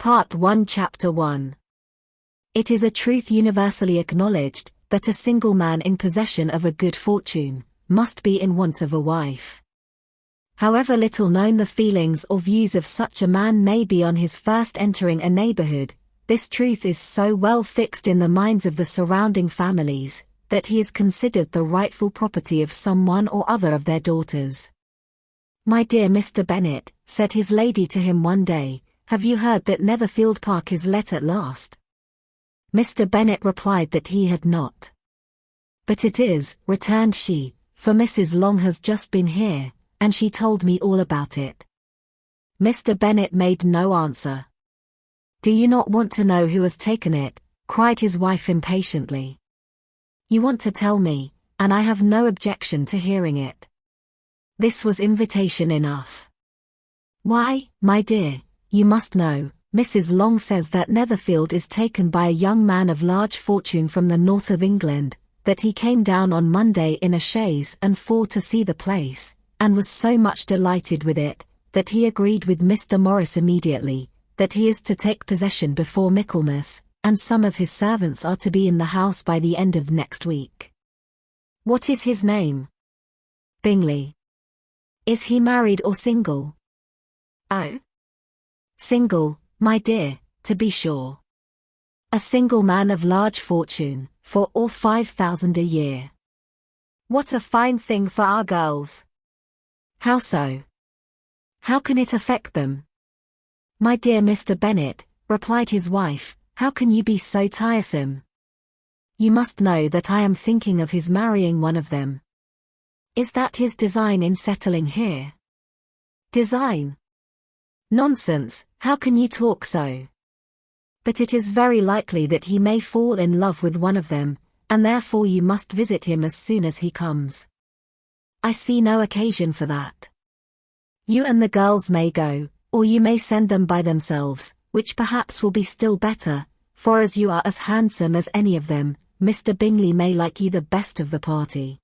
Part 1 Chapter 1. It is a truth universally acknowledged, that a single man in possession of a good fortune, must be in want of a wife. However little known the feelings or views of such a man may be on his first entering a neighborhood, this truth is so well fixed in the minds of the surrounding families, that he is considered the rightful property of someone or other of their daughters. "My dear Mr. Bennet," said his lady to him one day, "have you heard that Netherfield Park is let at last?" Mr. Bennet replied that he had not. "But it is," returned she, "for Mrs. Long has just been here, and she told me all about it." Mr. Bennet made no answer. "Do you not want to know who has taken it?" cried his wife impatiently. "You want to tell me, and I have no objection to hearing it." This was invitation enough. "Why, my dear, you must know, Mrs. Long says that Netherfield is taken by a young man of large fortune from the north of England, that he came down on Monday in a chaise and four to see the place, and was so much delighted with it, that he agreed with Mr. Morris immediately, that he is to take possession before Michaelmas, and some of his servants are to be in the house by the end of next week." "What is his name?" "Bingley." "Is he married or single?" "Oh, single, my dear, to be sure. A single man of large fortune, 4 or 5,000 a year. What a fine thing for our girls!" "How so? How can it affect them?" "My dear Mr. Bennet," replied his wife, "how can you be so tiresome? You must know that I am thinking of his marrying one of them." "Is that his design in settling here?" "Design? Nonsense, how can you talk so? But it is very likely that he may fall in love with one of them, and therefore you must visit him as soon as he comes." "I see no occasion for that. You and the girls may go, or you may send them by themselves, which perhaps will be still better, for as you are as handsome as any of them, Mr. Bingley may like you the best of the party."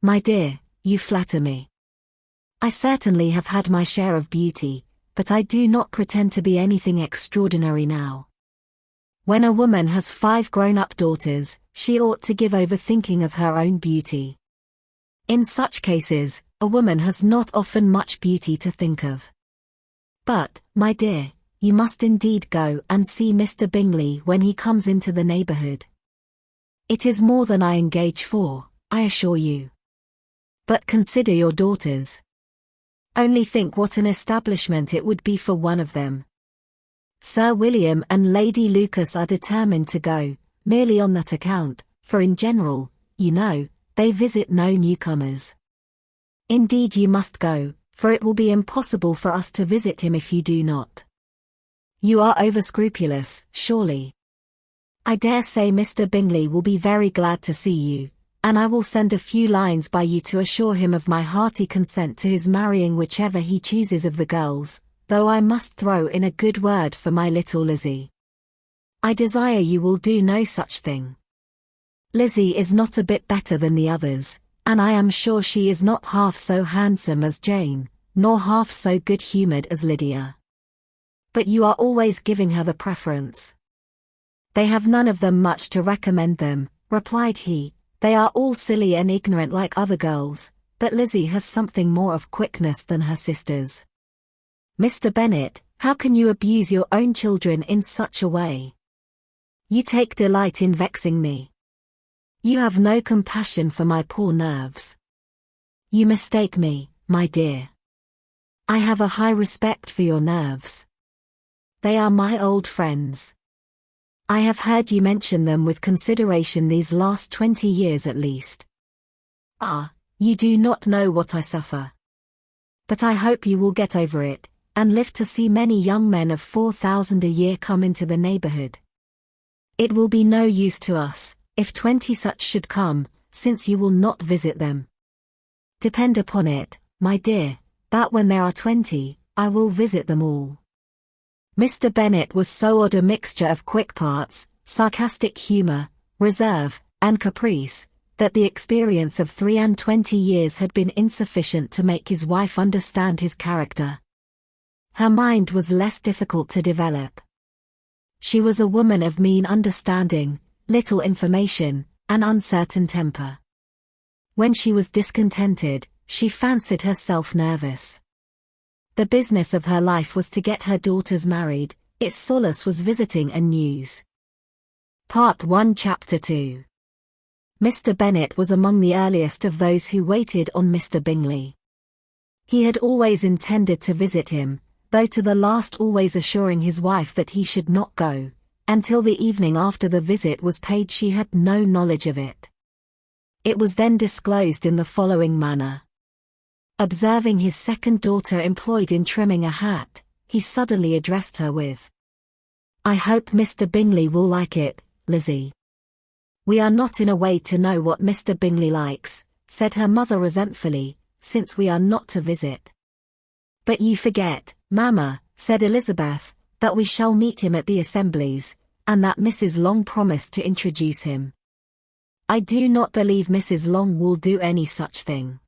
"My dear, you flatter me. I certainly have had my share of beauty, but I do not pretend to be anything extraordinary now. When a woman has 5 grown-up daughters, she ought to give over thinking of her own beauty. In such cases, a woman has not often much beauty to think of. But, my dear, you must indeed go and see Mr. Bingley when he comes into the neighborhood. It is more than I engage for, I assure you. But consider your daughters. Only think what an establishment it would be for one of them. Sir William and Lady Lucas are determined to go, merely on that account, for in general, you know, they visit no newcomers. Indeed you must go, for it will be impossible for us to visit him if you do not. You are over-scrupulous, surely. I dare say Mr. Bingley will be very glad to see you, and I will send a few lines by you to assure him of my hearty consent to his marrying whichever he chooses of the girls, though I must throw in a good word for my little Lizzie. I desire you will do no such thing. Lizzie is not a bit better than the others, and I am sure she is not half so handsome as Jane, nor half so good-humored as Lydia. But you are always giving her the preference." "They have none of them much to recommend them," replied he. "They are all silly and ignorant like other girls, but Lizzie has something more of quickness than her sisters." "Mr. Bennet, how can you abuse your own children in such a way? You take delight in vexing me. You have no compassion for my poor nerves. You mistake me, my dear. I have a high respect for your nerves. They are my old friends. I have heard you mention them with consideration these last 20 years at least. Ah, you do not know what I suffer. But I hope you will get over it, and live to see many young men of 4,000 a year come into the neighborhood. It will be no use to us, if 20 such should come, since you will not visit them. Depend upon it, my dear, that when there are 20, I will visit them all." Mr. Bennet was so odd a mixture of quick parts, sarcastic humor, reserve, and caprice, that the experience of 23 years had been insufficient to make his wife understand his character. Her mind was less difficult to develop. She was a woman of mean understanding, little information, and uncertain temper. When she was discontented, she fancied herself nervous. The business of her life was to get her daughters married, its solace was visiting and news. Part 1 Chapter 2. Mr. Bennet was among the earliest of those who waited on Mr. Bingley. He had always intended to visit him, though to the last always assuring his wife that he should not go. Until the evening after the visit was paid she had no knowledge of it. It was then disclosed in the following manner. Observing his second daughter employed in trimming a hat, he suddenly addressed her with, "I hope Mr. Bingley will like it, Lizzie." "We are not in a way to know what Mr. Bingley likes," said her mother resentfully, "since we are not to visit." "But you forget, Mamma," said Elizabeth, "that we shall meet him at the assemblies, and that Mrs. Long promised to introduce him." "I do not believe Mrs. Long will do any such thing.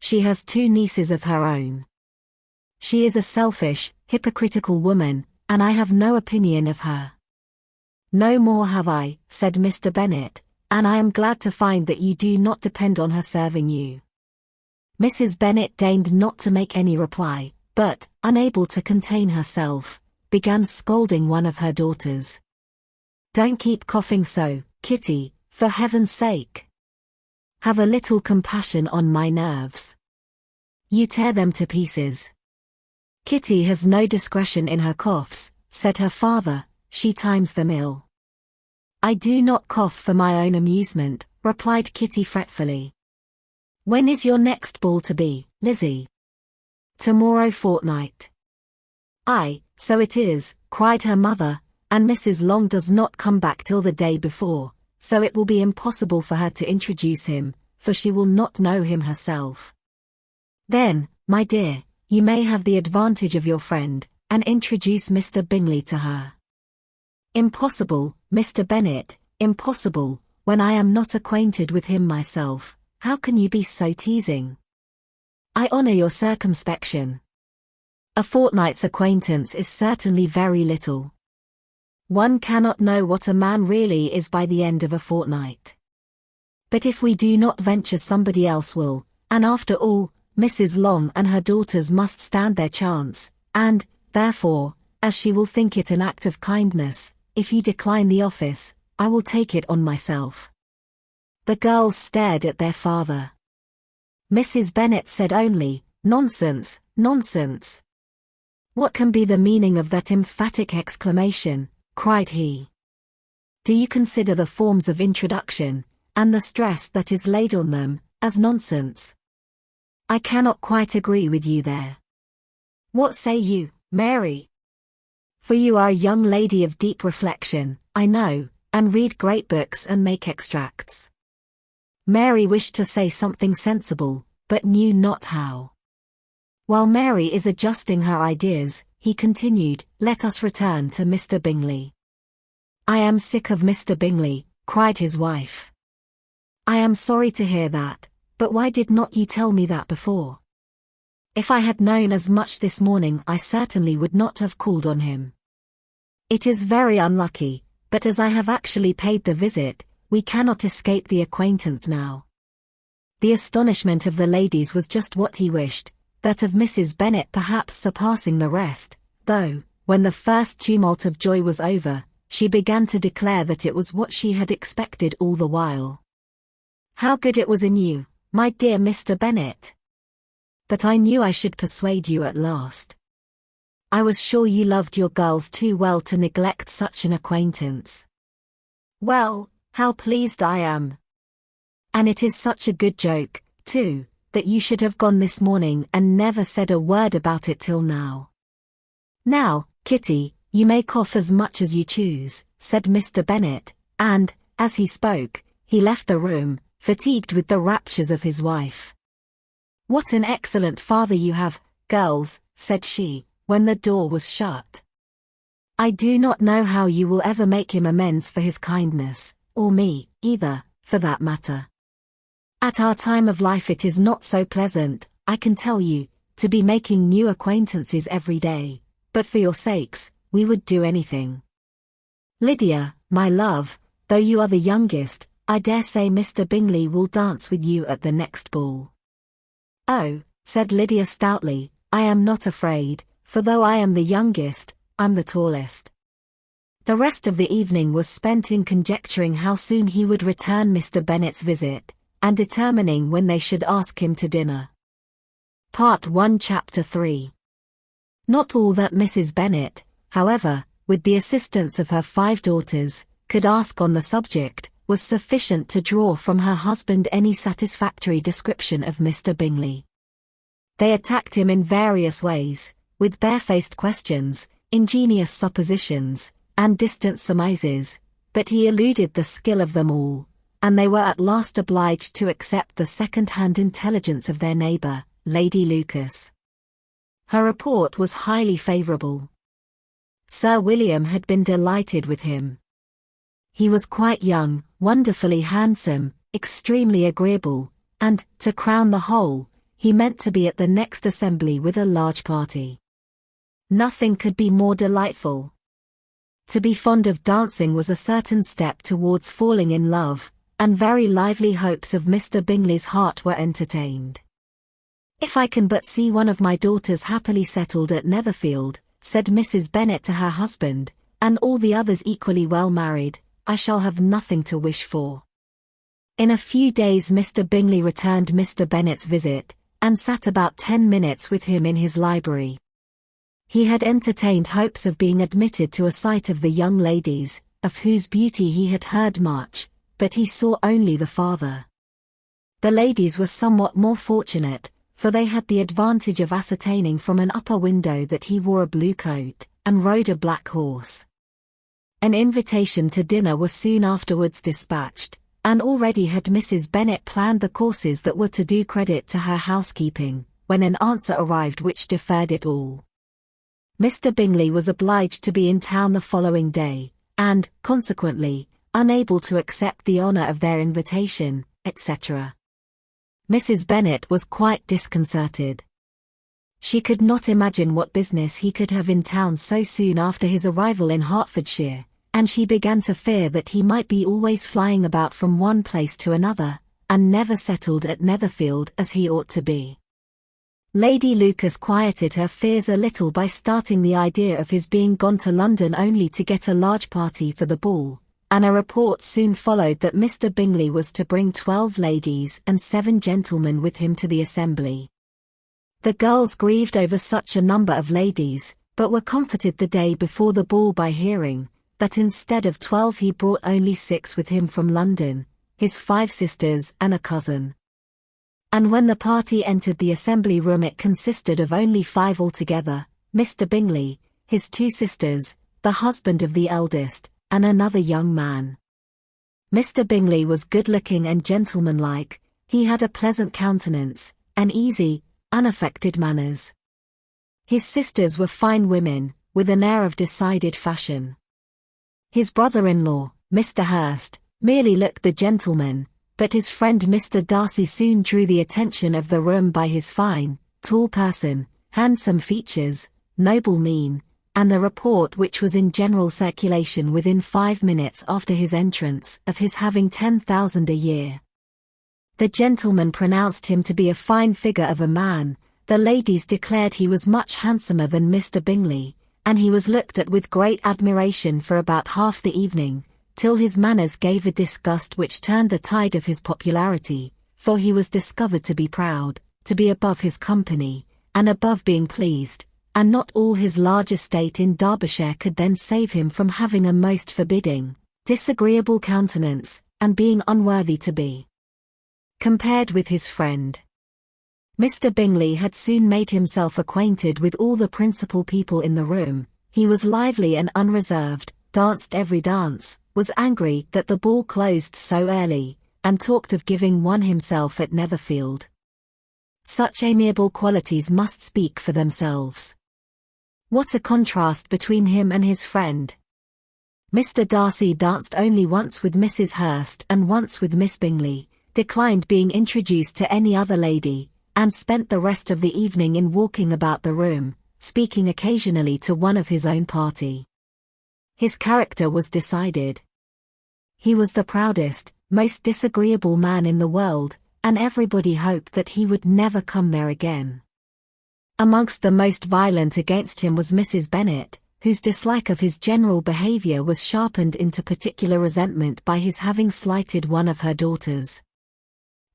She has 2 nieces of her own. She is a selfish, hypocritical woman, and I have no opinion of her." "No more have I," said Mr. Bennet, "and I am glad to find that you do not depend on her serving you." Mrs. Bennet deigned not to make any reply, but, unable to contain herself, began scolding one of her daughters. "Don't keep coughing so, Kitty, for heaven's sake. Have a little compassion on my nerves. You tear them to pieces." "Kitty has no discretion in her coughs," said her father, "she times them ill." "I do not cough for my own amusement," replied Kitty fretfully. "When is your next ball to be, Lizzie?" "Tomorrow fortnight." "Aye, so it is," cried her mother, "and Mrs. Long does not come back till the day before, so it will be impossible for her to introduce him, for she will not know him herself." "Then, my dear, you may have the advantage of your friend, and introduce Mr. Bingley to her." "Impossible, Mr. Bennet, impossible, when I am not acquainted with him myself. How can you be so teasing?" "I honor your circumspection. A fortnight's acquaintance is certainly very little. One cannot know what a man really is by the end of a fortnight. But if we do not venture somebody else will, and after all, Mrs. Long and her daughters must stand their chance, and, therefore, as she will think it an act of kindness, if you decline the office, I will take it on myself." The girls stared at their father. Mrs. Bennet said only, "Nonsense, nonsense." "What can be the meaning of that emphatic exclamation?" cried he. "Do you consider the forms of introduction, and the stress that is laid on them, as nonsense?" "I cannot quite agree with you there. What say you, Mary? For you are a young lady of deep reflection, I know, and read great books and make extracts." Mary wished to say something sensible, but knew not how. While Mary is adjusting her ideas, he continued, "Let us return to Mr. Bingley." "I am sick of Mr. Bingley," cried his wife. "I am sorry to hear that, but why did not you tell me that before? If I had known as much this morning I certainly would not have called on him. It is very unlucky, but as I have actually paid the visit, we cannot escape the acquaintance now." The astonishment of the ladies was just what he wished, that of Mrs. Bennet perhaps surpassing the rest, though, when the first tumult of joy was over, she began to declare that it was what she had expected all the while. "How good it was in you, my dear Mr. Bennet! But I knew I should persuade you at last. I was sure you loved your girls too well to neglect such an acquaintance. Well, how pleased I am! And it is such a good joke, too, that you should have gone this morning and never said a word about it till now." "Now, Kitty, you may cough as much as you choose," said Mr. Bennet, and, as he spoke, he left the room, fatigued with the raptures of his wife. "What an excellent father you have, girls," said she, when the door was shut. "I do not know how you will ever make him amends for his kindness, or me, either, for that matter. At our time of life it is not so pleasant, I can tell you, to be making new acquaintances every day, but for your sakes, we would do anything." "Lydia, my love, though you are the youngest, I dare say Mr. Bingley will dance with you at the next ball." "Oh," said Lydia stoutly, "I am not afraid, for though I am the youngest, I'm the tallest." The rest of the evening was spent in conjecturing how soon he would return Mr. Bennet's visit, and determining when they should ask him to dinner. Part 1 Chapter 3. Not all that Mrs. Bennet, however, with the assistance of her 5 daughters, could ask on the subject, was sufficient to draw from her husband any satisfactory description of Mr. Bingley. They attacked him in various ways, with barefaced questions, ingenious suppositions, and distant surmises, but he eluded the skill of them all, and they were at last obliged to accept the second-hand intelligence of their neighbour, Lady Lucas. Her report was highly favourable. Sir William had been delighted with him. He was quite young, wonderfully handsome, extremely agreeable, and, to crown the whole, he meant to be at the next assembly with a large party. Nothing could be more delightful. To be fond of dancing was a certain step towards falling in love, and very lively hopes of Mr. Bingley's heart were entertained. "If I can but see one of my daughters happily settled at Netherfield," said Mrs. Bennet to her husband, "and all the others equally well married, I shall have nothing to wish for." In a few days Mr. Bingley returned Mr. Bennet's visit, and sat about 10 minutes with him in his library. He had entertained hopes of being admitted to a sight of the young ladies, of whose beauty he had heard much, but he saw only the father. The ladies were somewhat more fortunate, for they had the advantage of ascertaining from an upper window that he wore a blue coat, and rode a black horse. An invitation to dinner was soon afterwards dispatched, and already had Mrs. Bennet planned the courses that were to do credit to her housekeeping, when an answer arrived which deferred it all. Mr. Bingley was obliged to be in town the following day, and, consequently, unable to accept the honour of their invitation, etc. Mrs. Bennet was quite disconcerted. She could not imagine what business he could have in town so soon after his arrival in Hertfordshire, and she began to fear that he might be always flying about from one place to another, and never settled at Netherfield as he ought to be. Lady Lucas quieted her fears a little by starting the idea of his being gone to London only to get a large party for the ball, and a report soon followed that Mr. Bingley was to bring 12 ladies and 7 gentlemen with him to the assembly. The girls grieved over such a number of ladies, but were comforted the day before the ball by hearing that instead of 12 he brought only 6 with him from London, his 5 sisters and a cousin. And when the party entered the assembly room it consisted of only 5 altogether, Mr. Bingley, his 2 sisters, the husband of the eldest, and another young man. Mr. Bingley was good-looking and gentlemanlike, he had a pleasant countenance, and easy, unaffected manners. His sisters were fine women, with an air of decided fashion. His brother-in-law, Mr. Hurst, merely looked the gentleman, but his friend Mr. Darcy soon drew the attention of the room by his fine, tall person, handsome features, noble mien, and the report which was in general circulation within 5 minutes after his entrance of his having 10,000 a year. The gentleman pronounced him to be a fine figure of a man, the ladies declared he was much handsomer than Mr. Bingley, and he was looked at with great admiration for about half the evening, till his manners gave a disgust which turned the tide of his popularity, for he was discovered to be proud, to be above his company, and above being pleased, and not all his large estate in Derbyshire could then save him from having a most forbidding, disagreeable countenance, and being unworthy to be compared with his friend. Mr. Bingley had soon made himself acquainted with all the principal people in the room, he was lively and unreserved, danced every dance, was angry that the ball closed so early, and talked of giving one himself at Netherfield. Such amiable qualities must speak for themselves. What a contrast between him and his friend. Mr. Darcy danced only once with Mrs. Hurst and once with Miss Bingley, declined being introduced to any other lady, and spent the rest of the evening in walking about the room, speaking occasionally to one of his own party. His character was decided. He was the proudest, most disagreeable man in the world, and everybody hoped that he would never come there again. Amongst the most violent against him was Mrs. Bennet, whose dislike of his general behaviour was sharpened into particular resentment by his having slighted one of her daughters.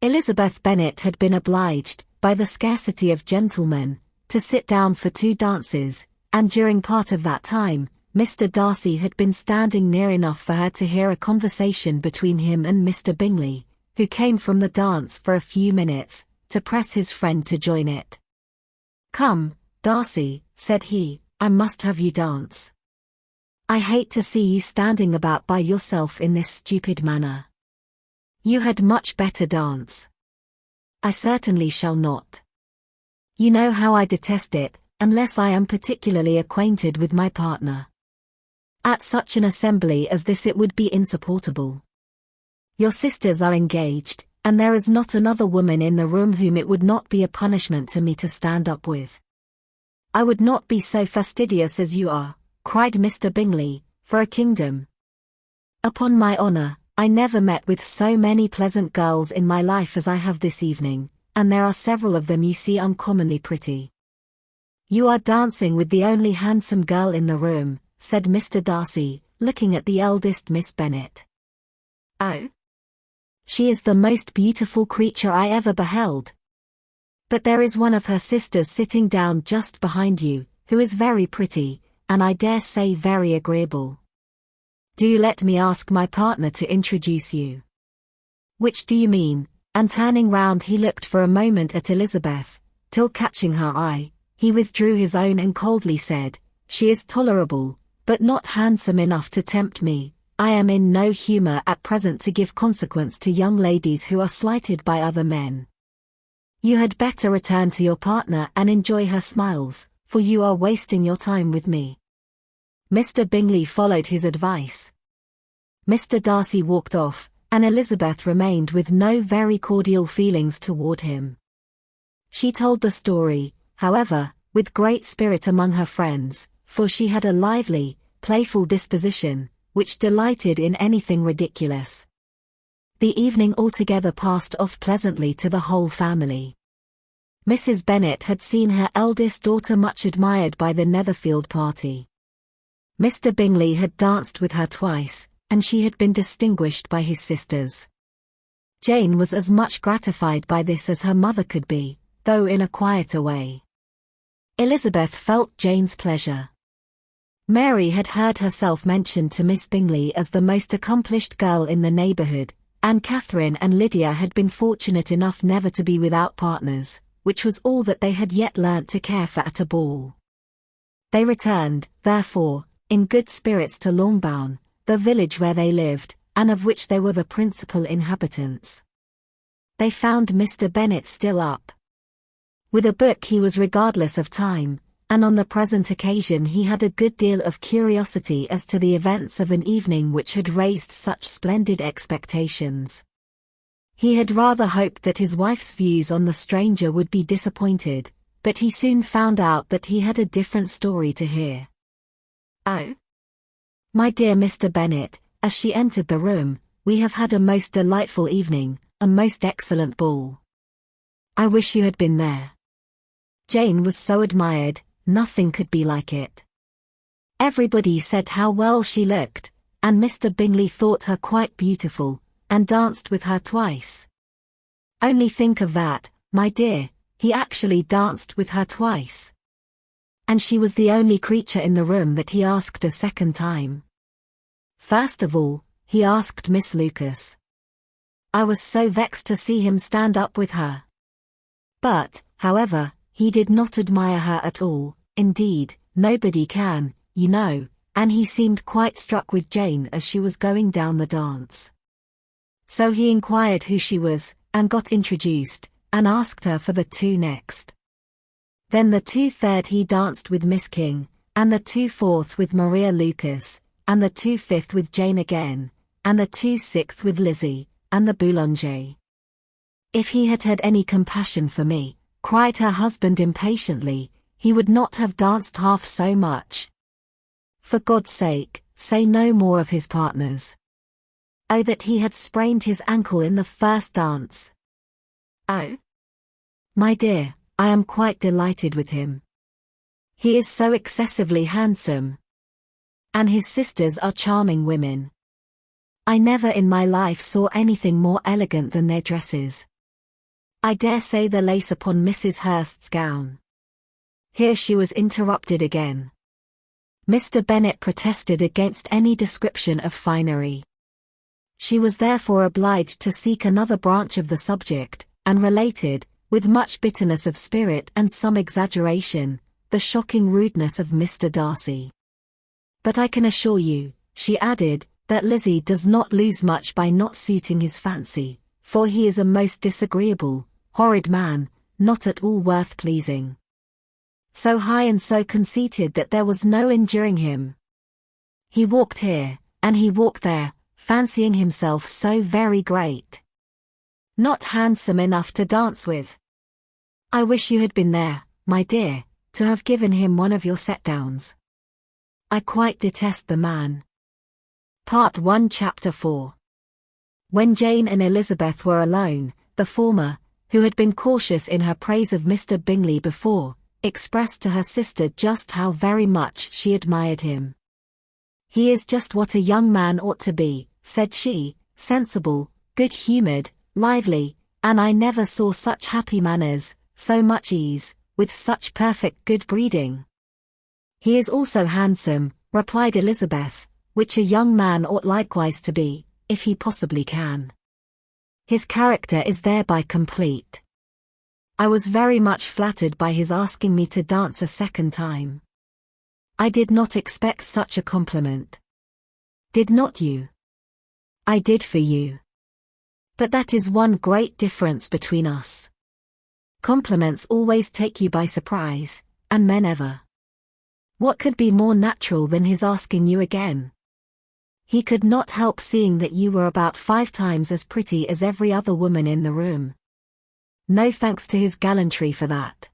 Elizabeth Bennet had been obliged, by the scarcity of gentlemen, to sit down for 2 dances, and during part of that time, Mr. Darcy had been standing near enough for her to hear a conversation between him and Mr. Bingley, who came from the dance for a few minutes, to press his friend to join it. "Come, Darcy," said he, "I must have you dance. I hate to see you standing about by yourself in this stupid manner. You had much better dance." "I certainly shall not. You know how I detest it, unless I am particularly acquainted with my partner. At such an assembly as this it would be insupportable. Your sisters are engaged, and there is not another woman in the room whom it would not be a punishment to me to stand up with." "I would not be so fastidious as you are," cried Mr. Bingley, "for a kingdom. Upon my honour, I never met with so many pleasant girls in my life as I have this evening, and there are several of them you see uncommonly pretty." "You are dancing with the only handsome girl in the room," said Mr. Darcy, looking at the eldest Miss Bennet. "Oh? She is the most beautiful creature I ever beheld. But there is one of her sisters sitting down just behind you, who is very pretty, and I dare say very agreeable. Do let me ask my partner to introduce you." "Which do you mean?" And turning round he looked for a moment at Elizabeth, till catching her eye, he withdrew his own and coldly said, "She is tolerable, but not handsome enough to tempt me. I am in no humour at present to give consequence to young ladies who are slighted by other men. You had better return to your partner and enjoy her smiles, for you are wasting your time with me." Mr. Bingley followed his advice. Mr. Darcy walked off, and Elizabeth remained with no very cordial feelings toward him. She told the story, however, with great spirit among her friends, for she had a lively, playful disposition, which delighted in anything ridiculous. The evening altogether passed off pleasantly to the whole family. Mrs. Bennet had seen her eldest daughter much admired by the Netherfield party. Mr. Bingley had danced with her twice, and she had been distinguished by his sisters. Jane was as much gratified by this as her mother could be, though in a quieter way. Elizabeth felt Jane's pleasure. Mary had heard herself mentioned to Miss Bingley as the most accomplished girl in the neighbourhood, and Catherine and Lydia had been fortunate enough never to be without partners, which was all that they had yet learnt to care for at a ball. They returned, therefore, in good spirits to Longbourn, the village where they lived, and of which they were the principal inhabitants. They found Mr. Bennet still up. With a book he was regardless of time, and on the present occasion he had a good deal of curiosity as to the events of an evening which had raised such splendid expectations. He had rather hoped that his wife's views on the stranger would be disappointed, but he soon found out that he had a different story to hear. "Oh, my dear Mr. Bennet," as she entered the room, "we have had a most delightful evening, a most excellent ball. I wish you had been there. Jane was so admired, nothing could be like it. Everybody said how well she looked, and Mr. Bingley thought her quite beautiful, and danced with her twice. Only think of that, my dear, he actually danced with her twice. And she was the only creature in the room that he asked a second time. First of all, he asked Miss Lucas. I was so vexed to see him stand up with her. But, however, he did not admire her at all, indeed, nobody can, you know, and he seemed quite struck with Jane as she was going down the dance. So he inquired who she was, and got introduced, and asked her for the 2 next. Then the 2 third he danced with Miss King, and the 2 fourth with Maria Lucas, and the 2 fifth with Jane again, and the 2 sixth with Lizzie, and the boulanger. If he had had any compassion for me, cried her husband impatiently, he would not have danced half so much. For God's sake, say no more of his partners. Oh, that he had sprained his ankle in the first dance. Oh, my dear, I am quite delighted with him. He is so excessively handsome. And his sisters are charming women. I never in my life saw anything more elegant than their dresses. I dare say the lace upon Mrs. Hurst's gown. Here she was interrupted again. Mr. Bennet protested against any description of finery. She was therefore obliged to seek another branch of the subject, and related, with much bitterness of spirit and some exaggeration, the shocking rudeness of Mr. Darcy. But I can assure you, she added, that Lizzie does not lose much by not suiting his fancy, for he is a most disagreeable, horrid man, not at all worth pleasing. So high and so conceited that there was no enduring him. He walked here, and he walked there, fancying himself so very great. Not handsome enough to dance with. I wish you had been there, my dear, to have given him one of your set-downs. I quite detest the man. Part 1 Chapter 4. When Jane and Elizabeth were alone, the former, who had been cautious in her praise of Mr. Bingley before, expressed to her sister just how very much she admired him. "He is just what a young man ought to be," said she, "sensible, good-humoured, lively, and I never saw such happy manners, so much ease, with such perfect good breeding." "He is also handsome," replied Elizabeth, "which a young man ought likewise to be, if he possibly can. His character is thereby complete. I was very much flattered by his asking me to dance a second time. I did not expect such a compliment. Did not you? I did for you. But that is one great difference between us. Compliments always take you by surprise, and men ever. What could be more natural than his asking you again? He could not help seeing that you were about 5 times as pretty as every other woman in the room. No thanks to his gallantry for that.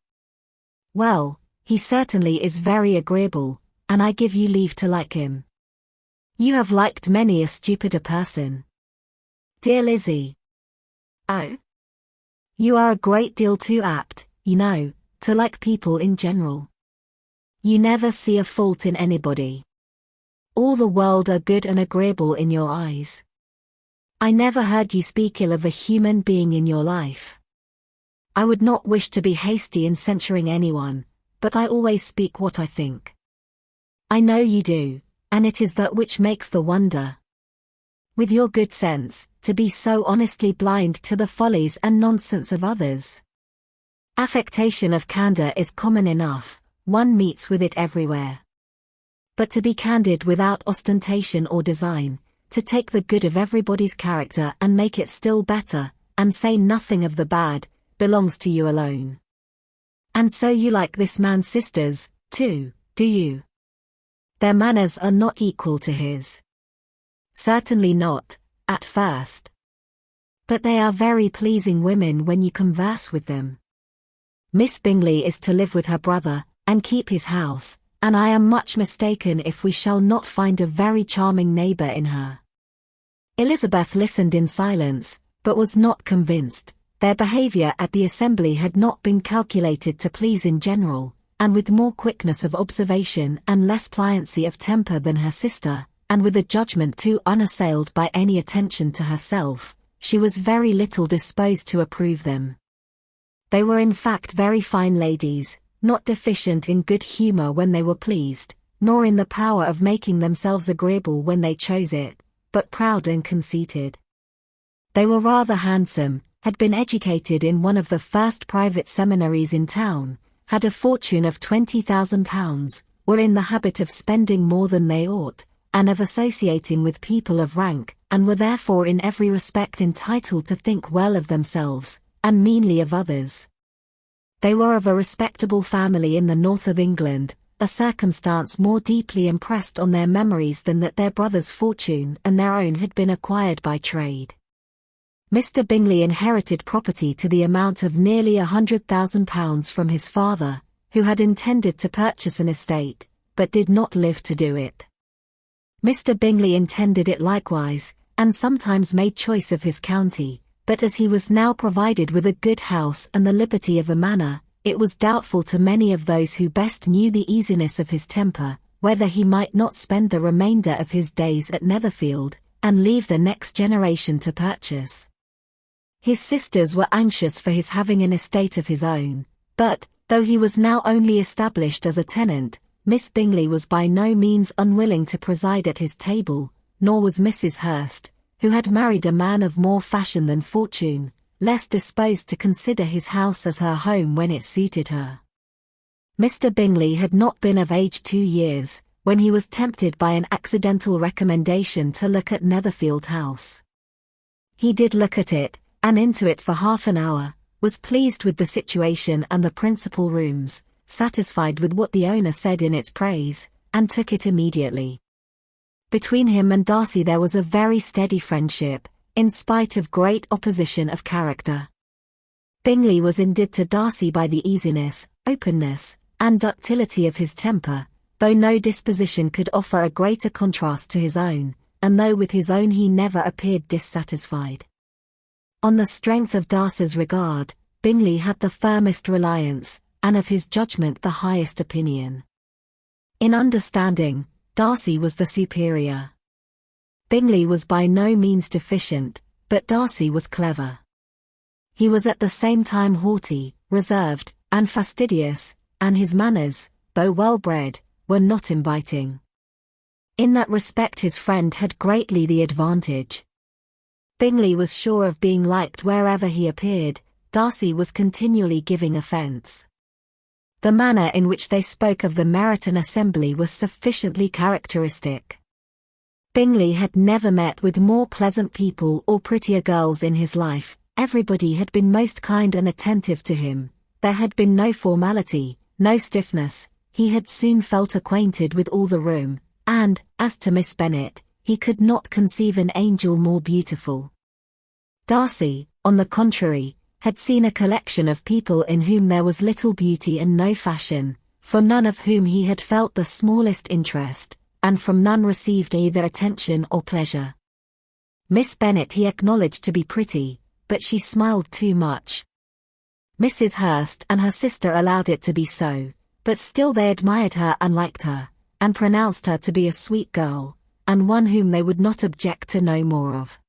Well, he certainly is very agreeable, and I give you leave to like him. You have liked many a stupider person. Dear Lizzie. Oh? You are a great deal too apt, you know, to like people in general. You never see a fault in anybody. All the world are good and agreeable in your eyes. I never heard you speak ill of a human being in your life. I would not wish to be hasty in censuring anyone, but I always speak what I think. I know you do, and it is that which makes the wonder. With your good sense, to be so honestly blind to the follies and nonsense of others. Affectation of candor is common enough, one meets with it everywhere. But to be candid without ostentation or design, to take the good of everybody's character and make it still better, and say nothing of the bad, belongs to you alone. And so you like this man's sisters, too, do you? Their manners are not equal to his. Certainly not, at first. But they are very pleasing women when you converse with them. Miss Bingley is to live with her brother, and keep his house, and I am much mistaken if we shall not find a very charming neighbour in her. Elizabeth listened in silence, but was not convinced. Their behaviour at the assembly had not been calculated to please in general, and with more quickness of observation and less pliancy of temper than her sister, and with a judgment too unassailed by any attention to herself, she was very little disposed to approve them. They were in fact very fine ladies, not deficient in good humour when they were pleased, nor in the power of making themselves agreeable when they chose it, but proud and conceited. They were rather handsome, had been educated in one of the first private seminaries in town, had a fortune of £20,000, were in the habit of spending more than they ought, and of associating with people of rank, and were therefore in every respect entitled to think well of themselves, and meanly of others. They were of a respectable family in the north of England, a circumstance more deeply impressed on their memories than that their brother's fortune and their own had been acquired by trade. Mr. Bingley inherited property to the amount of nearly £100,000 from his father, who had intended to purchase an estate, but did not live to do it. Mr. Bingley intended it likewise, and sometimes made choice of his county, but as he was now provided with a good house and the liberty of a manor, it was doubtful to many of those who best knew the easiness of his temper, whether he might not spend the remainder of his days at Netherfield, and leave the next generation to purchase. His sisters were anxious for his having an estate of his own, but, though he was now only established as a tenant, Miss Bingley was by no means unwilling to preside at his table, nor was Mrs. Hurst, who had married a man of more fashion than fortune, less disposed to consider his house as her home when it suited her. Mr. Bingley had not been of age 2 years, when he was tempted by an accidental recommendation to look at Netherfield House. He did look at it, and into it for half an hour, was pleased with the situation and the principal rooms, satisfied with what the owner said in its praise, and took it immediately. Between him and Darcy there was a very steady friendship, in spite of great opposition of character. Bingley was endeared to Darcy by the easiness, openness, and ductility of his temper, though no disposition could offer a greater contrast to his own, and though with his own he never appeared dissatisfied. On the strength of Darcy's regard, Bingley had the firmest reliance, and of his judgment the highest opinion. In understanding, Darcy was the superior. Bingley was by no means deficient, but Darcy was clever. He was at the same time haughty, reserved, and fastidious, and his manners, though well-bred, were not inviting. In that respect his friend had greatly the advantage. Bingley was sure of being liked wherever he appeared, Darcy was continually giving offence. The manner in which they spoke of the Meryton Assembly was sufficiently characteristic. Bingley had never met with more pleasant people or prettier girls in his life, everybody had been most kind and attentive to him, there had been no formality, no stiffness, he had soon felt acquainted with all the room, and, as to Miss Bennet, he could not conceive an angel more beautiful. Darcy, on the contrary, had seen a collection of people in whom there was little beauty and no fashion, for none of whom he had felt the smallest interest, and from none received either attention or pleasure. Miss Bennet he acknowledged to be pretty, but she smiled too much. Mrs. Hurst and her sister allowed it to be so, but still they admired her and liked her, and pronounced her to be a sweet girl, and one whom they would not object to know more of.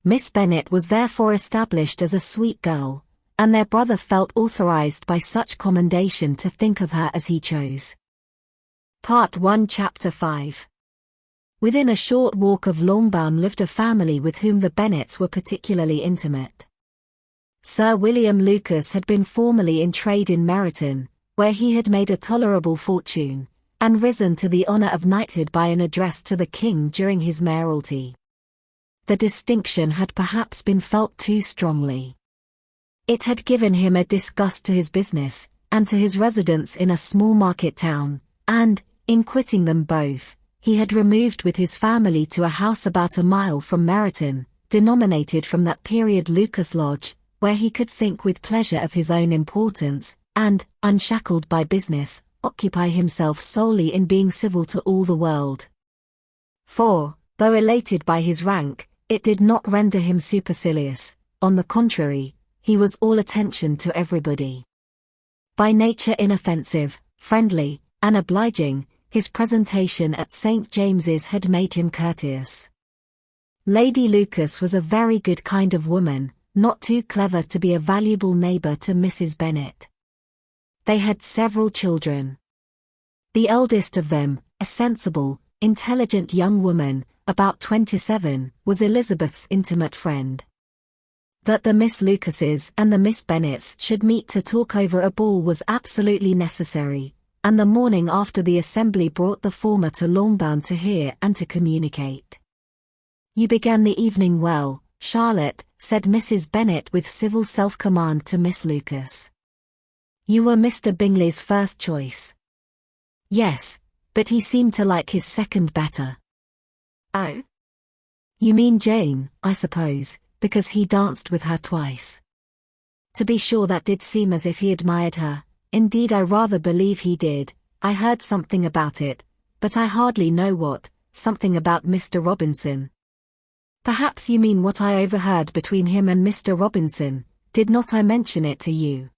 Miss Bennet was therefore established as a sweet girl, and their brother felt authorized by such commendation to think of her as he chose. Part 1 Chapter 5. Within a short walk of Longbourn lived a family with whom the Bennets were particularly intimate. Sir William Lucas had been formerly in trade in Meryton, where he had made a tolerable fortune, and risen to the honour of knighthood by an address to the king during his mayoralty. The distinction had perhaps been felt too strongly. It had given him a disgust to his business, and to his residence in a small market town, and, in quitting them both, he had removed with his family to a house about a mile from Meryton, denominated from that period Lucas Lodge, where he could think with pleasure of his own importance, and, unshackled by business, occupy himself solely in being civil to all the world. For, though elated by his rank, it did not render him supercilious, on the contrary, he was all attention to everybody. By nature inoffensive, friendly, and obliging, his presentation at St. James's had made him courteous. Lady Lucas was a very good kind of woman, not too clever to be a valuable neighbour to Mrs. Bennet. They had several children. The eldest of them, a sensible, intelligent young woman, about 27, was Elizabeth's intimate friend. That the Miss Lucases and the Miss Bennets should meet to talk over a ball was absolutely necessary, and the morning after the assembly brought the former to Longbourn to hear and to communicate. "You began the evening well, Charlotte," said Mrs. Bennet with civil self-command to Miss Lucas. "You were Mr. Bingley's first choice." "Yes, but he seemed to like his second better." "Oh? You mean Jane, I suppose, because he danced with her twice." "To be sure that did seem as if he admired her, indeed I rather believe he did, I heard something about it, but I hardly know what, something about Mr. Robinson. Perhaps you mean what I overheard between him and Mr. Robinson. Did not I mention it to you?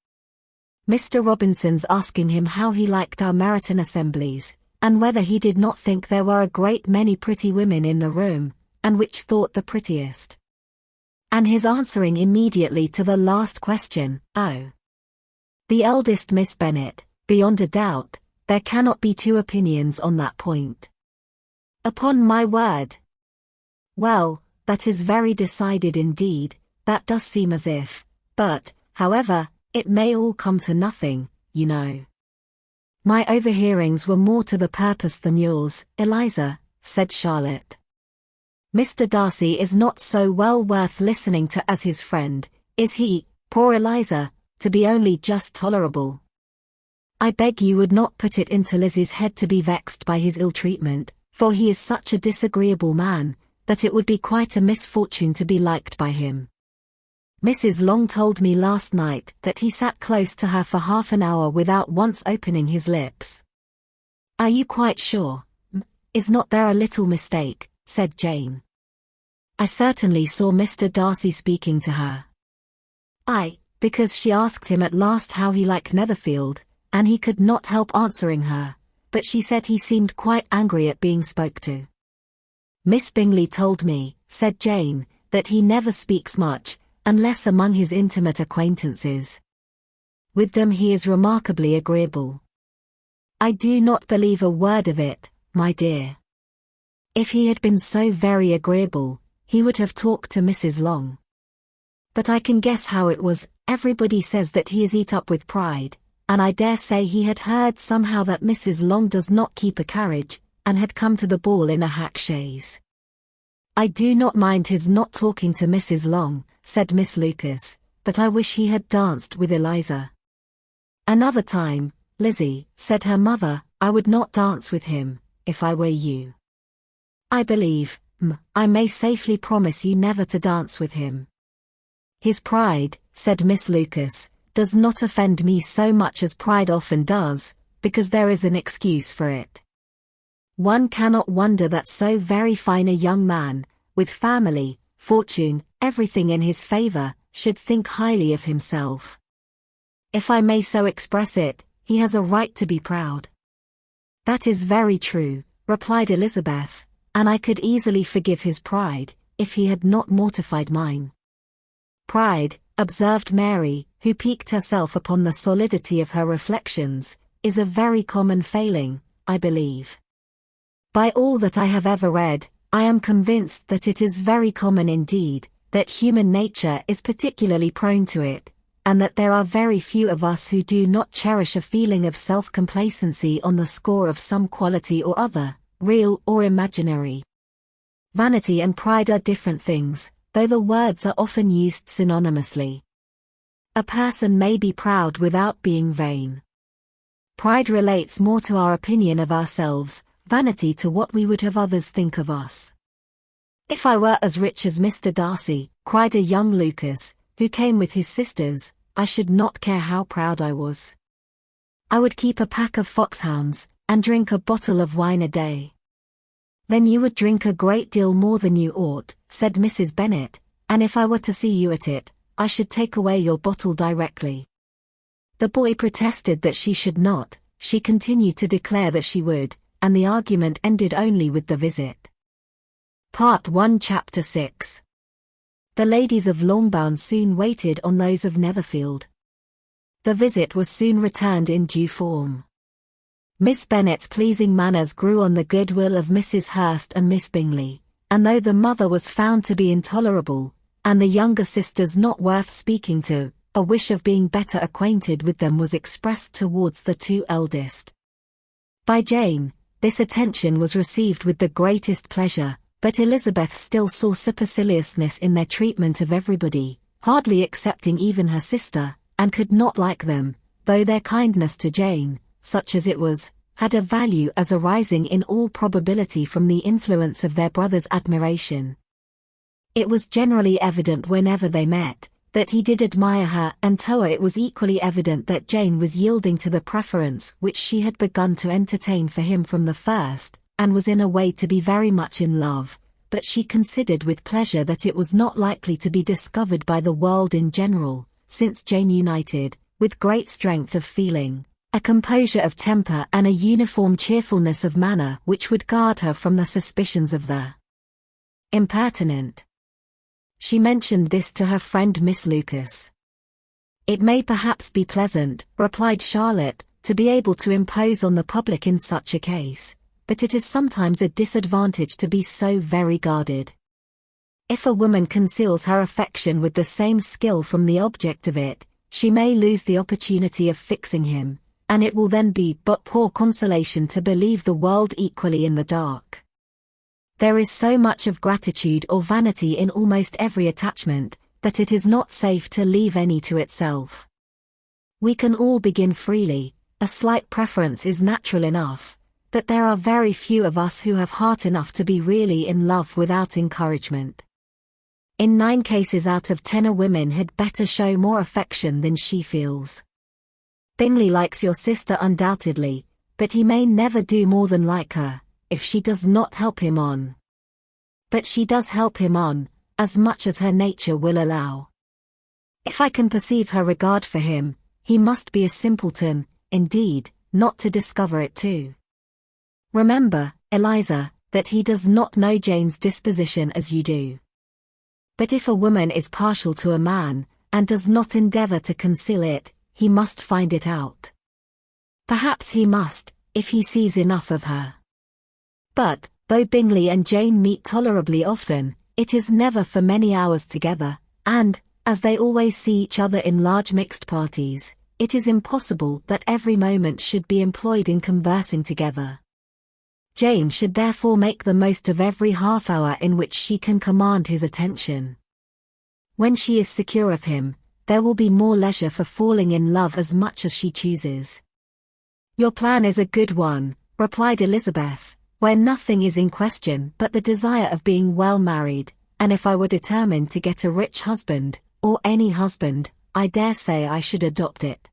Mr. Robinson's asking him how he liked our Meryton assemblies, and whether he did not think there were a great many pretty women in the room, and which thought the prettiest. And his answering immediately to the last question, "Oh, the eldest Miss Bennet, beyond a doubt, there cannot be two opinions on that point." "Upon my word." "Well, that is very decided indeed, that does seem as if, but, however, it may all come to nothing, you know." "My overhearings were more to the purpose than yours, Eliza," said Charlotte. "Mr. Darcy is not so well worth listening to as his friend, is he, poor Eliza, to be only just tolerable? I beg you would not put it into Lizzie's head to be vexed by his ill-treatment, for he is such a disagreeable man, that it would be quite a misfortune to be liked by him. Mrs. Long told me last night that he sat close to her for half an hour without once opening his lips." "Are you quite sure? Is not there a little mistake?" said Jane. "I certainly saw Mr. Darcy speaking to her." Because she asked him at last how he liked Netherfield, and he could not help answering her, but she said he seemed quite angry at being spoke to." "Miss Bingley told me," said Jane, "that he never speaks much, unless among his intimate acquaintances. With them he is remarkably agreeable." "I do not believe a word of it, my dear. If he had been so very agreeable, he would have talked to Mrs. Long. But I can guess how it was. Everybody says that he is eat up with pride, and I dare say he had heard somehow that Mrs. Long does not keep a carriage, and had come to the ball in a hack chaise." "I do not mind his not talking to Mrs. Long," said Miss Lucas, "but I wish he had danced with Eliza." "Another time, Lizzie," said her mother, "I would not dance with him, if I were you. I believe, I may safely promise you never to dance with him." "His pride," said Miss Lucas, "does not offend me so much as pride often does, because there is an excuse for it. One cannot wonder that so very fine a young man, with family, fortune, everything in his favor, should think highly of himself. If I may so express it, he has a right to be proud." "That is very true," replied Elizabeth, "and I could easily forgive his pride, if he had not mortified mine." "Pride," observed Mary, who piqued herself upon the solidity of her reflections, "is a very common failing, I believe. By all that I have ever read, I am convinced that it is very common indeed, that human nature is particularly prone to it, and that there are very few of us who do not cherish a feeling of self-complacency on the score of some quality or other, real or imaginary. Vanity and pride are different things, though the words are often used synonymously. A person may be proud without being vain. Pride relates more to our opinion of ourselves, vanity to what we would have others think of us." "If I were as rich as Mr. Darcy," cried a young Lucas, who came with his sisters, "I should not care how proud I was. I would keep a pack of foxhounds, and drink a bottle of wine a day." "Then you would drink a great deal more than you ought," said Mrs. Bennet, "and if I were to see you at it, I should take away your bottle directly." The boy protested that she should not, she continued to declare that she would, and the argument ended only with the visit. Part 1 Chapter 6. The ladies of Longbourn soon waited on those of Netherfield. The visit was soon returned in due form. Miss Bennet's pleasing manners grew on the goodwill of Mrs. Hurst and Miss Bingley, and though the mother was found to be intolerable, and the younger sisters not worth speaking to, a wish of being better acquainted with them was expressed towards the two eldest. By Jane, this attention was received with the greatest pleasure, but Elizabeth still saw superciliousness in their treatment of everybody, hardly excepting even her sister, and could not like them, though their kindness to Jane, such as it was, had a value as arising in all probability from the influence of their brother's admiration. It was generally evident whenever they met, that he did admire her, and to her it was equally evident that Jane was yielding to the preference which she had begun to entertain for him from the first, and was in a way to be very much in love, but she considered with pleasure that it was not likely to be discovered by the world in general, since Jane united, with great strength of feeling, a composure of temper and a uniform cheerfulness of manner which would guard her from the suspicions of the impertinent. She mentioned this to her friend Miss Lucas. "It may perhaps be pleasant," replied Charlotte, "to be able to impose on the public in such a case, but it is sometimes a disadvantage to be so very guarded. If a woman conceals her affection with the same skill from the object of it, she may lose the opportunity of fixing him, and it will then be but poor consolation to believe the world equally in the dark. There is so much of gratitude or vanity in almost every attachment, that it is not safe to leave any to itself. We can all begin freely, a slight preference is natural enough, but there are very few of us who have heart enough to be really in love without encouragement. In 9 cases out of 10 a woman had better show more affection than she feels. Bingley likes your sister undoubtedly, but he may never do more than like her, if she does not help him on. But she does help him on, as much as her nature will allow. If I can perceive her regard for him, he must be a simpleton, indeed, not to discover it too. Remember, Eliza, that he does not know Jane's disposition as you do. But if a woman is partial to a man, and does not endeavor to conceal it, he must find it out. Perhaps he must, if he sees enough of her. But, though Bingley and Jane meet tolerably often, it is never for many hours together, and, as they always see each other in large mixed parties, it is impossible that every moment should be employed in conversing together. Jane should therefore make the most of every half hour in which she can command his attention. When she is secure of him, there will be more leisure for falling in love as much as she chooses. "Your plan is a good one," replied Elizabeth, "where nothing is in question but the desire of being well married, and if I were determined to get a rich husband, or any husband, I dare say I should adopt it.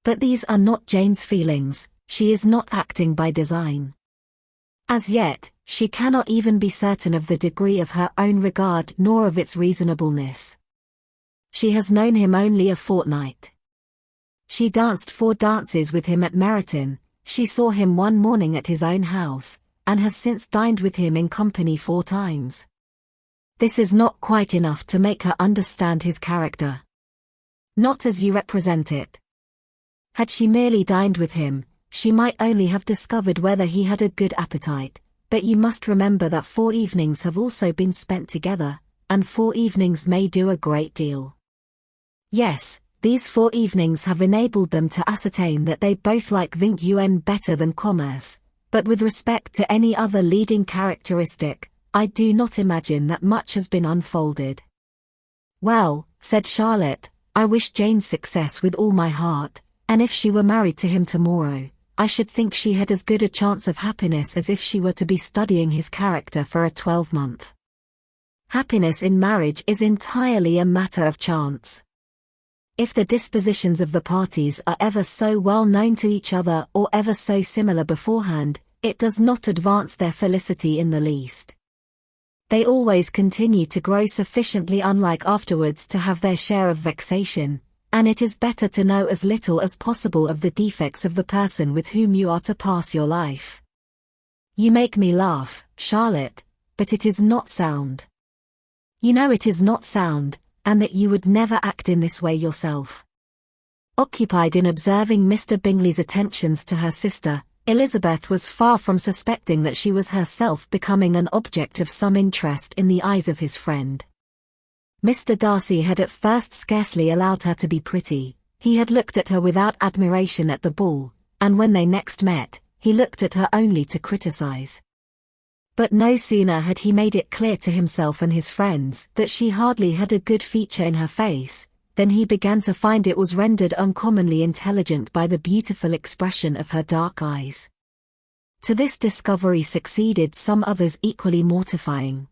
But these are not Jane's feelings, she is not acting by design. As yet, she cannot even be certain of the degree of her own regard nor of its reasonableness. She has known him only a fortnight. She danced 4 dances with him at Meryton, she saw him one morning at his own house, and has since dined with him in company 4 times. This is not quite enough to make her understand his character. Not as you represent it. Had she merely dined with him, she might only have discovered whether he had a good appetite, but you must remember that 4 evenings have also been spent together, and 4 evenings may do a great deal. Yes, these 4 evenings have enabled them to ascertain that they both like vingt better than commerce, but with respect to any other leading characteristic, I do not imagine that much has been unfolded. "Well," said Charlotte, "I wish Jane success with all my heart, and if she were married to him tomorrow, I should think she had as good a chance of happiness as if she were to be studying his character for a 12-month. Happiness in marriage is entirely a matter of chance. If the dispositions of the parties are ever so well known to each other or ever so similar beforehand, it does not advance their felicity in the least. They always continue to grow sufficiently unlike afterwards to have their share of vexation, and it is better to know as little as possible of the defects of the person with whom you are to pass your life. You make me laugh, Charlotte, but it is not sound. You know it is not sound, and that you would never act in this way yourself." Occupied in observing Mr. Bingley's attentions to her sister, Elizabeth was far from suspecting that she was herself becoming an object of some interest in the eyes of his friend. Mr. Darcy had at first scarcely allowed her to be pretty, he had looked at her without admiration at the ball, and when they next met, he looked at her only to criticize. But no sooner had he made it clear to himself and his friends that she hardly had a good feature in her face, than he began to find it was rendered uncommonly intelligent by the beautiful expression of her dark eyes. To this discovery succeeded some others equally mortifying.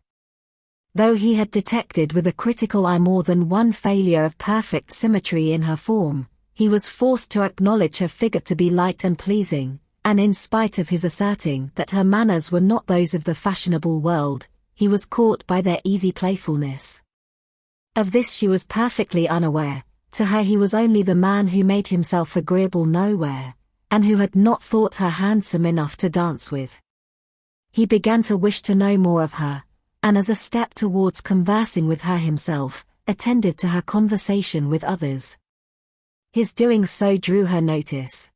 Though he had detected with a critical eye more than one failure of perfect symmetry in her form, he was forced to acknowledge her figure to be light and pleasing, and in spite of his asserting that her manners were not those of the fashionable world, he was caught by their easy playfulness. Of this she was perfectly unaware. To her he was only the man who made himself agreeable nowhere, and who had not thought her handsome enough to dance with. He began to wish to know more of her, and as a step towards conversing with her himself, attended to her conversation with others. His doing so drew her notice.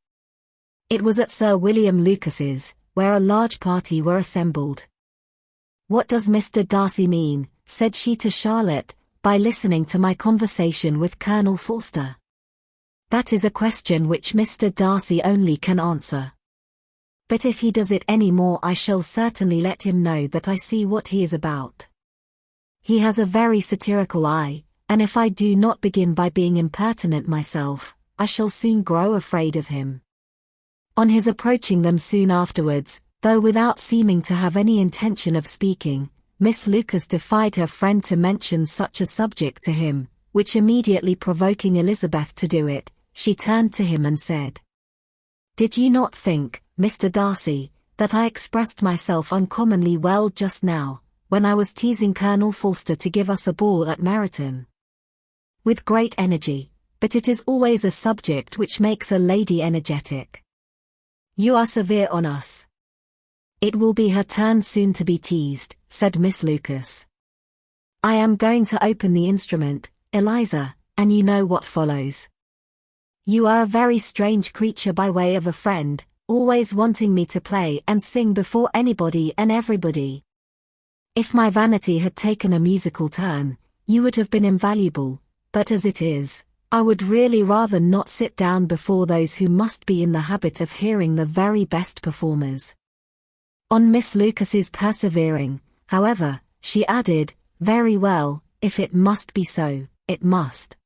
It was at Sir William Lucas's, where a large party were assembled. "What does Mr. Darcy mean," said she to Charlotte, "by listening to my conversation with Colonel Forster? That is a question which Mr. Darcy only can answer. But if he does it any more I shall certainly let him know that I see what he is about. He has a very satirical eye, and if I do not begin by being impertinent myself, I shall soon grow afraid of him." On his approaching them soon afterwards, though without seeming to have any intention of speaking, Miss Lucas defied her friend to mention such a subject to him, which immediately provoking Elizabeth to do it, she turned to him and said, "Did you not think, Mr. Darcy, that I expressed myself uncommonly well just now, when I was teasing Colonel Forster to give us a ball at Meryton?" "With great energy, but it is always a subject which makes a lady energetic. You are severe on us." "It will be her turn soon to be teased," said Miss Lucas. "I am going to open the instrument, Eliza, and you know what follows. You are a very strange creature by way of a friend, always wanting me to play and sing before anybody and everybody. If my vanity had taken a musical turn, you would have been invaluable, but as it is, I would really rather not sit down before those who must be in the habit of hearing the very best performers." On Miss Lucas's persevering, however, she added, "Very well, if it must be so, it must."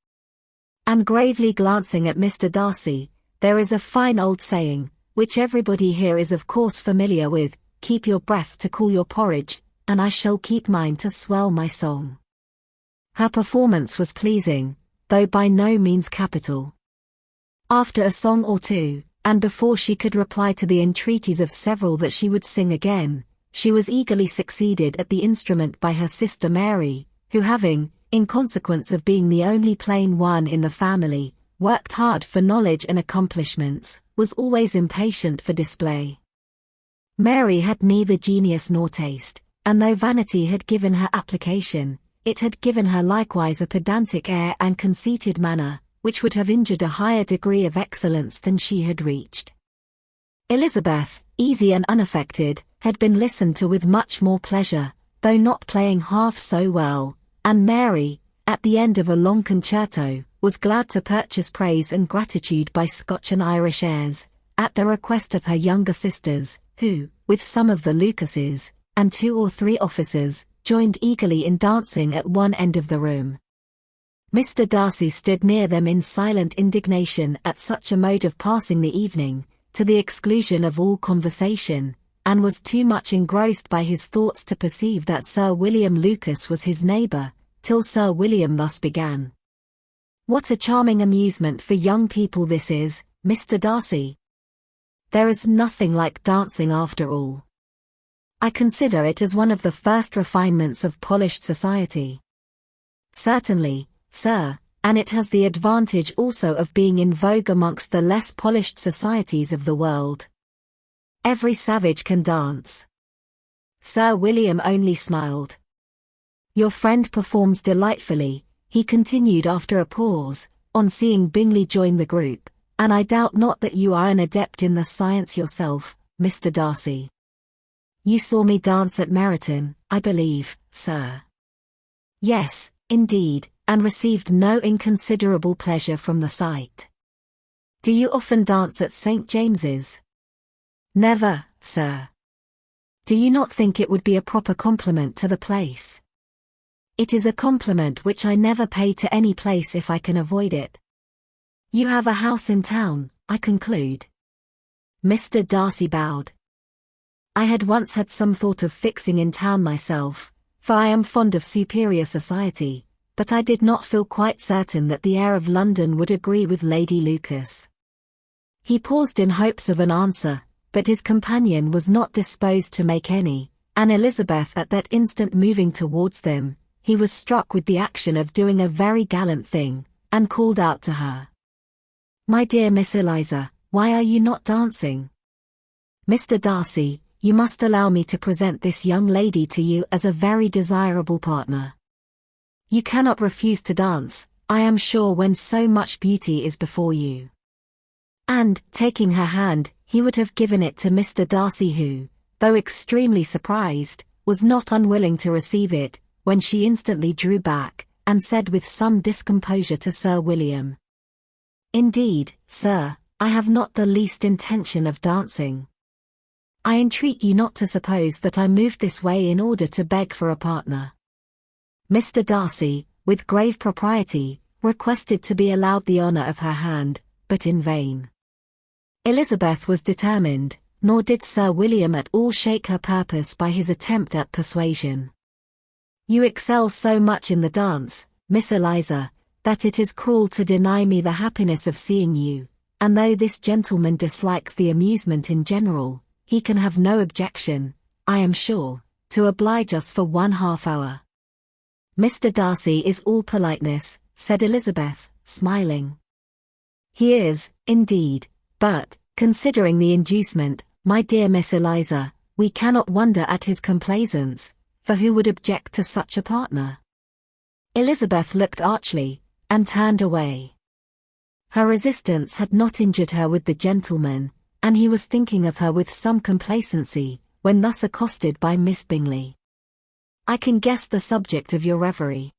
And gravely glancing at Mr. Darcy, "There is a fine old saying, which everybody here is of course familiar with, 'Keep your breath to cool your porridge, and I shall keep mine to swell my song.'" Her performance was pleasing, though by no means capital. After a song or two, and before she could reply to the entreaties of several that she would sing again, she was eagerly succeeded at the instrument by her sister Mary, who having, in consequence of being the only plain one in the family, worked hard for knowledge and accomplishments, was always impatient for display. Mary had neither genius nor taste, and though vanity had given her application, it had given her likewise a pedantic air and conceited manner, which would have injured a higher degree of excellence than she had reached. Elizabeth, easy and unaffected, had been listened to with much more pleasure, though not playing half so well, and Mary, at the end of a long concerto, was glad to purchase praise and gratitude by Scotch and Irish airs, at the request of her younger sisters, who, with some of the Lucases, and 2 or 3 officers, joined eagerly in dancing at one end of the room. Mr. Darcy stood near them in silent indignation at such a mode of passing the evening, to the exclusion of all conversation, and was too much engrossed by his thoughts to perceive that Sir William Lucas was his neighbour, till Sir William thus began. "What a charming amusement for young people this is, Mr. Darcy. There is nothing like dancing after all. I consider it as one of the first refinements of polished society." "Certainly, sir, and it has the advantage also of being in vogue amongst the less polished societies of the world. Every savage can dance." Sir William only smiled. "Your friend performs delightfully," he continued after a pause, on seeing Bingley join the group, "and I doubt not that you are an adept in the science yourself, Mr. Darcy. You saw me dance at Meryton, I believe, sir?" "Yes, indeed, and received no inconsiderable pleasure from the sight." "Do you often dance at St. James's?" "Never, sir." "Do you not think it would be a proper compliment to the place?" "It is a compliment which I never pay to any place if I can avoid it." "You have a house in town, I conclude?" Mr. Darcy bowed. "I had once had some thought of fixing in town myself, for I am fond of superior society, but I did not feel quite certain that the air of London would agree with Lady Lucas." He paused in hopes of an answer, but his companion was not disposed to make any, and Elizabeth at that instant moving towards them, he was struck with the action of doing a very gallant thing, and called out to her. "My dear Miss Eliza, why are you not dancing? Mr. Darcy, you must allow me to present this young lady to you as a very desirable partner. You cannot refuse to dance, I am sure, when so much beauty is before you." And, taking her hand, he would have given it to Mr. Darcy, who, though extremely surprised, was not unwilling to receive it, when she instantly drew back, and said with some discomposure to Sir William, "Indeed, sir, I have not the least intention of dancing. I entreat you not to suppose that I moved this way in order to beg for a partner." Mr. Darcy, with grave propriety, requested to be allowed the honor of her hand, but in vain. Elizabeth was determined, nor did Sir William at all shake her purpose by his attempt at persuasion. "You excel so much in the dance, Miss Eliza, that it is cruel to deny me the happiness of seeing you, and though this gentleman dislikes the amusement in general, he can have no objection, I am sure, to oblige us for 1/2 hour." "Mr. Darcy is all politeness," said Elizabeth, smiling. "He is, indeed, but, considering the inducement, my dear Miss Eliza, we cannot wonder at his complaisance, for who would object to such a partner?" Elizabeth looked archly, and turned away. Her resistance had not injured her with the gentleman, and he was thinking of her with some complacency, when thus accosted by Miss Bingley. "I can guess the subject of your reverie."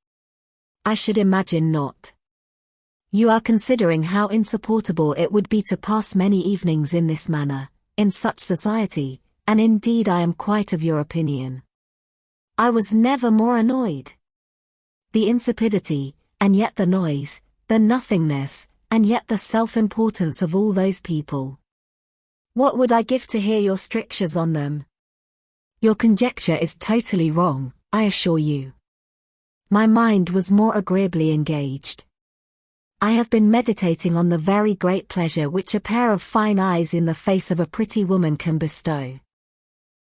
"I should imagine not. You are considering how insupportable it would be to pass many evenings in this manner, in such society, and indeed I am quite of your opinion. I was never more annoyed. The insipidity, and yet the noise, the nothingness, and yet the self-importance of all those people. What would I give to hear your strictures on them? Your conjecture is totally wrong, I assure you. My mind was more agreeably engaged. I have been meditating on the very great pleasure which a pair of fine eyes in the face of a pretty woman can bestow."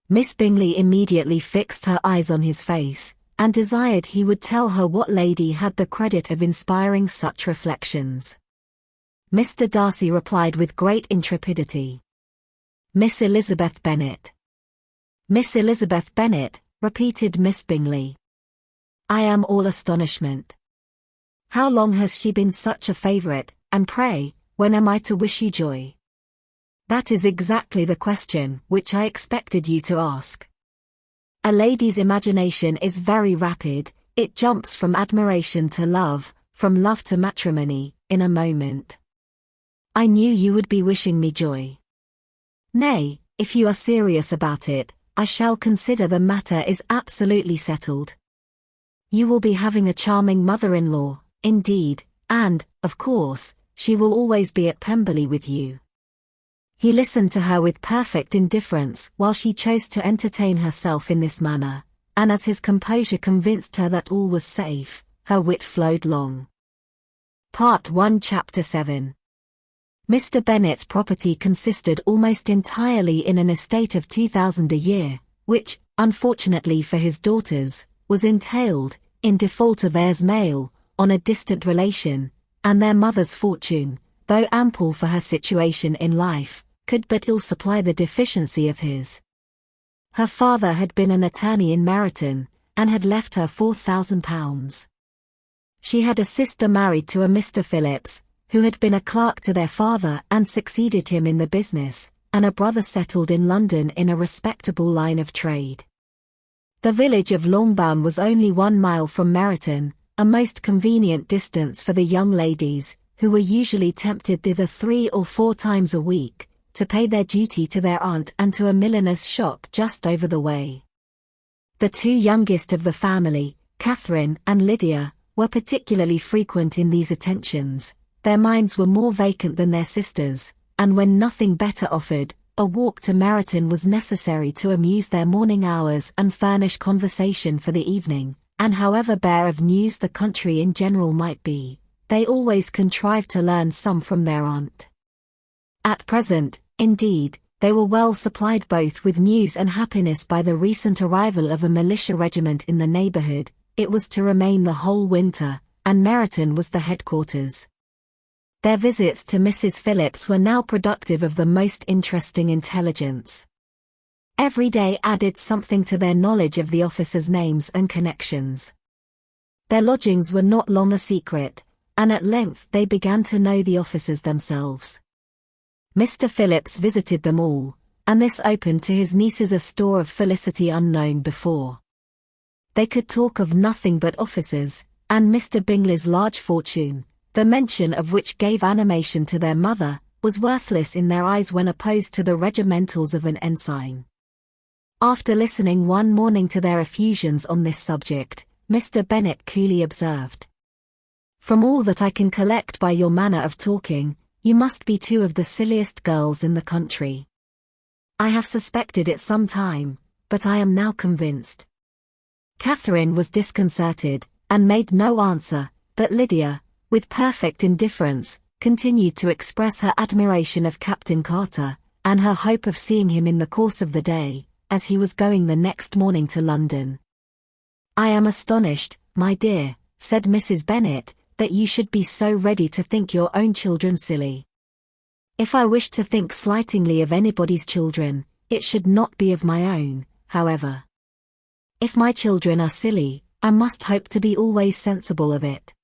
Miss Bingley immediately fixed her eyes on his face, and desired he would tell her what lady had the credit of inspiring such reflections. Mr. Darcy replied with great intrepidity, "Miss Elizabeth Bennet." "Miss Elizabeth Bennet," repeated Miss Bingley. "I am all astonishment. How long has she been such a favourite, and pray, when am I to wish you joy?" "That is exactly the question which I expected you to ask. A lady's imagination is very rapid, it jumps from admiration to love, from love to matrimony, in a moment. I knew you would be wishing me joy. Nay, if you are serious about it, I shall consider the matter is absolutely settled. You will be having a charming mother-in-law, indeed, and, of course, she will always be at Pemberley with you." He listened to her with perfect indifference while she chose to entertain herself in this manner, and as his composure convinced her that all was safe, her wit flowed long. Part 1 Chapter 7. Mr. Bennet's property consisted almost entirely in an estate of 2,000 a year, which, unfortunately for his daughters, was entailed, in default of heirs male, on a distant relation, and their mother's fortune, though ample for her situation in life, could but ill supply the deficiency of his. Her father had been an attorney in Meryton, and had left her £4,000. She had a sister married to a Mr. Phillips, who had been a clerk to their father and succeeded him in the business, and a brother settled in London in a respectable line of trade. The village of Longbourn was only 1 mile from Meryton, a most convenient distance for the young ladies, who were usually tempted thither 3 or 4 times a week, to pay their duty to their aunt and to a milliner's shop just over the way. The 2 youngest of the family, Catherine and Lydia, were particularly frequent in these attentions. Their minds were more vacant than their sisters, and when nothing better offered, a walk to Meryton was necessary to amuse their morning hours and furnish conversation for the evening, and however bare of news the country in general might be, they always contrived to learn some from their aunt. At present, indeed, they were well supplied both with news and happiness by the recent arrival of a militia regiment in the neighbourhood. It was to remain the whole winter, and Meryton was the headquarters. Their visits to Mrs. Phillips were now productive of the most interesting intelligence. Every day added something to their knowledge of the officers' names and connections. Their lodgings were not long a secret, and at length they began to know the officers themselves. Mr. Phillips visited them all, and this opened to his nieces a store of felicity unknown before. They could talk of nothing but officers, and Mr. Bingley's large fortune, the mention of which gave animation to their mother, was worthless in their eyes when opposed to the regimentals of an ensign. After listening one morning to their effusions on this subject, Mr. Bennet coolly observed, "From all that I can collect by your manner of talking, you must be two of the silliest girls in the country. I have suspected it some time, but I am now convinced." Catherine was disconcerted, and made no answer, but Lydia, with perfect indifference, continued to express her admiration of Captain Carter, and her hope of seeing him in the course of the day, as he was going the next morning to London. "I am astonished, my dear," said Mrs. Bennet, "that you should be so ready to think your own children silly. If I wish to think slightingly of anybody's children, it should not be of my own, however. If my children are silly, I must hope to be always sensible of it.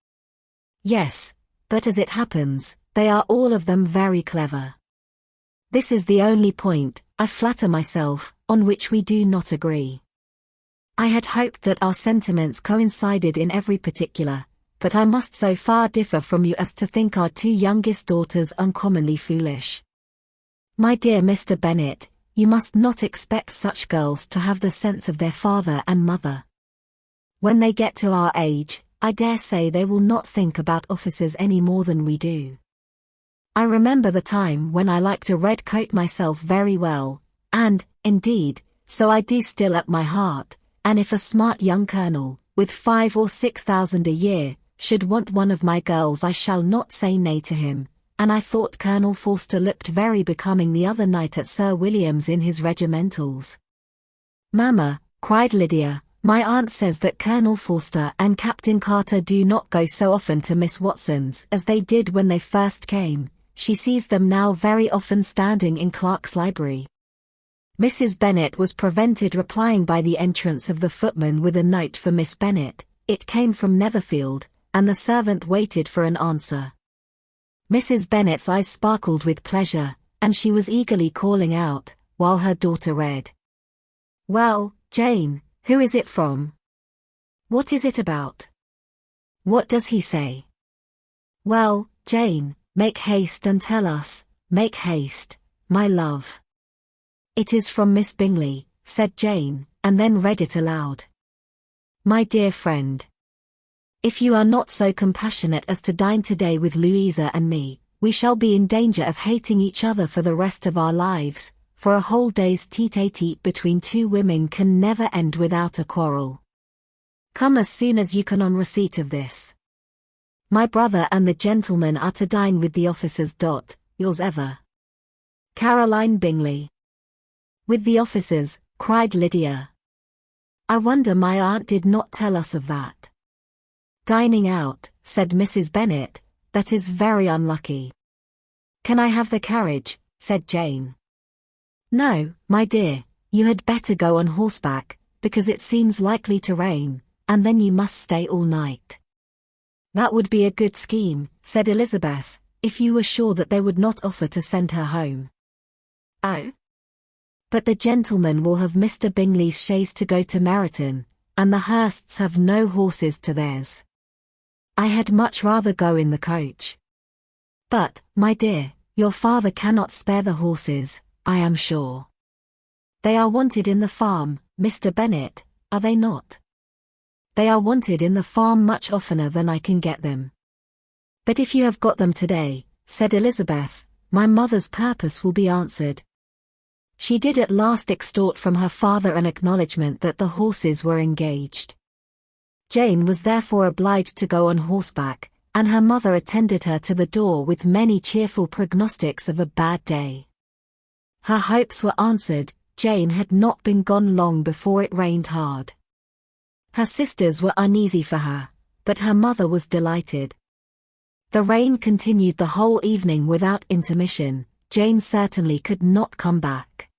Yes, but as it happens, they are all of them very clever. This is the only point, I flatter myself, on which we do not agree. I had hoped that our sentiments coincided in every particular, but I must so far differ from you as to think our two youngest daughters uncommonly foolish. My dear Mr. Bennet, you must not expect such girls to have the sense of their father and mother. When they get to our age, I dare say they will not think about officers any more than we do. I remember the time when I liked a red coat myself very well, and, indeed, so I do still at my heart, and if a smart young colonel, with 5,000 or 6,000 a year, should want one of my girls I shall not say nay to him, and I thought Colonel Forster looked very becoming the other night at Sir William's in his regimentals." "Mamma," cried Lydia, "my aunt says that Colonel Forster and Captain Carter do not go so often to Miss Watson's as they did when they first came. She sees them now very often standing in Clark's library." Mrs. Bennet was prevented replying by the entrance of the footman with a note for Miss Bennet. It came from Netherfield, and the servant waited for an answer. Mrs. Bennet's eyes sparkled with pleasure, and she was eagerly calling out, while her daughter read. "Well, Jane, who is it from? What is it about? What does he say? Well, Jane, make haste and tell us, make haste, my love." "It is from Miss Bingley," said Jane, and then read it aloud. "My dear friend, if you are not so compassionate as to dine today with Louisa and me, we shall be in danger of hating each other for the rest of our lives, for a whole day's tete-a-tete between two women can never end without a quarrel. Come as soon as you can on receipt of this. My brother and the gentleman are to dine with the officers. Yours ever, Caroline Bingley." "With the officers," cried Lydia. "I wonder my aunt did not tell us of that." "Dining out," said Mrs. Bennet, "that is very unlucky." "Can I have the carriage?" said Jane. "No, my dear, you had better go on horseback, because it seems likely to rain, and then you must stay all night." "That would be a good scheme," said Elizabeth, "if you were sure that they would not offer to send her home." "Oh? But the gentleman will have Mr. Bingley's chaise to go to Meryton, and the Hursts have no horses to theirs. I had much rather go in the coach." "But, my dear, your father cannot spare the horses, I am sure. They are wanted in the farm, Mr. Bennet, are they not?" "They are wanted in the farm much oftener than I can get them." "But if you have got them today," said Elizabeth, "my mother's purpose will be answered." She did at last extort from her father an acknowledgment that the horses were engaged. Jane was therefore obliged to go on horseback, and her mother attended her to the door with many cheerful prognostics of a bad day. Her hopes were answered. Jane had not been gone long before it rained hard. Her sisters were uneasy for her, but her mother was delighted. The rain continued the whole evening without intermission. Jane certainly could not come back.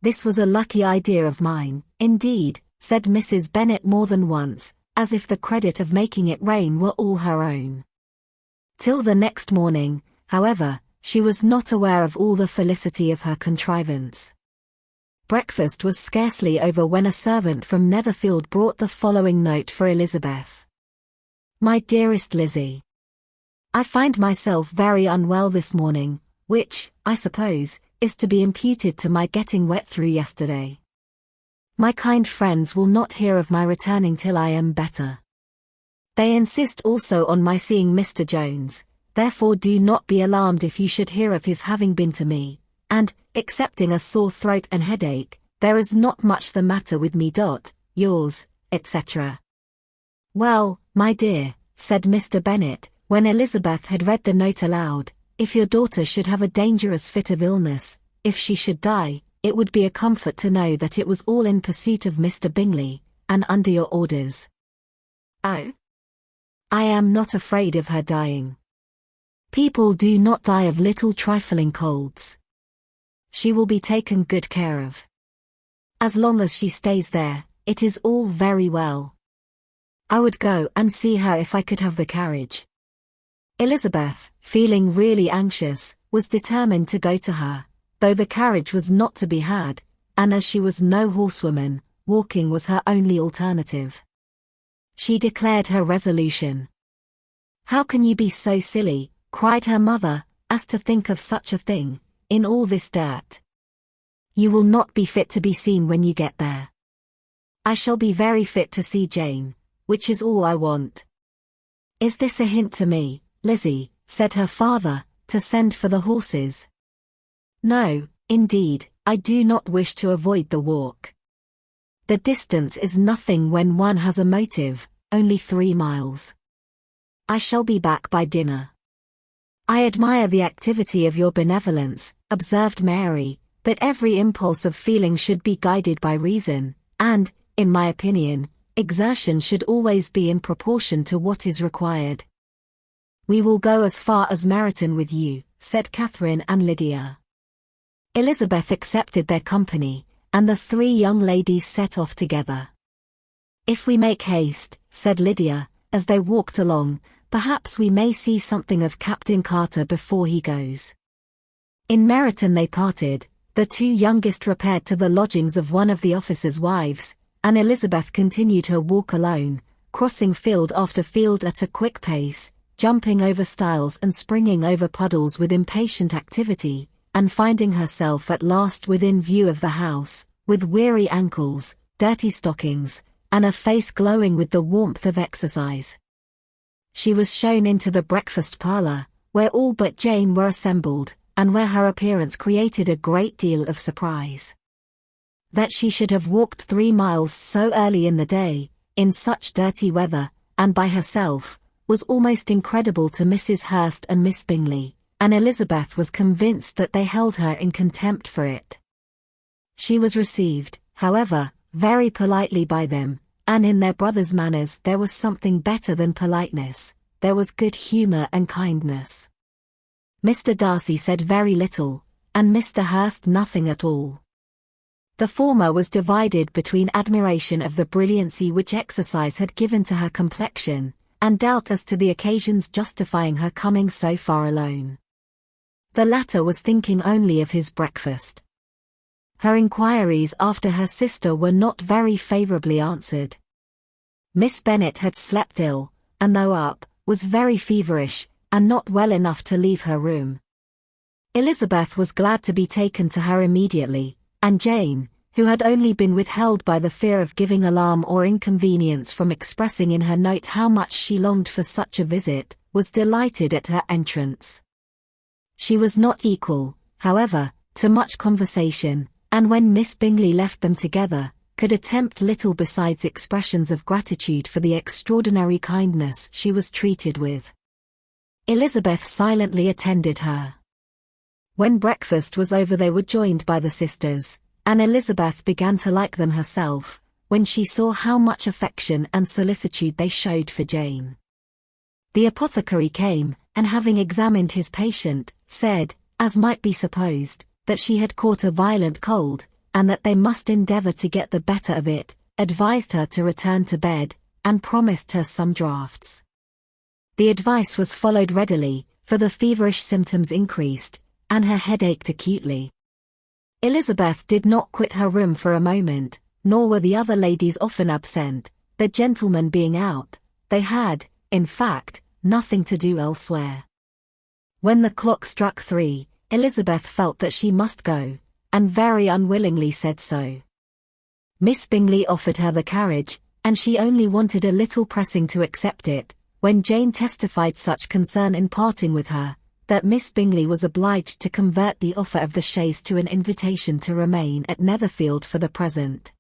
"This was a lucky idea of mine, indeed," said Mrs. Bennet more than once, as if the credit of making it rain were all her own. Till the next morning, however, she was not aware of all the felicity of her contrivance. Breakfast was scarcely over when a servant from Netherfield brought the following note for Elizabeth. "My dearest Lizzie, I find myself very unwell this morning, which, I suppose, is to be imputed to my getting wet through yesterday. My kind friends will not hear of my returning till I am better. They insist also on my seeing Mr. Jones, therefore do not be alarmed if you should hear of his having been to me, and, excepting a sore throat and headache, there is not much the matter with me. Yours, etc." "Well, my dear," said Mr. Bennet, when Elizabeth had read the note aloud, "if your daughter should have a dangerous fit of illness, if she should die, it would be a comfort to know that it was all in pursuit of Mr. Bingley, and under your orders." "Oh, I am not afraid of her dying. People do not die of little trifling colds. She will be taken good care of. As long as she stays there, it is all very well. I would go and see her if I could have the carriage." Elizabeth, feeling really anxious, was determined to go to her, though the carriage was not to be had, and as she was no horsewoman, walking was her only alternative. She declared her resolution. "How can you be so silly," cried her mother, "as to think of such a thing, in all this dirt? You will not be fit to be seen when you get there. I shall be very fit to see Jane, which is all I want." "Is this a hint to me, Lizzie," said her father, "to send for the horses?" "No, indeed, I do not wish to avoid the walk. The distance is nothing when one has a motive, only 3 miles. I shall be back by dinner." "I admire the activity of your benevolence," observed Mary, "but every impulse of feeling should be guided by reason, and, in my opinion, exertion should always be in proportion to what is required." "We will go as far as Meryton with you," said Catherine and Lydia. Elizabeth accepted their company, and the 3 young ladies set off together. "If we make haste," said Lydia, as they walked along, "perhaps we may see something of Captain Carter before he goes." In Meryton they parted. The 2 youngest repaired to the lodgings of one of the officers' wives, and Elizabeth continued her walk alone, crossing field after field at a quick pace, jumping over stiles and springing over puddles with impatient activity, and finding herself at last within view of the house, with weary ankles, dirty stockings, and a face glowing with the warmth of exercise. She was shown into the breakfast parlour, where all but Jane were assembled, and where her appearance created a great deal of surprise. That she should have walked 3 miles so early in the day, in such dirty weather, and by herself, was almost incredible to Mrs. Hurst and Miss Bingley, and Elizabeth was convinced that they held her in contempt for it. She was received, however, very politely by them, and in their brother's manners there was something better than politeness, there was good humour and kindness. Mr. Darcy said very little, and Mr. Hurst nothing at all. The former was divided between admiration of the brilliancy which exercise had given to her complexion, and doubt as to the occasions justifying her coming so far alone. The latter was thinking only of his breakfast. Her inquiries after her sister were not very favourably answered. Miss Bennet had slept ill, and though up, was very feverish, and not well enough to leave her room. Elizabeth was glad to be taken to her immediately, and Jane, who had only been withheld by the fear of giving alarm or inconvenience from expressing in her note how much she longed for such a visit, was delighted at her entrance. She was not equal, however, to much conversation, and when Miss Bingley left them together, could attempt little besides expressions of gratitude for the extraordinary kindness she was treated with. Elizabeth silently attended her. When breakfast was over they were joined by the sisters, and Elizabeth began to like them herself, when she saw how much affection and solicitude they showed for Jane. The apothecary came, and having examined his patient, said, as might be supposed, that she had caught a violent cold, and that they must endeavour to get the better of it, advised her to return to bed, and promised her some draughts. The advice was followed readily, for the feverish symptoms increased, and her head ached acutely. Elizabeth did not quit her room for a moment, nor were the other ladies often absent, the gentlemen being out. They had, in fact, nothing to do elsewhere. When the clock struck 3, Elizabeth felt that she must go, and very unwillingly said so. Miss Bingley offered her the carriage, and she only wanted a little pressing to accept it, when Jane testified such concern in parting with her, that Miss Bingley was obliged to convert the offer of the chaise to an invitation to remain at Netherfield for the present.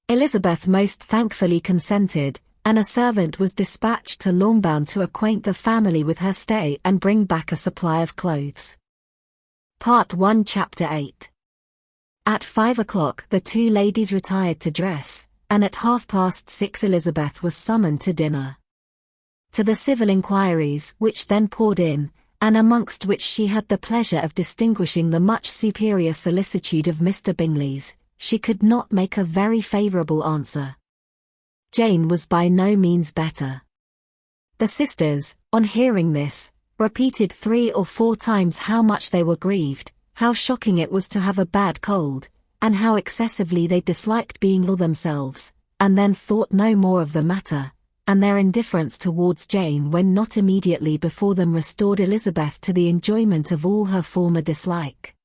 Elizabeth most thankfully consented, and a servant was dispatched to Longbourn to acquaint the family with her stay and bring back a supply of clothes. Part 1 Chapter 8. At 5 o'clock the two ladies retired to dress, and at 6:30 Elizabeth was summoned to dinner. To the civil inquiries which then poured in, and amongst which she had the pleasure of distinguishing the much superior solicitude of Mr. Bingley's, she could not make a very favourable answer. Jane was by no means better. The sisters, on hearing this, repeated 3 or 4 times how much they were grieved, how shocking it was to have a bad cold, and how excessively they disliked being ill themselves, and then thought no more of the matter, and their indifference towards Jane when not immediately before them restored Elizabeth to the enjoyment of all her former dislike.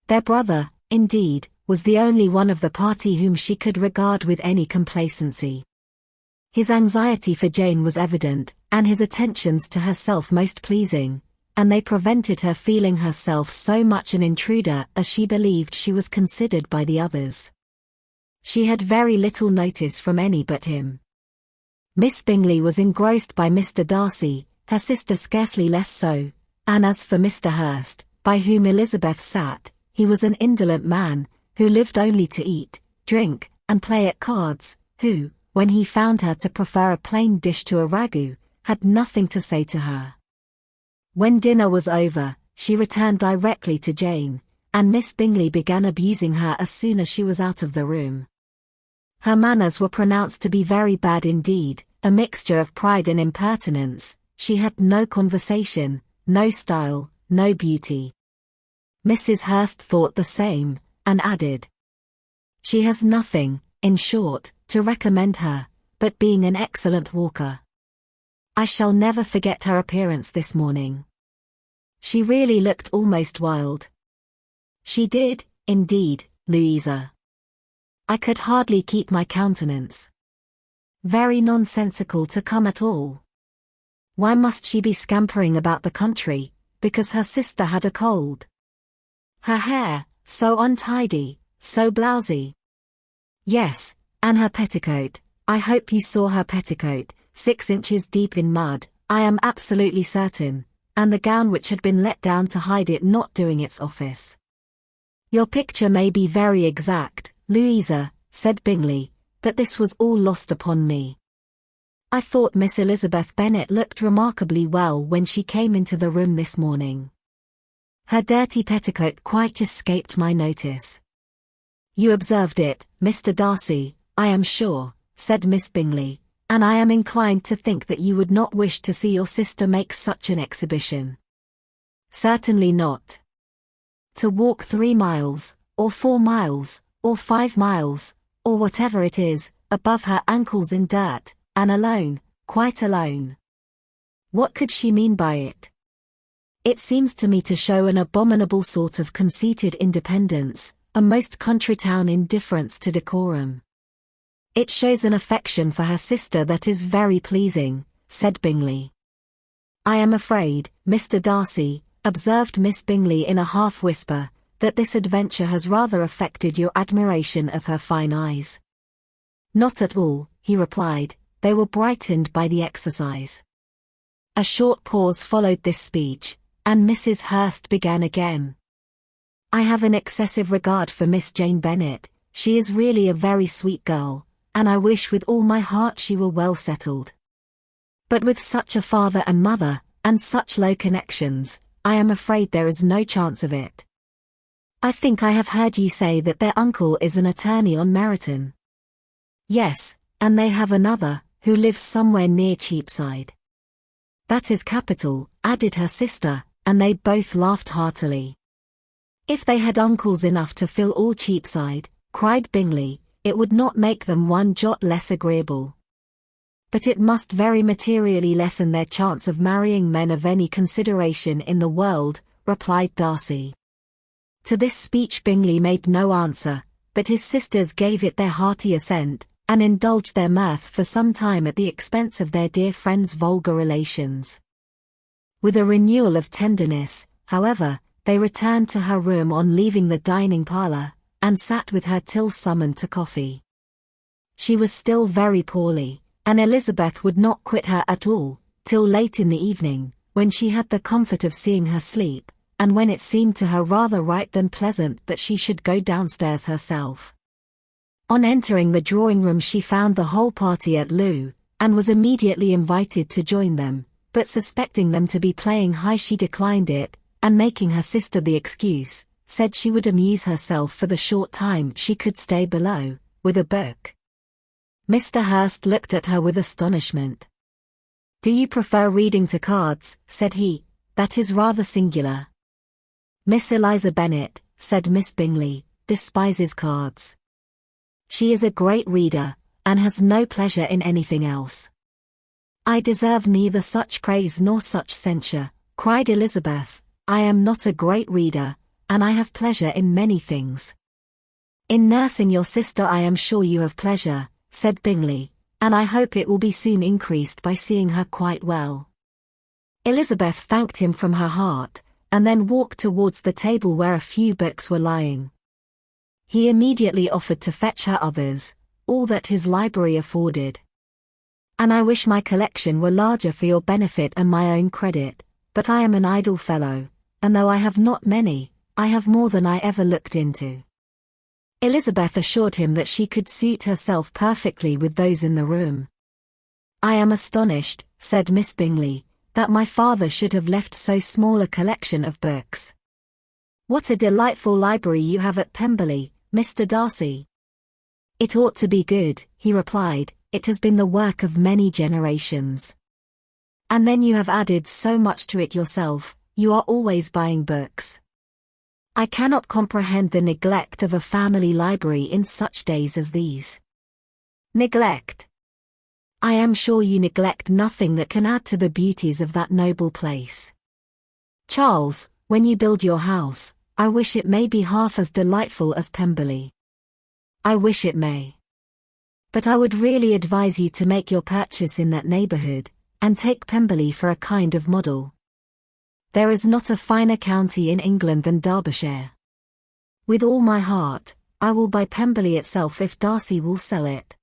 Their brother, indeed, was the only one of the party whom she could regard with any complacency. His anxiety for Jane was evident, and his attentions to herself most pleasing, and they prevented her feeling herself so much an intruder as she believed she was considered by the others. She had very little notice from any but him. Miss Bingley was engrossed by Mr. Darcy, her sister scarcely less so, and as for Mr. Hurst, by whom Elizabeth sat, he was an indolent man, who lived only to eat, drink, and play at cards, who, when he found her to prefer a plain dish to a ragout, had nothing to say to her. When dinner was over, she returned directly to Jane, and Miss Bingley began abusing her as soon as she was out of the room. Her manners were pronounced to be very bad indeed, a mixture of pride and impertinence. She had no conversation, no style, no beauty. Mrs. Hurst thought the same, and added, "She has nothing, in short, to recommend her, but being an excellent walker. I shall never forget her appearance this morning. She really looked almost wild." "She did, indeed, Louisa. I could hardly keep my countenance. Very nonsensical to come at all. Why must she be scampering about the country, because her sister had a cold? Her hair, so untidy, so blousy. Yes, and her petticoat, I hope you saw her petticoat, 6 inches deep in mud, I am absolutely certain, and the gown which had been let down to hide it not doing its office." "Your picture may be very exact, Louisa," said Bingley, "but this was all lost upon me. I thought Miss Elizabeth Bennet looked remarkably well when she came into the room this morning. Her dirty petticoat quite escaped my notice." "You observed it, Mr. Darcy, I am sure," said Miss Bingley, "and I am inclined to think that you would not wish to see your sister make such an exhibition." "Certainly not. To walk 3 miles, or 4 miles, or 5 miles, or whatever it is, above her ankles in dirt, and alone, quite alone. What could she mean by it? It seems to me to show an abominable sort of conceited independence, a most country town indifference to decorum." "It shows an affection for her sister that is very pleasing," said Bingley. "I am afraid, Mr. Darcy," observed Miss Bingley in a half-whisper, "that this adventure has rather affected your admiration of her fine eyes." "Not at all," he replied, "they were brightened by the exercise." A short pause followed this speech, and Mrs. Hurst began again. "I have an excessive regard for Miss Jane Bennet. She is really a very sweet girl, and I wish with all my heart she were well settled. But with such a father and mother, and such low connections, I am afraid there is no chance of it. I think I have heard you say that their uncle is an attorney on Meryton." "Yes, and they have another, who lives somewhere near Cheapside." "That is capital," added her sister, and they both laughed heartily. "If they had uncles enough to fill all Cheapside," cried Bingley, "it would not make them one jot less agreeable." "But it must very materially lessen their chance of marrying men of any consideration in the world," replied Darcy. To this speech Bingley made no answer, but his sisters gave it their hearty assent, and indulged their mirth for some time at the expense of their dear friend's vulgar relations. With a renewal of tenderness, however, they returned to her room on leaving the dining parlour, and sat with her till summoned to coffee. She was still very poorly, and Elizabeth would not quit her at all, till late in the evening, when she had the comfort of seeing her sleep, and when it seemed to her rather right than pleasant that she should go downstairs herself. On entering the drawing-room she found the whole party at loo, and was immediately invited to join them, but suspecting them to be playing high she declined it, and making her sister the excuse, said she would amuse herself for the short time she could stay below, with a book. Mr. Hurst looked at her with astonishment. "Do you prefer reading to cards?" said he. "That is rather singular." "Miss Eliza Bennet," said Miss Bingley, "despises cards. She is a great reader, and has no pleasure in anything else." "I deserve neither such praise nor such censure," cried Elizabeth. "I am not a great reader, and I have pleasure in many things." "In nursing your sister I am sure you have pleasure," said Bingley, "and I hope it will be soon increased by seeing her quite well." Elizabeth thanked him from her heart, and then walked towards the table where a few books were lying. He immediately offered to fetch her others, all that his library afforded. "And I wish my collection were larger for your benefit and my own credit, but I am an idle fellow, and though I have not many, I have more than I ever looked into." Elizabeth assured him that she could suit herself perfectly with those in the room. "I am astonished," said Miss Bingley, "that my father should have left so small a collection of books. What a delightful library you have at Pemberley, Mr. Darcy." "It ought to be good," he replied. "It has been the work of many generations. And then you have added so much to it yourself, you are always buying books. I cannot comprehend the neglect of a family library in such days as these." "Neglect? I am sure you neglect nothing that can add to the beauties of that noble place. Charles, when you build your house, I wish it may be half as delightful as Pemberley. I wish it may. But I would really advise you to make your purchase in that neighborhood, and take Pemberley for a kind of model. There is not a finer county in England than Derbyshire. With all my heart, I will buy Pemberley itself if Darcy will sell it.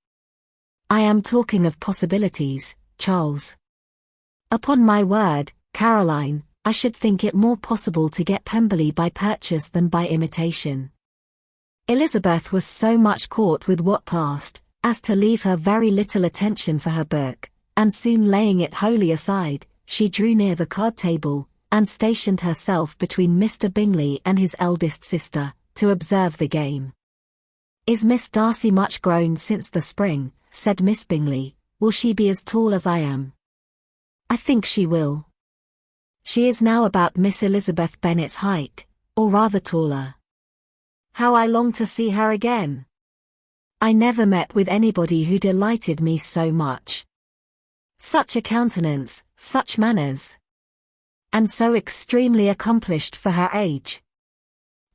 I am talking of possibilities, Charles. Upon my word, Caroline, I should think it more possible to get Pemberley by purchase than by imitation." Elizabeth was so much caught with what passed, as to leave her very little attention for her book, and soon laying it wholly aside, she drew near the card table, and stationed herself between Mr. Bingley and his eldest sister, to observe the game. "Is Miss Darcy much grown since the spring?" said Miss Bingley. "Will she be as tall as I am?" "I think she will. She is now about Miss Elizabeth Bennet's height, or rather taller. How I long to see her again! I never met with anybody who delighted me so much. Such a countenance, such manners, and so extremely accomplished for her age.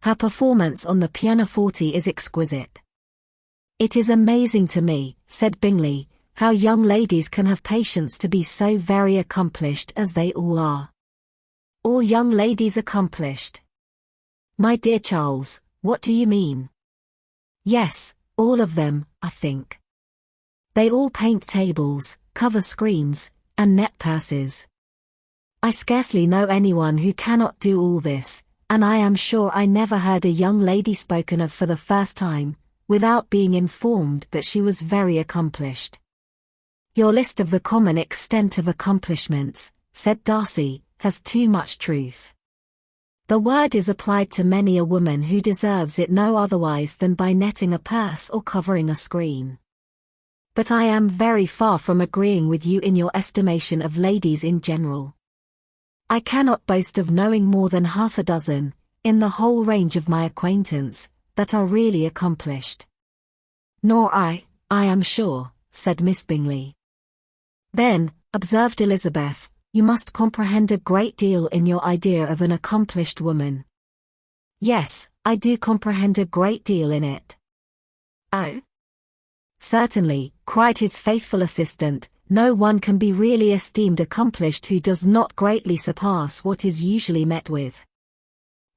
Her performance on the pianoforte is exquisite. It is amazing to me," said Bingley, "how young ladies can have patience to be so very accomplished as they all are." "All young ladies accomplished? My dear Charles, what do you mean?" "Yes, all of them, I think. They all paint tables, cover screens, and net purses. I scarcely know anyone who cannot do all this, and I am sure I never heard a young lady spoken of for the first time, without being informed that she was very accomplished. Your list of the common extent of accomplishments, said Darcy, has too much truth. The word is applied to many a woman who deserves it no otherwise than by netting a purse or covering a screen. But I am very far from agreeing with you in your estimation of ladies in general. I cannot boast of knowing more than half a dozen, in the whole range of my acquaintance, that are really accomplished. Nor I am sure, said Miss Bingley. Then, observed Elizabeth, you must comprehend a great deal in your idea of an accomplished woman. Yes, I do comprehend a great deal in it. Oh? Certainly, cried his faithful assistant, no one can be really esteemed accomplished who does not greatly surpass what is usually met with.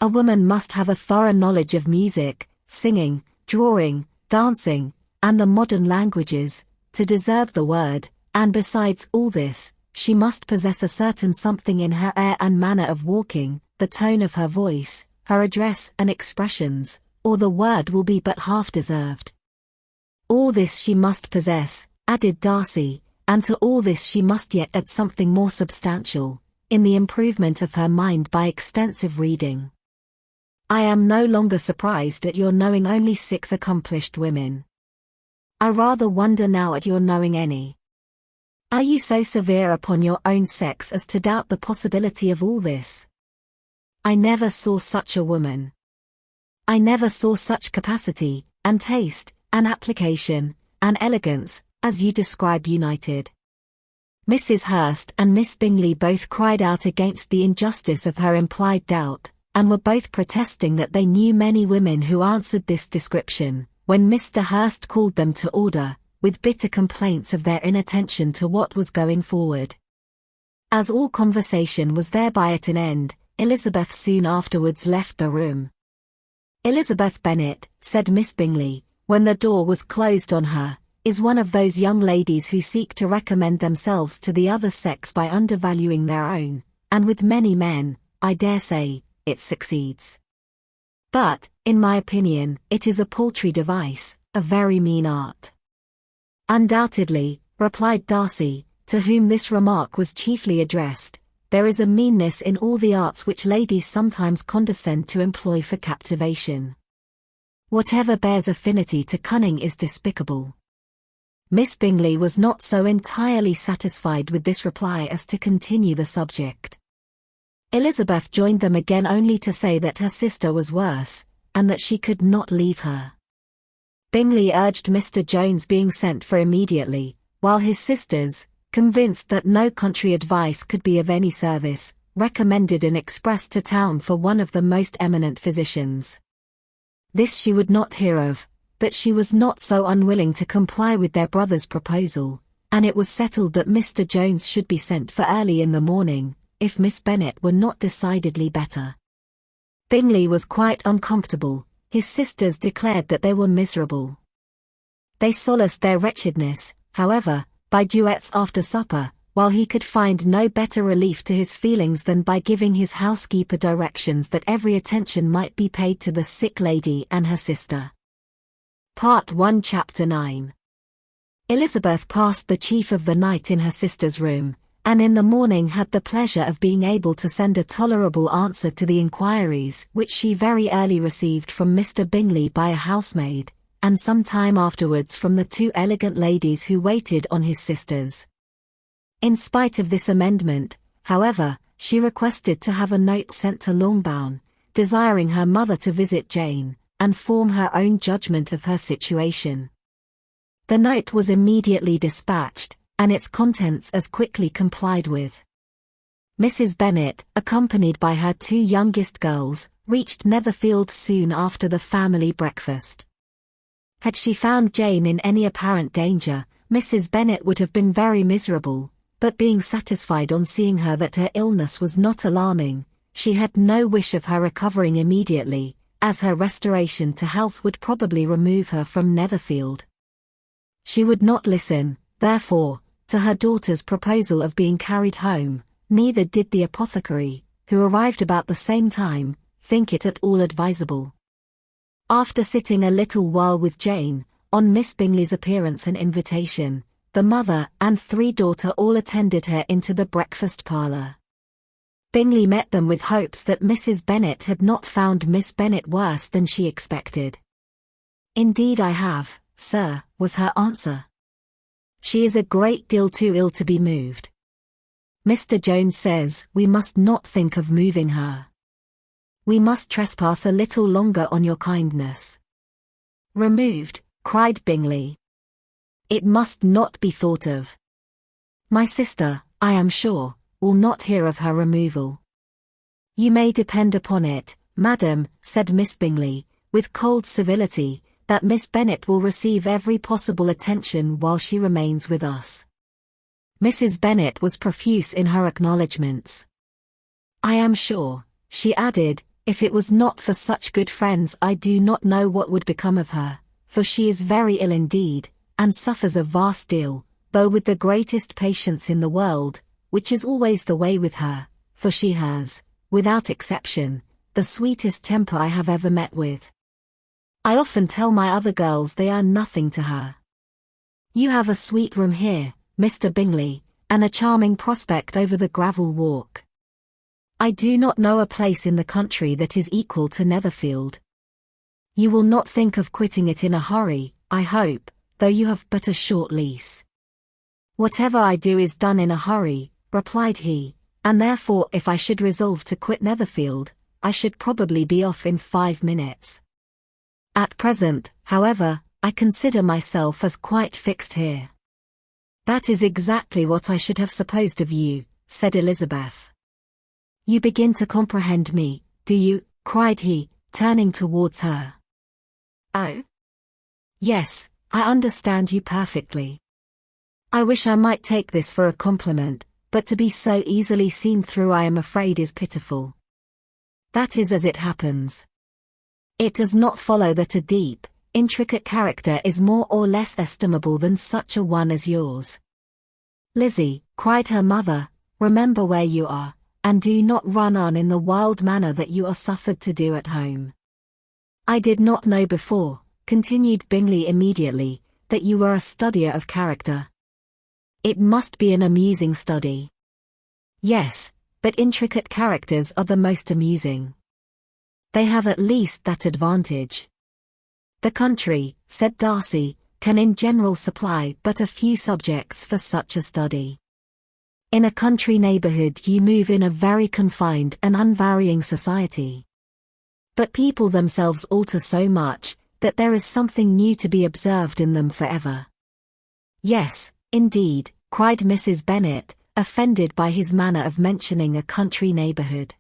A woman must have a thorough knowledge of music, singing, drawing, dancing, and the modern languages, to deserve the word, and besides all this, she must possess a certain something in her air and manner of walking, the tone of her voice, her address and expressions, or the word will be but half deserved. All this she must possess, added Darcy, and to all this she must yet add something more substantial, in the improvement of her mind by extensive reading. I am no longer surprised at your knowing only 6 accomplished women. I rather wonder now at your knowing any. Are you so severe upon your own sex as to doubt the possibility of all this? I never saw such a woman. I never saw such capacity, and taste, and application, and elegance, as you describe united. Mrs. Hurst and Miss Bingley both cried out against the injustice of her implied doubt, and were both protesting that they knew many women who answered this description, when Mr. Hurst called them to order, with bitter complaints of their inattention to what was going forward. As all conversation was thereby at an end, Elizabeth soon afterwards left the room. Elizabeth Bennet, said Miss Bingley, when the door was closed on her, is one of those young ladies who seek to recommend themselves to the other sex by undervaluing their own, and with many men, I dare say, it succeeds. But, in my opinion, it is a paltry device, a very mean art. Undoubtedly, replied Darcy, to whom this remark was chiefly addressed, there is a meanness in all the arts which ladies sometimes condescend to employ for captivation. Whatever bears affinity to cunning is despicable. Miss Bingley was not so entirely satisfied with this reply as to continue the subject. Elizabeth joined them again only to say that her sister was worse, and that she could not leave her. Bingley urged Mr. Jones being sent for immediately, while his sisters, convinced that no country advice could be of any service, recommended an express to town for one of the most eminent physicians. This she would not hear of, but she was not so unwilling to comply with their brother's proposal, and it was settled that Mr. Jones should be sent for early in the morning, if Miss Bennet were not decidedly better. Bingley was quite uncomfortable. His sisters declared that they were miserable. They solaced their wretchedness, however, by duets after supper, while he could find no better relief to his feelings than by giving his housekeeper directions that every attention might be paid to the sick lady and her sister. Part 1 Chapter 9. Elizabeth passed the chief of the night in her sister's room, and in the morning had the pleasure of being able to send a tolerable answer to the inquiries which she very early received from Mr. Bingley by a housemaid, and some time afterwards from the 2 elegant ladies who waited on his sisters. In spite of this amendment, however, she requested to have a note sent to Longbourn, desiring her mother to visit Jane, and form her own judgment of her situation. The note was immediately dispatched, and its contents as quickly complied with. Mrs. Bennet, accompanied by her 2 youngest girls, reached Netherfield soon after the family breakfast. Had she found Jane in any apparent danger, Mrs. Bennet would have been very miserable, but being satisfied on seeing her that her illness was not alarming, she had no wish of her recovering immediately, as her restoration to health would probably remove her from Netherfield. She would not listen, therefore, to her daughter's proposal of being carried home, neither did the apothecary, who arrived about the same time, think it at all advisable. After sitting a little while with Jane, on Miss Bingley's appearance and invitation, the mother and 3 daughters all attended her into the breakfast parlour. Bingley met them with hopes that Mrs. Bennet had not found Miss Bennet worse than she expected. "Indeed I have, sir," was her answer. "She is a great deal too ill to be moved. Mr. Jones says we must not think of moving her. We must trespass a little longer on your kindness." "Removed," cried Bingley. "It must not be thought of. My sister, I am sure, will not hear of her removal." "You may depend upon it, madam," said Miss Bingley, with cold civility, "that Miss Bennet will receive every possible attention while she remains with us." Mrs. Bennet was profuse in her acknowledgments. "I am sure," she added, "if it was not for such good friends I do not know what would become of her, for she is very ill indeed, and suffers a vast deal, though with the greatest patience in the world, which is always the way with her, for she has, without exception, the sweetest temper I have ever met with. I often tell my other girls they are nothing to her. You have a sweet room here, Mr. Bingley, and a charming prospect over the gravel walk. I do not know a place in the country that is equal to Netherfield. You will not think of quitting it in a hurry, I hope, though you have but a short lease." "Whatever I do is done in a hurry," replied he, "and therefore if I should resolve to quit Netherfield, I should probably be off in 5 minutes. At present, however, I consider myself as quite fixed here." "That is exactly what I should have supposed of you," said Elizabeth. "You begin to comprehend me, do you?" cried he, turning towards her. "Oh? Yes, I understand you perfectly. I wish I might take this for a compliment, but to be so easily seen through I am afraid is pitiful. That is as it happens. It does not follow that a deep, intricate character is more or less estimable than such a one as yours." "Lizzie," cried her mother, "remember where you are, and do not run on in the wild manner that you are suffered to do at home. I did not know before," continued Bingley immediately, "that you were a studier of character. It must be an amusing study." "Yes, but intricate characters are the most amusing. They have at least that advantage." "The country," said Darcy, "can in general supply but a few subjects for such a study. In a country neighborhood you move in a very confined and unvarying society. But people themselves alter so much, that there is something new to be observed in them forever." "Yes, indeed," cried Mrs. Bennet, offended by his manner of mentioning a country neighborhood.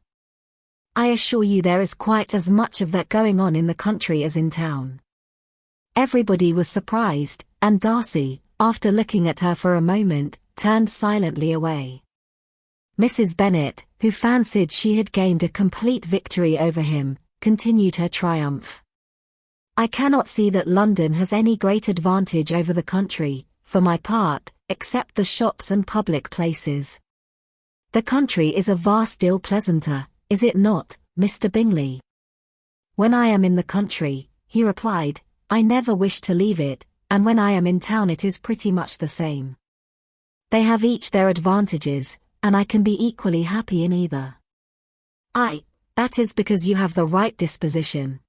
"I assure you there is quite as much of that going on in the country as in town." Everybody was surprised, and Darcy, after looking at her for a moment, turned silently away. Mrs. Bennet, who fancied she had gained a complete victory over him, continued her triumph. "I cannot see that London has any great advantage over the country, for my part, except the shops and public places. The country is a vast deal pleasanter, is it not, Mr. Bingley?" "When I am in the country," he replied, "I never wish to leave it, and when I am in town it is pretty much the same. They have each their advantages, and I can be equally happy in either." "That is because you have the right disposition."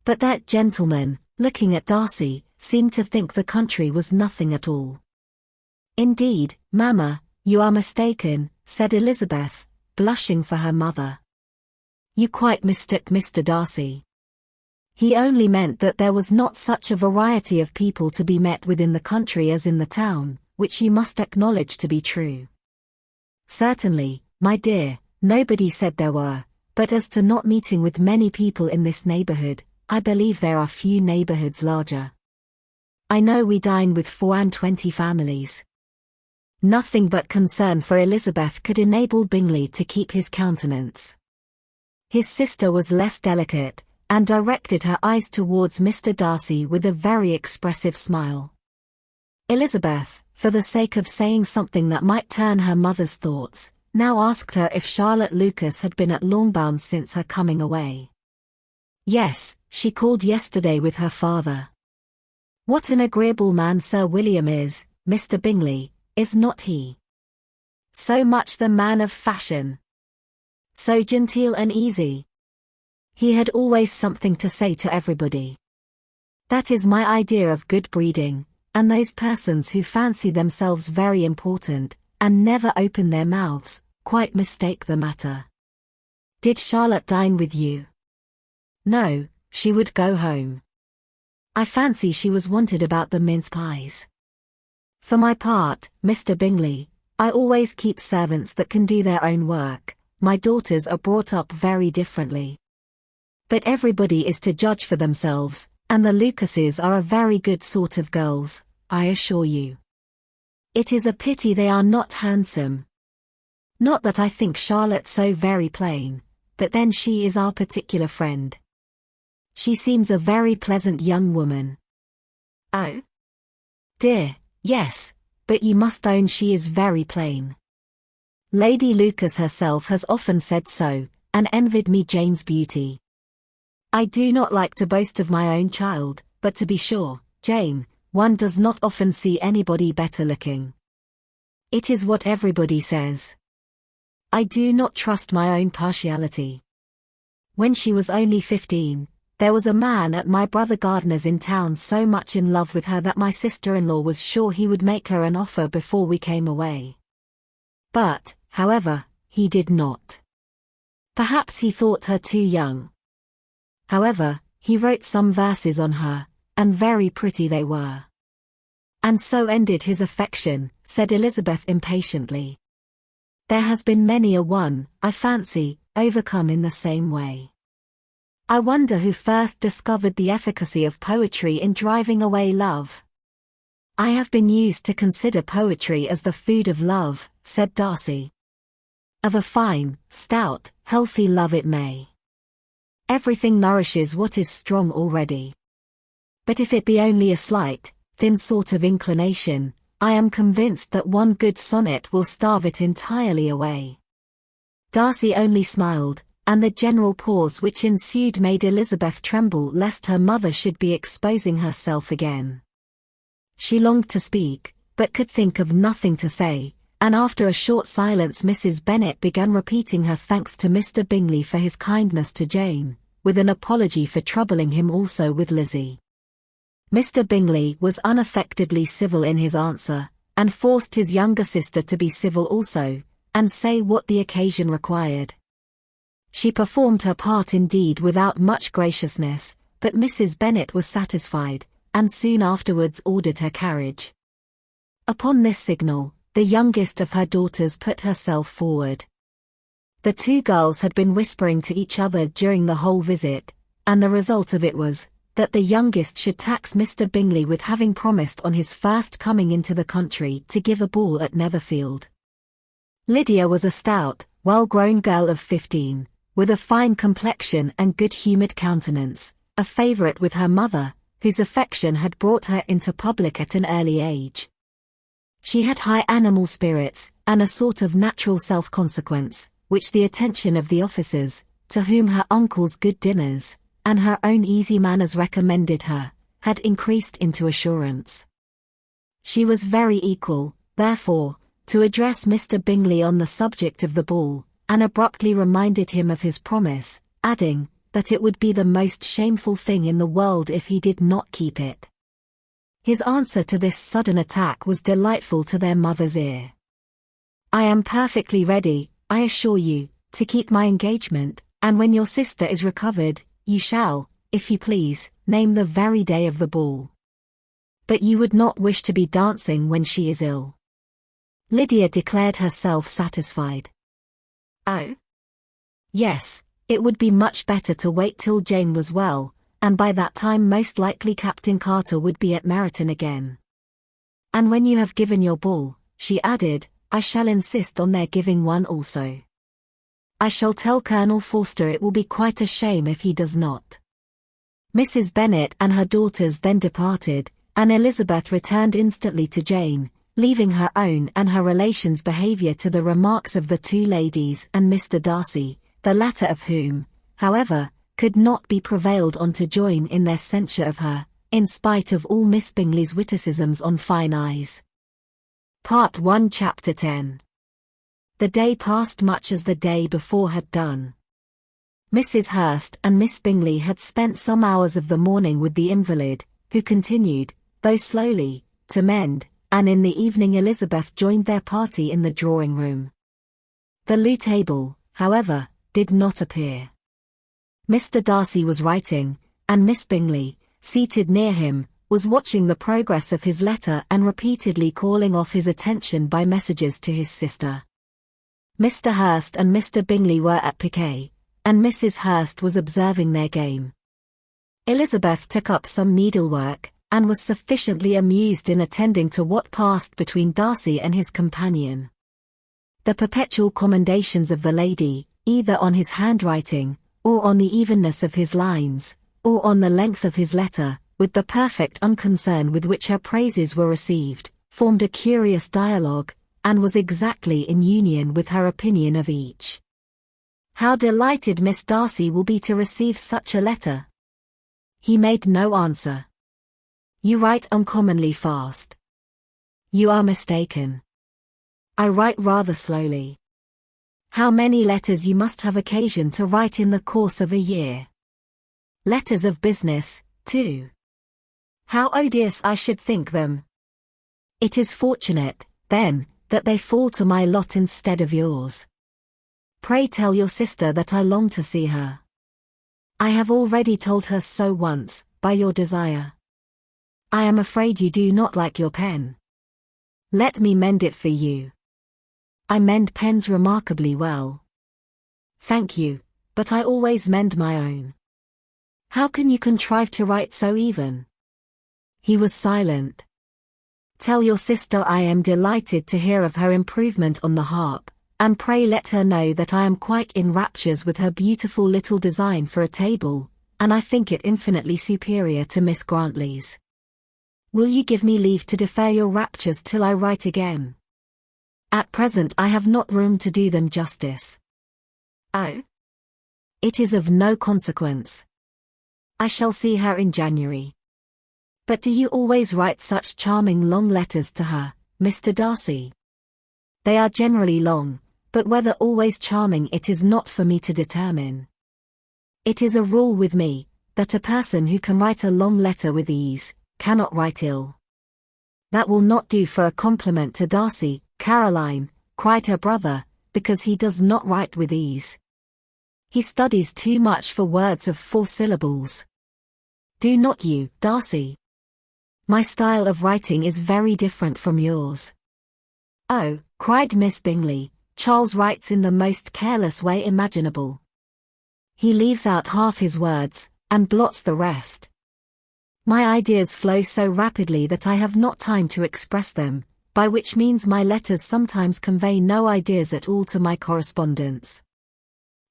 But that gentleman, looking at Darcy, seemed to think the country was nothing at all. "Indeed, mamma, you are mistaken," said Elizabeth, blushing for her mother. "You quite mistook Mr. Darcy. He only meant that there was not such a variety of people to be met with in the country as in the town, which you must acknowledge to be true." "Certainly, my dear, nobody said there were, but as to not meeting with many people in this neighborhood, I believe there are few neighborhoods larger. I know we dine with 24 families." Nothing but concern for Elizabeth could enable Bingley to keep his countenance. His sister was less delicate, and directed her eyes towards Mr. Darcy with a very expressive smile. Elizabeth, for the sake of saying something that might turn her mother's thoughts, now asked her if Charlotte Lucas had been at Longbourn since her coming away. Yes, she called yesterday with her father. What an agreeable man Sir William is, Mr. Bingley, is not he? So much the man of fashion. So genteel and easy. He had always something to say to everybody. That is my idea of good breeding, and those persons who fancy themselves very important, and never open their mouths, quite mistake the matter. Did Charlotte dine with you? No, she would go home. I fancy she was wanted about the mince pies. For my part, Mr. Bingley, I always keep servants that can do their own work. My daughters are brought up very differently. But everybody is to judge for themselves, and the Lucases are a very good sort of girls, I assure you. It is a pity they are not handsome. Not that I think Charlotte so very plain, but then she is our particular friend. She seems a very pleasant young woman. Oh? Dear, yes, but you must own she is very plain. Lady Lucas herself has often said so, and envied me Jane's beauty. I do not like to boast of my own child, but to be sure, Jane, one does not often see anybody better looking. It is what everybody says. I do not trust my own partiality. When she was only 15, there was a man at my brother Gardner's in town so much in love with her that my sister-in-law was sure he would make her an offer before we came away. But, however, he did not. Perhaps he thought her too young. However, he wrote some verses on her, and very pretty they were. And so ended his affection, said Elizabeth impatiently. There has been many a one, I fancy, overcome in the same way. I wonder who first discovered the efficacy of poetry in driving away love. I have been used to consider poetry as the food of love, said Darcy. Of a fine, stout, healthy love it may. Everything nourishes what is strong already. But if it be only a slight, thin sort of inclination, I am convinced that one good sonnet will starve it entirely away. Darcy only smiled, and the general pause which ensued made Elizabeth tremble lest her mother should be exposing herself again. She longed to speak, but could think of nothing to say, and after a short silence Mrs. Bennet began repeating her thanks to Mr. Bingley for his kindness to Jane, with an apology for troubling him also with Lizzie. Mr. Bingley was unaffectedly civil in his answer, and forced his younger sister to be civil also, and say what the occasion required. She performed her part indeed without much graciousness, but Mrs. Bennet was satisfied, and soon afterwards ordered her carriage. Upon this signal, the youngest of her daughters put herself forward. The two girls had been whispering to each other during the whole visit, and the result of it was, that the youngest should tax Mr. Bingley with having promised on his first coming into the country to give a ball at Netherfield. Lydia was a stout, well-grown girl of 15, with a fine complexion and good-humoured countenance, a favourite with her mother, whose affection had brought her into public at an early age. She had high animal spirits, and a sort of natural self-consequence, which the attention of the officers, to whom her uncle's good dinners, and her own easy manners recommended her, had increased into assurance. She was very equal, therefore, to address Mr. Bingley on the subject of the ball, and abruptly reminded him of his promise, adding, that it would be the most shameful thing in the world if he did not keep it. His answer to this sudden attack was delightful to their mother's ear. I am perfectly ready, I assure you, to keep my engagement, and when your sister is recovered, you shall, if you please, name the very day of the ball. But you would not wish to be dancing when she is ill. Lydia declared herself satisfied. Oh? Yes, it would be much better to wait till Jane was well, and by that time most likely Captain Carter would be at Meryton again. And when you have given your ball, she added, I shall insist on their giving one also. I shall tell Colonel Forster it will be quite a shame if he does not. Mrs. Bennet and her daughters then departed, and Elizabeth returned instantly to Jane, leaving her own and her relations' behaviour to the remarks of the two ladies and Mr. Darcy, the latter of whom, however, could not be prevailed on to join in their censure of her, in spite of all Miss Bingley's witticisms on fine eyes. Part 1 Chapter 10. The day passed much as the day before had done. Mrs. Hurst and Miss Bingley had spent some hours of the morning with the invalid, who continued, though slowly, to mend, and in the evening Elizabeth joined their party in the drawing-room. The loo table, however, did not appear. Mr. Darcy was writing, and Miss Bingley, seated near him, was watching the progress of his letter and repeatedly calling off his attention by messages to his sister. Mr. Hurst and Mr. Bingley were at piquet, and Mrs. Hurst was observing their game. Elizabeth took up some needlework, and was sufficiently amused in attending to what passed between Darcy and his companion. The perpetual commendations of the lady, either on his handwriting, or on the evenness of his lines, or on the length of his letter, with the perfect unconcern with which her praises were received, formed a curious dialogue, and was exactly in union with her opinion of each. "How delighted Miss Darcy will be to receive such a letter." He made no answer. "You write uncommonly fast." "You are mistaken. I write rather slowly." "How many letters you must have occasion to write in the course of a year." "Letters of business, too. How odious I should think them." "It is fortunate, then, that they fall to my lot instead of yours. Pray tell your sister that I long to see her." "I have already told her so once, by your desire." "I am afraid you do not like your pen." "Let me mend it for you." "I mend pens remarkably well." "Thank you, but I always mend my own." "How can you contrive to write so even?" He was silent. "Tell your sister I am delighted to hear of her improvement on the harp, and pray let her know that I am quite in raptures with her beautiful little design for a table, and I think it infinitely superior to Miss Grantley's. Will you give me leave to defer your raptures till I write again? At present I have not room to do them justice." "Oh? It is of no consequence. I shall see her in January." "But do you always write such charming long letters to her, Mr. Darcy?" "They are generally long, but whether always charming it is not for me to determine. It is a rule with me, that a person who can write a long letter with ease, cannot write ill." "That will not do for a compliment to Darcy, Caroline," cried her brother, "because he does not write with ease. He studies too much for words of 4 syllables. Do not you, Darcy? My style of writing is very different from yours." "Oh," cried Miss Bingley, "Charles writes in the most careless way imaginable. He leaves out half his words, and blots the rest. My ideas flow so rapidly that I have not time to express them, by which means my letters sometimes convey no ideas at all to my correspondents."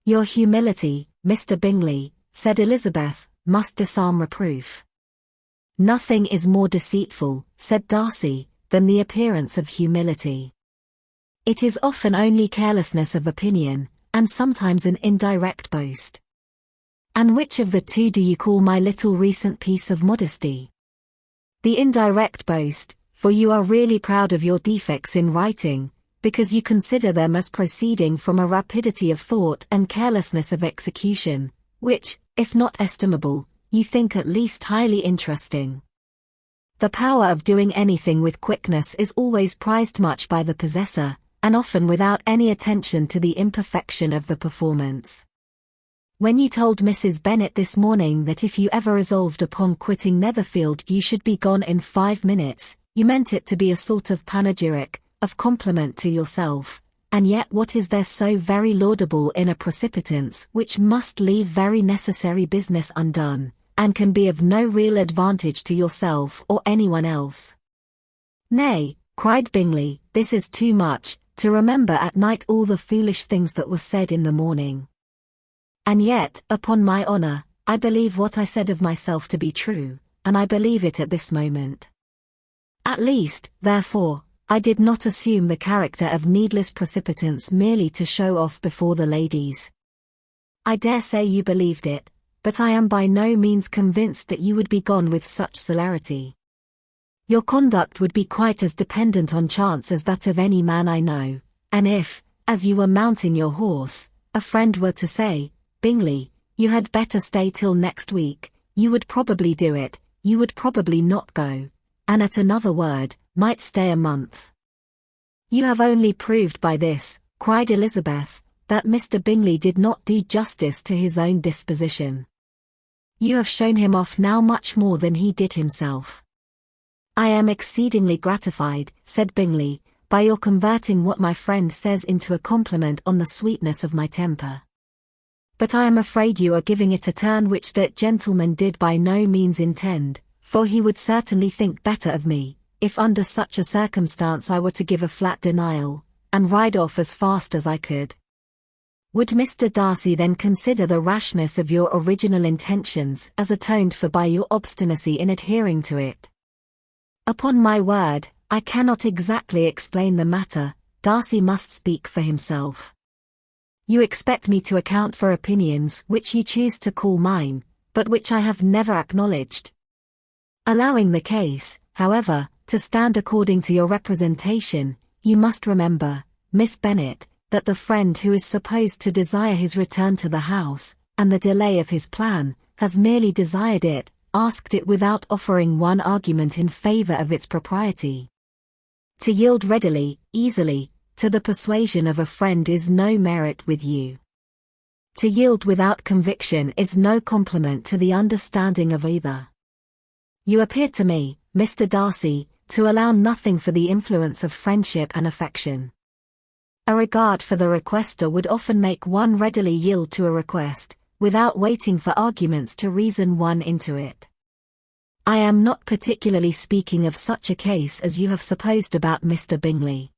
"Your humility, Mr. Bingley," said Elizabeth, "must disarm reproof." "Nothing is more deceitful," said Darcy, "than the appearance of humility. It is often only carelessness of opinion, and sometimes an indirect boast." "And which of the two do you call my little recent piece of modesty?" "The indirect boast, for you are really proud of your defects in writing, because you consider them as proceeding from a rapidity of thought and carelessness of execution, which, if not estimable, you think at least highly interesting. The power of doing anything with quickness is always prized much by the possessor, and often without any attention to the imperfection of the performance. When you told Mrs. Bennet this morning that if you ever resolved upon quitting Netherfield you should be gone in 5 minutes, you meant it to be a sort of panegyric, of compliment to yourself, and yet what is there so very laudable in a precipitance which must leave very necessary business undone, and can be of no real advantage to yourself or anyone else?" "Nay," cried Bingley, "this is too much, to remember at night all the foolish things that were said in the morning. And yet, upon my honour, I believe what I said of myself to be true, and I believe it at this moment. At least, therefore, I did not assume the character of needless precipitance merely to show off before the ladies. I dare say you believed it, but I am by no means convinced that you would be gone with such celerity. Your conduct would be quite as dependent on chance as that of any man I know, and if, as you were mounting your horse, a friend were to say, Bingley, you had better stay till next week, you would probably do it, you would probably not go, and at another word, might stay a month. You have only proved by this, cried Elizabeth, that Mr. Bingley did not do justice to his own disposition. You have shown him off now much more than he did himself. I am exceedingly gratified, said Bingley, by your converting what my friend says into a compliment on the sweetness of my temper. But I am afraid you are giving it a turn which that gentleman did by no means intend, for he would certainly think better of me, if under such a circumstance I were to give a flat denial, and ride off as fast as I could. Would Mr. Darcy then consider the rashness of your original intentions as atoned for by your obstinacy in adhering to it? Upon my word, I cannot exactly explain the matter, Darcy must speak for himself. You expect me to account for opinions which you choose to call mine, but which I have never acknowledged. Allowing the case, however, to stand according to your representation, you must remember, Miss Bennet, that the friend who is supposed to desire his return to the house, and the delay of his plan, has merely desired it, asked it without offering one argument in favor of its propriety. To yield readily, easily, to the persuasion of a friend is no merit with you. To yield without conviction is no compliment to the understanding of either. You appear to me, Mr. Darcy, to allow nothing for the influence of friendship and affection. A regard for the requester would often make one readily yield to a request, without waiting for arguments to reason one into it. I am not particularly speaking of such a case as you have supposed about Mr. Bingley.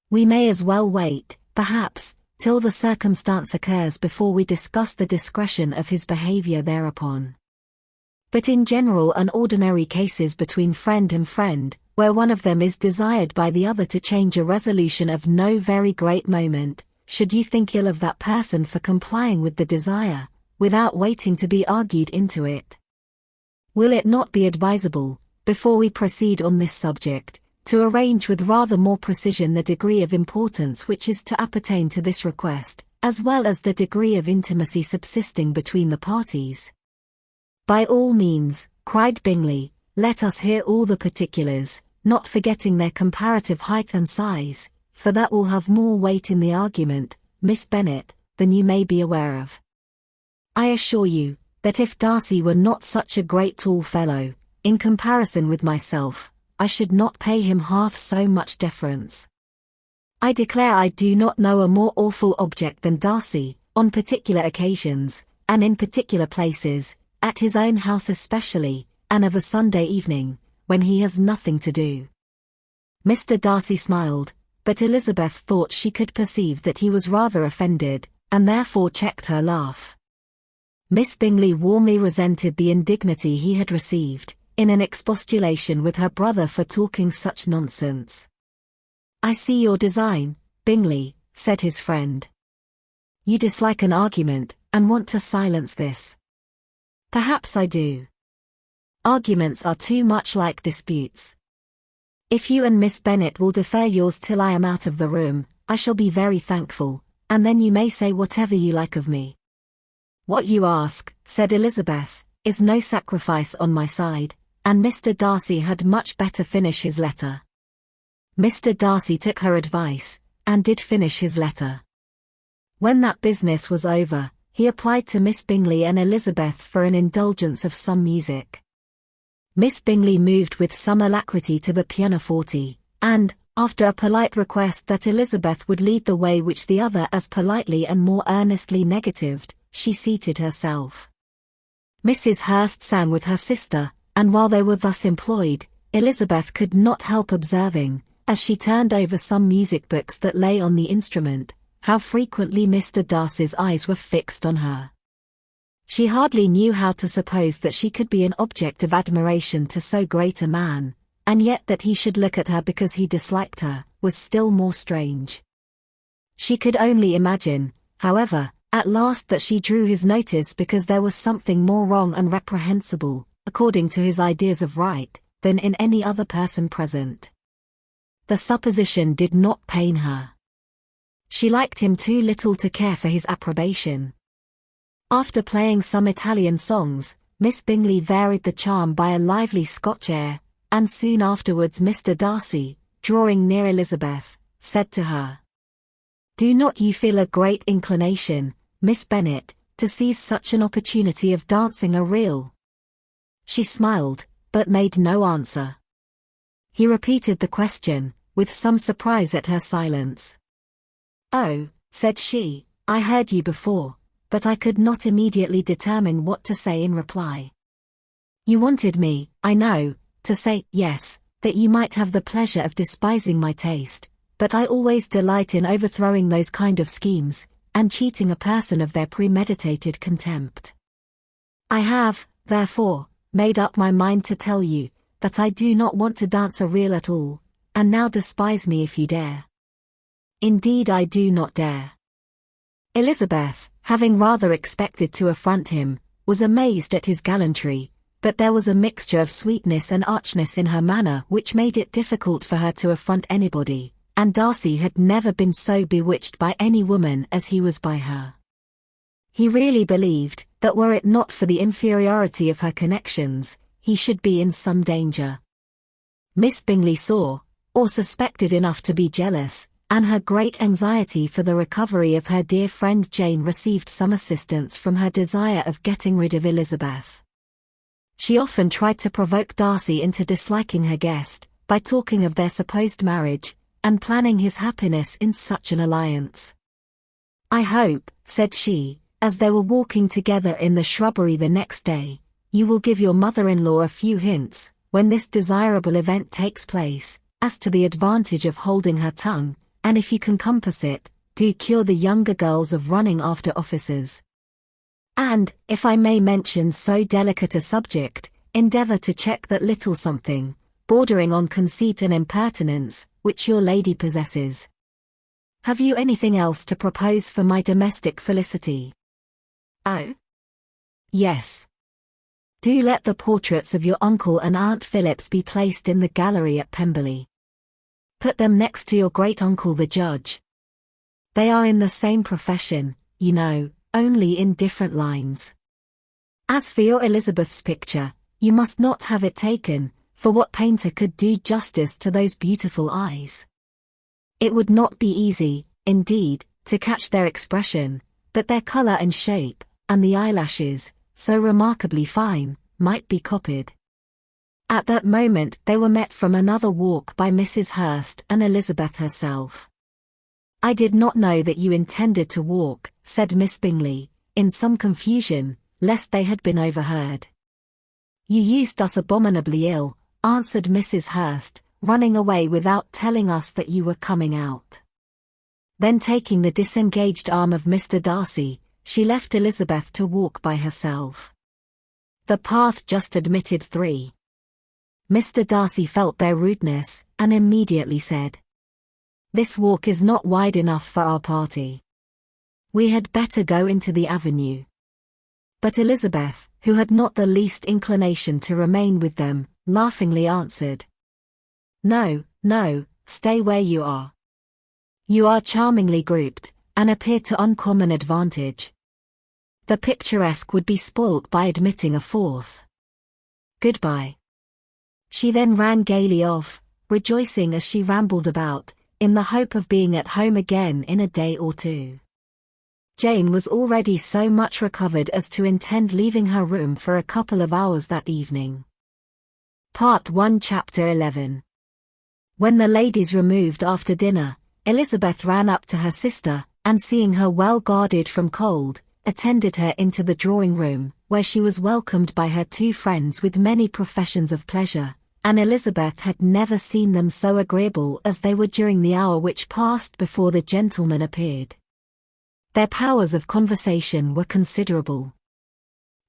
We may as well wait, perhaps, till the circumstance occurs before we discuss the discretion of his behavior thereupon. But in general and ordinary cases between friend and friend, where one of them is desired by the other to change a resolution of no very great moment, should you think ill of that person for complying with the desire, without waiting to be argued into it? Will it not be advisable, before we proceed on this subject, to arrange with rather more precision the degree of importance which is to appertain to this request, as well as the degree of intimacy subsisting between the parties? By all means, cried Bingley, let us hear all the particulars, not forgetting their comparative height and size, for that will have more weight in the argument, Miss Bennet, than you may be aware of. I assure you, that if Darcy were not such a great tall fellow, in comparison with myself, I should not pay him half so much deference. I declare I do not know a more awful object than Darcy, on particular occasions, and in particular places, at his own house especially, and of a Sunday evening, when he has nothing to do. Mr. Darcy smiled, but Elizabeth thought she could perceive that he was rather offended, and therefore checked her laugh. Miss Bingley warmly resented the indignity he had received, in an expostulation with her brother for talking such nonsense. I see your design, Bingley, said his friend. You dislike an argument, and want to silence this. Perhaps I do. Arguments are too much like disputes. If you and Miss Bennet will defer yours till I am out of the room, I shall be very thankful, and then you may say whatever you like of me. What you ask, said Elizabeth, is no sacrifice on my side, and Mr. Darcy had much better finish his letter. Mr. Darcy took her advice, and did finish his letter. When that business was over, he applied to Miss Bingley and Elizabeth for an indulgence of some music. Miss Bingley moved with some alacrity to the pianoforte, and, after a polite request that Elizabeth would lead the way which the other as politely and more earnestly negatived, she seated herself. Mrs. Hurst sang with her sister, and while they were thus employed, Elizabeth could not help observing, as she turned over some music books that lay on the instrument, how frequently Mr. Darcy's eyes were fixed on her. She hardly knew how to suppose that she could be an object of admiration to so great a man, and yet that he should look at her because he disliked her, was still more strange. She could only imagine, however, at last that she drew his notice because there was something more wrong and reprehensible, according to his ideas of right, than in any other person present. The supposition did not pain her. She liked him too little to care for his approbation. After playing some Italian songs, Miss Bingley varied the charm by a lively Scotch air, and soon afterwards Mr. Darcy, drawing near Elizabeth, said to her, "Do not you feel a great inclination, Miss Bennet, to seize such an opportunity of dancing a reel?" She smiled, but made no answer. He repeated the question, with some surprise at her silence. "Oh," said she, "I heard you before, but I could not immediately determine what to say in reply. You wanted me, I know, to say, yes, that you might have the pleasure of despising my taste, but I always delight in overthrowing those kind of schemes, and cheating a person of their premeditated contempt. I have, therefore, made up my mind to tell you, that I do not want to dance a reel at all, and now despise me if you dare." "Indeed I do not dare." Elizabeth, having rather expected to affront him, was amazed at his gallantry, but there was a mixture of sweetness and archness in her manner which made it difficult for her to affront anybody, and Darcy had never been so bewitched by any woman as he was by her. He really believed, that were it not for the inferiority of her connections, he should be in some danger. Miss Bingley saw, or suspected enough to be jealous, and her great anxiety for the recovery of her dear friend Jane received some assistance from her desire of getting rid of Elizabeth. She often tried to provoke Darcy into disliking her guest, by talking of their supposed marriage, and planning his happiness in such an alliance. "I hope," said she, as they were walking together in the shrubbery the next day, "you will give your mother-in-law a few hints, when this desirable event takes place, as to the advantage of holding her tongue, and if you can compass it, do cure the younger girls of running after officers. And, if I may mention so delicate a subject, endeavour to check that little something, bordering on conceit and impertinence, which your lady possesses. Have you anything else to propose for my domestic felicity?" "Oh? Yes. Do let the portraits of your uncle and Aunt Phillips be placed in the gallery at Pemberley. Put them next to your great-uncle the judge. They are in the same profession, you know, only in different lines. As for your Elizabeth's picture, you must not have it taken, for what painter could do justice to those beautiful eyes? It would not be easy, indeed, to catch their expression, but their colour and shape, and the eyelashes, so remarkably fine, might be copied." At that moment they were met from another walk by Mrs. Hurst and Elizabeth herself. "I did not know that you intended to walk," said Miss Bingley, in some confusion, lest they had been overheard. "You used us abominably ill," answered Mrs. Hurst, running away without telling us that you were coming out. Then taking the disengaged arm of Mr. Darcy, she left Elizabeth to walk by herself. The path just admitted 3. Mr. Darcy felt their rudeness, and immediately said, "This walk is not wide enough for our party. We had better go into the avenue." But Elizabeth, who had not the least inclination to remain with them, laughingly answered, "No, no, stay where you are. You are charmingly grouped, and appear to uncommon advantage. The picturesque would be spoilt by admitting a 4th. Goodbye." She then ran gaily off, rejoicing as she rambled about, in the hope of being at home again in a day or 2. Jane was already so much recovered as to intend leaving her room for a couple of hours that evening. Part 1 Chapter 11. When the ladies removed after dinner, Elizabeth ran up to her sister, and seeing her well guarded from cold, attended her into the drawing-room, where she was welcomed by her 2 friends with many professions of pleasure, and Elizabeth had never seen them so agreeable as they were during the hour which passed before the gentlemen appeared. Their powers of conversation were considerable.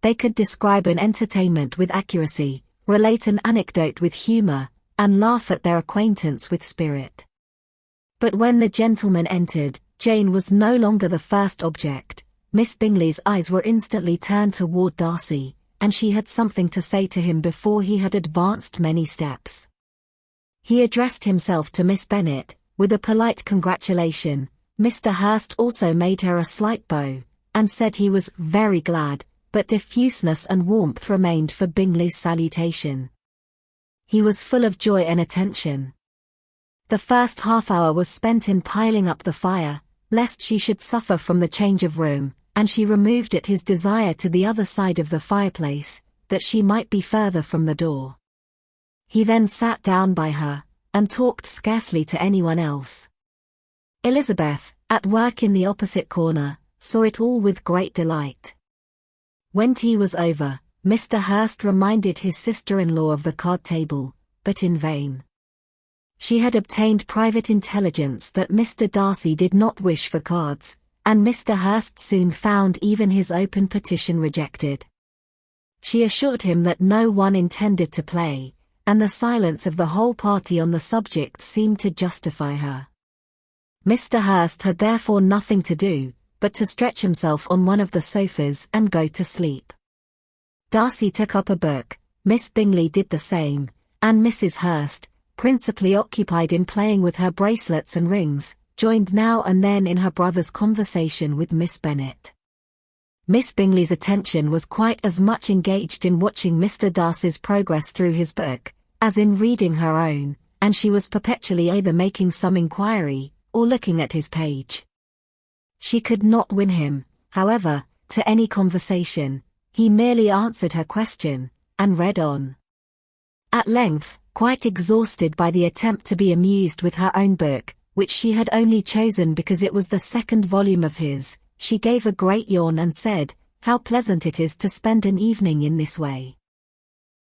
They could describe an entertainment with accuracy, relate an anecdote with humour, and laugh at their acquaintance with spirit. But when the gentleman entered, Jane was no longer the first object. Miss Bingley's eyes were instantly turned toward Darcy, and she had something to say to him before he had advanced many steps. He addressed himself to Miss Bennet, with a polite congratulation. Mr. Hurst also made her a slight bow, and said he was very glad, but diffuseness and warmth remained for Bingley's salutation. He was full of joy and attention. The first half-hour was spent in piling up the fire, lest she should suffer from the change of room, and she removed at his desire to the other side of the fireplace, that she might be further from the door. He then sat down by her, and talked scarcely to anyone else. Elizabeth, at work in the opposite corner, saw it all with great delight. When tea was over, Mr. Hurst reminded his sister-in-law of the card table, but in vain. She had obtained private intelligence that Mr. Darcy did not wish for cards, and Mr. Hurst soon found even his open petition rejected. She assured him that no one intended to play, and the silence of the whole party on the subject seemed to justify her. Mr. Hurst had therefore nothing to do, but to stretch himself on one of the sofas and go to sleep. Darcy took up a book, Miss Bingley did the same, and Mrs. Hurst, principally occupied in playing with her bracelets and rings, joined now and then in her brother's conversation with Miss Bennet. Miss Bingley's attention was quite as much engaged in watching Mr. Darcy's progress through his book, as in reading her own, and she was perpetually either making some inquiry, or looking at his page. She could not win him, however, to any conversation. He merely answered her question, and read on. At length, quite exhausted by the attempt to be amused with her own book, which she had only chosen because it was the second volume of his, she gave a great yawn and said, "How pleasant it is to spend an evening in this way.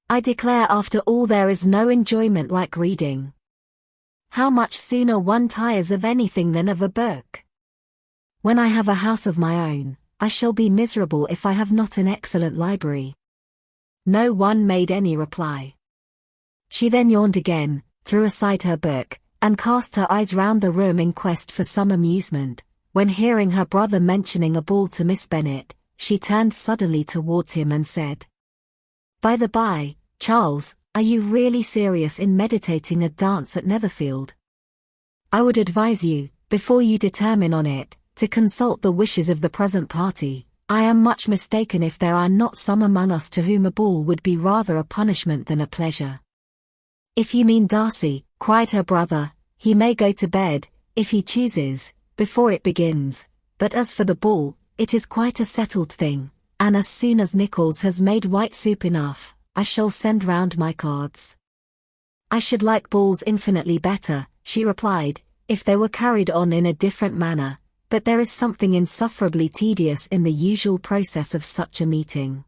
I declare after all there is no enjoyment like reading. How much sooner one tires of anything than of a book. When I have a house of my own, I shall be miserable if I have not an excellent library." No one made any reply. She then yawned again, threw aside her book, and cast her eyes round the room in quest for some amusement, when hearing her brother mentioning a ball to Miss Bennet, she turned suddenly towards him and said, "By the by, Charles, are you really serious in meditating a dance at Netherfield? I would advise you, before you determine on it, to consult the wishes of the present party. I am much mistaken if there are not some among us to whom a ball would be rather a punishment than a pleasure." "If you mean Darcy," cried her brother, "he may go to bed, if he chooses, before it begins, but as for the ball, it is quite a settled thing, and as soon as Nichols has made white soup enough, I shall send round my cards." "I should like balls infinitely better," she replied, "if they were carried on in a different manner, but there is something insufferably tedious in the usual process of such a meeting.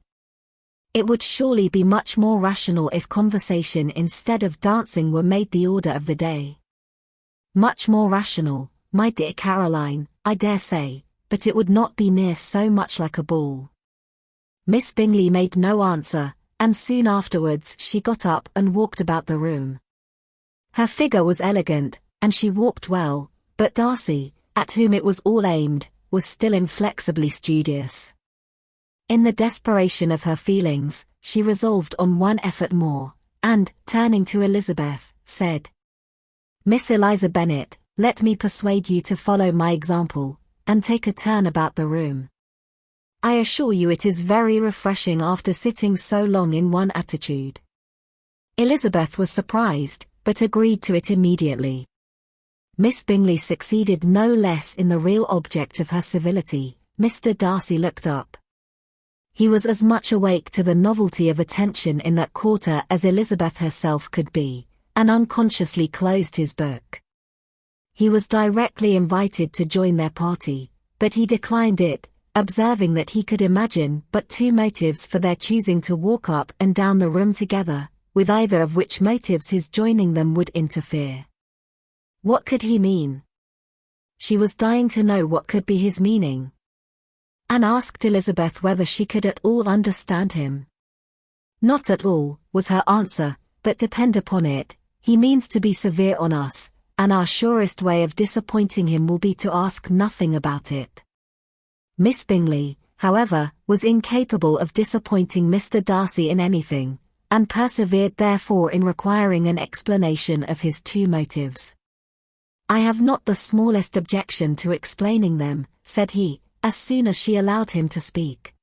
It would surely be much more rational if conversation instead of dancing were made the order of the day." "Much more rational, my dear Caroline, I dare say, but it would not be near so much like a ball." Miss Bingley made no answer, and soon afterwards she got up and walked about the room. Her figure was elegant, and she walked well, but Darcy, at whom it was all aimed, was still inflexibly studious. In the desperation of her feelings, she resolved on one effort more, and, turning to Elizabeth, said, "Miss Eliza Bennet, let me persuade you to follow my example, and take a turn about the room. I assure you it is very refreshing after sitting so long in one attitude." Elizabeth was surprised, but agreed to it immediately. Miss Bingley succeeded no less in the real object of her civility. Mr. Darcy looked up. He was as much awake to the novelty of attention in that quarter as Elizabeth herself could be, and unconsciously closed his book. He was directly invited to join their party, but he declined it, observing that he could imagine but two motives for their choosing to walk up and down the room together, with either of which motives his joining them would interfere. What could he mean? She was dying to know what could be his meaning, and asked Elizabeth whether she could at all understand him. "Not at all," was her answer, "but depend upon it, He means to be severe on us, and our surest way of disappointing him will be to ask nothing about it. Miss Bingley, however, was incapable of disappointing Mr. Darcy in anything, and persevered therefore in requiring an explanation of his two motives. "I have not the smallest objection to explaining them," said he, as soon as she allowed him to speak.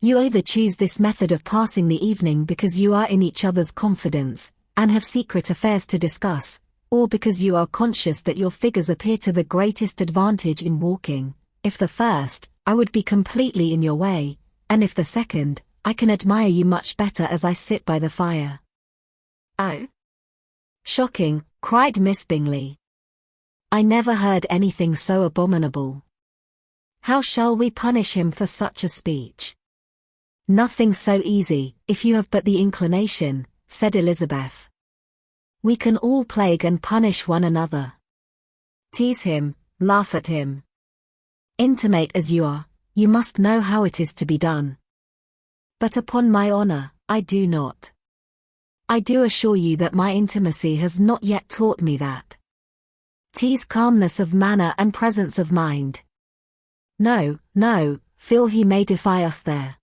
"You either choose this method of passing the evening because you are in each other's confidence, and have secret affairs to discuss, or because you are conscious that your figures appear to the greatest advantage in walking. If the first, I would be completely in your way, and if the second, I can admire you much better as I sit by the fire." "Oh! Shocking," cried Miss Bingley. "I never heard anything so abominable. How shall we punish him for such a speech?" "Nothing so easy, if you have but the inclination," said Elizabeth. "We can all plague and punish one another. Tease him, laugh at him. Intimate as you are, you must know how it is to be done. But upon my honor, I do not. I do assure you that my intimacy has not yet taught me that. Tease calmness of manner and presence of mind. No, no, feel he may defy us there.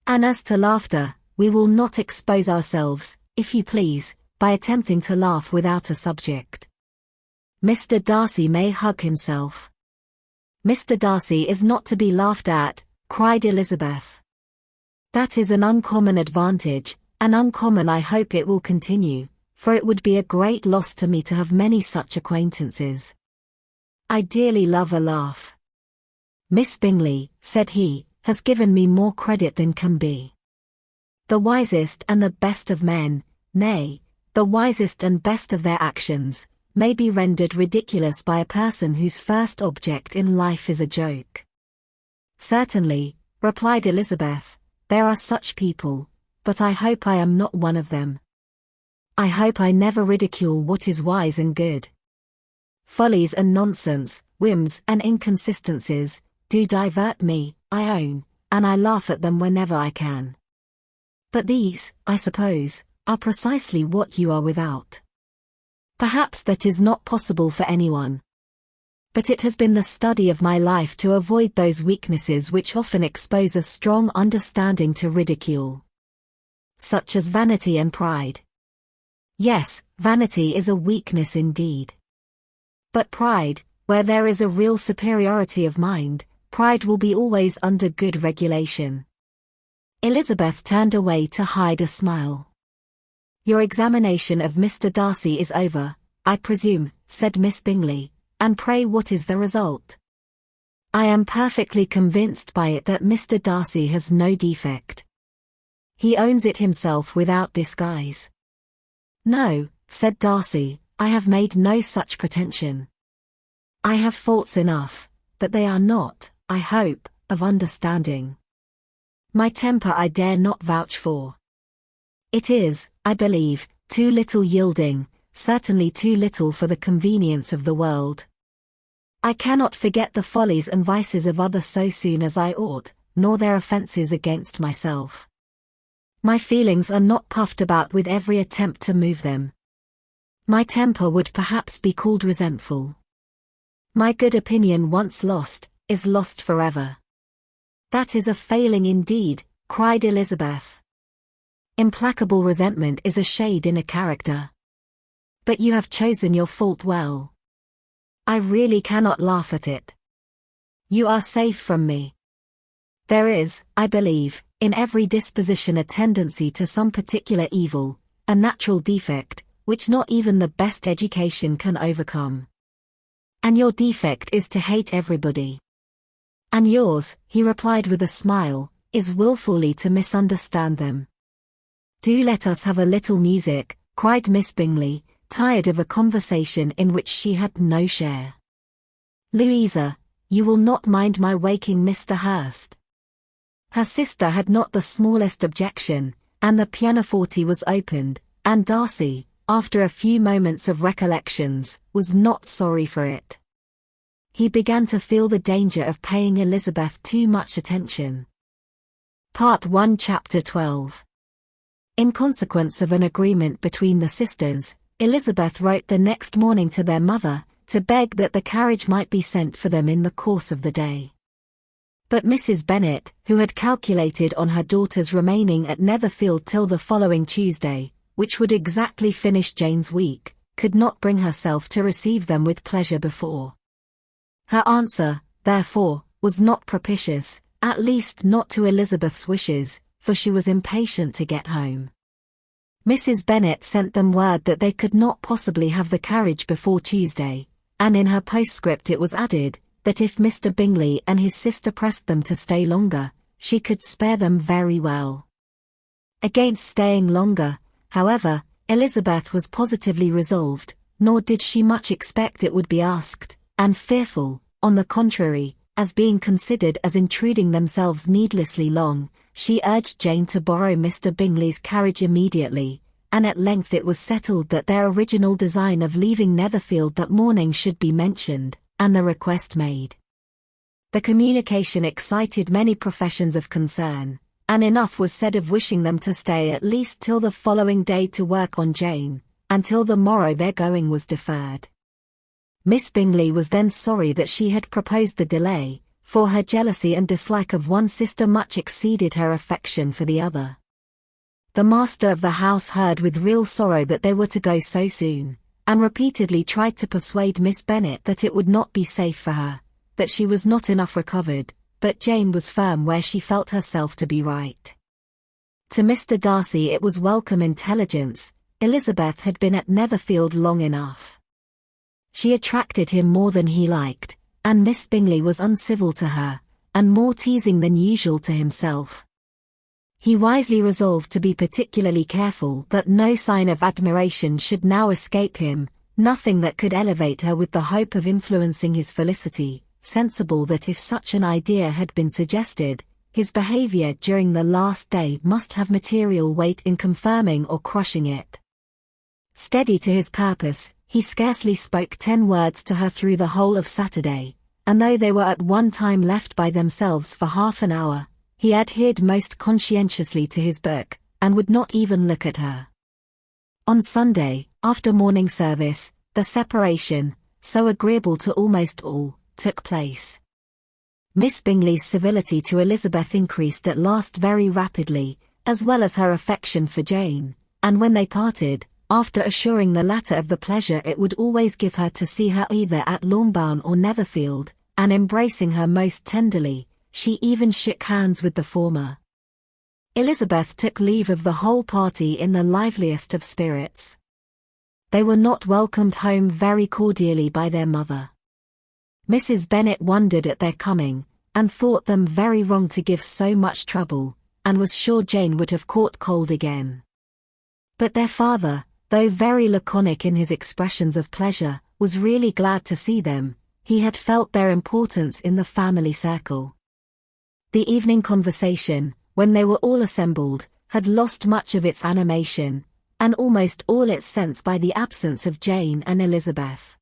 And as to laughter, we will not expose ourselves, if you please, by attempting to laugh without a subject. Mr. Darcy may hug himself." "Mr. Darcy is not to be laughed at," cried Elizabeth. "That is an uncommon advantage, and uncommon I hope it will continue, for it would be a great loss to me to have many such acquaintances. I dearly love a laugh. Miss Bingley," said he, "has given me more credit than can be. The wisest and the best of men, nay, the wisest and best of their actions, may be rendered ridiculous by a person whose first object in life is a joke." "Certainly," replied Elizabeth, "there are such people, but I hope I am not one of them. I hope I never ridicule what is wise and good. Follies and nonsense, whims and inconsistencies, do divert me, I own, and I laugh at them whenever I can. But these, I suppose, are precisely what you are without. Perhaps that is not possible for anyone. But it has been the study of my life to avoid those weaknesses which often expose a strong understanding to ridicule. Such as vanity and pride. Yes, vanity is a weakness indeed. But pride, where there is a real superiority of mind, pride will be always under good regulation." Elizabeth turned away to hide a smile. "Your examination of Mr. Darcy is over, I presume," said Miss Bingley, "and pray what is the result?" "I am perfectly convinced by it that Mr. Darcy has no defect. He owns it himself without disguise." "No," said Darcy, "I have made no such pretension. I have faults enough, but they are not, I hope, of understanding. My temper I dare not vouch for. It is, I believe, too little yielding, certainly too little for the convenience of the world. I cannot forget the follies and vices of others so soon as I ought, nor their offences against myself. My feelings are not puffed about with every attempt to move them. My temper would perhaps be called resentful. My good opinion once lost, is lost forever." "That is a failing indeed," cried Elizabeth. "Implacable resentment is a shade in a character. But you have chosen your fault well. I really cannot laugh at it. You are safe from me. There is, I believe, in every disposition a tendency to some particular evil, a natural defect, which not even the best education can overcome. And your defect is to hate everybody. And yours," he replied with a smile, "is wilfully to misunderstand them." "Do let us have a little music," cried Miss Bingley, tired of a conversation in which she had no share. "Louisa, you will not mind my waking Mr. Hurst?" Her sister had not the smallest objection, and the pianoforte was opened, and Darcy, after a few moments of recollections, was not sorry for it. He began to feel the danger of paying Elizabeth too much attention. Part 1 Chapter 12. In consequence of an agreement between the sisters, Elizabeth wrote the next morning to their mother, to beg that the carriage might be sent for them in the course of the day. But Mrs. Bennet, who had calculated on her daughters remaining at Netherfield till the following Tuesday, which would exactly finish Jane's week, could not bring herself to receive them with pleasure before. Her answer, therefore, was not propitious, at least not to Elizabeth's wishes, for she was impatient to get home. Mrs. Bennet sent them word that they could not possibly have the carriage before Tuesday, and in her postscript it was added, that if Mr. Bingley and his sister pressed them to stay longer, she could spare them very well. Against staying longer, however, Elizabeth was positively resolved, nor did she much expect it would be asked, and fearful, on the contrary, as being considered as intruding themselves needlessly long, she urged Jane to borrow Mr. Bingley's carriage immediately, and at length it was settled that their original design of leaving Netherfield that morning should be mentioned, and the request made. The communication excited many professions of concern, and enough was said of wishing them to stay at least till the following day to work on Jane, and till the morrow their going was deferred. Miss Bingley was then sorry that she had proposed the delay, for her jealousy and dislike of one sister much exceeded her affection for the other. The master of the house heard with real sorrow that they were to go so soon, and repeatedly tried to persuade Miss Bennet that it would not be safe for her, that she was not enough recovered, but Jane was firm where she felt herself to be right. To Mr. Darcy it was welcome intelligence. Elizabeth had been at Netherfield long enough. She attracted him more than he liked, and Miss Bingley was uncivil to her, and more teasing than usual to himself. He wisely resolved to be particularly careful that no sign of admiration should now escape him, nothing that could elevate her with the hope of influencing his felicity, sensible that if such an idea had been suggested, his behavior during the last day must have material weight in confirming or crushing it. Steady to his purpose, he scarcely spoke 10 words to her through the whole of Saturday, and though they were at one time left by themselves for half an hour, he adhered most conscientiously to his book, and would not even look at her. On Sunday, after morning service, the separation, so agreeable to almost all, took place. Miss Bingley's civility to Elizabeth increased at last very rapidly, as well as her affection for Jane, and when they parted, after assuring the latter of the pleasure it would always give her to see her either at Longbourn or Netherfield, and embracing her most tenderly, she even shook hands with the former. Elizabeth took leave of the whole party in the liveliest of spirits. They were not welcomed home very cordially by their mother. Mrs. Bennet wondered at their coming, and thought them very wrong to give so much trouble, and was sure Jane would have caught cold again. But their father, though very laconic in his expressions of pleasure, was really glad to see them. He had felt their importance in the family circle. The evening conversation, when they were all assembled, had lost much of its animation, and almost all its sense by the absence of Jane and Elizabeth.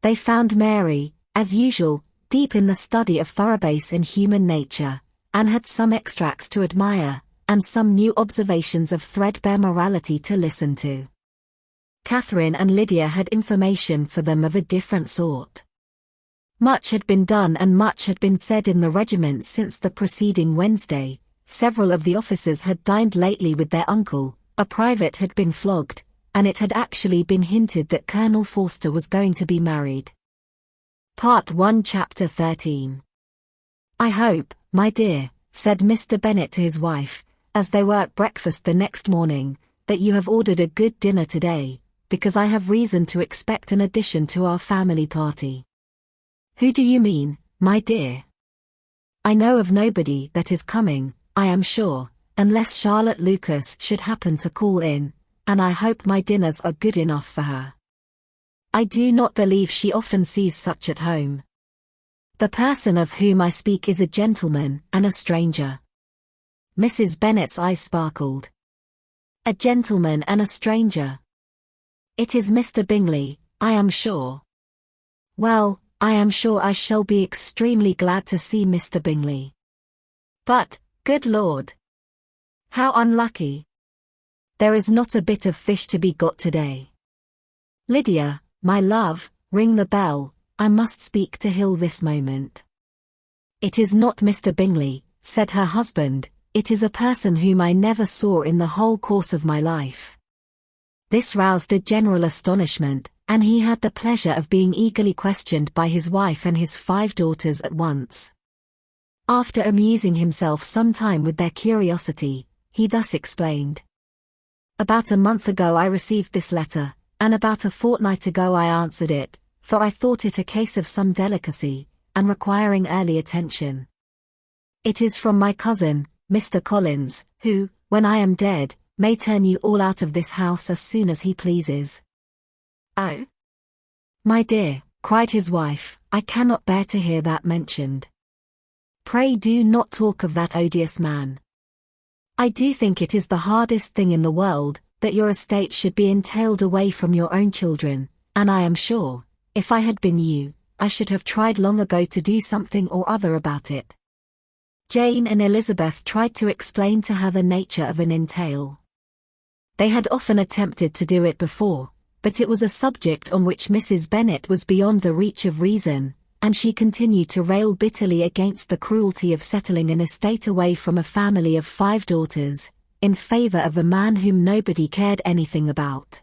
They found Mary, as usual, deep in the study of thoroughbass in human nature, and had some extracts to admire, and some new observations of threadbare morality to listen to. Catherine and Lydia had information for them of a different sort. Much had been done and much had been said in the regiment since the preceding Wednesday. Several of the officers had dined lately with their uncle, a private had been flogged, and it had actually been hinted that Colonel Forster was going to be married. Part 1 Chapter 13. "I hope, my dear," said Mr. Bennet to his wife, as they were at breakfast the next morning, "that you have ordered a good dinner today, because I have reason to expect an addition to our family party." "Who do you mean, my dear?" "I know of nobody that is coming, I am sure, unless Charlotte Lucas should happen to call in, and I hope my dinners are good enough for her. I do not believe she often sees such at home. The person of whom I speak is a gentleman and a stranger." Mrs. Bennet's eyes sparkled. "A gentleman and a stranger? It is Mr. Bingley, I am sure." "Well, I am sure I shall be extremely glad to see Mr. Bingley. But, good Lord! How unlucky! There is not a bit of fish to be got today." Lydia, my love, ring the bell, I must speak to Hill this moment. It is not Mr. Bingley, said her husband, it is a person whom I never saw in the whole course of my life. This roused a general astonishment, and he had the pleasure of being eagerly questioned by his wife and his 5 daughters at once. After amusing himself some time with their curiosity, he thus explained. About a month ago I received this letter, and about a fortnight ago I answered it, for I thought it a case of some delicacy, and requiring early attention. It is from my cousin, Mr. Collins, who, when I am dead, may turn you all out of this house as soon as he pleases. Oh, my dear, cried his wife, I cannot bear to hear that mentioned. Pray do not talk of that odious man. I do think it is the hardest thing in the world, that your estate should be entailed away from your own children, and I am sure, if I had been you, I should have tried long ago to do something or other about it. Jane and Elizabeth tried to explain to her the nature of an entail. They had often attempted to do it before, but it was a subject on which Mrs. Bennet was beyond the reach of reason, and she continued to rail bitterly against the cruelty of settling an estate away from a family of 5 daughters, in favor of a man whom nobody cared anything about.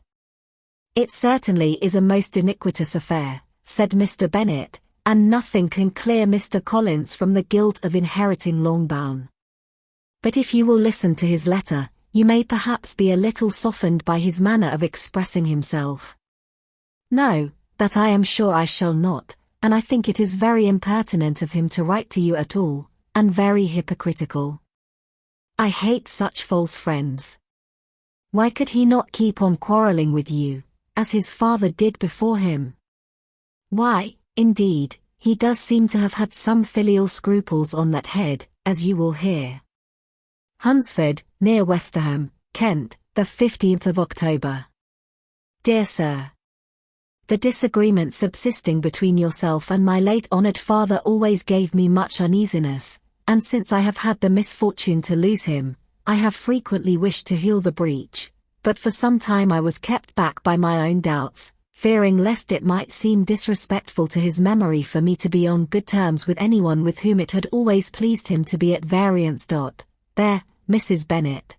It certainly is a most iniquitous affair, said Mr. Bennet, and nothing can clear Mr. Collins from the guilt of inheriting Longbourn. But if you will listen to his letter, you may perhaps be a little softened by his manner of expressing himself. No, that I am sure I shall not, and I think it is very impertinent of him to write to you at all, and very hypocritical. I hate such false friends. Why could he not keep on quarrelling with you, as his father did before him? Why, indeed, he does seem to have had some filial scruples on that head, as you will hear. Hunsford, near Westerham, Kent, the 15th of October. Dear Sir, the disagreement subsisting between yourself and my late honoured father always gave me much uneasiness, and since I have had the misfortune to lose him, I have frequently wished to heal the breach, but for some time I was kept back by my own doubts, fearing lest it might seem disrespectful to his memory for me to be on good terms with anyone with whom it had always pleased him to be at variance. There, Mrs. Bennet.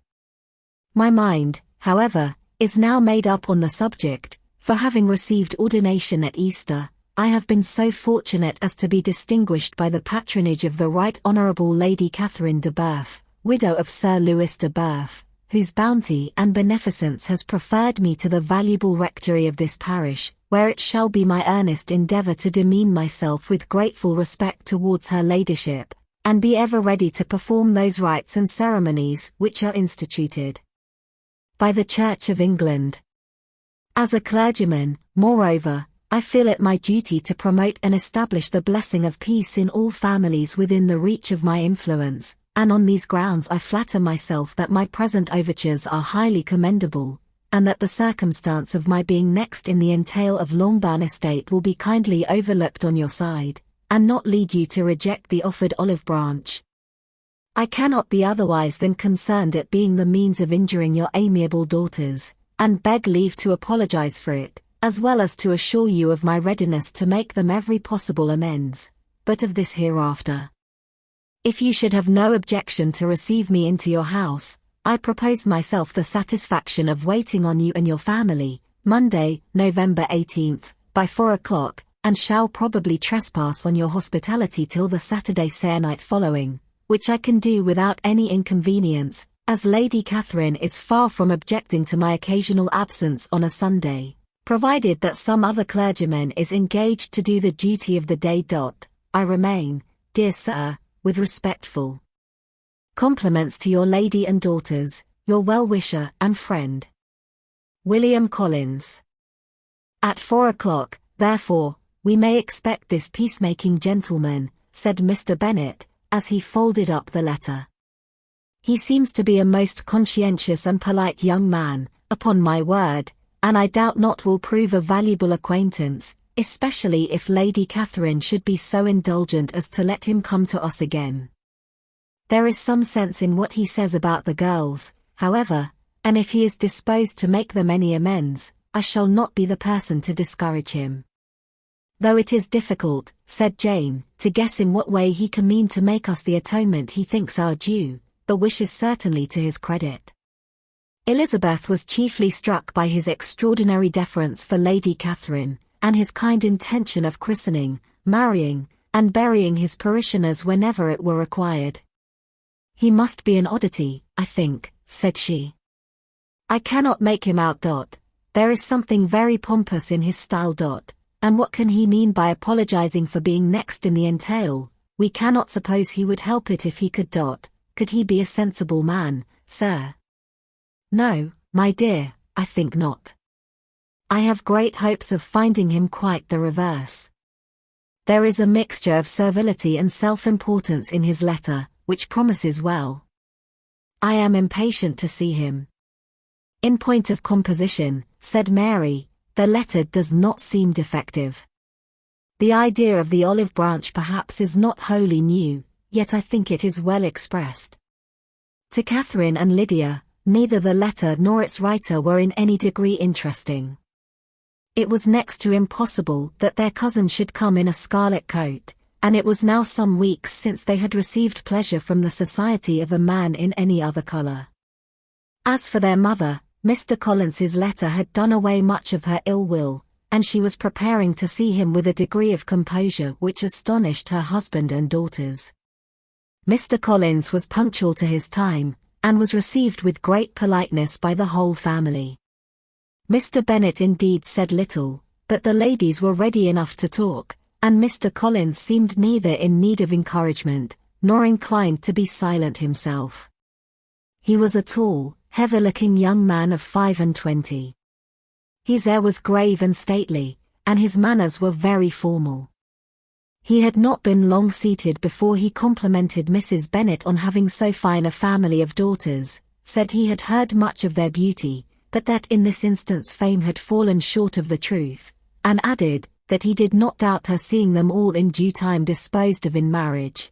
My mind, however, is now made up on the subject, for having received ordination at Easter, I have been so fortunate as to be distinguished by the patronage of the Right Honourable Lady Catherine de Bourgh, widow of Sir Louis de Bourgh, whose bounty and beneficence has preferred me to the valuable rectory of this parish, where it shall be my earnest endeavour to demean myself with grateful respect towards her ladyship, and be ever ready to perform those rites and ceremonies which are instituted by the Church of England. As a clergyman, moreover, I feel it my duty to promote and establish the blessing of peace in all families within the reach of my influence, and on these grounds I flatter myself that my present overtures are highly commendable, and that the circumstance of my being next in the entail of Longbourn estate will be kindly overlooked on your side, and not lead you to reject the offered olive branch. I cannot be otherwise than concerned at being the means of injuring your amiable daughters, and beg leave to apologize for it, as well as to assure you of my readiness to make them every possible amends, but of this hereafter. If you should have no objection to receive me into your house, I propose myself the satisfaction of waiting on you and your family, Monday, November 18th, by 4 o'clock, and shall probably trespass on your hospitality till the Saturday se'nnight following, which I can do without any inconvenience, as Lady Catherine is far from objecting to my occasional absence on a Sunday, provided that some other clergyman is engaged to do the duty of the day. I remain, dear Sir, with respectful compliments to your lady and daughters, your well-wisher and friend, William Collins. At 4 o'clock, therefore, we may expect this peacemaking gentleman, said Mr. Bennet, as he folded up the letter. He seems to be a most conscientious and polite young man, upon my word, and I doubt not will prove a valuable acquaintance, especially if Lady Catherine should be so indulgent as to let him come to us again. There is some sense in what he says about the girls, however, and if he is disposed to make them any amends, I shall not be the person to discourage him. Though it is difficult, said Jane, to guess in what way he can mean to make us the atonement he thinks our due, the wish is certainly to his credit. Elizabeth was chiefly struck by his extraordinary deference for Lady Catherine, and his kind intention of christening, marrying, and burying his parishioners whenever it were required. He must be an oddity, I think, said she. I cannot make him out. There is something very pompous in his style. And what can he mean by apologizing for being next in the entail? We cannot suppose he would help it if he could. Could he be a sensible man, sir? No, my dear, I think not. I have great hopes of finding him quite the reverse. There is a mixture of servility and self-importance in his letter, which promises well. I am impatient to see him. In point of composition, said Mary, the letter does not seem defective. The idea of the olive branch perhaps is not wholly new, yet I think it is well expressed. To Catherine and Lydia, neither the letter nor its writer were in any degree interesting. It was next to impossible that their cousin should come in a scarlet coat, and it was now some weeks since they had received pleasure from the society of a man in any other colour. As for their mother, Mr. Collins's letter had done away much of her ill will, and she was preparing to see him with a degree of composure which astonished her husband and daughters. Mr. Collins was punctual to his time, and was received with great politeness by the whole family. Mr. Bennet indeed said little, but the ladies were ready enough to talk, and Mr. Collins seemed neither in need of encouragement, nor inclined to be silent himself. He was a tall, heavy-looking young man of 25. His air was grave and stately, and his manners were very formal. He had not been long seated before he complimented Mrs. Bennet on having so fine a family of daughters, said he had heard much of their beauty, but that in this instance fame had fallen short of the truth, and added, that he did not doubt her seeing them all in due time disposed of in marriage.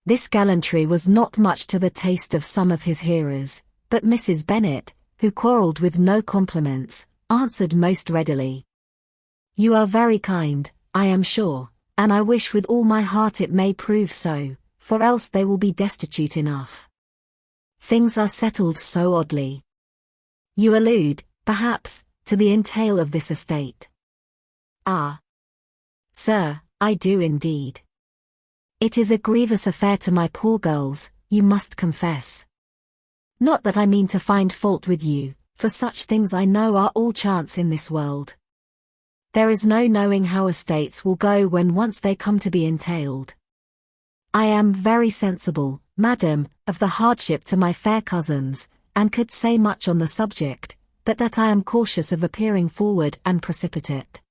This gallantry was not much to the taste of some of his hearers, but Mrs. Bennet, who quarrelled with no compliments, answered most readily. You are very kind, I am sure, and I wish with all my heart it may prove so, for else they will be destitute enough. Things are settled so oddly. You allude, perhaps, to the entail of this estate. Ah. Sir, I do indeed. It is a grievous affair to my poor girls, you must confess. Not that I mean to find fault with you, for such things I know are all chance in this world. There is no knowing how estates will go when once they come to be entailed. I am very sensible, madam, of the hardship to my fair cousins, and could say much on the subject, but that I am cautious of appearing forward and precipitate.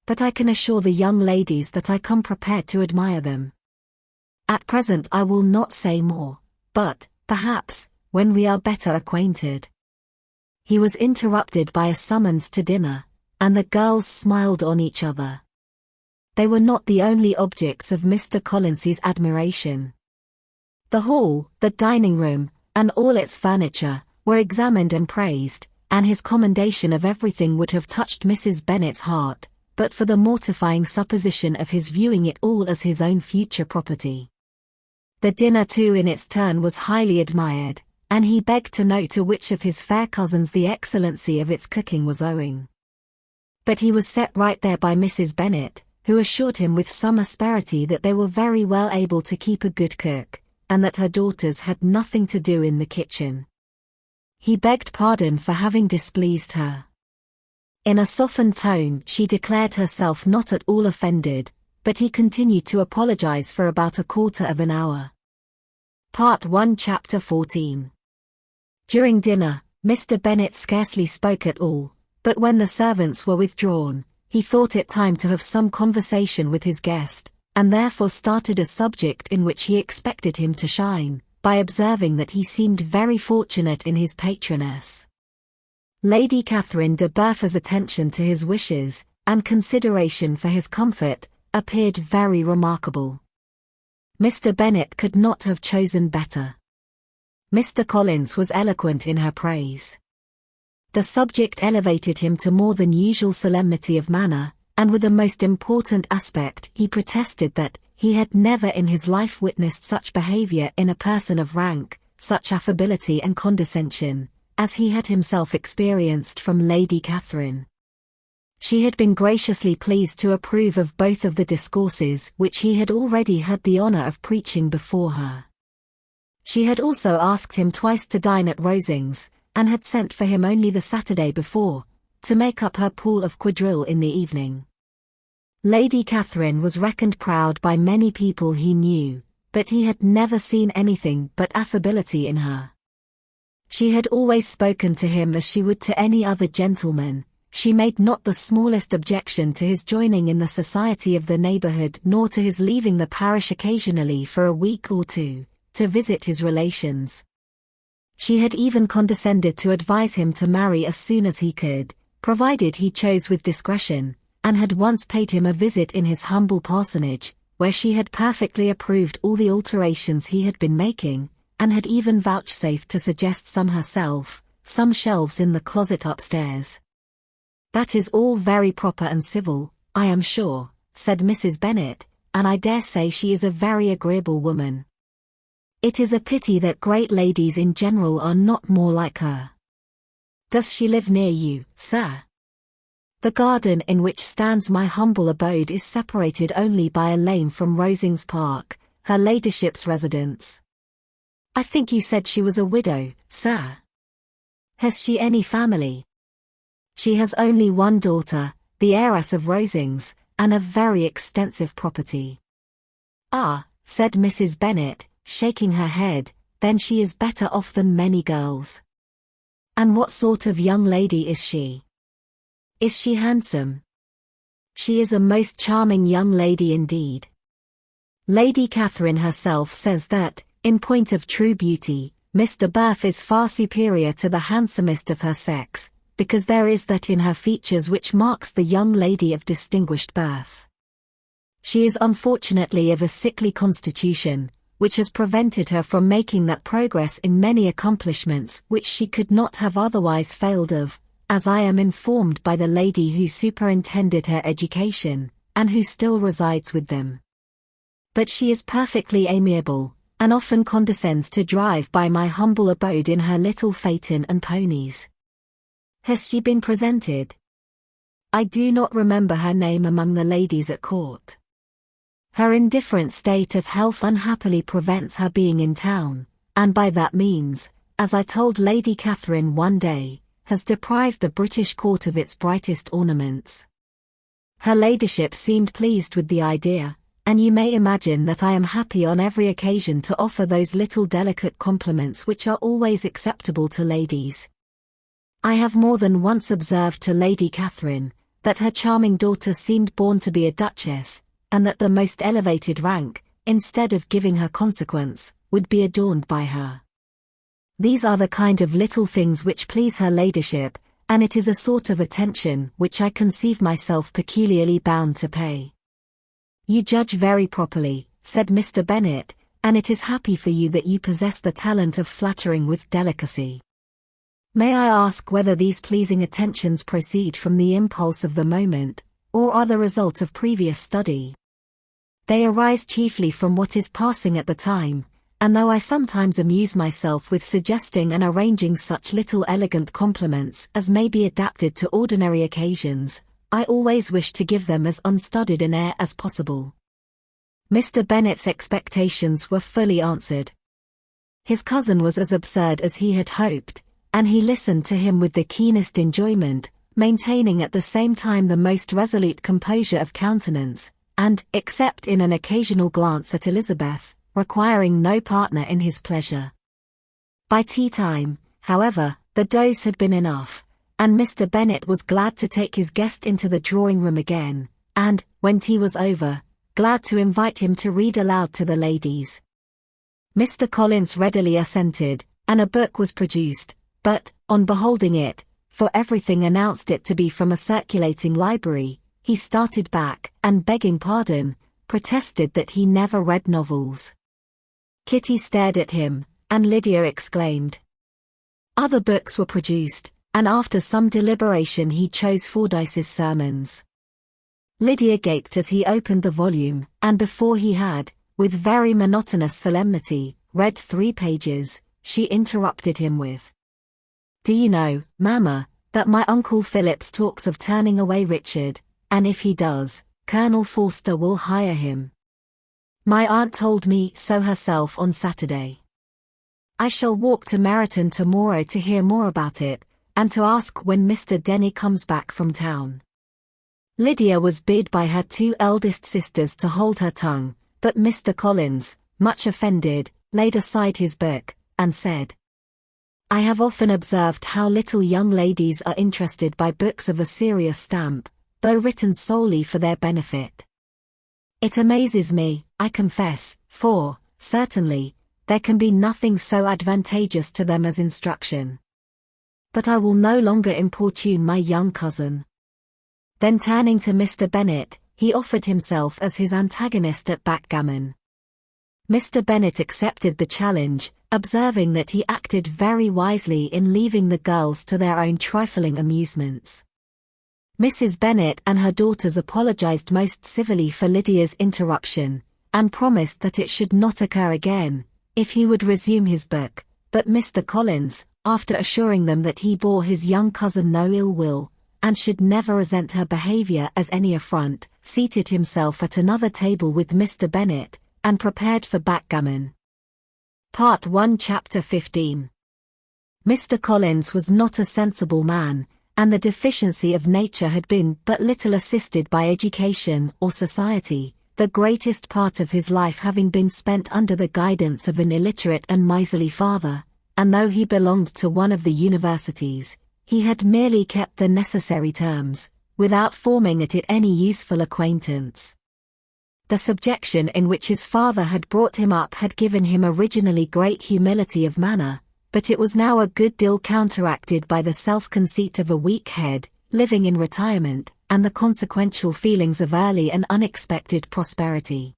But I can assure the young ladies that I come prepared to admire them. At present I will not say more, but, perhaps, when we are better acquainted. He was interrupted by a summons to dinner, and the girls smiled on each other. They were not the only objects of Mr. Collins's admiration. The hall, the dining room, and all its furniture, were examined and praised, and his commendation of everything would have touched Mrs. Bennet's heart, but for the mortifying supposition of his viewing it all as his own future property. The dinner too in its turn was highly admired, and he begged to know to which of his fair cousins the excellency of its cooking was owing. But he was set right there by Mrs. Bennet, who assured him with some asperity that they were very well able to keep a good cook, and that her daughters had nothing to do in the kitchen. He begged pardon for having displeased her. In a softened tone she declared herself not at all offended, but he continued to apologize for about a quarter of an hour. Part 1 Chapter 14. During dinner, Mr. Bennet scarcely spoke at all, but when the servants were withdrawn, he thought it time to have some conversation with his guest, and therefore started a subject in which he expected him to shine, by observing that he seemed very fortunate in his patroness. Lady Catherine de Bourgh's attention to his wishes, and consideration for his comfort, appeared very remarkable. Mr. Bennet could not have chosen better. Mr. Collins was eloquent in her praise. The subject elevated him to more than usual solemnity of manner, and with the most important aspect he protested that he had never in his life witnessed such behavior in a person of rank, such affability and condescension, as he had himself experienced from Lady Catherine. She had been graciously pleased to approve of both of the discourses which he had already had the honour of preaching before her. She had also asked him twice to dine at Rosings, and had sent for him only the Saturday before, to make up her pool of quadrille in the evening. Lady Catherine was reckoned proud by many people he knew, but he had never seen anything but affability in her. She had always spoken to him as she would to any other gentleman. She made not the smallest objection to his joining in the society of the neighbourhood nor to his leaving the parish occasionally for a week or two, to visit his relations. She had even condescended to advise him to marry as soon as he could, provided he chose with discretion, and had once paid him a visit in his humble parsonage, where she had perfectly approved all the alterations he had been making, and had even vouchsafed to suggest some herself, some shelves in the closet upstairs. "That is all very proper and civil, I am sure," said Mrs. Bennet, "and I dare say she is a very agreeable woman. It is a pity that great ladies in general are not more like her. Does she live near you, sir?" "The garden in which stands my humble abode is separated only by a lane from Rosings Park, her ladyship's residence." "I think you said she was a widow, sir. Has she any family?" "She has only one daughter, the heiress of Rosings, and a very extensive property." "Ah," said Mrs. Bennet, shaking her head, "then she is better off than many girls." "And what sort of young lady is she?" "Is she handsome?" "She is a most charming young lady indeed. Lady Catherine herself says that, in point of true beauty, Mr. Birth is far superior to the handsomest of her sex, because there is that in her features which marks the young lady of distinguished birth. She is unfortunately of a sickly constitution, which has prevented her from making that progress in many accomplishments which she could not have otherwise failed of, as I am informed by the lady who superintended her education, and who still resides with them. But she is perfectly amiable, and often condescends to drive by my humble abode in her little phaeton and ponies." "Has she been presented?" "I do not remember her name among the ladies at court. Her indifferent state of health unhappily prevents her being in town, and by that means, as I told Lady Catherine one day, has deprived the British court of its brightest ornaments. Her ladyship seemed pleased with the idea, and you may imagine that I am happy on every occasion to offer those little delicate compliments which are always acceptable to ladies. I have more than once observed to Lady Catherine, that her charming daughter seemed born to be a duchess, and that the most elevated rank, instead of giving her consequence, would be adorned by her. These are the kind of little things which please her ladyship, and it is a sort of attention which I conceive myself peculiarly bound to pay." "You judge very properly," said Mr. Bennet, "and it is happy for you that you possess the talent of flattering with delicacy. May I ask whether these pleasing attentions proceed from the impulse of the moment, or are the result of previous study?" "They arise chiefly from what is passing at the time, and though I sometimes amuse myself with suggesting and arranging such little elegant compliments as may be adapted to ordinary occasions, I always wish to give them as unstudied an air as possible." Mr. Bennet's expectations were fully answered. His cousin was as absurd as he had hoped, and he listened to him with the keenest enjoyment, maintaining at the same time the most resolute composure of countenance, and, except in an occasional glance at Elizabeth, requiring no partner in his pleasure. By tea time, however, the dose had been enough, and Mr. Bennet was glad to take his guest into the drawing-room again, and, when tea was over, glad to invite him to read aloud to the ladies. Mr. Collins readily assented, and a book was produced, but, on beholding it, for everything announced it to be from a circulating library, he started back, and begging pardon, protested that he never read novels. Kitty stared at him, and Lydia exclaimed. Other books were produced, and after some deliberation he chose Fordyce's sermons. Lydia gaped as he opened the volume, and before he had, with very monotonous solemnity, read 3 pages, she interrupted him with, "Do you know, Mamma, that my Uncle Phillips talks of turning away Richard, and if he does, Colonel Forster will hire him. My aunt told me so herself on Saturday. I shall walk to Meryton tomorrow to hear more about it, and to ask when Mr. Denny comes back from town." Lydia was bid by her 2 eldest sisters to hold her tongue, but Mr. Collins, much offended, laid aside his book, and said, "I have often observed how little young ladies are interested by books of a serious stamp, though written solely for their benefit. It amazes me, I confess, for, certainly, there can be nothing so advantageous to them as instruction. But I will no longer importune my young cousin." Then turning to Mr. Bennet, he offered himself as his antagonist at backgammon. Mr. Bennet accepted the challenge, observing that he acted very wisely in leaving the girls to their own trifling amusements. Mrs. Bennet and her daughters apologized most civilly for Lydia's interruption, and promised that it should not occur again, if he would resume his book, but Mr. Collins, after assuring them that he bore his young cousin no ill will, and should never resent her behavior as any affront, seated himself at another table with Mr. Bennet, and prepared for backgammon. Part 1 Chapter 15. Mr. Collins was not a sensible man, and the deficiency of nature had been but little assisted by education or society, the greatest part of his life having been spent under the guidance of an illiterate and miserly father, and though he belonged to one of the universities, he had merely kept the necessary terms, without forming at it any useful acquaintance. The subjection in which his father had brought him up had given him originally great humility of manner, but it was now a good deal counteracted by the self-conceit of a weak head, living in retirement, and the consequential feelings of early and unexpected prosperity.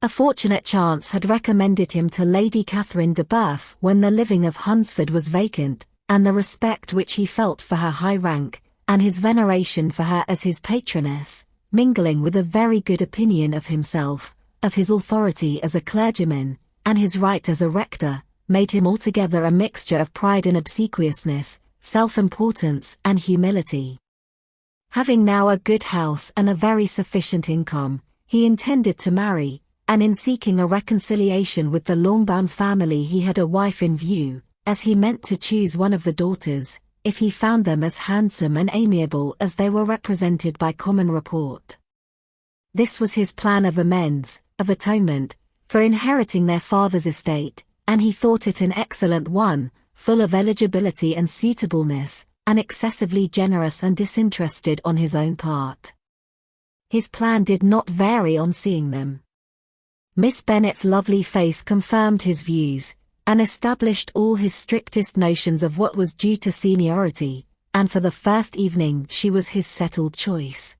A fortunate chance had recommended him to Lady Catherine de Bourgh when the living of Hunsford was vacant, and the respect which he felt for her high rank, and his veneration for her as his patroness, mingling with a very good opinion of himself, of his authority as a clergyman, and his right as a rector, made him altogether a mixture of pride and obsequiousness, self-importance and humility. Having now a good house and a very sufficient income, he intended to marry, and in seeking a reconciliation with the Longbourn family he had a wife in view, as he meant to choose one of the daughters, if he found them as handsome and amiable as they were represented by common report. This was his plan of amends, of atonement, for inheriting their father's estate, and he thought it an excellent one, full of eligibility and suitableness, and excessively generous and disinterested on his own part. His plan did not vary on seeing them. Miss Bennet's lovely face confirmed his views, and established all his strictest notions of what was due to seniority, and for the first evening she was his settled choice.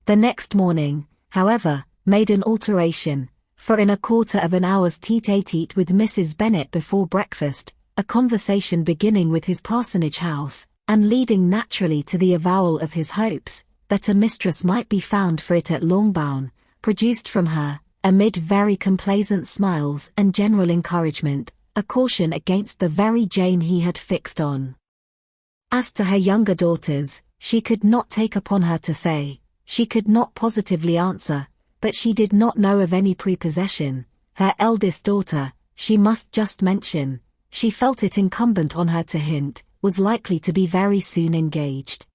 The next morning, however, made an alteration, for in a quarter of an hour's tete-a-tete with Mrs. Bennet before breakfast, a conversation beginning with his parsonage house, and leading naturally to the avowal of his hopes, that a mistress might be found for it at Longbourn, produced from her, amid very complaisant smiles and general encouragement, a caution against the very Jane he had fixed on. As to her younger daughters, she could not take upon her to say, she could not positively answer, but she did not know of any prepossession. Her eldest daughter, she must just mention, she felt it incumbent on her to hint, was likely to be very soon engaged.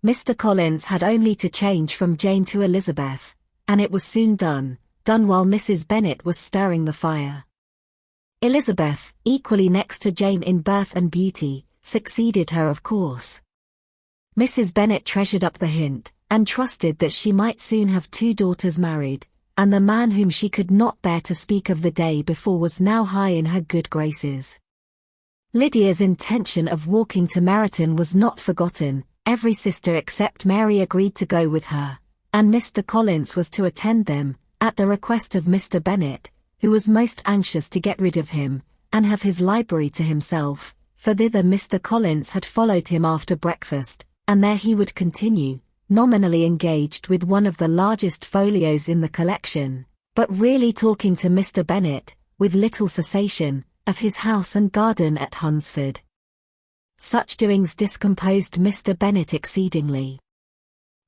Mr. Collins had only to change from Jane to Elizabeth, and it was soon done while Mrs. Bennet was stirring the fire. Elizabeth, equally next to Jane in birth and beauty, succeeded her of course. Mrs. Bennet treasured up the hint, and trusted that she might soon have 2 daughters married, and the man whom she could not bear to speak of the day before was now high in her good graces. Lydia's intention of walking to Meryton was not forgotten. Every sister except Mary agreed to go with her, and Mr. Collins was to attend them, at the request of Mr. Bennet, who was most anxious to get rid of him, and have his library to himself, for thither Mr. Collins had followed him after breakfast, and there he would continue, nominally engaged with one of the largest folios in the collection, but really talking to Mr. Bennet, with little cessation, of his house and garden at Hunsford. Such doings discomposed Mr. Bennet exceedingly.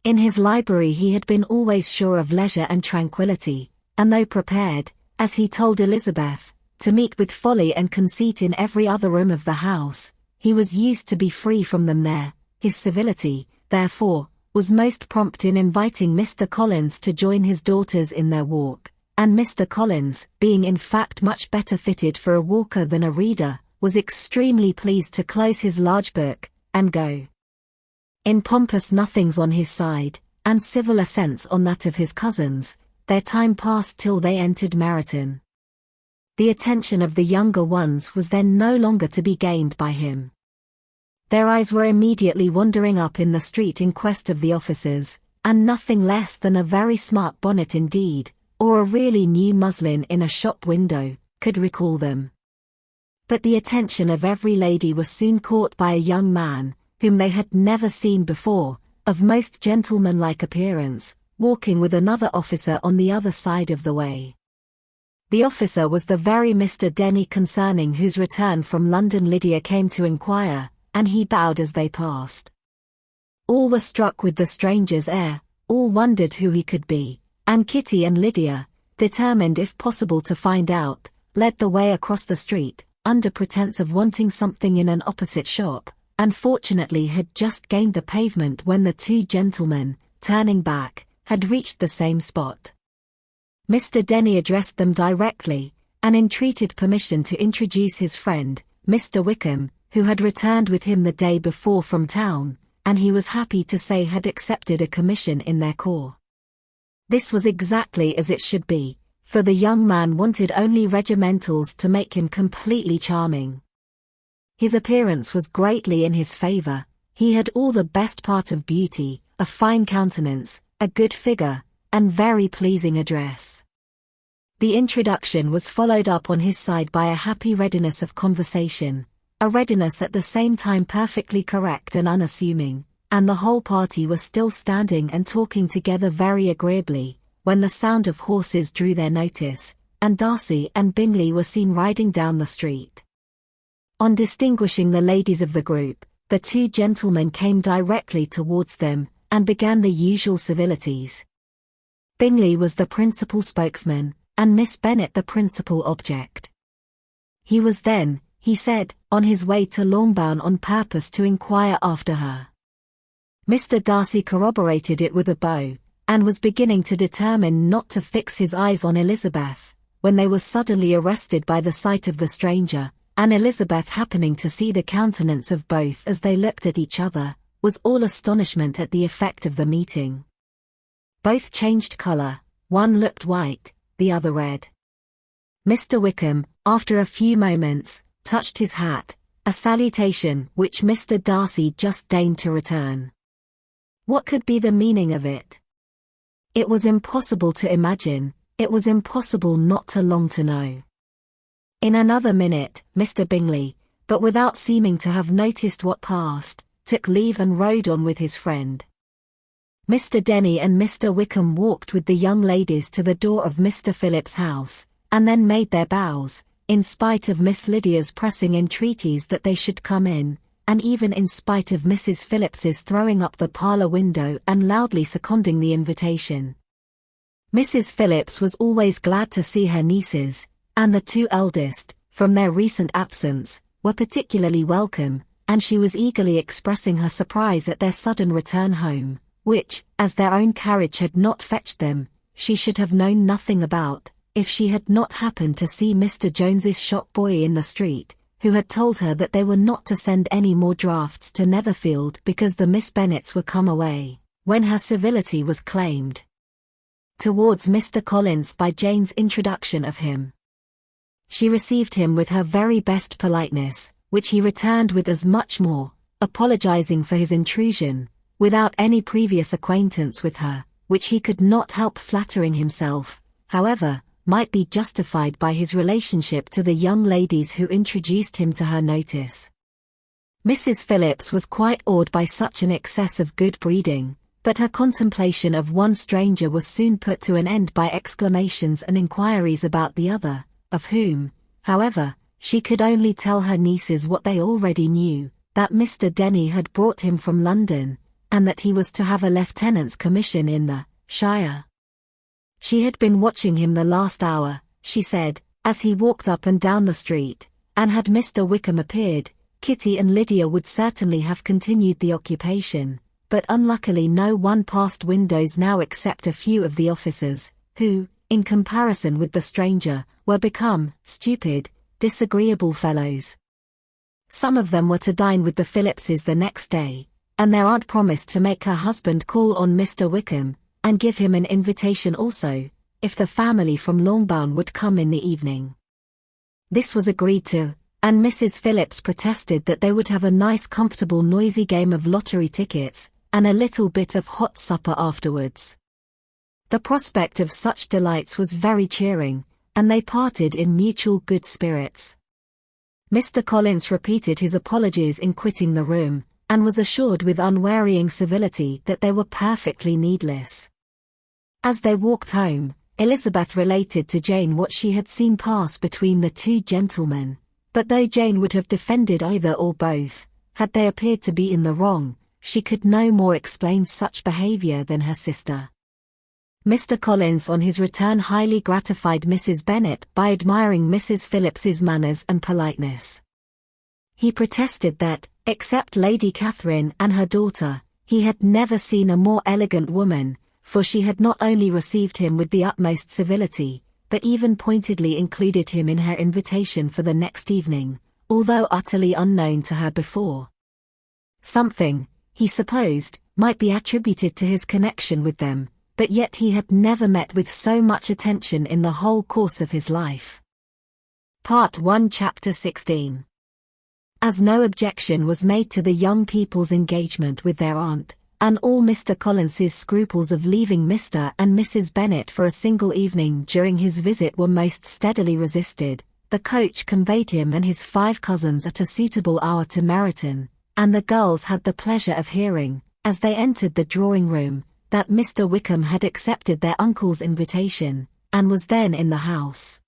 In his library he had been always sure of leisure and tranquillity, and though prepared, as he told Elizabeth, to meet with folly and conceit in every other room of the house, he was used to be free from them there. His civility, therefore, was most prompt in inviting Mr. Collins to join his daughters in their walk, and Mr. Collins, being in fact much better fitted for a walker than a reader, was extremely pleased to close his large book, and go. In pompous nothings on his side, and civil assents on that of his cousins, their time passed till they entered Meryton. The attention of the younger ones was then no longer to be gained by him. Their eyes were immediately wandering up in the street in quest of the officers, and nothing less than a very smart bonnet indeed, or a really new muslin in a shop window, could recall them. But the attention of every lady was soon caught by a young man, whom they had never seen before, of most gentlemanlike appearance, walking with another officer on the other side of the way. The officer was the very Mr. Denny concerning whose return from London Lydia came to inquire, and he bowed as they passed. All were struck with the stranger's air, all wondered who he could be, and Kitty and Lydia, determined if possible to find out, led the way across the street, under pretence of wanting something in an opposite shop, and fortunately had just gained the pavement when the two gentlemen, turning back, had reached the same spot. Mr. Denny addressed them directly, and entreated permission to introduce his friend, Mr. Wickham, who had returned with him the day before from town, and he was happy to say had accepted a commission in their corps. This was exactly as it should be, for the young man wanted only regimentals to make him completely charming. His appearance was greatly in his favour. He had all the best part of beauty, a fine countenance, a good figure, and very pleasing address. The introduction was followed up on his side by a happy readiness of conversation, a readiness at the same time perfectly correct and unassuming, and the whole party was still standing and talking together very agreeably, when the sound of horses drew their notice, and Darcy and Bingley were seen riding down the street. On distinguishing the ladies of the group, the two gentlemen came directly towards them, and began the usual civilities. Bingley was the principal spokesman, and Miss Bennet the principal object. He was then, he said, on his way to Longbourn on purpose to inquire after her. Mr. Darcy corroborated it with a bow, and was beginning to determine not to fix his eyes on Elizabeth, when they were suddenly arrested by the sight of the stranger, and Elizabeth, happening to see the countenance of both as they looked at each other, was all astonishment at the effect of the meeting. Both changed colour, one looked white, the other red. Mr. Wickham, after a few moments, touched his hat, a salutation which Mr. Darcy just deigned to return. What could be the meaning of it? It was impossible to imagine, it was impossible not to long to know. In another minute, Mr. Bingley, but without seeming to have noticed what passed, took leave and rode on with his friend. Mr. Denny and Mr. Wickham walked with the young ladies to the door of Mr. Phillip's house, and then made their bows, in spite of Miss Lydia's pressing entreaties that they should come in, and even in spite of Mrs. Phillips's throwing up the parlour window and loudly seconding the invitation. Mrs. Phillips was always glad to see her nieces, and the two eldest, from their recent absence, were particularly welcome, and she was eagerly expressing her surprise at their sudden return home, which, as their own carriage had not fetched them, she should have known nothing about, if she had not happened to see Mr. Jones's shop boy in the street, who had told her that they were not to send any more drafts to Netherfield because the Miss Bennets were come away, when her civility was claimed towards Mr. Collins by Jane's introduction of him. She received him with her very best politeness, which he returned with as much more, apologizing for his intrusion, without any previous acquaintance with her, which he could not help flattering himself, however, might be justified by his relationship to the young ladies who introduced him to her notice. Mrs. Phillips was quite awed by such an excess of good breeding, but her contemplation of one stranger was soon put to an end by exclamations and inquiries about the other, of whom, however, she could only tell her nieces what they already knew, that Mr. Denny had brought him from London, and that he was to have a lieutenant's commission in the Shire. She had been watching him the last hour, she said, as he walked up and down the street, and had Mr. Wickham appeared, Kitty and Lydia would certainly have continued the occupation, but unluckily no one passed windows now except a few of the officers, who, in comparison with the stranger, were become stupid, disagreeable fellows. Some of them were to dine with the Phillipses the next day, and their aunt promised to make her husband call on Mr. Wickham, and give him an invitation also, if the family from Longbourn would come in the evening. This was agreed to, and Mrs. Phillips protested that they would have a nice comfortable noisy game of lottery tickets, and a little bit of hot supper afterwards. The prospect of such delights was very cheering, and they parted in mutual good spirits. Mr. Collins repeated his apologies in quitting the room, and was assured with unwearying civility that they were perfectly needless. As they walked home, Elizabeth related to Jane what she had seen pass between the two gentlemen, but though Jane would have defended either or both, had they appeared to be in the wrong, she could no more explain such behaviour than her sister. Mr. Collins on his return highly gratified Mrs. Bennet by admiring Mrs. Phillips's manners and politeness. He protested that, except Lady Catherine and her daughter, he had never seen a more elegant woman, for she had not only received him with the utmost civility, but even pointedly included him in her invitation for the next evening, although utterly unknown to her before. Something, he supposed, might be attributed to his connection with them, but yet he had never met with so much attention in the whole course of his life. Part 1 Chapter 16. As no objection was made to the young people's engagement with their aunt, and all Mr. Collins's scruples of leaving Mr. and Mrs. Bennet for a single evening during his visit were most steadily resisted, the coach conveyed him and his 5 cousins at a suitable hour to Meryton, and the girls had the pleasure of hearing, as they entered the drawing-room, that Mr. Wickham had accepted their uncle's invitation, and was then in the house.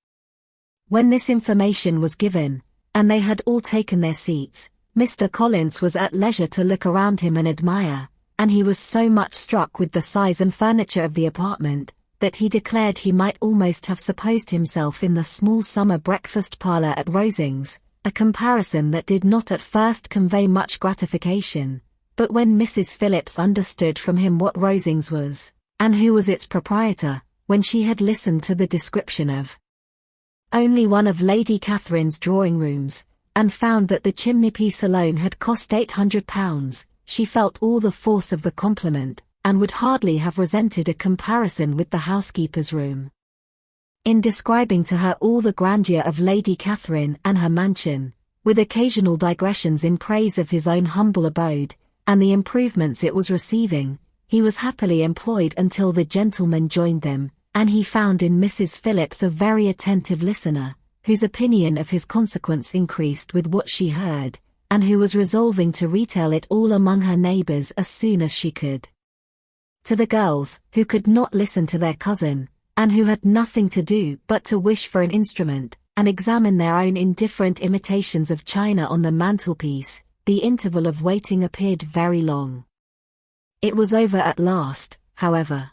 When this information was given, and they had all taken their seats, Mr. Collins was at leisure to look around him and admire, and he was so much struck with the size and furniture of the apartment, that he declared he might almost have supposed himself in the small summer breakfast parlour at Rosings, a comparison that did not at first convey much gratification, but when Mrs. Phillips understood from him what Rosings was, and who was its proprietor, when she had listened to the description of only one of Lady Catherine's drawing-rooms, and found that the chimney-piece alone had cost £800, she felt all the force of the compliment, and would hardly have resented a comparison with the housekeeper's room. In describing to her all the grandeur of Lady Catherine and her mansion, with occasional digressions in praise of his own humble abode, and the improvements it was receiving, he was happily employed until the gentlemen joined them, and he found in Mrs. Phillips a very attentive listener, whose opinion of his consequence increased with what she heard, and who was resolving to retail it all among her neighbours as soon as she could. To the girls, who could not listen to their cousin, and who had nothing to do but to wish for an instrument, and examine their own indifferent imitations of china on the mantelpiece, the interval of waiting appeared very long. It was over at last, however.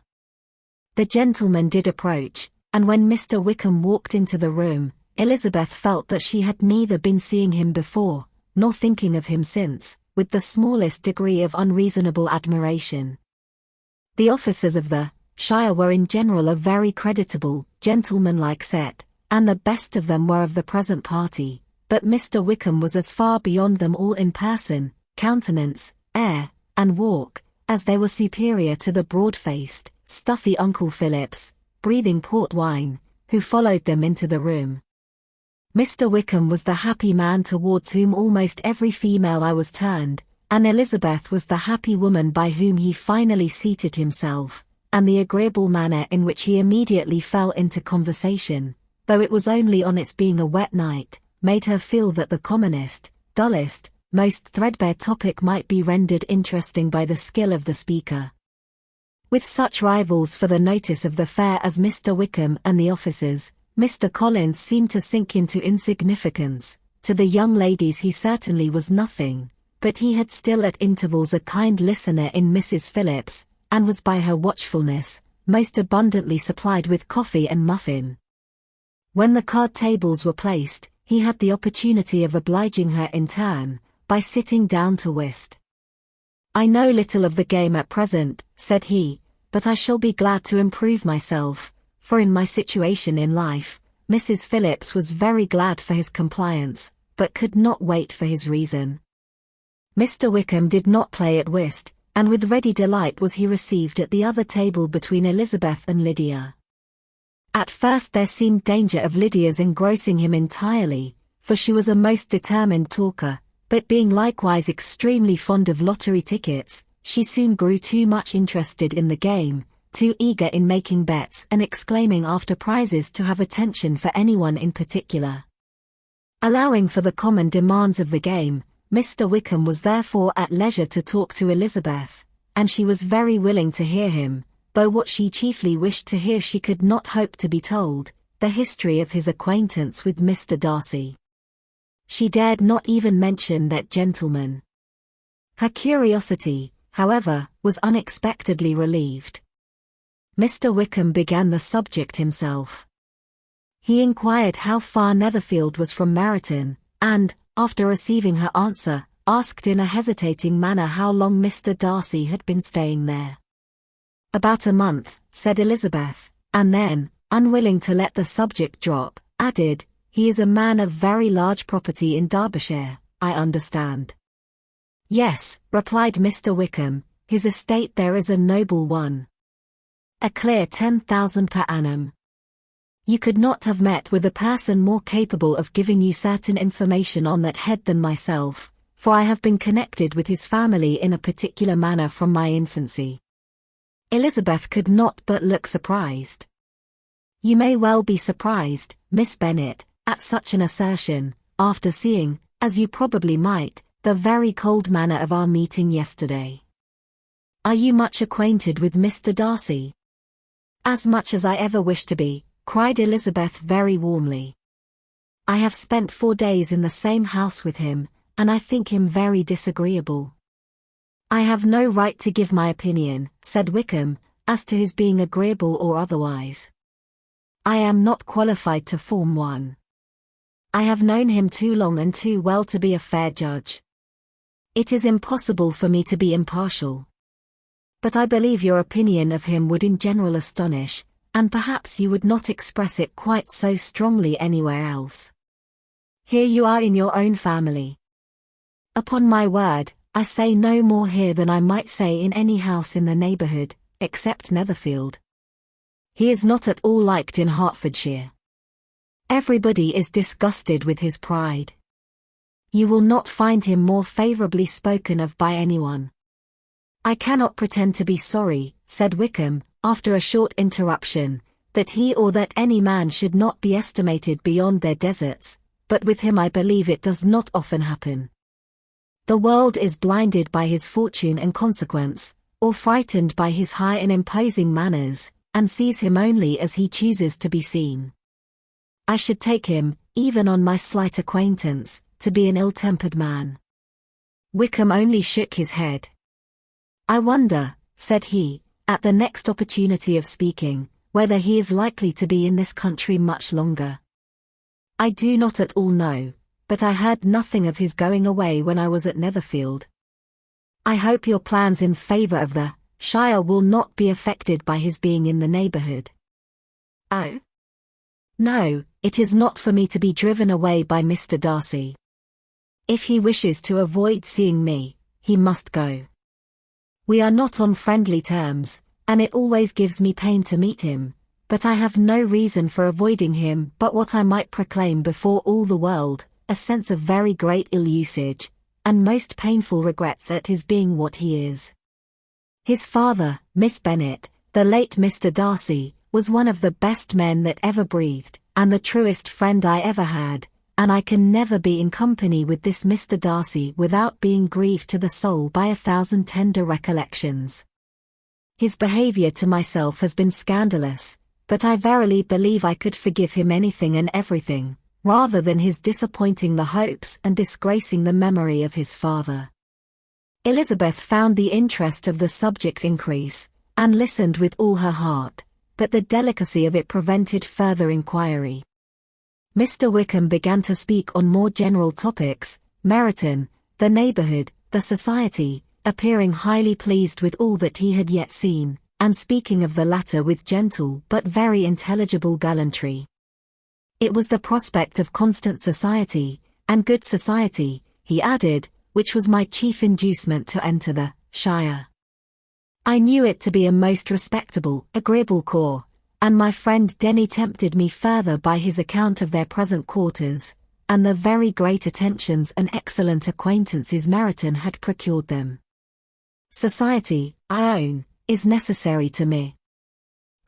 The gentlemen did approach, and when Mr. Wickham walked into the room, Elizabeth felt that she had neither been seeing him before, nor thinking of him since, with the smallest degree of unreasonable admiration. The officers of the Shire were in general a very creditable, gentlemanlike set, and the best of them were of the present party, but Mr. Wickham was as far beyond them all in person, countenance, air, and walk, as they were superior to the broad-faced, stuffy Uncle Phillips, breathing port wine, who followed them into the room. Mr. Wickham was the happy man towards whom almost every female eye was turned, and Elizabeth was the happy woman by whom he finally seated himself, and the agreeable manner in which he immediately fell into conversation, though it was only on its being a wet night, made her feel that the commonest, dullest, most threadbare topic might be rendered interesting by the skill of the speaker. With such rivals for the notice of the fair as Mr. Wickham and the officers, Mr. Collins seemed to sink into insignificance. To the young ladies he certainly was nothing, but he had still at intervals a kind listener in Mrs. Phillips, and was by her watchfulness, most abundantly supplied with coffee and muffin. When the card tables were placed, he had the opportunity of obliging her in turn, by sitting down to whist. "I know little of the game at present," said he, "but I shall be glad to improve myself, for in my situation in life," Mrs. Phillips was very glad for his compliance, but could not wait for his reason. Mr. Wickham did not play at whist, and with ready delight was he received at the other table between Elizabeth and Lydia. At first there seemed danger of Lydia's engrossing him entirely, for she was a most determined talker, but being likewise extremely fond of lottery tickets, she soon grew too much interested in the game, too eager in making bets and exclaiming after prizes to have attention for anyone in particular. Allowing for the common demands of the game, Mr. Wickham was therefore at leisure to talk to Elizabeth, and she was very willing to hear him, though what she chiefly wished to hear she could not hope to be told, the history of his acquaintance with Mr. Darcy. She dared not even mention that gentleman. Her curiosity, however, was unexpectedly relieved. Mr. Wickham began the subject himself. He inquired how far Netherfield was from Meryton, and, after receiving her answer, asked in a hesitating manner how long Mr. Darcy had been staying there. "About a month," said Elizabeth, and then, unwilling to let the subject drop, added, "He is a man of very large property in Derbyshire, I understand." "Yes," replied Mr. Wickham, "his estate there is a noble one. A clear 10,000 per annum. You could not have met with a person more capable of giving you certain information on that head than myself, for I have been connected with his family in a particular manner from my infancy." Elizabeth could not but look surprised. "You may well be surprised, Miss Bennet, at such an assertion, after seeing, as you probably might, the very cold manner of our meeting yesterday. Are you much acquainted with Mr. Darcy?" "As much as I ever wish to be," cried Elizabeth very warmly. "I have spent 4 days in the same house with him, and I think him very disagreeable." "I have no right to give my opinion," said Wickham, "as to his being agreeable or otherwise. I am not qualified to form one. I have known him too long and too well to be a fair judge. It is impossible for me to be impartial. But I believe your opinion of him would in general astonish, and perhaps you would not express it quite so strongly anywhere else. Here you are in your own family. Upon my word, I say no more here than I might say in any house in the neighbourhood, except Netherfield. He is not at all liked in Hertfordshire. Everybody is disgusted with his pride. You will not find him more favourably spoken of by anyone." "I cannot pretend to be sorry," said Wickham, after a short interruption, "that he or that any man should not be estimated beyond their deserts, but with him I believe it does not often happen. The world is blinded by his fortune and consequence, or frightened by his high and imposing manners, and sees him only as he chooses to be seen. I should take him, even on my slight acquaintance, to be an ill-tempered man." Wickham only shook his head. "I wonder," said he, at the next opportunity of speaking, "whether he is likely to be in this country much longer. I do not at all know, but I heard nothing of his going away when I was at Netherfield. I hope your plans in favour of the shire will not be affected by his being in the neighbourhood." "Oh, no, it is not for me to be driven away by Mr. Darcy. If he wishes to avoid seeing me, he must go. We are not on friendly terms, and it always gives me pain to meet him, but I have no reason for avoiding him but what I might proclaim before all the world, a sense of very great ill-usage, and most painful regrets at his being what he is. His father, Miss Bennet, the late Mr. Darcy, was one of the best men that ever breathed, and the truest friend I ever had, and I can never be in company with this Mr. Darcy without being grieved to the soul by 1,000 tender recollections. His behaviour to myself has been scandalous, but I verily believe I could forgive him anything and everything, rather than his disappointing the hopes and disgracing the memory of his father. Elizabeth found the interest of the subject increase, and listened with all her heart, but the delicacy of it prevented further inquiry. Mr. Wickham began to speak on more general topics, Meryton, the neighbourhood, the society, appearing highly pleased with all that he had yet seen, and speaking of the latter with gentle but very intelligible gallantry. It was the prospect of constant society, and good society, he added, which was my chief inducement to enter the shire. I knew it to be a most respectable, agreeable corps, and my friend Denny tempted me further by his account of their present quarters, and the very great attentions and excellent acquaintances Meryton had procured them. Society, I own, is necessary to me.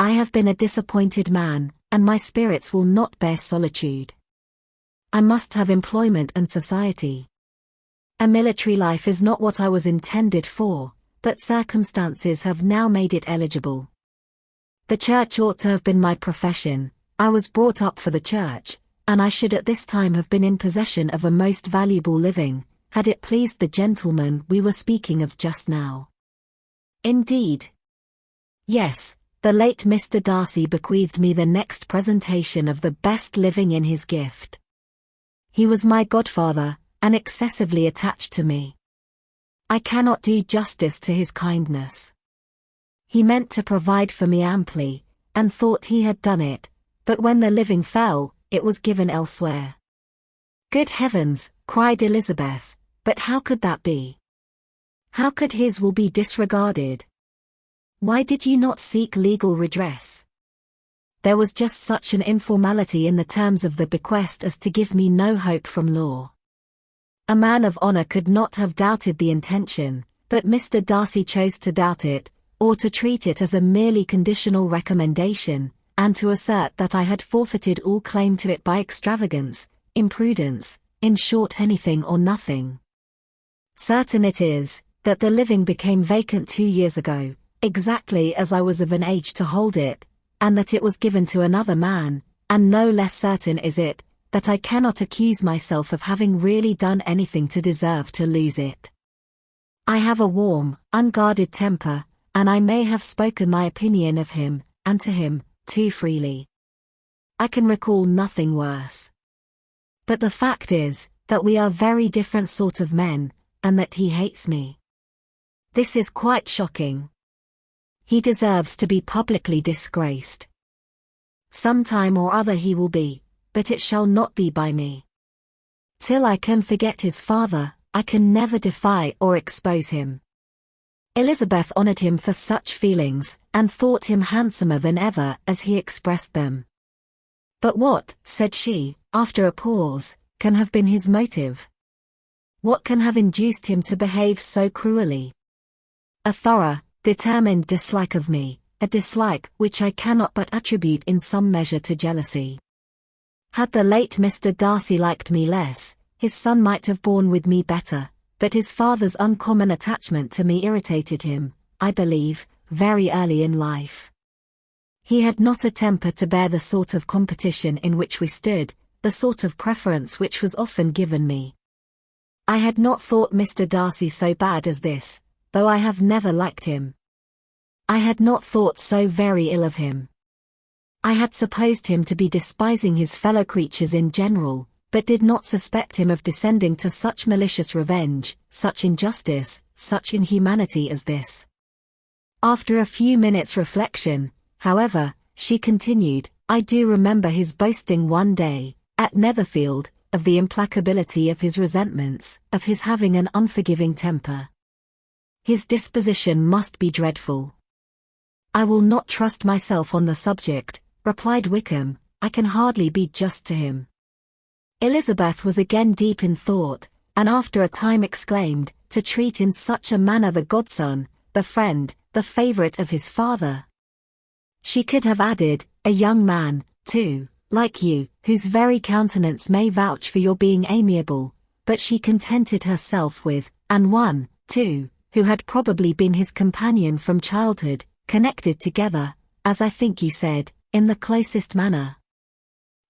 I have been a disappointed man, and my spirits will not bear solitude. I must have employment and society. A military life is not what I was intended for, but circumstances have now made it eligible. The church ought to have been my profession. I was brought up for the church, and I should at this time have been in possession of a most valuable living, had it pleased the gentleman we were speaking of just now. Indeed. Yes, the late Mr. Darcy bequeathed me the next presentation of the best living in his gift. He was my godfather, and excessively attached to me. I cannot do justice to his kindness. He meant to provide for me amply, and thought he had done it, but when the living fell, it was given elsewhere. Good heavens, cried Elizabeth, but how could that be? How could his will be disregarded? Why did you not seek legal redress? There was just such an informality in the terms of the bequest as to give me no hope from law. A man of honour could not have doubted the intention, but Mr. Darcy chose to doubt it, or to treat it as a merely conditional recommendation, and to assert that I had forfeited all claim to it by extravagance, imprudence, in short anything or nothing. Certain it is, that the living became vacant 2 years ago, exactly as I was of an age to hold it, and that it was given to another man, and no less certain is it, that I cannot accuse myself of having really done anything to deserve to lose it. I have a warm, unguarded temper, and I may have spoken my opinion of him, and to him, too freely. I can recall nothing worse. But the fact is, that we are very different sort of men, and that he hates me. This is quite shocking. He deserves to be publicly disgraced. Some time or other he will be, but it shall not be by me. Till I can forget his father, I can never defy or expose him. Elizabeth honoured him for such feelings, and thought him handsomer than ever as he expressed them. But what, said she, after a pause, can have been his motive? What can have induced him to behave so cruelly? A thorough, determined dislike of me, a dislike which I cannot but attribute in some measure to jealousy. Had the late Mr. Darcy liked me less, his son might have borne with me better, but his father's uncommon attachment to me irritated him, I believe, very early in life. He had not a temper to bear the sort of competition in which we stood, the sort of preference which was often given me. I had not thought Mr. Darcy so bad as this, though I have never liked him. I had not thought so very ill of him. I had supposed him to be despising his fellow creatures in general, but did not suspect him of descending to such malicious revenge, such injustice, such inhumanity as this. After a few minutes' reflection, however, she continued, I do remember his boasting one day, at Netherfield, of the implacability of his resentments, of his having an unforgiving temper. His disposition must be dreadful. I will not trust myself on the subject, replied Wickham, I can hardly be just to him. Elizabeth was again deep in thought, and after a time exclaimed, to treat in such a manner the godson, the friend, the favourite of his father. She could have added, a young man, too, like you, whose very countenance may vouch for your being amiable, but she contented herself with, and one, too, who had probably been his companion from childhood, connected together, as I think you said, in the closest manner.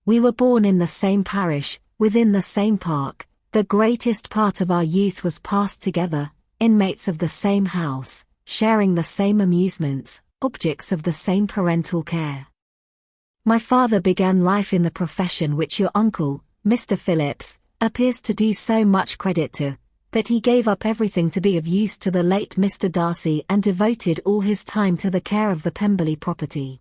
We were born in the same parish, within the same park, the greatest part of our youth was passed together, inmates of the same house, sharing the same amusements, objects of the same parental care. My father began life in the profession which your uncle, Mr. Phillips, appears to do so much credit to, but he gave up everything to be of use to the late Mr. Darcy and devoted all his time to the care of the Pemberley property.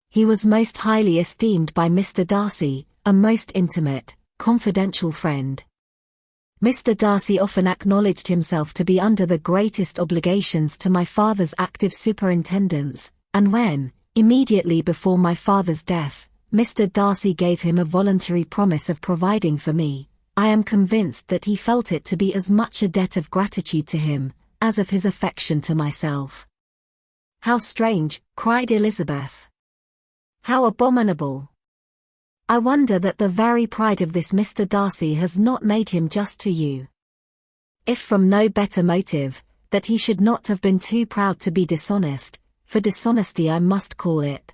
He was most highly esteemed by Mr. Darcy, a most intimate, confidential friend. Mr. Darcy often acknowledged himself to be under the greatest obligations to my father's active superintendence, and when, immediately before my father's death, Mr. Darcy gave him a voluntary promise of providing for me, I am convinced that he felt it to be as much a debt of gratitude to him, as of his affection to myself. "How strange," cried Elizabeth. "How abominable! I wonder that the very pride of this Mr. Darcy has not made him just to you. If from no better motive, that he should not have been too proud to be dishonest, for dishonesty I must call it."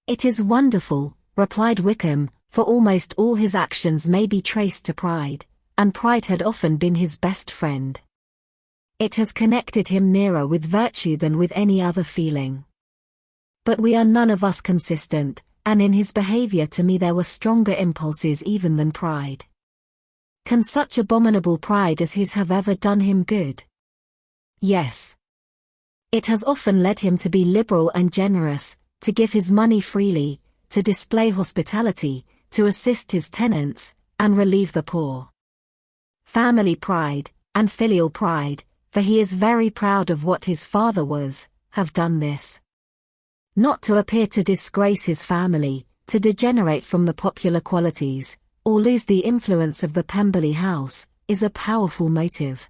"It is wonderful," replied Wickham, "for almost all his actions may be traced to pride, and pride had often been his best friend. It has connected him nearer with virtue than with any other feeling. But we are none of us consistent, and in his behavior to me there were stronger impulses even than pride. Can such abominable pride as his have ever done him good? Yes. It has often led him to be liberal and generous, to give his money freely, to display hospitality, to assist his tenants, and relieve the poor. Family pride, and filial pride, for he is very proud of what his father was, have done this. Not to appear to disgrace his family, to degenerate from the popular qualities, or lose the influence of the Pemberley house, is a powerful motive.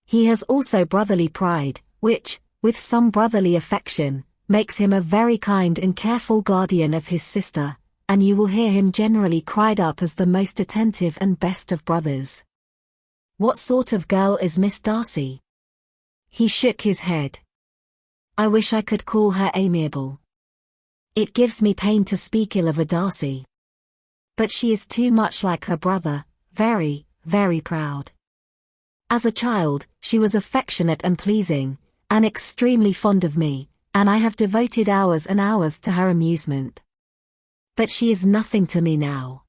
He has also brotherly pride, which, with some brotherly affection, makes him a very kind and careful guardian of his sister, and you will hear him generally cried up as the most attentive and best of brothers. What sort of girl is Miss Darcy?" He shook his head. "I wish I could call her amiable. It gives me pain to speak ill of a Darcy. But she is too much like her brother, very, very proud. As a child, she was affectionate and pleasing, and extremely fond of me, and I have devoted hours and hours to her amusement. But she is nothing to me now.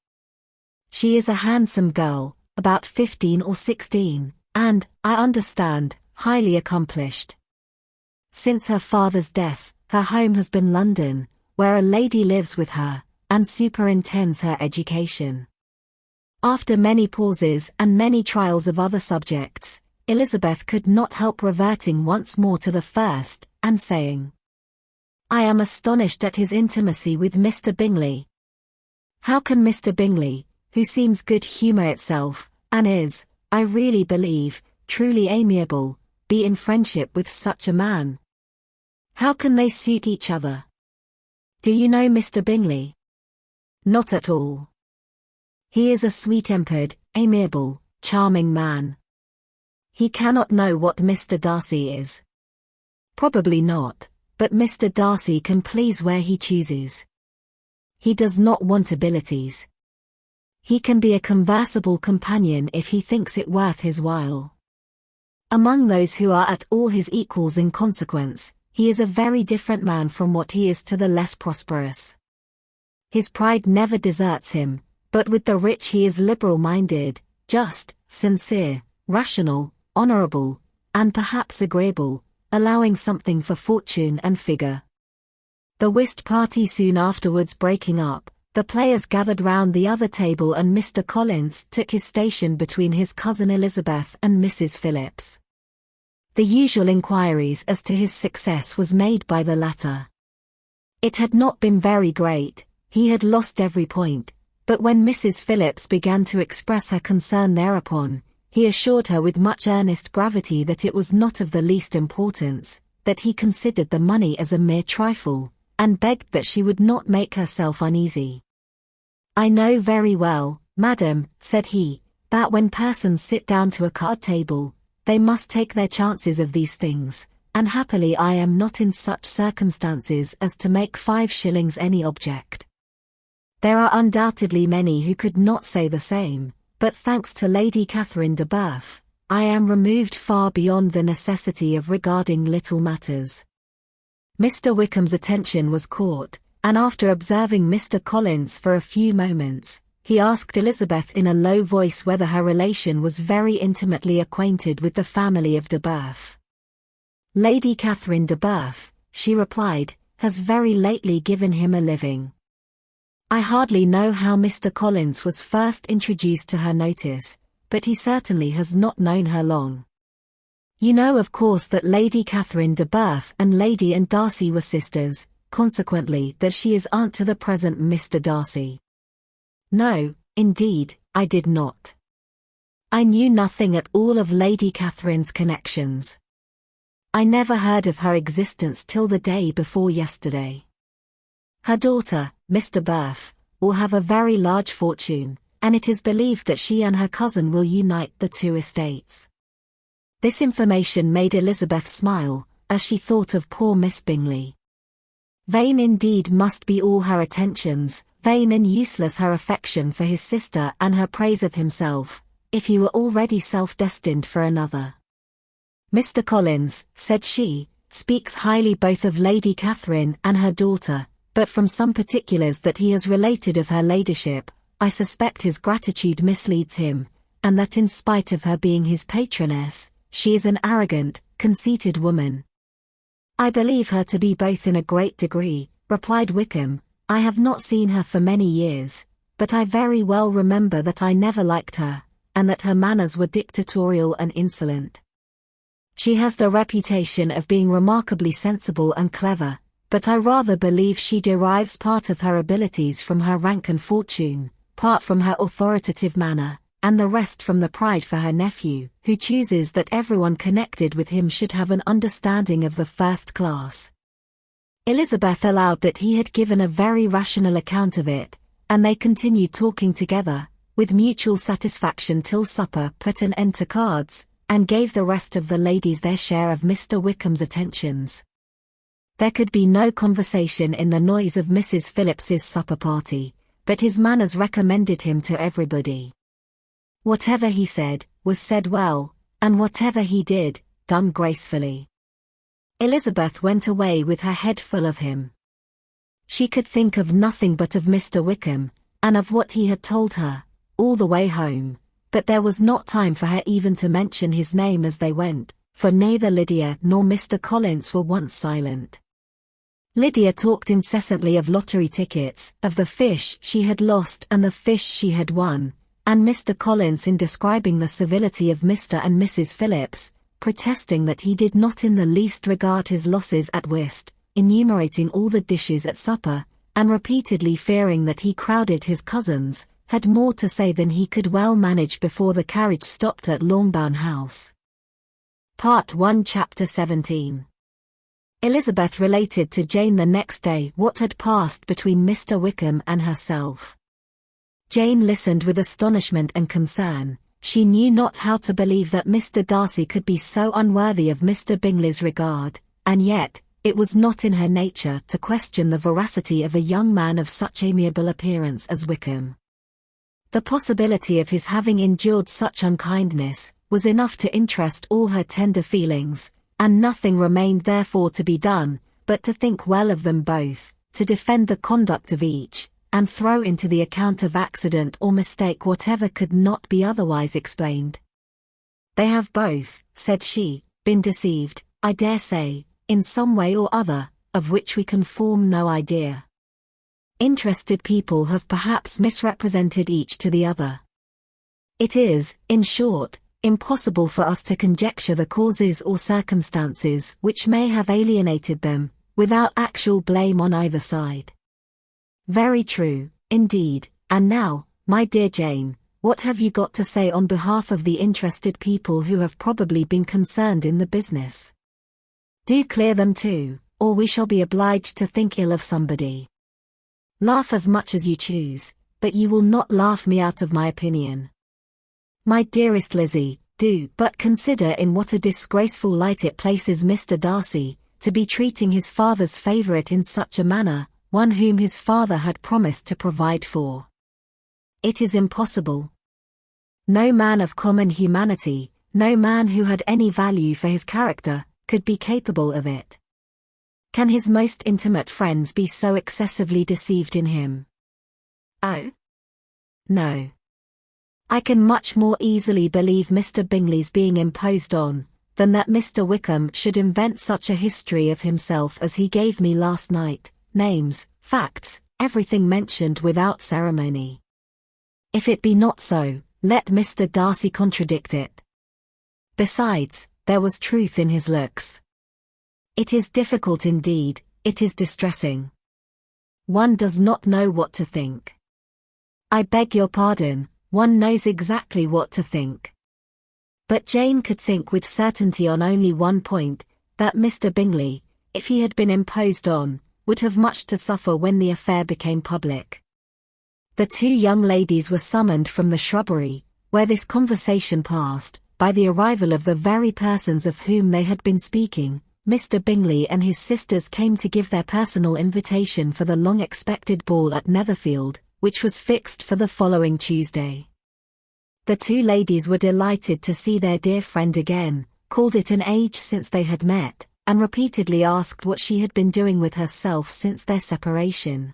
She is a handsome girl, about 15 or 16, and, I understand, highly accomplished. Since her father's death, her home has been London, where a lady lives with her, and superintends her education." After many pauses and many trials of other subjects, Elizabeth could not help reverting once more to the first, and saying, "I am astonished at his intimacy with Mr. Bingley. How can Mr. Bingley, who seems good humour itself, and is, I really believe, truly amiable, be in friendship with such a man? How can they suit each other? Do you know Mr. Bingley?" "Not at all. He is a sweet-tempered, amiable, charming man." "He cannot know what Mr. Darcy is." "Probably not, but Mr. Darcy can please where he chooses. He does not want abilities. He can be a conversable companion if he thinks it worth his while. Among those who are at all his equals in consequence, he is a very different man from what he is to the less prosperous. His pride never deserts him, but with the rich he is liberal-minded, just, sincere, rational, honourable, and perhaps agreeable, allowing something for fortune and figure." The whist party soon afterwards breaking up, the players gathered round the other table and Mr. Collins took his station between his cousin Elizabeth and Mrs. Phillips. The usual inquiries as to his success was made by the latter. It had not been very great, he had lost every point, but when Mrs. Phillips began to express her concern thereupon, he assured her with much earnest gravity that it was not of the least importance, that he considered the money as a mere trifle, and begged that she would not make herself uneasy. "I know very well, madam," said he, "that when persons sit down to a card table, they must take their chances of these things, and happily I am not in such circumstances as to make 5 shillings any object. There are undoubtedly many who could not say the same, but thanks to Lady Catherine de Bourgh, I am removed far beyond the necessity of regarding little matters." Mr. Wickham's attention was caught, and after observing Mr. Collins for a few moments, he asked Elizabeth in a low voice whether her relation was very intimately acquainted with the family of de Bourgh. "Lady Catherine de Bourgh," she replied, "has very lately given him a living. I hardly know how Mr. Collins was first introduced to her notice, but he certainly has not known her long. You know of course that Lady Catherine de Bourgh and Lady and Darcy were sisters, consequently that she is aunt to the present Mr. Darcy." "No, indeed, I did not. I knew nothing at all of Lady Catherine's connections. I never heard of her existence till the day before yesterday. Her daughter, Mr. Bourgh, will have a very large fortune, and it is believed that she and her cousin will unite the 2 estates." This information made Elizabeth smile, as she thought of poor Miss Bingley. Vain indeed must be all her attentions, vain and useless her affection for his sister and her praise of himself, if he were already self-destined for another. "Mr. Collins," said she, "speaks highly both of Lady Catherine and her daughter, but from some particulars that he has related of her ladyship, I suspect his gratitude misleads him, and that in spite of her being his patroness, she is an arrogant, conceited woman." "I believe her to be both in a great degree," replied Wickham. "I have not seen her for many years, but I very well remember that I never liked her, and that her manners were dictatorial and insolent. She has the reputation of being remarkably sensible and clever, but I rather believe she derives part of her abilities from her rank and fortune, part from her authoritative manner, and the rest from the pride for her nephew, who chooses that everyone connected with him should have an understanding of the first class." Elizabeth allowed that he had given a very rational account of it, and they continued talking together, with mutual satisfaction till supper put an end to cards, and gave the rest of the ladies their share of Mr. Wickham's attentions. There could be no conversation in the noise of Mrs. Phillips's supper party, but his manners recommended him to everybody. Whatever he said, was said well, and whatever he did, done gracefully. Elizabeth went away with her head full of him. She could think of nothing but of Mr. Wickham, and of what he had told her, all the way home, but there was not time for her even to mention his name as they went, for neither Lydia nor Mr. Collins were once silent. Lydia talked incessantly of lottery tickets, of the fish she had lost and the fish she had won, and Mr. Collins in describing the civility of Mr. and Mrs. Phillips, protesting that he did not in the least regard his losses at whist, enumerating all the dishes at supper, and repeatedly fearing that he crowded his cousins, had more to say than he could well manage before the carriage stopped at Longbourn House. Part 1 Chapter 17. Elizabeth related to Jane the next day what had passed between Mr. Wickham and herself. Jane listened with astonishment and concern. She knew not how to believe that Mr. Darcy could be so unworthy of Mr. Bingley's regard, and yet, it was not in her nature to question the veracity of a young man of such amiable appearance as Wickham. The possibility of his having endured such unkindness was enough to interest all her tender feelings, and nothing remained therefore to be done, but to think well of them both, to defend the conduct of each, and throw into the account of accident or mistake whatever could not be otherwise explained. "They have both," said she, "been deceived, I dare say, in some way or other, of which we can form no idea. Interested people have perhaps misrepresented each to the other. It is, in short, impossible for us to conjecture the causes or circumstances which may have alienated them, without actual blame on either side." "Very true, indeed, and now, my dear Jane, what have you got to say on behalf of the interested people who have probably been concerned in the business? Do clear them too, or we shall be obliged to think ill of somebody. Laugh as much as you choose, but you will not laugh me out of my opinion. My dearest Lizzie, do but consider in what a disgraceful light it places Mr. Darcy, to be treating his father's favourite in such a manner, one whom his father had promised to provide for. It is impossible. No man of common humanity, no man who had any value for his character, could be capable of it. Can his most intimate friends be so excessively deceived in him? Oh? No. I can much more easily believe Mr. Bingley's being imposed on, than that Mr. Wickham should invent such a history of himself as he gave me last night, names, facts, everything mentioned without ceremony. If it be not so, let Mr. Darcy contradict it. Besides, there was truth in his looks. It is difficult indeed, it is distressing. One does not know what to think. I beg your pardon, one knows exactly what to think. But Jane could think with certainty on only one point, that Mr. Bingley, if he had been imposed on, would have much to suffer when the affair became public. The two young ladies were summoned from the shrubbery, where this conversation passed, by the arrival of the very persons of whom they had been speaking. Mr. Bingley and his sisters came to give their personal invitation for the long-expected ball at Netherfield, which was fixed for the following Tuesday. The two ladies were delighted to see their dear friend again, called it an age since they had met, and repeatedly asked what she had been doing with herself since their separation.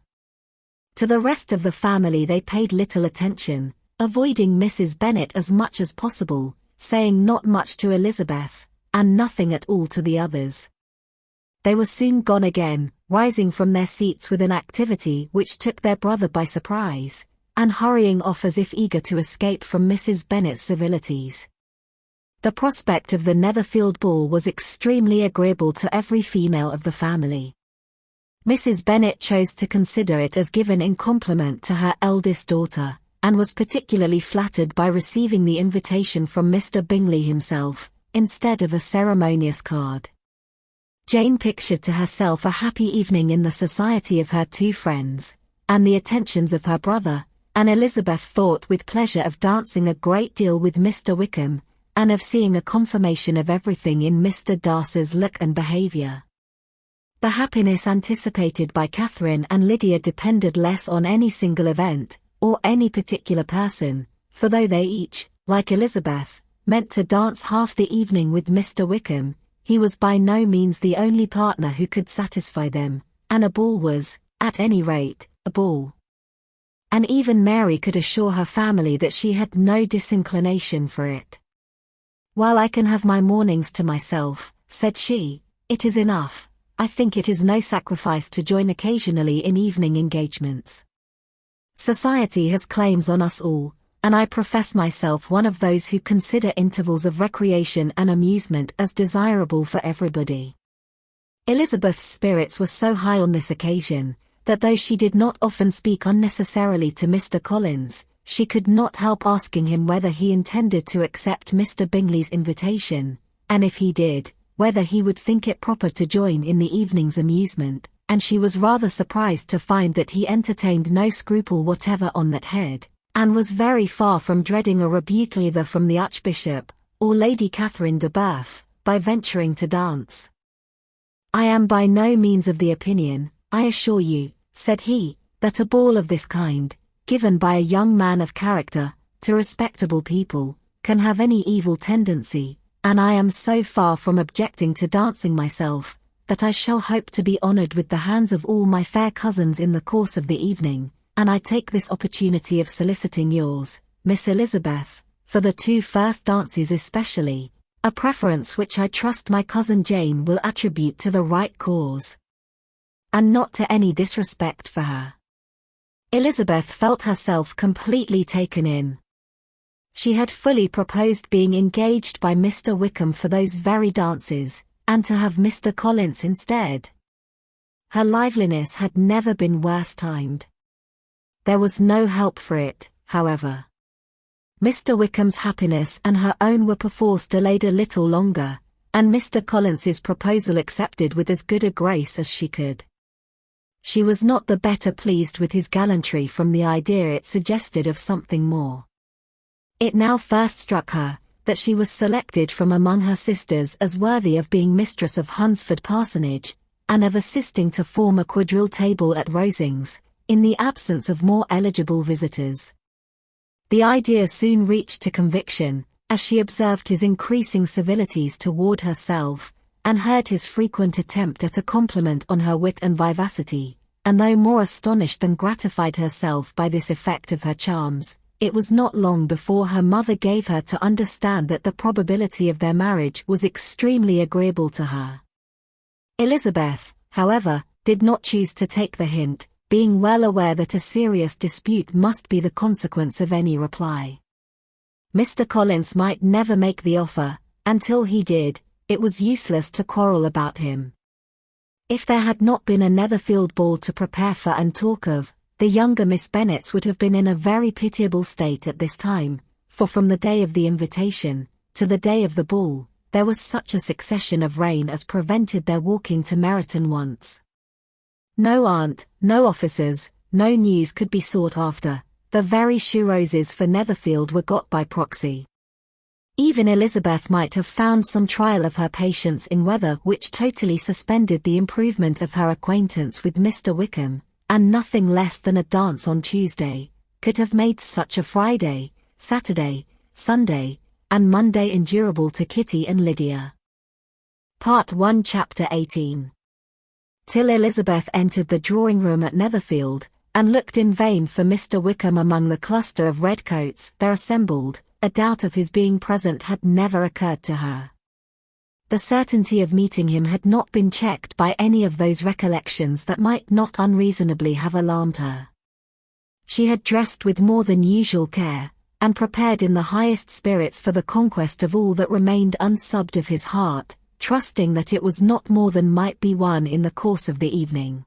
To the rest of the family they paid little attention, avoiding Mrs. Bennet as much as possible, saying not much to Elizabeth, and nothing at all to the others. They were soon gone again, rising from their seats with an activity which took their brother by surprise, and hurrying off as if eager to escape from Mrs. Bennet's civilities. The prospect of the Netherfield ball was extremely agreeable to every female of the family. Mrs. Bennet chose to consider it as given in compliment to her eldest daughter, and was particularly flattered by receiving the invitation from Mr. Bingley himself, instead of a ceremonious card. Jane pictured to herself a happy evening in the society of her two friends, and the attentions of her brother, and Elizabeth thought with pleasure of dancing a great deal with Mr. Wickham, and of seeing a confirmation of everything in Mr. Darcy's look and behaviour. The happiness anticipated by Catherine and Lydia depended less on any single event, or any particular person, for though they each, like Elizabeth, meant to dance half the evening with Mr. Wickham, he was by no means the only partner who could satisfy them, and a ball was, at any rate, a ball. And even Mary could assure her family that she had no disinclination for it. "While I can have my mornings to myself," said she, "it is enough. I think it is no sacrifice to join occasionally in evening engagements. Society has claims on us all, and I profess myself one of those who consider intervals of recreation and amusement as desirable for everybody." Elizabeth's spirits were so high on this occasion, that though she did not often speak unnecessarily to Mr. Collins, she could not help asking him whether he intended to accept Mr. Bingley's invitation, and if he did, whether he would think it proper to join in the evening's amusement, and she was rather surprised to find that he entertained no scruple whatever on that head, and was very far from dreading a rebuke either from the Archbishop, or Lady Catherine de Bourgh, by venturing to dance. "I am by no means of the opinion, I assure you," said he, "that a ball of this kind, given by a young man of character, to respectable people, can have any evil tendency, and I am so far from objecting to dancing myself, that I shall hope to be honoured with the hands of all my fair cousins in the course of the evening, and I take this opportunity of soliciting yours, Miss Elizabeth, for the two first dances especially, a preference which I trust my cousin Jane will attribute to the right cause, and not to any disrespect for her." Elizabeth felt herself completely taken in. She had fully proposed being engaged by Mr. Wickham for those very dances, and to have Mr. Collins instead. Her liveliness had never been worse timed. There was no help for it, however. Mr. Wickham's happiness and her own were perforce delayed a little longer, and Mr. Collins's proposal accepted with as good a grace as she could. She was not the better pleased with his gallantry from the idea it suggested of something more. It now first struck her that she was selected from among her sisters as worthy of being mistress of Hunsford Parsonage, and of assisting to form a quadrille table at Rosings, in the absence of more eligible visitors. The idea soon reached to conviction, as she observed his increasing civilities toward herself, and heard his frequent attempt at a compliment on her wit and vivacity, and though more astonished than gratified herself by this effect of her charms, it was not long before her mother gave her to understand that the probability of their marriage was extremely agreeable to her. Elizabeth, however, did not choose to take the hint, being well aware that a serious dispute must be the consequence of any reply. Mr. Collins might never make the offer, and till he did, it was useless to quarrel about him. If there had not been a Netherfield ball to prepare for and talk of, the younger Miss Bennets would have been in a very pitiable state at this time, for from the day of the invitation, to the day of the ball, there was such a succession of rain as prevented their walking to Meryton once. No aunt, no officers, no news could be sought after, the very shoe roses for Netherfield were got by proxy. Even Elizabeth might have found some trial of her patience in weather which totally suspended the improvement of her acquaintance with Mr. Wickham, and nothing less than a dance on Tuesday could have made such a Friday, Saturday, Sunday, and Monday endurable to Kitty and Lydia. Part 1 Chapter 18. Till Elizabeth entered the drawing-room at Netherfield, and looked in vain for Mr. Wickham among the cluster of redcoats there assembled, a doubt of his being present had never occurred to her. The certainty of meeting him had not been checked by any of those recollections that might not unreasonably have alarmed her. She had dressed with more than usual care, and prepared in the highest spirits for the conquest of all that remained unsubbed of his heart, trusting that it was not more than might be won in the course of the evening.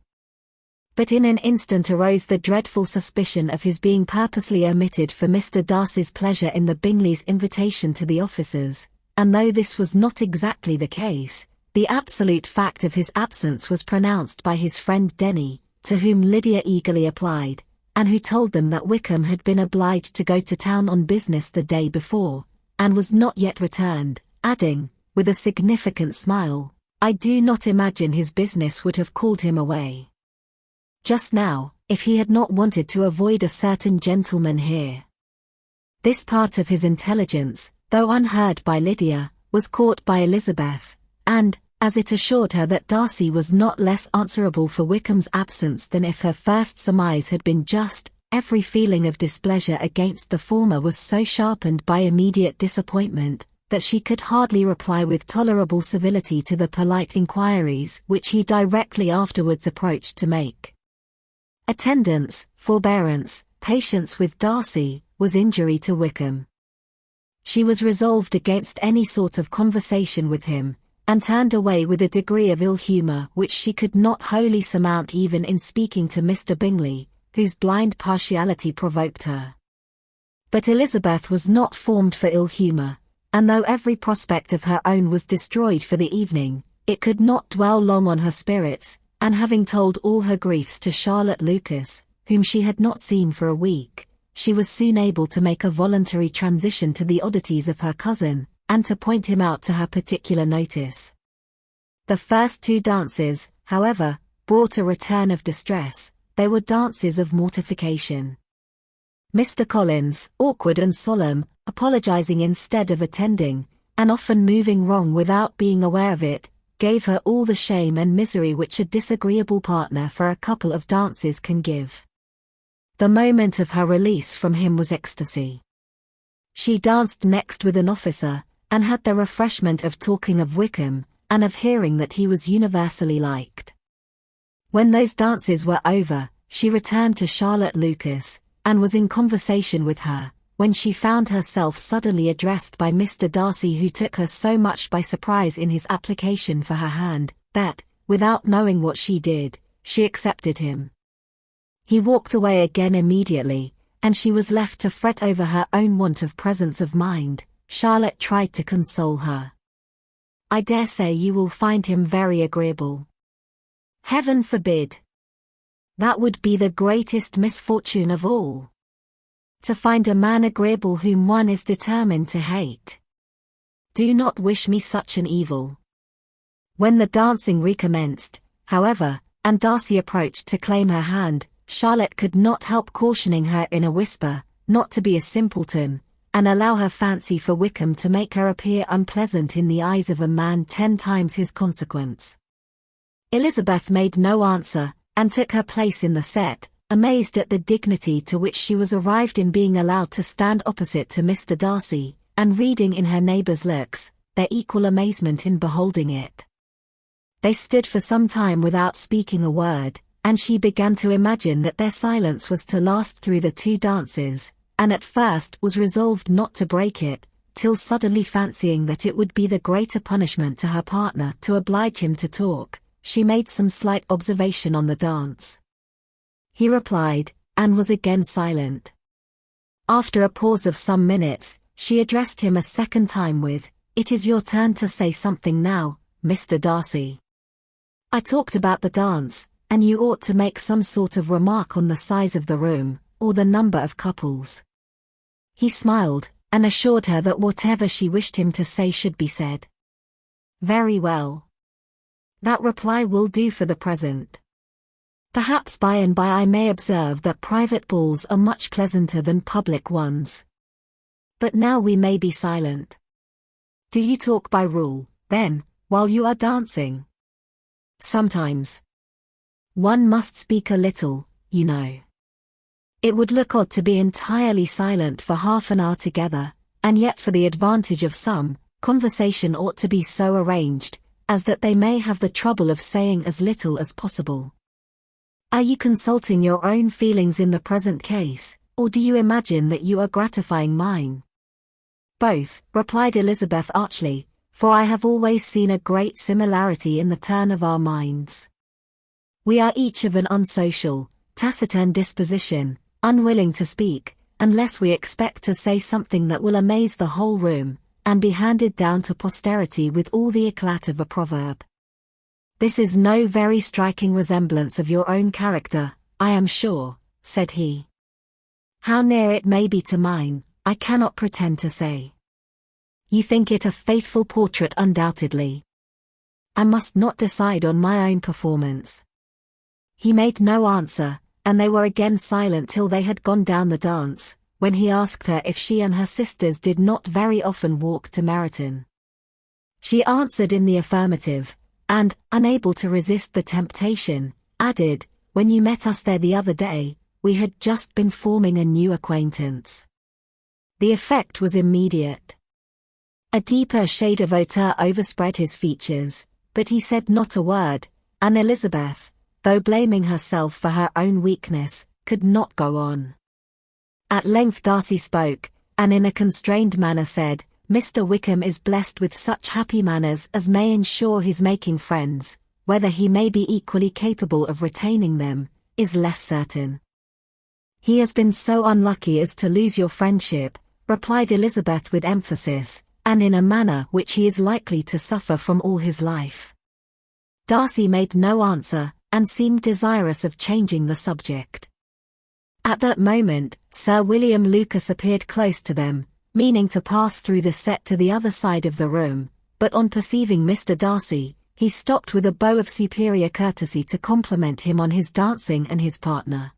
But in an instant arose the dreadful suspicion of his being purposely omitted for Mr. Darcy's pleasure in the Bingley's invitation to the officers, and though this was not exactly the case, the absolute fact of his absence was pronounced by his friend Denny, to whom Lydia eagerly applied, and who told them that Wickham had been obliged to go to town on business the day before, and was not yet returned, adding, with a significant smile, "I do not imagine his business would have called him away just now, if he had not wanted to avoid a certain gentleman here." This part of his intelligence, though unheard by Lydia, was caught by Elizabeth, and, as it assured her that Darcy was not less answerable for Wickham's absence than if her first surmise had been just, every feeling of displeasure against the former was so sharpened by immediate disappointment, that she could hardly reply with tolerable civility to the polite inquiries which he directly afterwards approached to make. Attendance, forbearance, patience with Darcy, was injury to Wickham. She was resolved against any sort of conversation with him, and turned away with a degree of ill humour which she could not wholly surmount even in speaking to Mr. Bingley, whose blind partiality provoked her. But Elizabeth was not formed for ill humour, and though every prospect of her own was destroyed for the evening, it could not dwell long on her spirits, and having told all her griefs to Charlotte Lucas, whom she had not seen for a week, she was soon able to make a voluntary transition to the oddities of her cousin, and to point him out to her particular notice. The first two dances, however, brought a return of distress. They were dances of mortification. Mr. Collins, awkward and solemn, apologizing instead of attending, and often moving wrong without being aware of it, gave her all the shame and misery which a disagreeable partner for a couple of dances can give. The moment of her release from him was ecstasy. She danced next with an officer, and had the refreshment of talking of Wickham, and of hearing that he was universally liked. When those dances were over, she returned to Charlotte Lucas, and was in conversation with her, when she found herself suddenly addressed by Mr. Darcy, who took her so much by surprise in his application for her hand, that, without knowing what she did, she accepted him. He walked away again immediately, and she was left to fret over her own want of presence of mind. Charlotte tried to console her. "I dare say you will find him very agreeable." "Heaven forbid!" That would be the greatest misfortune of all. To find a man agreeable whom one is determined to hate. Do not wish me such an evil. When the dancing recommenced, however, and Darcy approached to claim her hand, Charlotte could not help cautioning her in a whisper, not to be a simpleton, and allow her fancy for Wickham to make her appear unpleasant in the eyes of a man 10 times his consequence. Elizabeth made no answer, and took her place in the set, amazed at the dignity to which she was arrived in being allowed to stand opposite to Mr. Darcy, and reading in her neighbours' looks, their equal amazement in beholding it. They stood for some time without speaking a word, and she began to imagine that their silence was to last through the 2 dances, and at first was resolved not to break it, till suddenly fancying that it would be the greater punishment to her partner to oblige him to talk, she made some slight observation on the dance. He replied, and was again silent. After a pause of some minutes, she addressed him a second time with, "It is your turn to say something now, Mr. Darcy. I talked about the dance, and you ought to make some sort of remark on the size of the room, or the number of couples." He smiled, and assured her that whatever she wished him to say should be said. "Very well. That reply will do for the present. Perhaps by and by I may observe that private balls are much pleasanter than public ones. But now we may be silent. Do you talk by rule, then, while you are dancing?" "Sometimes. One must speak a little, you know. It would look odd to be entirely silent for half an hour together, and yet for the advantage of some, conversation ought to be so arranged, as that they may have the trouble of saying as little as possible. Are you consulting your own feelings in the present case, or do you imagine that you are gratifying mine?" "Both," replied Elizabeth archly, "for I have always seen a great similarity in the turn of our minds. We are each of an unsocial, taciturn disposition, unwilling to speak, unless we expect to say something that will amaze the whole room, and be handed down to posterity with all the eclat of a proverb. This is no very striking resemblance of your own character, I am sure," said he. "How near it may be to mine, I cannot pretend to say. You think it a faithful portrait undoubtedly. I must not decide on my own performance." He made no answer, and they were again silent till they had gone down the dance, when he asked her if she and her sisters did not very often walk to Meryton. She answered in the affirmative, and, unable to resist the temptation, added, "When you met us there the other day, we had just been forming a new acquaintance." The effect was immediate. A deeper shade of hauteur overspread his features, but he said not a word, and Elizabeth, though blaming herself for her own weakness, could not go on. At length Darcy spoke, and in a constrained manner said, "Mr. Wickham is blessed with such happy manners as may ensure his making friends, whether he may be equally capable of retaining them, is less certain." "He has been so unlucky as to lose your friendship," replied Elizabeth with emphasis, "and in a manner which he is likely to suffer from all his life." Darcy made no answer, and seemed desirous of changing the subject. At that moment, Sir William Lucas appeared close to them, meaning to pass through the set to the other side of the room, but on perceiving Mr. Darcy, he stopped with a bow of superior courtesy to compliment him on his dancing and his partner.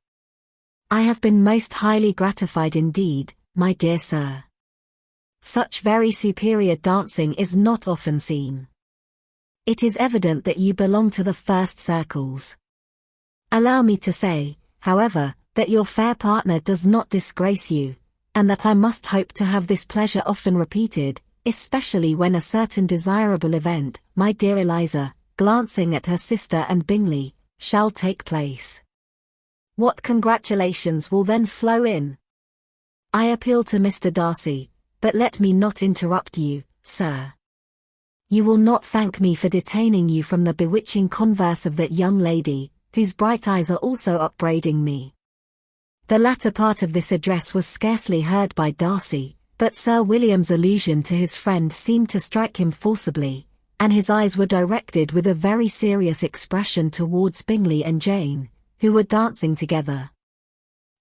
"I have been most highly gratified indeed, my dear sir. Such very superior dancing is not often seen. It is evident that you belong to the first circles. Allow me to say, however, that your fair partner does not disgrace you, and that I must hope to have this pleasure often repeated, especially when a certain desirable event, my dear Eliza," glancing at her sister and Bingley, "shall take place. What congratulations will then flow in! I appeal to Mr. Darcy, but let me not interrupt you, sir. You will not thank me for detaining you from the bewitching converse of that young lady, whose bright eyes are also upbraiding me." The latter part of this address was scarcely heard by Darcy, but Sir William's allusion to his friend seemed to strike him forcibly, and his eyes were directed with a very serious expression towards Bingley and Jane, who were dancing together.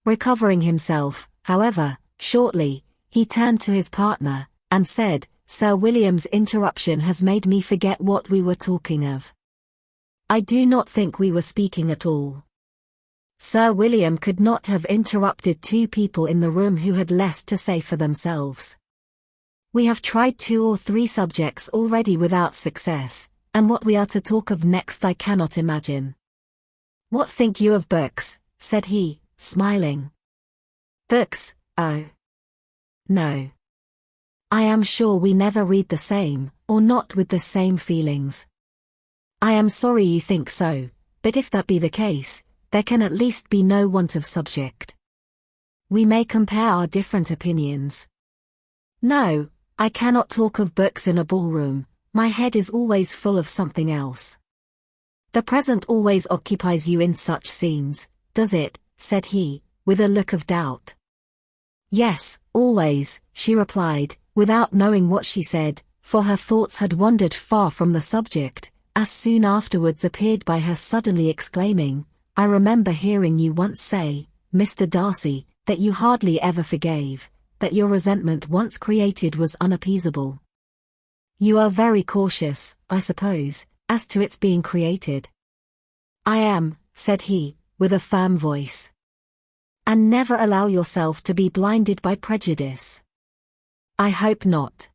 Recovering himself, however, shortly, he turned to his partner, and said, "Sir William's interruption has made me forget what we were talking of. I do not think we were speaking at all." Sir William could not have interrupted two people in the room who had less to say for themselves. "We have tried 2 or 3 subjects already without success, and what we are to talk of next I cannot imagine." "What think you of books?" said he, smiling. "Books, oh. No. I am sure we never read the same, or not with the same feelings." "I am sorry you think so, but if that be the case, there can at least be no want of subject. We may compare our different opinions." "No, I cannot talk of books in a ballroom, my head is always full of something else." "The present always occupies you in such scenes, does it?" said he, with a look of doubt. "Yes, always," she replied, without knowing what she said, for her thoughts had wandered far from the subject, as soon afterwards appeared by her suddenly exclaiming, "I remember hearing you once say, Mr. Darcy, that you hardly ever forgave, that your resentment once created was unappeasable. You are very cautious, I suppose, as to its being created." "I am," said he, with a firm voice. "And never allow yourself to be blinded by prejudice." "I hope not.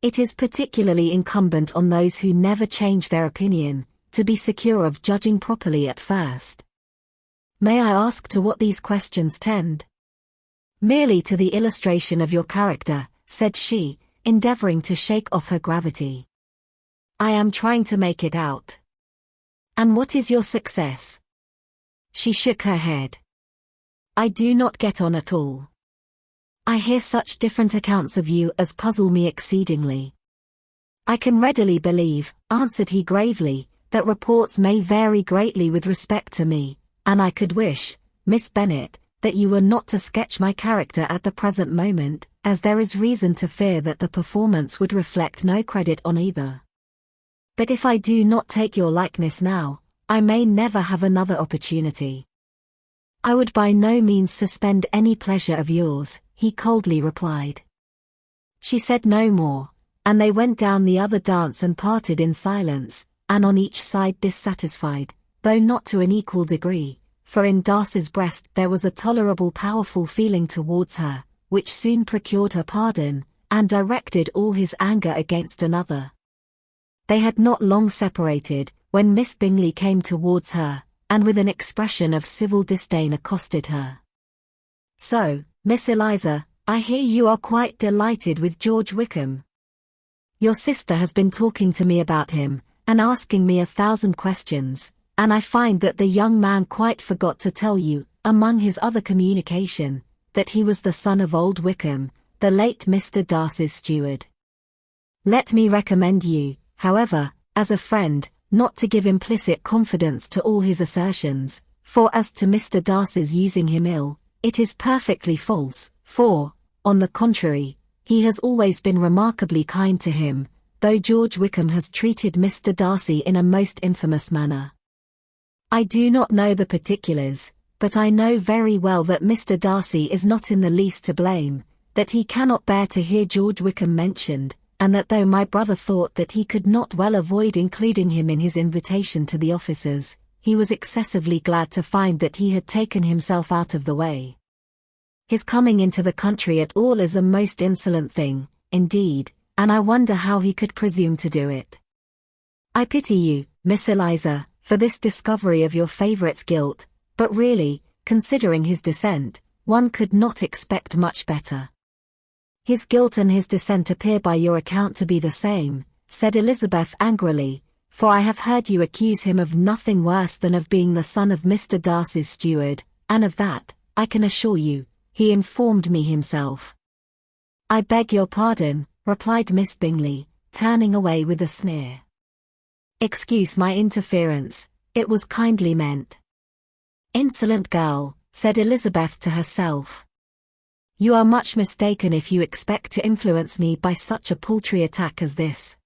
It is particularly incumbent on those who never change their opinion, to be secure of judging properly at first." "May I ask to what these questions tend?" "Merely to the illustration of your character," said she, endeavoring to shake off her gravity. "I am trying to make it out." "And what is your success?" She shook her head. "I do not get on at all. I hear such different accounts of you as puzzle me exceedingly." "I can readily believe," answered he gravely, "that reports may vary greatly with respect to me, and I could wish, Miss Bennet, that you were not to sketch my character at the present moment, as there is reason to fear that the performance would reflect no credit on either. But if I do not take your likeness now, I may never have another opportunity." "I would by no means suspend any pleasure of yours," he coldly replied. She said no more, and they went down the other dance and parted in silence, and on each side dissatisfied, though not to an equal degree, for in Darcy's breast there was a tolerable powerful feeling towards her, which soon procured her pardon, and directed all his anger against another. They had not long separated, when Miss Bingley came towards her, and with an expression of civil disdain accosted her. "So, Miss Eliza, I hear you are quite delighted with George Wickham. Your sister has been talking to me about him, and asking me 1,000 questions, and I find that the young man quite forgot to tell you, among his other communication, that he was the son of old Wickham, the late Mr. Darcy's steward. Let me recommend you, however, as a friend, not to give implicit confidence to all his assertions, for as to Mr. Darcy's using him ill, it is perfectly false, for, on the contrary, he has always been remarkably kind to him, though George Wickham has treated Mr. Darcy in a most infamous manner. I do not know the particulars, but I know very well that Mr. Darcy is not in the least to blame, that he cannot bear to hear George Wickham mentioned, and that though my brother thought that he could not well avoid including him in his invitation to the officers, he was excessively glad to find that he had taken himself out of the way. His coming into the country at all is a most insolent thing, indeed, and I wonder how he could presume to do it. I pity you, Miss Eliza, for this discovery of your favourite's guilt, but really, considering his descent, one could not expect much better." "His guilt and his descent appear by your account to be the same," said Elizabeth angrily, "for I have heard you accuse him of nothing worse than of being the son of Mr. Darcy's steward, and of that, I can assure you, he informed me himself." "I beg your pardon," replied Miss Bingley, turning away with a sneer. "Excuse my interference, it was kindly meant." "Insolent girl," said Elizabeth to herself. "You are much mistaken if you expect to influence me by such a paltry attack as this.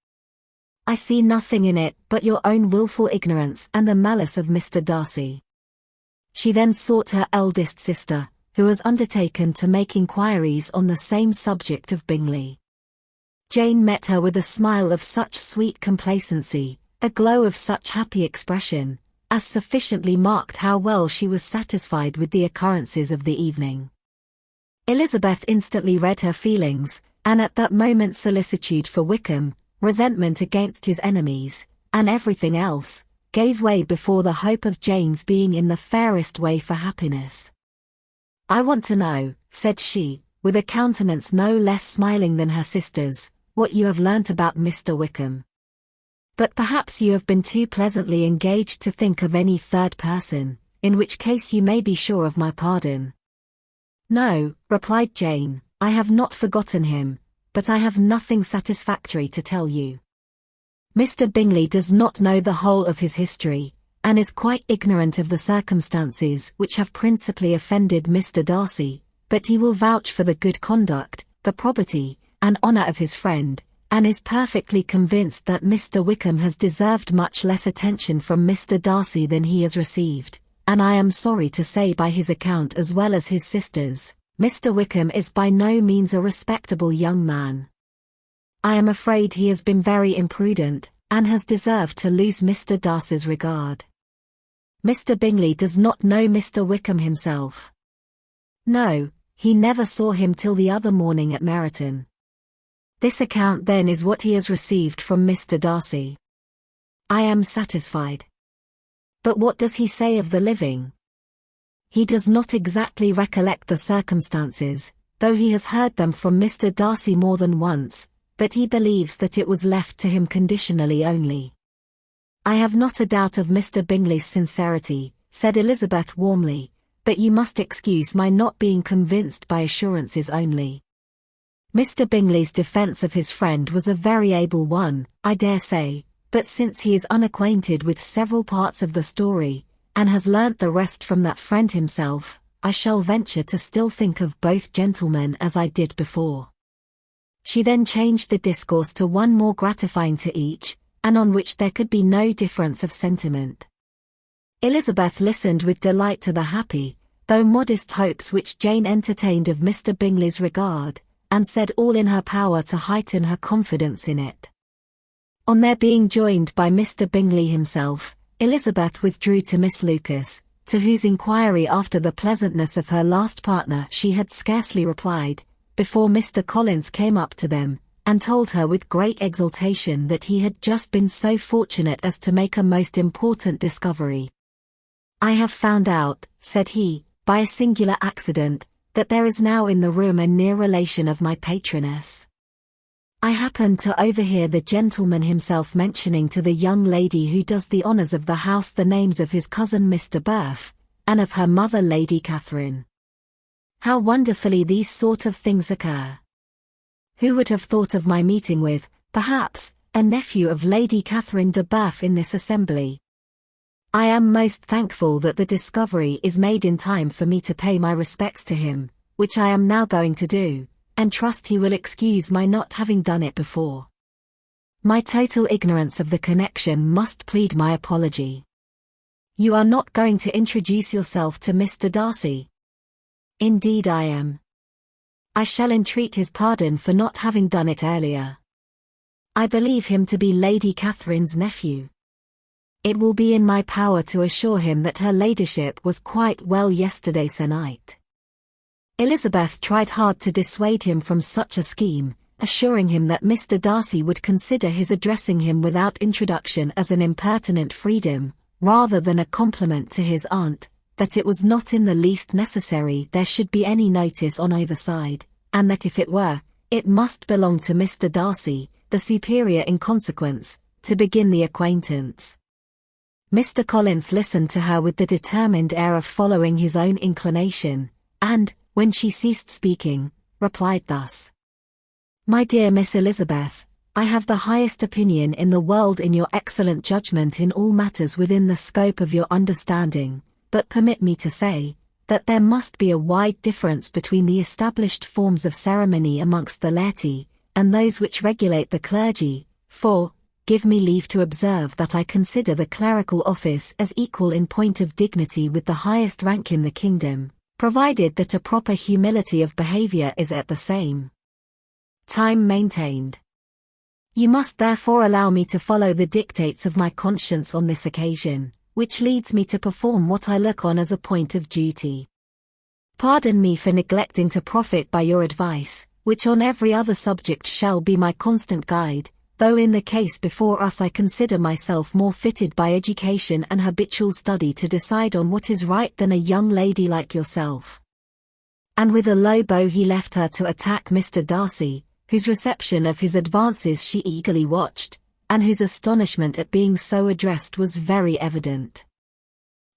I see nothing in it but your own wilful ignorance and the malice of Mr. Darcy. She then sought her eldest sister, who was undertaken to make inquiries on the same subject of Bingley. Jane met her with a smile of such sweet complacency, a glow of such happy expression, as sufficiently marked how well she was satisfied with the occurrences of the evening. Elizabeth instantly read her feelings, and at that moment solicitude for Wickham, resentment against his enemies, and everything else, gave way before the hope of Jane's being in the fairest way for happiness. "I want to know," said she, with a countenance no less smiling than her sister's, "what you have learnt about Mr. Wickham. But perhaps you have been too pleasantly engaged to think of any third person, in which case you may be sure of my pardon." "No," replied Jane, "I have not forgotten him, but I have nothing satisfactory to tell you. Mr. Bingley does not know the whole of his history, and is quite ignorant of the circumstances which have principally offended Mr. Darcy, but he will vouch for the good conduct, the probity, and honour of his friend, and is perfectly convinced that Mr. Wickham has deserved much less attention from Mr. Darcy than he has received, and I am sorry to say by his account as well as his sister's, Mr. Wickham is by no means a respectable young man. I am afraid he has been very imprudent, and has deserved to lose Mr. Darcy's regard. Mr. Bingley does not know Mr. Wickham himself. No, he never saw him till the other morning at Meryton. This account then is what he has received from Mr. Darcy. I am satisfied. But what does he say of the living? He does not exactly recollect the circumstances, though he has heard them from Mr. Darcy more than once, but he believes that it was left to him conditionally only. I have not a doubt of Mr. Bingley's sincerity, said Elizabeth warmly, but you must excuse my not being convinced by assurances only. Mr. Bingley's defence of his friend was a very able one, I dare say, but since he is unacquainted with several parts of the story, and has learnt the rest from that friend himself, I shall venture to still think of both gentlemen as I did before. She then changed the discourse to one more gratifying to each, and on which there could be no difference of sentiment. Elizabeth listened with delight to the happy, though modest hopes which Jane entertained of Mr. Bingley's regard, and said all in her power to heighten her confidence in it. On their being joined by Mr. Bingley himself, Elizabeth withdrew to Miss Lucas, to whose inquiry after the pleasantness of her last partner she had scarcely replied, before Mr. Collins came up to them, and told her with great exultation that he had just been so fortunate as to make a most important discovery. "I have found out," said he, "by a singular accident, that there is now in the room a near relation of my patroness. I happened to overhear the gentleman himself mentioning to the young lady who does the honours of the house the names of his cousin Mr. Burf, and of her mother Lady Catherine. How wonderfully these sort of things occur! Who would have thought of my meeting with, perhaps, a nephew of Lady Catherine de Burf in this assembly? I am most thankful that the discovery is made in time for me to pay my respects to him, which I am now going to do, and trust he will excuse my not having done it before. My total ignorance of the connection must plead my apology. You are not going to introduce yourself to Mr. Darcy? Indeed I am. I shall entreat his pardon for not having done it earlier. I believe him to be Lady Catherine's nephew. It will be in my power to assure him that her ladyship was quite well yesterday se'night." Elizabeth tried hard to dissuade him from such a scheme, assuring him that Mr. Darcy would consider his addressing him without introduction as an impertinent freedom, rather than a compliment to his aunt, that it was not in the least necessary there should be any notice on either side, and that if it were, it must belong to Mr. Darcy, the superior in consequence, to begin the acquaintance. Mr. Collins listened to her with the determined air of following his own inclination, and, when she ceased speaking, replied thus: "My dear Miss Elizabeth, I have the highest opinion in the world in your excellent judgment in all matters within the scope of your understanding, but permit me to say, that there must be a wide difference between the established forms of ceremony amongst the laity, and those which regulate the clergy, for, give me leave to observe that I consider the clerical office as equal in point of dignity with the highest rank in the kingdom, provided that a proper humility of behavior is at the same time maintained. You must therefore allow me to follow the dictates of my conscience on this occasion, which leads me to perform what I look on as a point of duty. Pardon me for neglecting to profit by your advice, which on every other subject shall be my constant guide, though in the case before us I consider myself more fitted by education and habitual study to decide on what is right than a young lady like yourself. And with a low bow he left her to attack Mr. Darcy, whose reception of his advances she eagerly watched, and whose astonishment at being so addressed was very evident.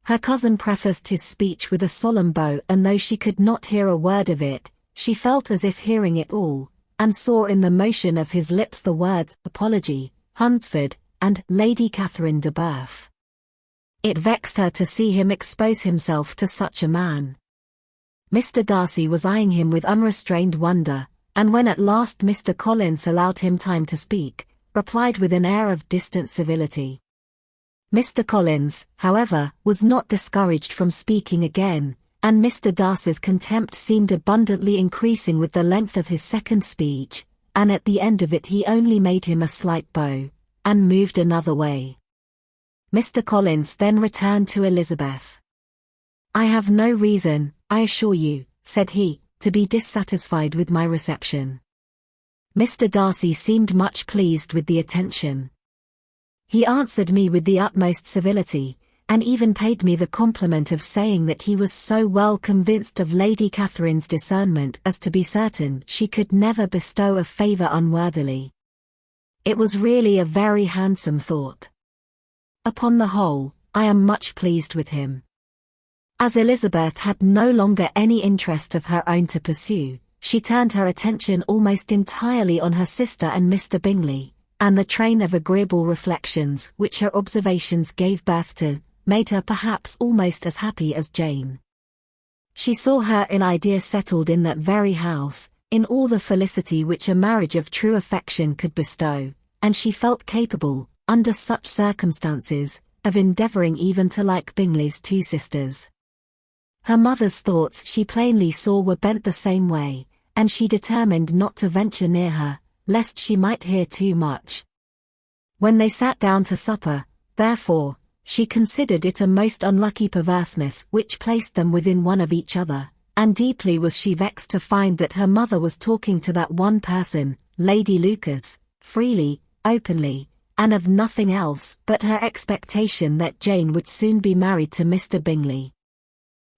Her cousin prefaced his speech with a solemn bow, and though she could not hear a word of it, she felt as if hearing it all, and saw in the motion of his lips the words apology, Hunsford, and Lady Catherine de Bourgh. It vexed her to see him expose himself to such a man. Mr. Darcy was eyeing him with unrestrained wonder, and when at last Mr. Collins allowed him time to speak, replied with an air of distant civility. Mr. Collins, however, was not discouraged from speaking again, and Mr. Darcy's contempt seemed abundantly increasing with the length of his second speech, and at the end of it he only made him a slight bow, and moved another way. Mr. Collins then returned to Elizabeth. I have no reason, I assure you, said he, to be dissatisfied with my reception. Mr. Darcy seemed much pleased with the attention. He answered me with the utmost civility, and even paid me the compliment of saying that he was so well convinced of Lady Catherine's discernment as to be certain she could never bestow a favour unworthily. It was really a very handsome thought. Upon the whole, I am much pleased with him. As Elizabeth had no longer any interest of her own to pursue, she turned her attention almost entirely on her sister and Mr. Bingley, and the train of agreeable reflections which her observations gave birth to, made her perhaps almost as happy as Jane. She saw her in idea settled in that very house, in all the felicity which a marriage of true affection could bestow, and she felt capable, under such circumstances, of endeavouring even to like Bingley's two sisters. Her mother's thoughts she plainly saw were bent the same way, and she determined not to venture near her, lest she might hear too much. When they sat down to supper, therefore, she considered it a most unlucky perverseness which placed them within one of each other, and deeply was she vexed to find that her mother was talking to that one person, Lady Lucas, freely, openly, and of nothing else but her expectation that Jane would soon be married to Mr. Bingley.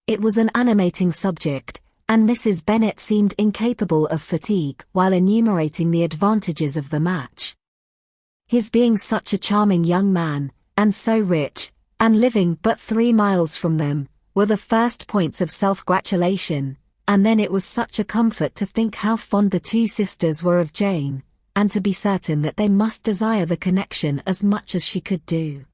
It was an animating subject, and Mrs. Bennet seemed incapable of fatigue while enumerating the advantages of the match. His being such a charming young man, and so rich, and living but 3 miles from them, were the first points of self-gratulation, and then it was such a comfort to think how fond the two sisters were of Jane, and to be certain that they must desire the connection as much as she could do.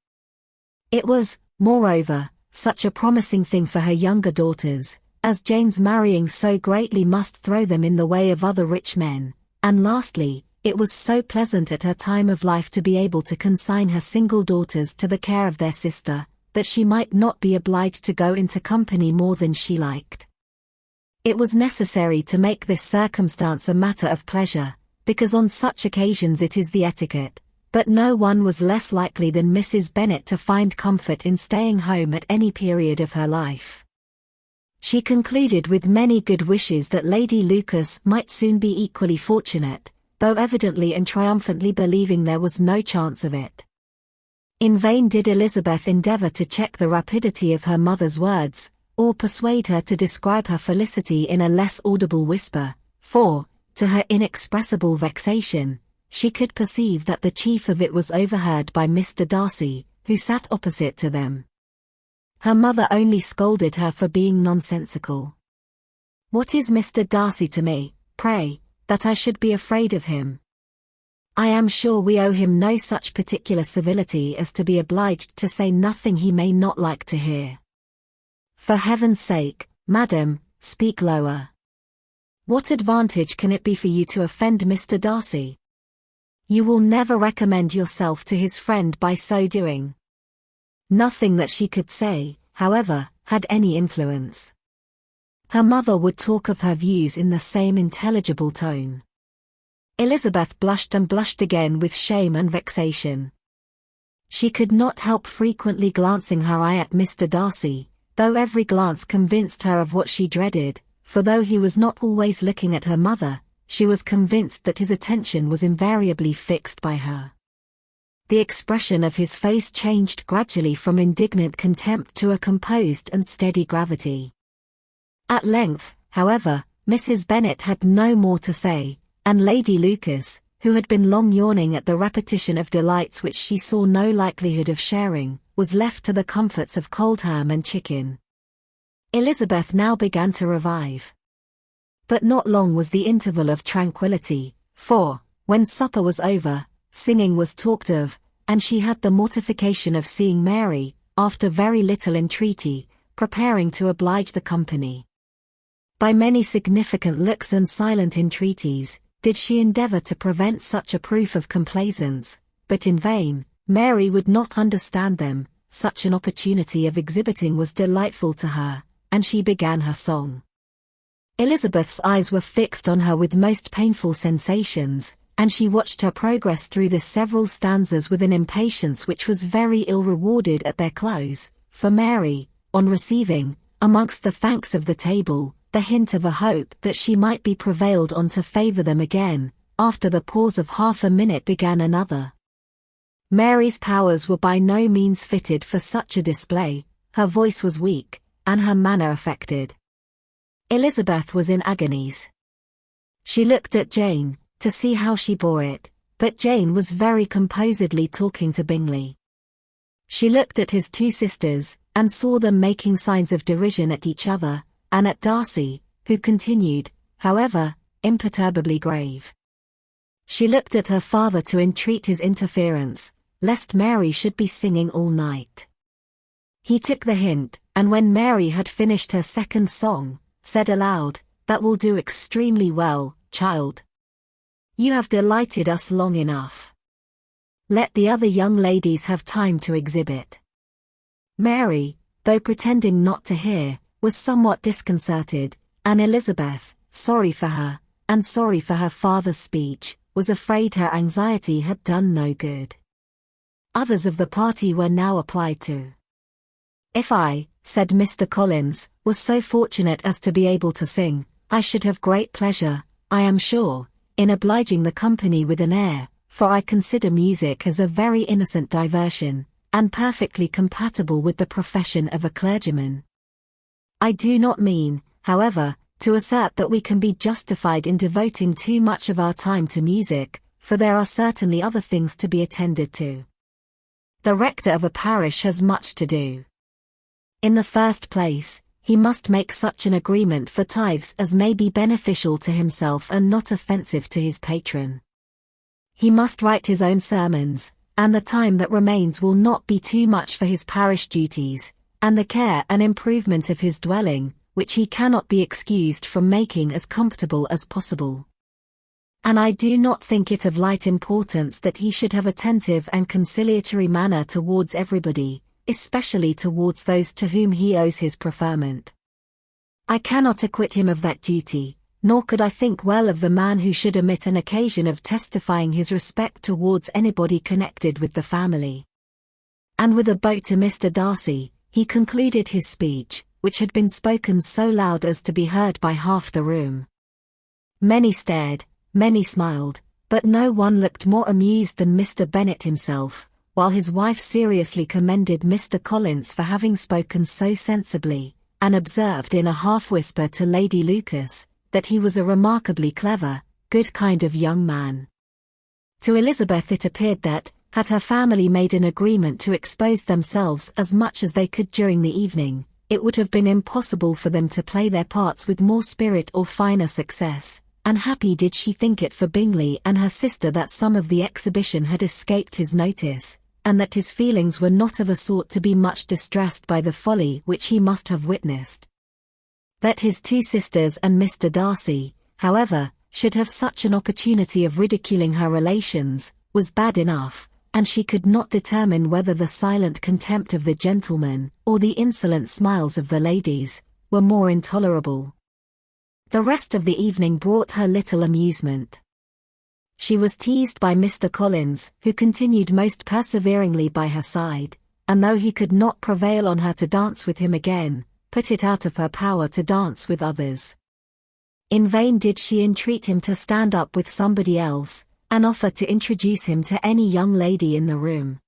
It was, moreover, such a promising thing for her younger daughters, as Jane's marrying so greatly must throw them in the way of other rich men, and lastly, it was so pleasant at her time of life to be able to consign her single daughters to the care of their sister, that she might not be obliged to go into company more than she liked. It was necessary to make this circumstance a matter of pleasure, because on such occasions it is the etiquette, but no one was less likely than Mrs. Bennet to find comfort in staying home at any period of her life. She concluded with many good wishes that Lady Lucas might soon be equally fortunate, though evidently and triumphantly believing there was no chance of it. In vain did Elizabeth endeavour to check the rapidity of her mother's words, or persuade her to describe her felicity in a less audible whisper, for, to her inexpressible vexation, she could perceive that the chief of it was overheard by Mr. Darcy, who sat opposite to them. Her mother only scolded her for being nonsensical. "What is Mr. Darcy to me, pray, that I should be afraid of him? I am sure we owe him no such particular civility as to be obliged to say nothing he may not like to hear. For heaven's sake, madam, speak lower. What advantage can it be for you to offend Mr. Darcy? You will never recommend yourself to his friend by so doing. Nothing that she could say, however, had any influence. Her mother would talk of her views in the same intelligible tone. Elizabeth blushed and blushed again with shame and vexation. She could not help frequently glancing her eye at Mr. Darcy, though every glance convinced her of what she dreaded, for though he was not always looking at her mother, she was convinced that his attention was invariably fixed by her. The expression of his face changed gradually from indignant contempt to a composed and steady gravity. At length, however, Mrs. Bennet had no more to say, and Lady Lucas, who had been long yawning at the repetition of delights which she saw no likelihood of sharing, was left to the comforts of cold ham and chicken. Elizabeth now began to revive. But not long was the interval of tranquillity, for, when supper was over, singing was talked of, and she had the mortification of seeing Mary, after very little entreaty, preparing to oblige the company. By many significant looks and silent entreaties, did she endeavour to prevent such a proof of complaisance, but in vain. Mary would not understand them. Such an opportunity of exhibiting was delightful to her, and she began her song. Elizabeth's eyes were fixed on her with most painful sensations, and she watched her progress through the several stanzas with an impatience which was very ill rewarded at their close, for Mary, on receiving, amongst the thanks of the table, the hint of a hope that she might be prevailed on to favour them again, after the pause of half a minute began another. Mary's powers were by no means fitted for such a display, her voice was weak, and her manner affected. Elizabeth was in agonies. She looked at Jane, to see how she bore it, but Jane was very composedly talking to Bingley. She looked at his two sisters, and saw them making signs of derision at each other, and at Darcy, who continued, however, imperturbably grave. She looked at her father to entreat his interference, lest Mary should be singing all night. He took the hint, and when Mary had finished her second song, said aloud, "That will do extremely well, child. You have delighted us long enough. Let the other young ladies have time to exhibit." Mary, though pretending not to hear, was somewhat disconcerted, and Elizabeth, sorry for her, and sorry for her father's speech, was afraid her anxiety had done no good. Others of the party were now applied to. "If I," said Mr. Collins, "was so fortunate as to be able to sing, I should have great pleasure, I am sure, in obliging the company with an air, for I consider music as a very innocent diversion, and perfectly compatible with the profession of a clergyman. I do not mean, however, to assert that we can be justified in devoting too much of our time to music, for there are certainly other things to be attended to. The rector of a parish has much to do. In the first place, he must make such an agreement for tithes as may be beneficial to himself and not offensive to his patron. He must write his own sermons, and the time that remains will not be too much for his parish duties, and the care and improvement of his dwelling, which he cannot be excused from making as comfortable as possible. And I do not think it of light importance that he should have attentive and conciliatory manner towards everybody, especially towards those to whom he owes his preferment. I cannot acquit him of that duty, nor could I think well of the man who should omit an occasion of testifying his respect towards anybody connected with the family." And with a bow to Mr. Darcy, he concluded his speech, which had been spoken so loud as to be heard by half the room. Many stared, many smiled, but no one looked more amused than Mr. Bennet himself, while his wife seriously commended Mr. Collins for having spoken so sensibly, and observed in a half-whisper to Lady Lucas, that he was a remarkably clever, good kind of young man. To Elizabeth it appeared that, had her family made an agreement to expose themselves as much as they could during the evening, it would have been impossible for them to play their parts with more spirit or finer success, and happy did she think it for Bingley and her sister that some of the exhibition had escaped his notice, and that his feelings were not of a sort to be much distressed by the folly which he must have witnessed. That his two sisters and Mr. Darcy, however, should have such an opportunity of ridiculing her relations, was bad enough, and she could not determine whether the silent contempt of the gentlemen, or the insolent smiles of the ladies, were more intolerable. The rest of the evening brought her little amusement. She was teased by Mr. Collins, who continued most perseveringly by her side, and though he could not prevail on her to dance with him again, put it out of her power to dance with others. In vain did she entreat him to stand up with somebody else, and offer to introduce him to any young lady in the room.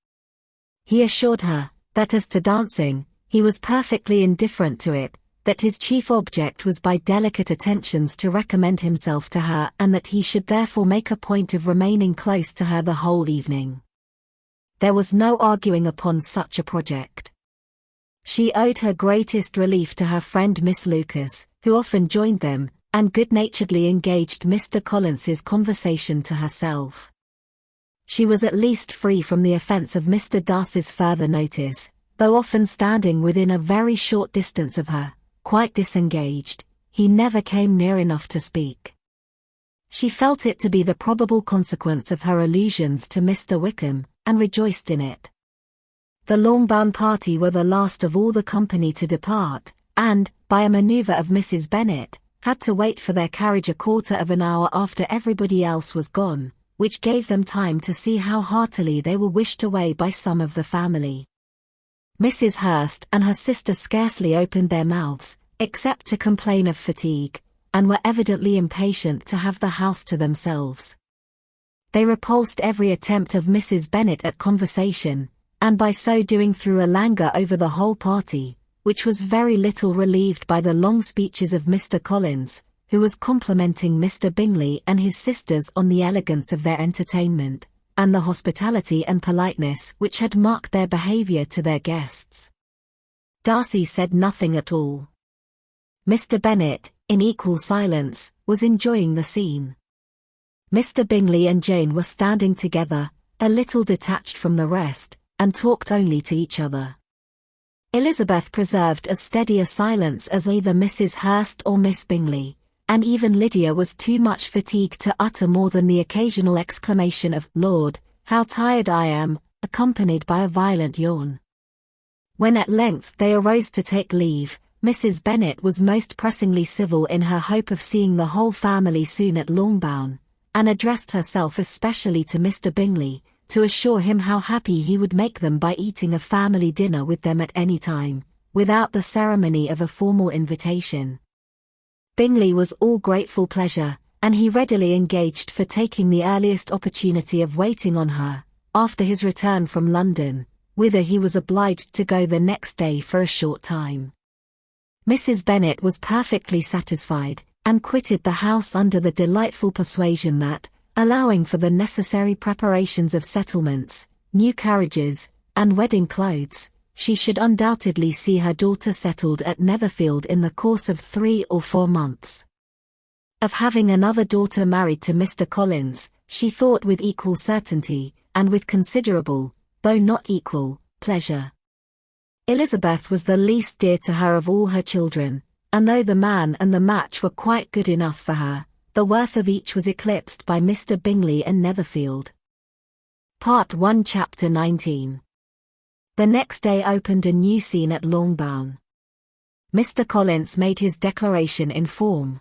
He assured her, that as to dancing, he was perfectly indifferent to it, that his chief object was by delicate attentions to recommend himself to her, and that he should therefore make a point of remaining close to her the whole evening. There was no arguing upon such a project. She owed her greatest relief to her friend Miss Lucas, who often joined them, and good-naturedly engaged Mr. Collins's conversation to herself. She was at least free from the offence of Mr. Darcy's further notice, though often standing within a very short distance of her, quite disengaged, he never came near enough to speak. She felt it to be the probable consequence of her allusions to Mr. Wickham, and rejoiced in it. The Longbourn party were the last of all the company to depart, and, by a manoeuvre of Mrs. Bennet, had to wait for their carriage a quarter of an hour after everybody else was gone, which gave them time to see how heartily they were wished away by some of the family. Mrs. Hurst and her sister scarcely opened their mouths, except to complain of fatigue, and were evidently impatient to have the house to themselves. They repulsed every attempt of Mrs. Bennet at conversation, and by so doing threw a languor over the whole party, which was very little relieved by the long speeches of Mr. Collins, who was complimenting Mr. Bingley and his sisters on the elegance of their entertainment, and the hospitality and politeness which had marked their behaviour to their guests. Darcy said nothing at all. Mr. Bennet, in equal silence, was enjoying the scene. Mr. Bingley and Jane were standing together, a little detached from the rest, and talked only to each other. Elizabeth preserved as steady a silence as either Mrs. Hurst or Miss Bingley, and even Lydia was too much fatigued to utter more than the occasional exclamation of, "Lord, how tired I am," accompanied by a violent yawn. When at length they arose to take leave, Mrs. Bennet was most pressingly civil in her hope of seeing the whole family soon at Longbourn, and addressed herself especially to Mr. Bingley, to assure him how happy he would make them by eating a family dinner with them at any time, without the ceremony of a formal invitation. Bingley was all grateful pleasure, and he readily engaged for taking the earliest opportunity of waiting on her, after his return from London, whither he was obliged to go the next day for a short time. Mrs. Bennet was perfectly satisfied, and quitted the house under the delightful persuasion that, allowing for the necessary preparations of settlements, new carriages, and wedding clothes, she should undoubtedly see her daughter settled at Netherfield in the course of 3 or 4 months. Of having another daughter married to Mr. Collins, she thought with equal certainty, and with considerable, though not equal, pleasure. Elizabeth was the least dear to her of all her children, and though the man and the match were quite good enough for her, the worth of each was eclipsed by Mr. Bingley and Netherfield. Part 1 Chapter 19. The next day opened a new scene at Longbourn. Mr. Collins made his declaration in form.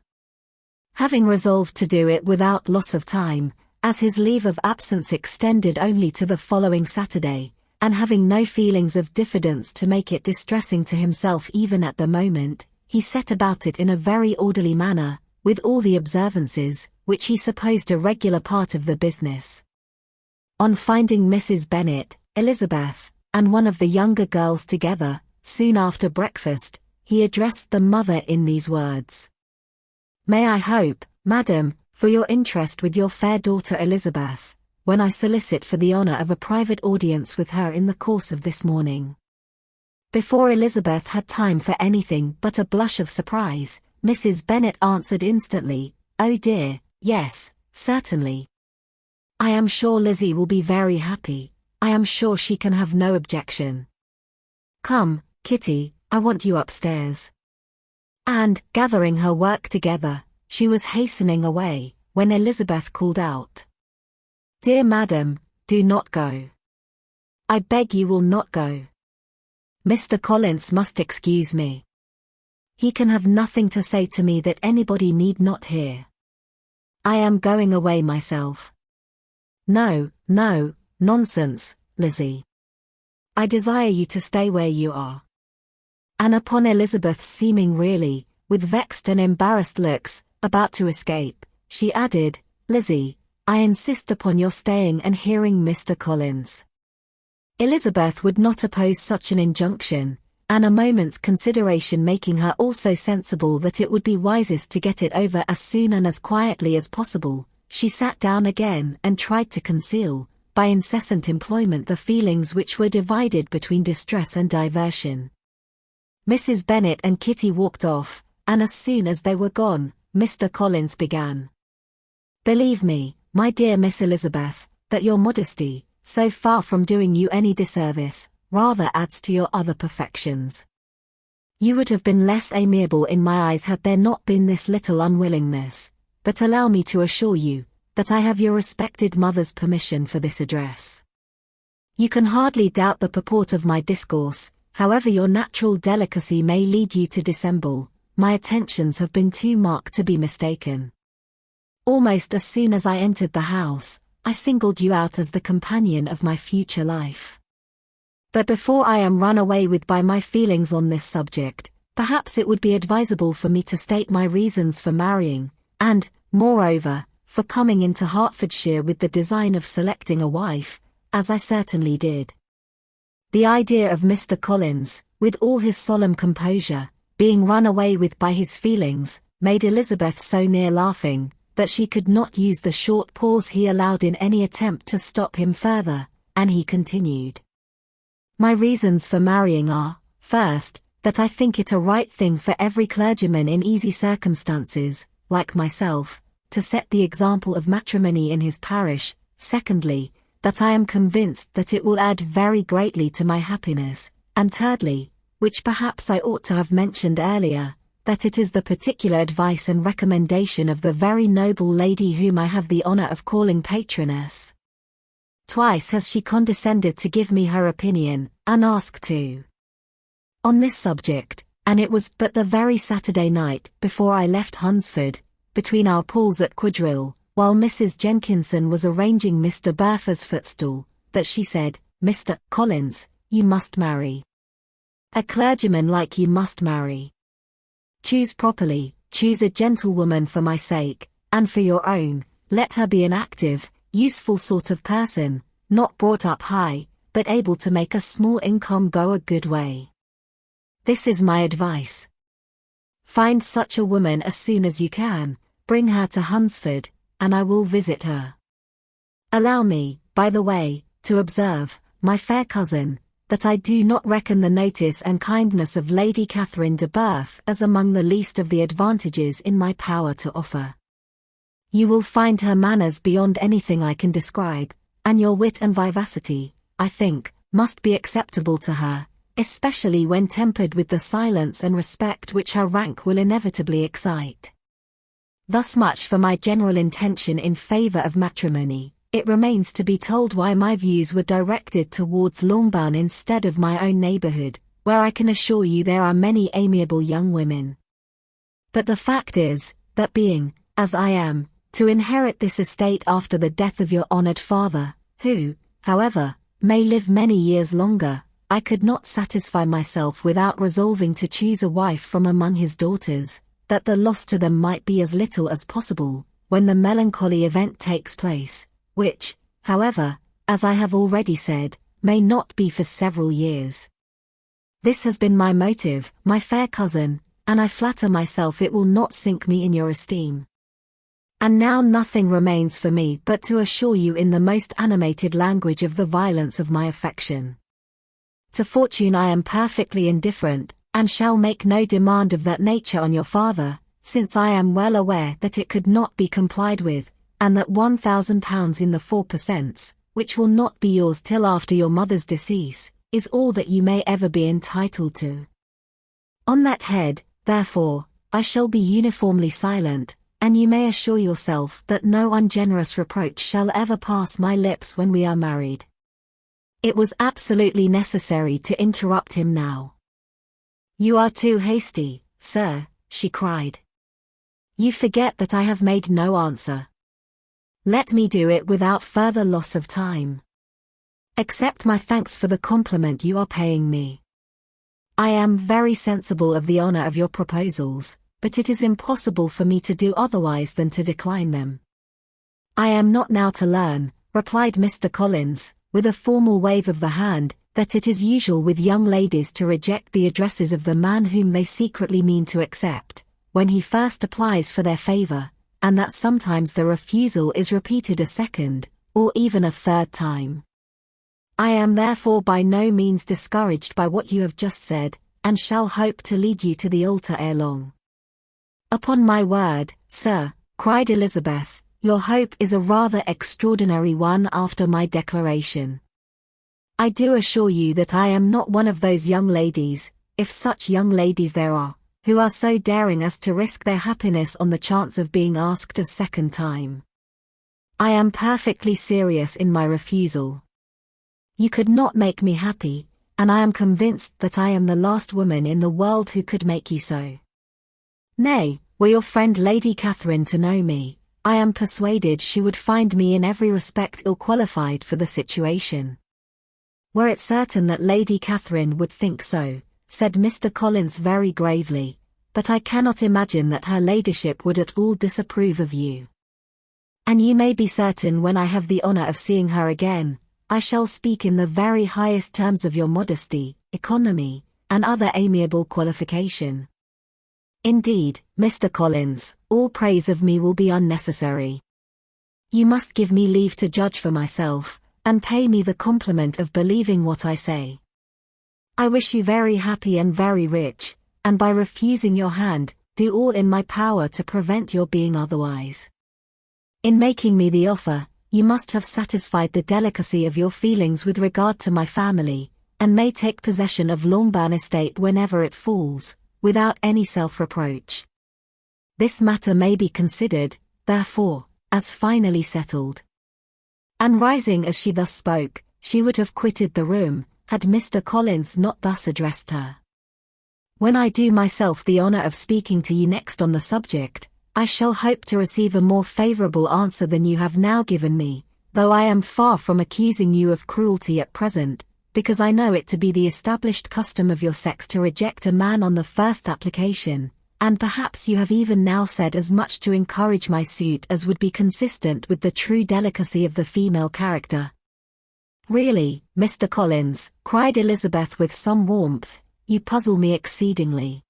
Having resolved to do it without loss of time, as his leave of absence extended only to the following Saturday, and having no feelings of diffidence to make it distressing to himself even at the moment, he set about it in a very orderly manner, with all the observances, which he supposed a regular part of the business. On finding Mrs. Bennet, Elizabeth, and one of the younger girls together, soon after breakfast, he addressed the mother in these words. "May I hope, madam, for your interest with your fair daughter Elizabeth, when I solicit for the honour of a private audience with her in the course of this morning." Before Elizabeth had time for anything but a blush of surprise, Mrs. Bennet answered instantly, "Oh dear, yes, certainly. I am sure Lizzie will be very happy. I am sure she can have no objection. Come, Kitty, I want you upstairs." And, gathering her work together, she was hastening away, when Elizabeth called out, "Dear madam, do not go. I beg you will not go. Mr. Collins must excuse me. He can have nothing to say to me that anybody need not hear. I am going away myself." "No, no, nonsense, Lizzie. I desire you to stay where you are." And upon Elizabeth seeming really, with vexed and embarrassed looks, about to escape, she added, "Lizzie, I insist upon your staying and hearing Mr. Collins." Elizabeth would not oppose such an injunction, and a moment's consideration making her also sensible that it would be wisest to get it over as soon and as quietly as possible, she sat down again and tried to conceal, by incessant employment, the feelings which were divided between distress and diversion. Mrs. Bennet and Kitty walked off, and as soon as they were gone, Mr. Collins began. "Believe me, my dear Miss Elizabeth, that your modesty, so far from doing you any disservice, rather adds to your other perfections. You would have been less amiable in my eyes had there not been this little unwillingness, but allow me to assure you, that I have your respected mother's permission for this address. You can hardly doubt the purport of my discourse, however your natural delicacy may lead you to dissemble, my attentions have been too marked to be mistaken. Almost as soon as I entered the house, I singled you out as the companion of my future life. But before I am run away with by my feelings on this subject, perhaps it would be advisable for me to state my reasons for marrying, and, moreover, for coming into Hertfordshire with the design of selecting a wife, as I certainly did. The idea of Mr. Collins, with all his solemn composure, being run away with by his feelings, made Elizabeth so near laughing, that she could not use the short pause he allowed in any attempt to stop him further, and he continued. "My reasons for marrying are, first, that I think it a right thing for every clergyman in easy circumstances, like myself, to set the example of matrimony in his parish; secondly, that I am convinced that it will add very greatly to my happiness; and thirdly, which perhaps I ought to have mentioned earlier, that it is the particular advice and recommendation of the very noble lady whom I have the honor of calling patroness. Twice has she condescended to give me her opinion, unasked too, on this subject, and it was but the very Saturday night before I left Hunsford, between our pools at quadrille, while Mrs. Jenkinson was arranging Mr. Bertha's footstool, that she said, 'Mr. Collins, you must marry. A clergyman like you must marry. Choose properly, choose a gentlewoman for my sake, and for your own, let her be an active, useful sort of person, not brought up high, but able to make a small income go a good way. This is my advice. Find such a woman as soon as you can, bring her to Hunsford, and I will visit her. Allow me, by the way, to observe, my fair cousin, that I do not reckon the notice and kindness of Lady Catherine de Bourgh as among the least of the advantages in my power to offer. You will find her manners beyond anything I can describe, and your wit and vivacity, I think, must be acceptable to her, especially when tempered with the silence and respect which her rank will inevitably excite. Thus much for my general intention in favor of matrimony. It remains to be told why my views were directed towards Longbourn instead of my own neighborhood, where I can assure you there are many amiable young women. But the fact is, that being, as I am, to inherit this estate after the death of your honored father, who, however, may live many years longer, I could not satisfy myself without resolving to choose a wife from among his daughters, that the loss to them might be as little as possible, when the melancholy event takes place, which, however, as I have already said, may not be for several years. This has been my motive, my fair cousin, and I flatter myself it will not sink me in your esteem. And now nothing remains for me but to assure you in the most animated language of the violence of my affection. To fortune I am perfectly indifferent, and shall make no demand of that nature on your father, since I am well aware that it could not be complied with, and that £1,000 in the 4%, which will not be yours till after your mother's decease, is all that you may ever be entitled to. On that head, therefore, I shall be uniformly silent, and you may assure yourself that no ungenerous reproach shall ever pass my lips when we are married." It was absolutely necessary to interrupt him now. "You are too hasty, sir," she cried. "You forget that I have made no answer. Let me do it without further loss of time. Accept my thanks for the compliment you are paying me. I am very sensible of the honor of your proposals, but it is impossible for me to do otherwise than to decline them." "I am not now to learn," replied Mr. Collins, with a formal wave of the hand, "that it is usual with young ladies to reject the addresses of the man whom they secretly mean to accept, when he first applies for their favor, and that sometimes the refusal is repeated a second, or even a third time. I am therefore by no means discouraged by what you have just said, and shall hope to lead you to the altar ere long." "Upon my word, sir," cried Elizabeth, "your hope is a rather extraordinary one after my declaration. I do assure you that I am not one of those young ladies, if such young ladies there are, who are so daring as to risk their happiness on the chance of being asked a second time. I am perfectly serious in my refusal. You could not make me happy, and I am convinced that I am the last woman in the world who could make you so. Nay, were your friend Lady Catherine to know me, I am persuaded she would find me in every respect ill-qualified for the situation." "Were it certain that Lady Catherine would think so," said Mr. Collins very gravely, "but I cannot imagine that her ladyship would at all disapprove of you. And you may be certain when I have the honor of seeing her again, I shall speak in the very highest terms of your modesty, economy, and other amiable qualification. Indeed, Mr. Collins, all praise of me will be unnecessary. You must give me leave to judge for myself, and pay me the compliment of believing what I say. I wish you very happy and very rich, and by refusing your hand, do all in my power to prevent your being otherwise. In making me the offer, you must have satisfied the delicacy of your feelings with regard to my family, and may take possession of Longbourn estate whenever it falls, without any self-reproach. This matter may be considered, therefore, as finally settled." And rising as she thus spoke, she would have quitted the room, had Mr. Collins not thus addressed her. "When I do myself the honor of speaking to you next on the subject, I shall hope to receive a more favorable answer than you have now given me, though I am far from accusing you of cruelty at present, because I know it to be the established custom of your sex to reject a man on the first application, and perhaps you have even now said as much to encourage my suit as would be consistent with the true delicacy of the female character." "Really, Mr. Collins," cried Elizabeth with some warmth, "you puzzle me exceedingly.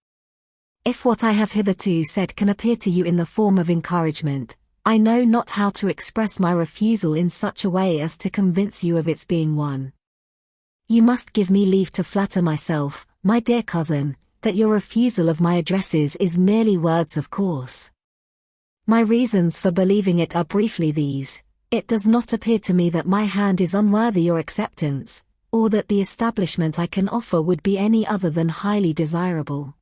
If what I have hitherto said can appear to you in the form of encouragement, I know not how to express my refusal in such a way as to convince you of its being one. You must give me leave to flatter myself, my dear cousin, that your refusal of my addresses is merely words of course. My reasons for believing it are briefly these: it does not appear to me that my hand is unworthy your acceptance, or that the establishment I can offer would be any other than highly desirable.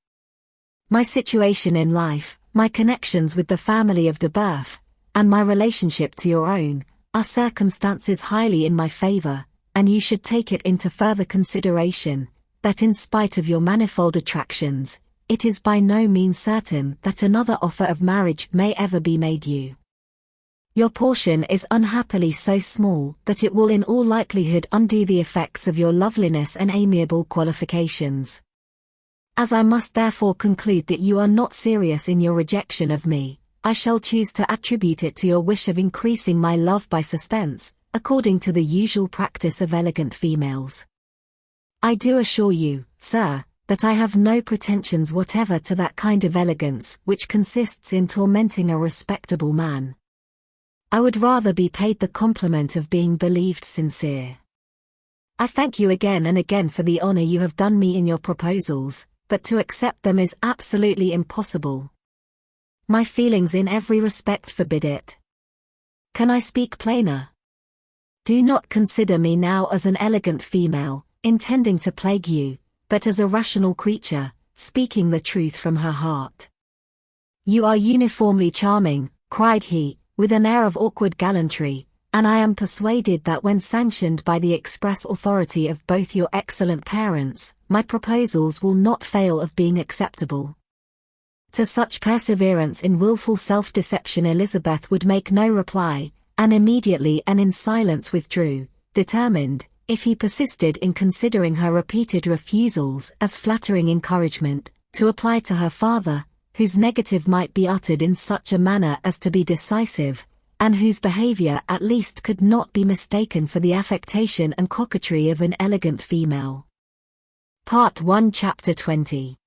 My situation in life, my connections with the family of de Burgh, and my relationship to your own, are circumstances highly in my favor, and you should take it into further consideration, that in spite of your manifold attractions, it is by no means certain that another offer of marriage may ever be made you. Your portion is unhappily so small that it will in all likelihood undo the effects of your loveliness and amiable qualifications. As I must therefore conclude that you are not serious in your rejection of me, I shall choose to attribute it to your wish of increasing my love by suspense, according to the usual practice of elegant females. I do assure you, sir, that I have no pretensions whatever to that kind of elegance which consists in tormenting a respectable man. I would rather be paid the compliment of being believed sincere. I thank you again and again for the honor you have done me in your proposals, but to accept them is absolutely impossible. My feelings in every respect forbid it. Can I speak plainer? Do not consider me now as an elegant female, intending to plague you, but as a rational creature, speaking the truth from her heart. "You are uniformly charming," cried he, with an air of awkward gallantry, "and I am persuaded that when sanctioned by the express authority of both your excellent parents, my proposals will not fail of being acceptable." To such perseverance in wilful self-deception Elizabeth would make no reply, and immediately and in silence withdrew, determined, if he persisted in considering her repeated refusals as flattering encouragement, to apply to her father, whose negative might be uttered in such a manner as to be decisive, and whose behavior at least could not be mistaken for the affectation and coquetry of an elegant female. Part 1 Chapter 20.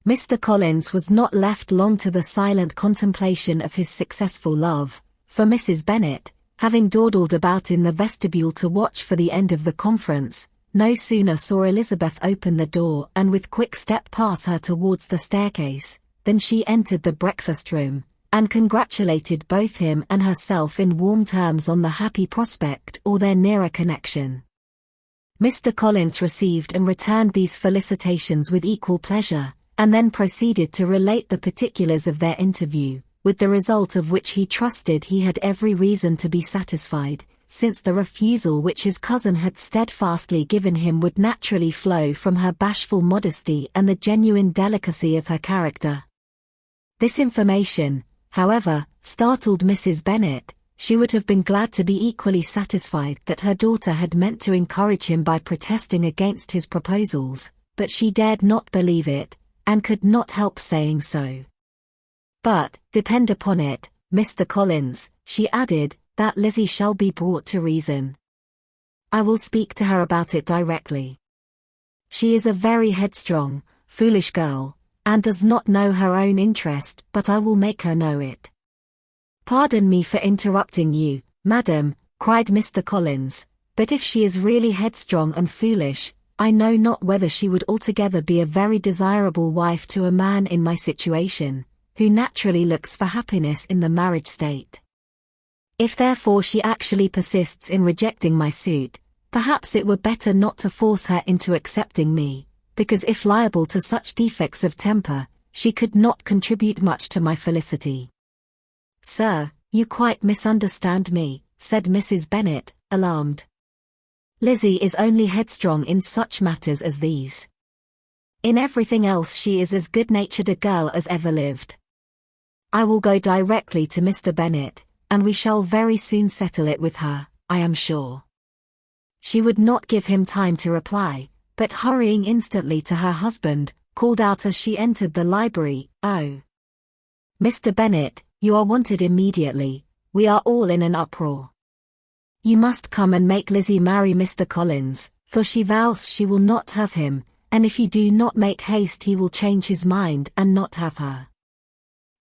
Mr. Collins was not left long to the silent contemplation of his successful love, for Mrs. Bennet, having dawdled about in the vestibule to watch for the end of the conference, no sooner saw Elizabeth open the door and with quick step pass her towards the staircase, than she entered the breakfast-room, and congratulated both him and herself in warm terms on the happy prospect or their nearer connection. Mr. Collins received and returned these felicitations with equal pleasure, and then proceeded to relate the particulars of their interview, with the result of which he trusted he had every reason to be satisfied, since the refusal which his cousin had steadfastly given him would naturally flow from her bashful modesty and the genuine delicacy of her character. This information, however, startled Mrs. Bennet. She would have been glad to be equally satisfied that her daughter had meant to encourage him by protesting against his proposals, but she dared not believe it, and could not help saying so. "But, depend upon it, Mr. Collins," she added, "that Lizzie shall be brought to reason. I will speak to her about it directly. She is a very headstrong, foolish girl, and does not know her own interest, but I will make her know it." "Pardon me for interrupting you, madam," cried Mr. Collins, "but if she is really headstrong and foolish, I know not whether she would altogether be a very desirable wife to a man in my situation, who naturally looks for happiness in the marriage state. If therefore she actually persists in rejecting my suit, perhaps it were better not to force her into accepting me, because if liable to such defects of temper, she could not contribute much to my felicity." "Sir, you quite misunderstand me," said Mrs. Bennet, alarmed. "Lizzie is only headstrong in such matters as these. In everything else she is as good-natured a girl as ever lived. I will go directly to Mr. Bennet, and we shall very soon settle it with her, I am sure." She would not give him time to reply, but hurrying instantly to her husband, called out as she entered the library, "Oh, Mr. Bennet, you are wanted immediately. We are all in an uproar. You must come and make Lizzie marry Mr. Collins, for she vows she will not have him, and if you do not make haste he will change his mind and not have her."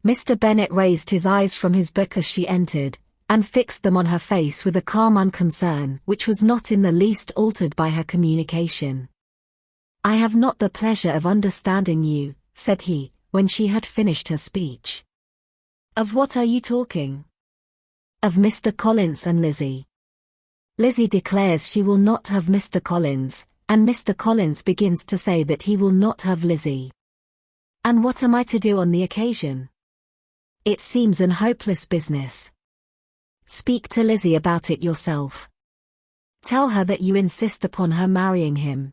Mr. Bennet raised his eyes from his book as she entered, and fixed them on her face with a calm unconcern which was not in the least altered by her communication. "I have not the pleasure of understanding you," said he, when she had finished her speech. "Of what are you talking?" "Of Mr. Collins and Lizzie. Lizzie declares she will not have Mr. Collins, and Mr. Collins begins to say that he will not have Lizzie. And what am I to do on the occasion? It seems an hopeless business. Speak to Lizzie about it yourself. Tell her that you insist upon her marrying him.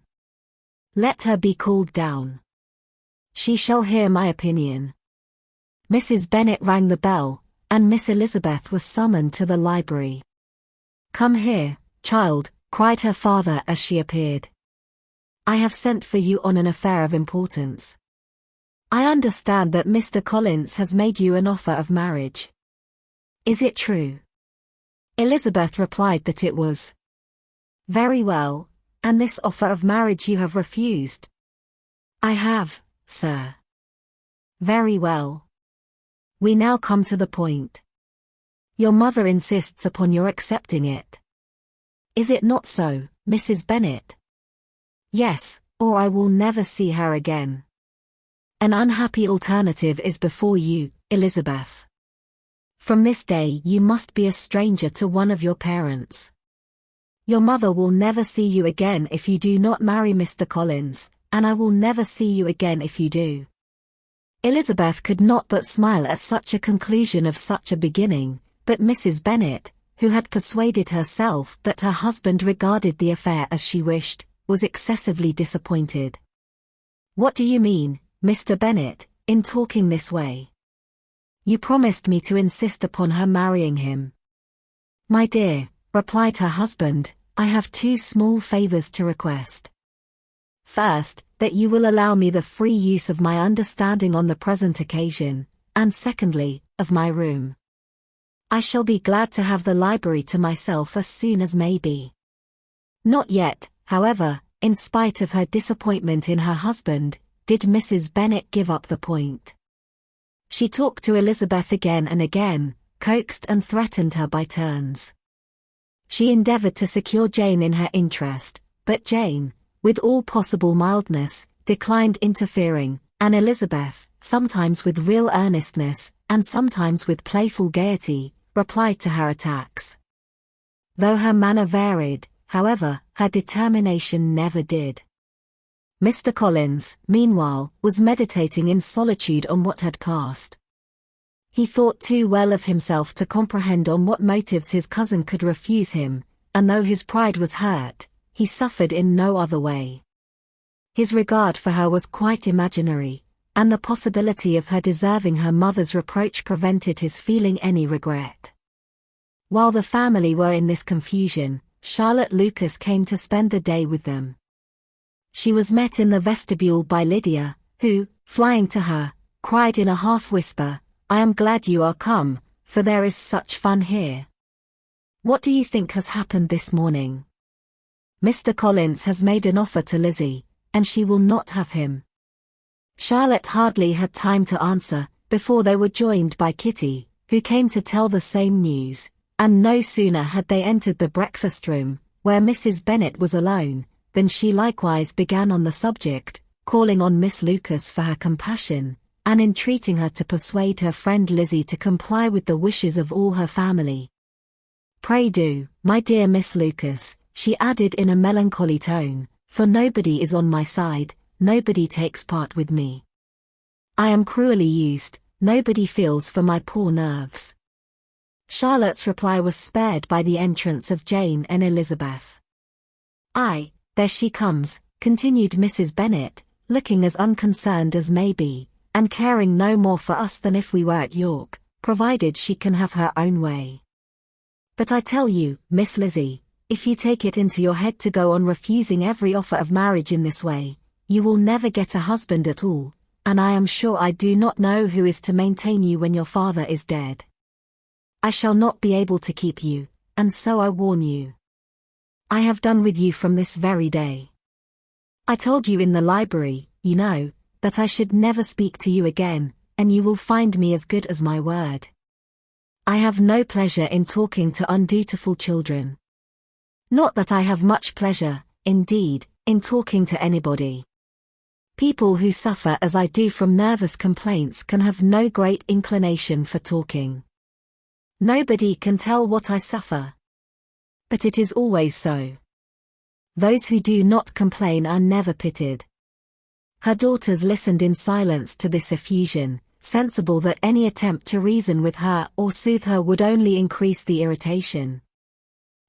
Let her be called down. She shall hear my opinion." Mrs. Bennet rang the bell, and Miss Elizabeth was summoned to the library. "Come here, child," cried her father as she appeared. "I have sent for you on an affair of importance. I understand that Mr. Collins has made you an offer of marriage. Is it true?" Elizabeth replied that it was. "Very well, and this offer of marriage you have refused?" "I have, sir." "Very well. We now come to the point. Your mother insists upon your accepting it. Is it not so, Mrs. Bennet?" "Yes, or I will never see her again. An unhappy alternative is before you, Elizabeth. From this day you must be a stranger to one of your parents. Your mother will never see you again if you do not marry Mr. Collins, and I will never see you again if you do. Elizabeth could not but smile at such a conclusion of such a beginning, but Mrs. Bennet, who had persuaded herself that her husband regarded the affair as she wished, was excessively disappointed. "What do you mean, Mr. Bennet, in talking this way? You promised me to insist upon her marrying him." "My dear," replied her husband, "I have two small favors to request. First, that you will allow me the free use of my understanding on the present occasion, and secondly, of my room. I shall be glad to have the library to myself as soon as may be." Not yet, however, in spite of her disappointment in her husband, did Mrs. Bennet give up the point. She talked to Elizabeth again and again, coaxed and threatened her by turns. She endeavored to secure Jane in her interest, but Jane, with all possible mildness, declined interfering, and Elizabeth, sometimes with real earnestness, and sometimes with playful gaiety, replied to her attacks. Though her manner varied, however, her determination never did. Mr. Collins, meanwhile, was meditating in solitude on what had passed. He thought too well of himself to comprehend on what motives his cousin could refuse him, and though his pride was hurt, he suffered in no other way. His regard for her was quite imaginary, and the possibility of her deserving her mother's reproach prevented his feeling any regret. While the family were in this confusion, Charlotte Lucas came to spend the day with them. She was met in the vestibule by Lydia, who, flying to her, cried in a half-whisper, "I am glad you are come, for there is such fun here. What do you think has happened this morning? Mr. Collins has made an offer to Lizzie, and she will not have him." Charlotte hardly had time to answer, before they were joined by Kitty, who came to tell the same news, and no sooner had they entered the breakfast-room, where Mrs. Bennet was alone, than she likewise began on the subject, calling on Miss Lucas for her compassion, and entreating her to persuade her friend Lizzie to comply with the wishes of all her family. "Pray do, my dear Miss Lucas," she added in a melancholy tone, "for nobody is on my side, nobody takes part with me. I am cruelly used, nobody feels for my poor nerves." Charlotte's reply was spared by the entrance of Jane and Elizabeth. "Aye, there she comes," continued Mrs. Bennet, looking as unconcerned as may be, and caring no more for us than if we were at York, provided she can have her own way. "But I tell you, Miss Lizzie, if you take it into your head to go on refusing every offer of marriage in this way, you will never get a husband at all, and I am sure I do not know who is to maintain you when your father is dead. I shall not be able to keep you, and so I warn you. I have done with you from this very day. I told you in the library, you know, that I should never speak to you again, and you will find me as good as my word. I have no pleasure in talking to undutiful children. Not that I have much pleasure, indeed, in talking to anybody. People who suffer as I do from nervous complaints can have no great inclination for talking. Nobody can tell what I suffer. But it is always so. Those who do not complain are never pitied." Her daughters listened in silence to this effusion, sensible that any attempt to reason with her or soothe her would only increase the irritation.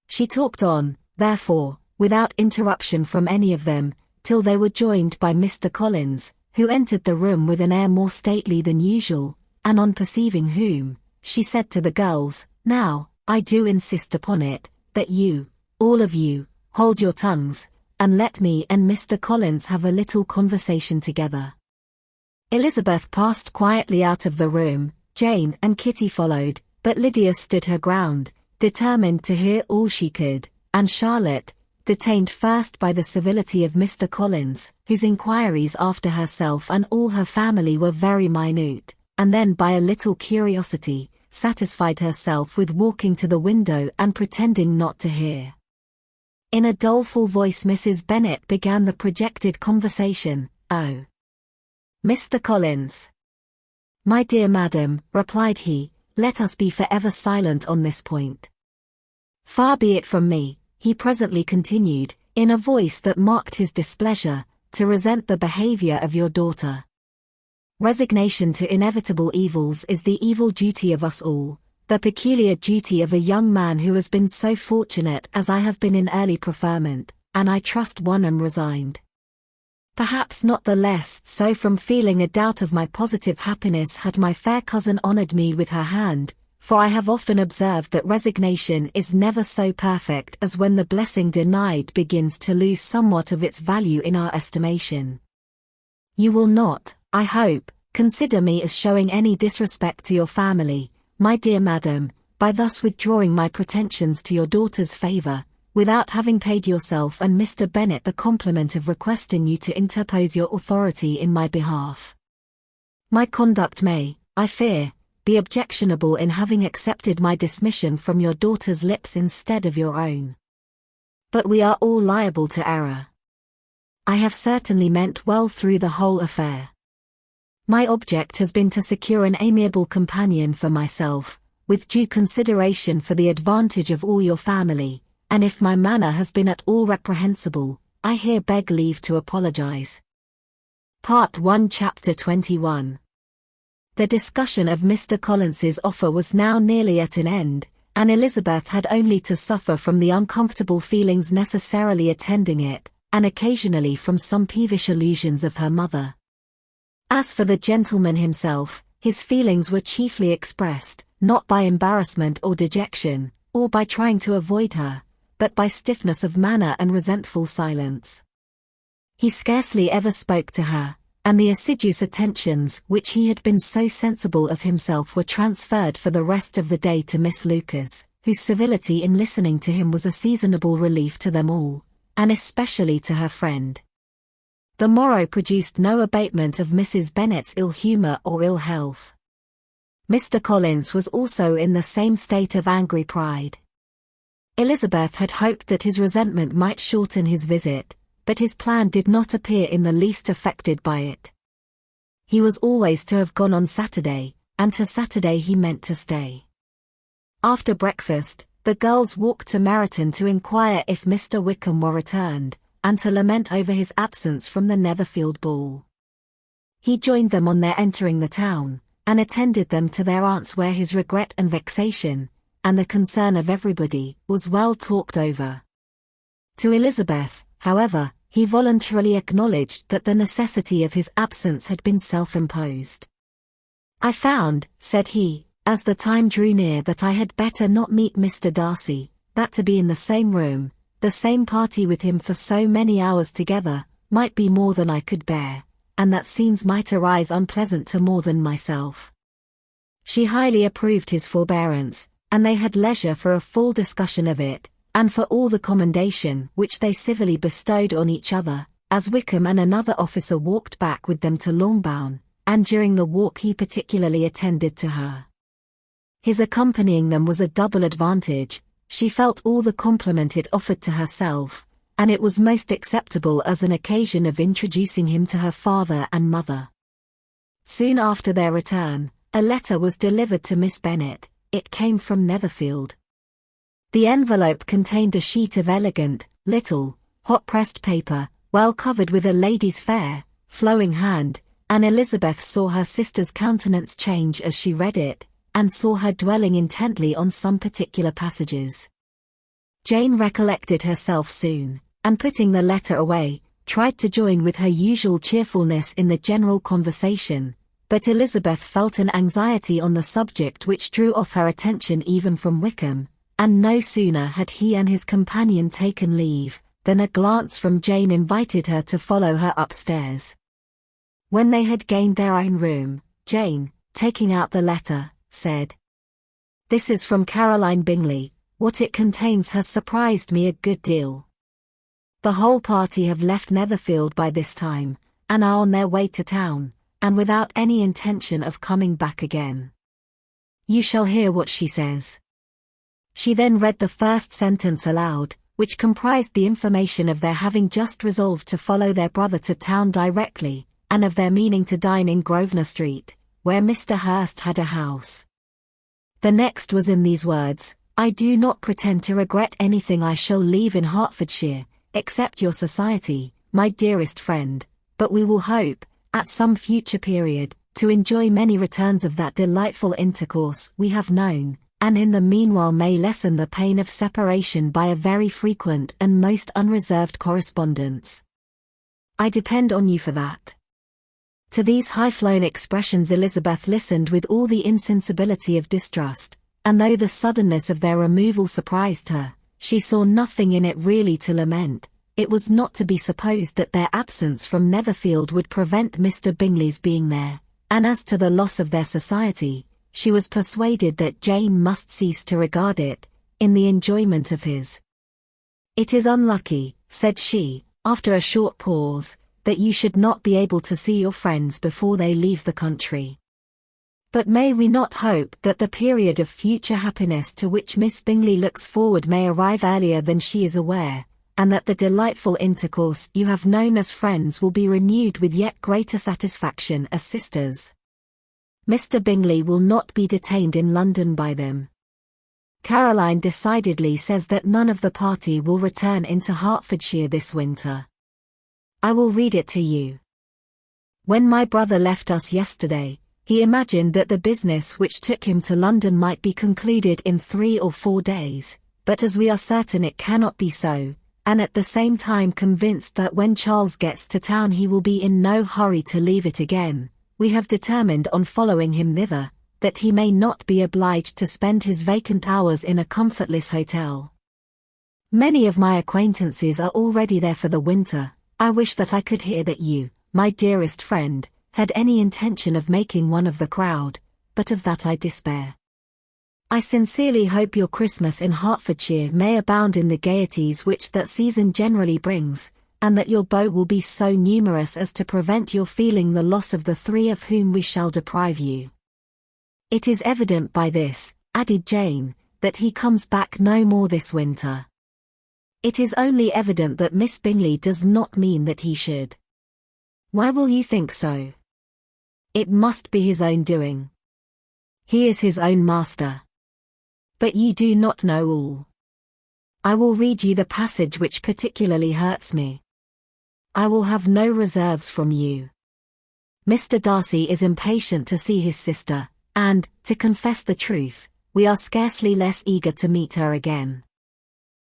She talked on, therefore, without interruption from any of them, till they were joined by Mr. Collins, who entered the room with an air more stately than usual, and on perceiving whom, she said to the girls, "Now, I do insist upon it, that you, all of you, hold your tongues, and let me and Mr. Collins have a little conversation together." Elizabeth passed quietly out of the room, Jane and Kitty followed, but Lydia stood her ground, determined to hear all she could, and Charlotte, detained first by the civility of Mr. Collins, whose inquiries after herself and all her family were very minute, and then by a little curiosity, satisfied herself with walking to the window and pretending not to hear. In a doleful voice Mrs. Bennet began the projected conversation. "Oh, Mr. Collins." "My dear madam," replied he, "let us be forever silent on this point. Far be it from me," he presently continued, in a voice that marked his displeasure, "to resent the behavior of your daughter. Resignation to inevitable evils is the evil duty of us all, the peculiar duty of a young man who has been so fortunate as I have been in early preferment, and I trust one am resigned. Perhaps not the less so from feeling a doubt of my positive happiness had my fair cousin honoured me with her hand, for I have often observed that resignation is never so perfect as when the blessing denied begins to lose somewhat of its value in our estimation. You will not, I hope, consider me as showing any disrespect to your family, my dear madam, by thus withdrawing my pretensions to your daughter's favour, without having paid yourself and Mr. Bennet the compliment of requesting you to interpose your authority in my behalf. My conduct may, I fear, be objectionable in having accepted my dismission from your daughter's lips instead of your own. But we are all liable to error. I have certainly meant well through the whole affair. My object has been to secure an amiable companion for myself, with due consideration for the advantage of all your family, and if my manner has been at all reprehensible, I here beg leave to apologize. Part 1 Chapter 21. The discussion of Mr. Collins's offer was now nearly at an end, and Elizabeth had only to suffer from the uncomfortable feelings necessarily attending it, and occasionally from some peevish allusions of her mother. As for the gentleman himself, his feelings were chiefly expressed, not by embarrassment or dejection, or by trying to avoid her, but by stiffness of manner and resentful silence. He scarcely ever spoke to her, and the assiduous attentions which he had been so sensible of himself were transferred for the rest of the day to Miss Lucas, whose civility in listening to him was a seasonable relief to them all, and especially to her friend. The morrow produced no abatement of Mrs. Bennet's ill humour or ill health. Mr. Collins was also in the same state of angry pride. Elizabeth had hoped that his resentment might shorten his visit, but his plan did not appear in the least affected by it. He was always to have gone on Saturday, and to Saturday he meant to stay. After breakfast, the girls walked to Meryton to inquire if Mr. Wickham were returned, and to lament over his absence from the Netherfield ball. He joined them on their entering the town, and attended them to their aunt's where his regret and vexation, and the concern of everybody, was well talked over. To Elizabeth, however, he voluntarily acknowledged that the necessity of his absence had been self-imposed. I found, said he, as the time drew near that I had better not meet Mr. Darcy, that to be in the same room, the same party with him for so many hours together, might be more than I could bear, and that scenes might arise unpleasant to more than myself. She highly approved his forbearance, and they had leisure for a full discussion of it, and for all the commendation which they civilly bestowed on each other, as Wickham and another officer walked back with them to Longbourn, and during the walk he particularly attended to her. His accompanying them was a double advantage. She felt all the compliment it offered to herself, and it was most acceptable as an occasion of introducing him to her father and mother. Soon after their return, a letter was delivered to Miss Bennet. It came from Netherfield. The envelope contained a sheet of elegant, little, hot-pressed paper, well covered with a lady's fair, flowing hand, and Elizabeth saw her sister's countenance change as she read it, and saw her dwelling intently on some particular passages. Jane recollected herself soon, and putting the letter away, tried to join with her usual cheerfulness in the general conversation, but Elizabeth felt an anxiety on the subject which drew off her attention even from Wickham, and no sooner had he and his companion taken leave, than a glance from Jane invited her to follow her upstairs. When they had gained their own room, Jane, taking out the letter, said, "This is from Caroline Bingley. What it contains has surprised me a good deal. The whole party have left Netherfield by this time, and are on their way to town, and without any intention of coming back again. You shall hear what she says." She then read the first sentence aloud, which comprised the information of their having just resolved to follow their brother to town directly, and of their meaning to dine in Grosvenor Street, where Mr. Hurst had a house. The next was in these words: "I do not pretend to regret anything I shall leave in Hertfordshire, except your society, my dearest friend, but we will hope, at some future period, to enjoy many returns of that delightful intercourse we have known, and in the meanwhile may lessen the pain of separation by a very frequent and most unreserved correspondence. I depend on you for that." To these high-flown expressions Elizabeth listened with all the insensibility of distrust, and though the suddenness of their removal surprised her, she saw nothing in it really to lament. It was not to be supposed that their absence from Netherfield would prevent Mr. Bingley's being there, and as to the loss of their society, she was persuaded that Jane must cease to regard it, in the enjoyment of his. "It is unlucky," said she, after a short pause, "that you should not be able to see your friends before they leave the country. But may we not hope that the period of future happiness to which Miss Bingley looks forward may arrive earlier than she is aware, and that the delightful intercourse you have known as friends will be renewed with yet greater satisfaction as sisters? Mr. Bingley will not be detained in London by them. Caroline decidedly says that none of the party will return into Hertfordshire this winter. I will read it to you. When my brother left us yesterday, he imagined that the business which took him to London might be concluded in 3 or 4 days, but as we are certain it cannot be so, and at the same time convinced that when Charles gets to town he will be in no hurry to leave it again, we have determined on following him thither, that he may not be obliged to spend his vacant hours in a comfortless hotel. Many of my acquaintances are already there for the winter. I wish that I could hear that you, my dearest friend, had any intention of making one of the crowd, but of that I despair. I sincerely hope your Christmas in Hertfordshire may abound in the gaieties which that season generally brings, and that your beaux will be so numerous as to prevent your feeling the loss of the 3 of whom we shall deprive you. It is evident by this," added Jane, "that he comes back no more this winter. It is only evident that Miss Bingley does not mean that he should." "Why will you think so?" "It must be his own doing. He is his own master. But you do not know all. I will read you the passage which particularly hurts me. I will have no reserves from you. Mr. Darcy is impatient to see his sister, and, to confess the truth, we are scarcely less eager to meet her again.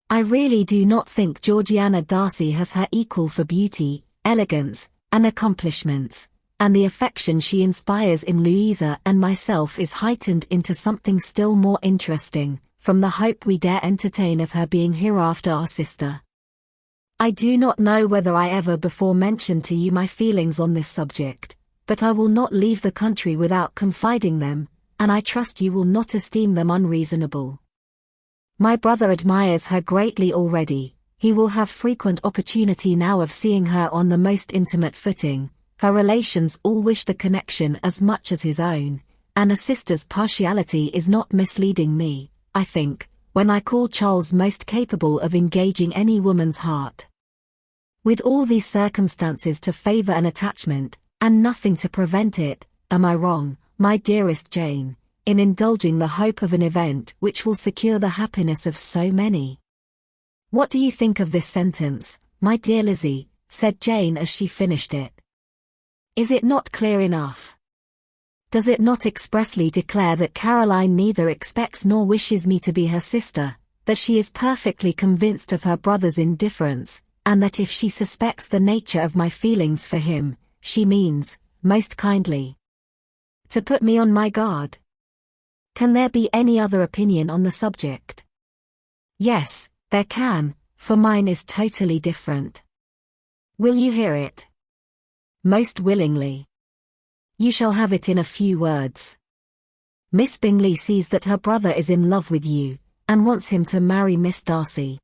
I really do not think Georgiana Darcy has her equal for beauty, elegance, and accomplishments, and the affection she inspires in Louisa and myself is heightened into something still more interesting, from the hope we dare entertain of her being hereafter our sister. I do not know whether I ever before mentioned to you my feelings on this subject, but I will not leave the country without confiding them, and I trust you will not esteem them unreasonable. My brother admires her greatly already. He will have frequent opportunity now of seeing her on the most intimate footing. Her relations all wish the connection as much as his own, and a sister's partiality is not misleading me, I think, when I call Charles most capable of engaging any woman's heart. With all these circumstances to favor an attachment, and nothing to prevent it, am I wrong, my dearest Jane, in indulging the hope of an event which will secure the happiness of so many? What do you think of this sentence, my dear Lizzie? Said Jane as she finished it. Is it not clear enough? Does it not expressly declare that Caroline neither expects nor wishes me to be her sister, that she is perfectly convinced of her brother's indifference, and that if she suspects the nature of my feelings for him, she means, most kindly, to put me on my guard? Can there be any other opinion on the subject? Yes, there can, for mine is totally different. Will you hear it? Most willingly. You shall have it in a few words. Miss Bingley sees that her brother is in love with you, and wants him to marry Miss Darcy.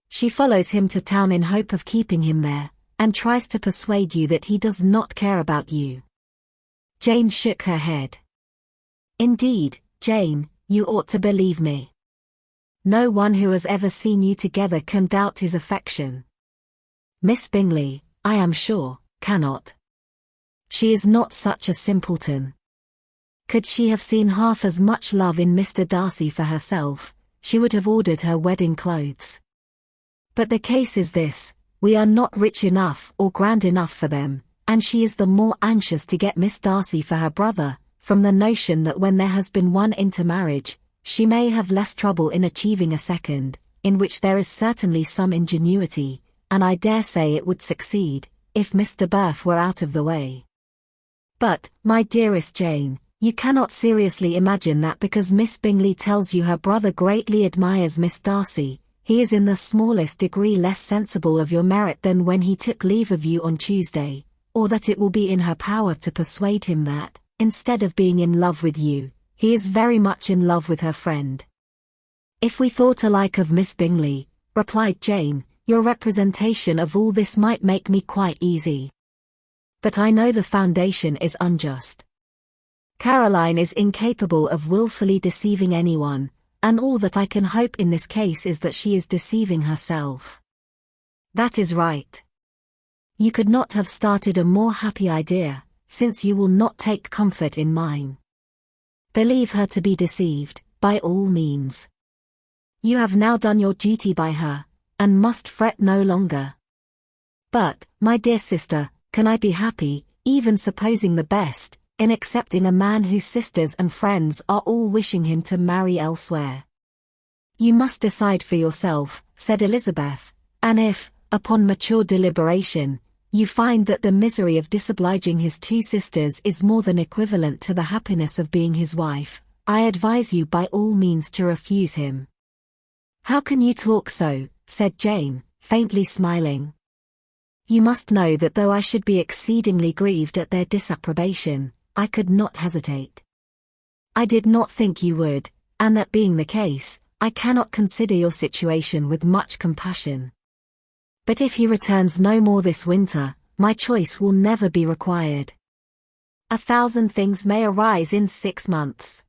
She follows him to town in hope of keeping him there, and tries to persuade you that he does not care about you. Jane shook her head. Indeed, Jane, you ought to believe me. No one who has ever seen you together can doubt his affection. Miss Bingley, I am sure, cannot. She is not such a simpleton. Could she have seen half as much love in Mr. Darcy for herself, she would have ordered her wedding clothes. But the case is this, we are not rich enough or grand enough for them, and she is the more anxious to get Miss Darcy for her brother, from the notion that when there has been one intermarriage, she may have less trouble in achieving a second, in which there is certainly some ingenuity, and I dare say it would succeed, if Mr. Burf were out of the way. But, my dearest Jane, you cannot seriously imagine that because Miss Bingley tells you her brother greatly admires Miss Darcy, he is in the smallest degree less sensible of your merit than when he took leave of you on Tuesday, or that it will be in her power to persuade him that, instead of being in love with you, he is very much in love with her friend. If we thought alike of Miss Bingley, replied Jane, your representation of all this might make me quite easy. But I know the foundation is unjust. Caroline is incapable of wilfully deceiving anyone, and all that I can hope in this case is that she is deceiving herself. That is right. You could not have started a more happy idea, since you will not take comfort in mine. Believe her to be deceived, by all means. You have now done your duty by her, and must fret no longer. But, my dear sister, can I be happy, even supposing the best, in accepting a man whose sisters and friends are all wishing him to marry elsewhere? You must decide for yourself, said Elizabeth, and if, upon mature deliberation, you find that the misery of disobliging his two sisters is more than equivalent to the happiness of being his wife, I advise you by all means to refuse him. How can you talk so, said Jane, faintly smiling. You must know that though I should be exceedingly grieved at their disapprobation, I could not hesitate. I did not think you would, and that being the case, I cannot consider your situation with much compassion. But if he returns no more this winter, my choice will never be required. 1,000 things may arise in 6 months.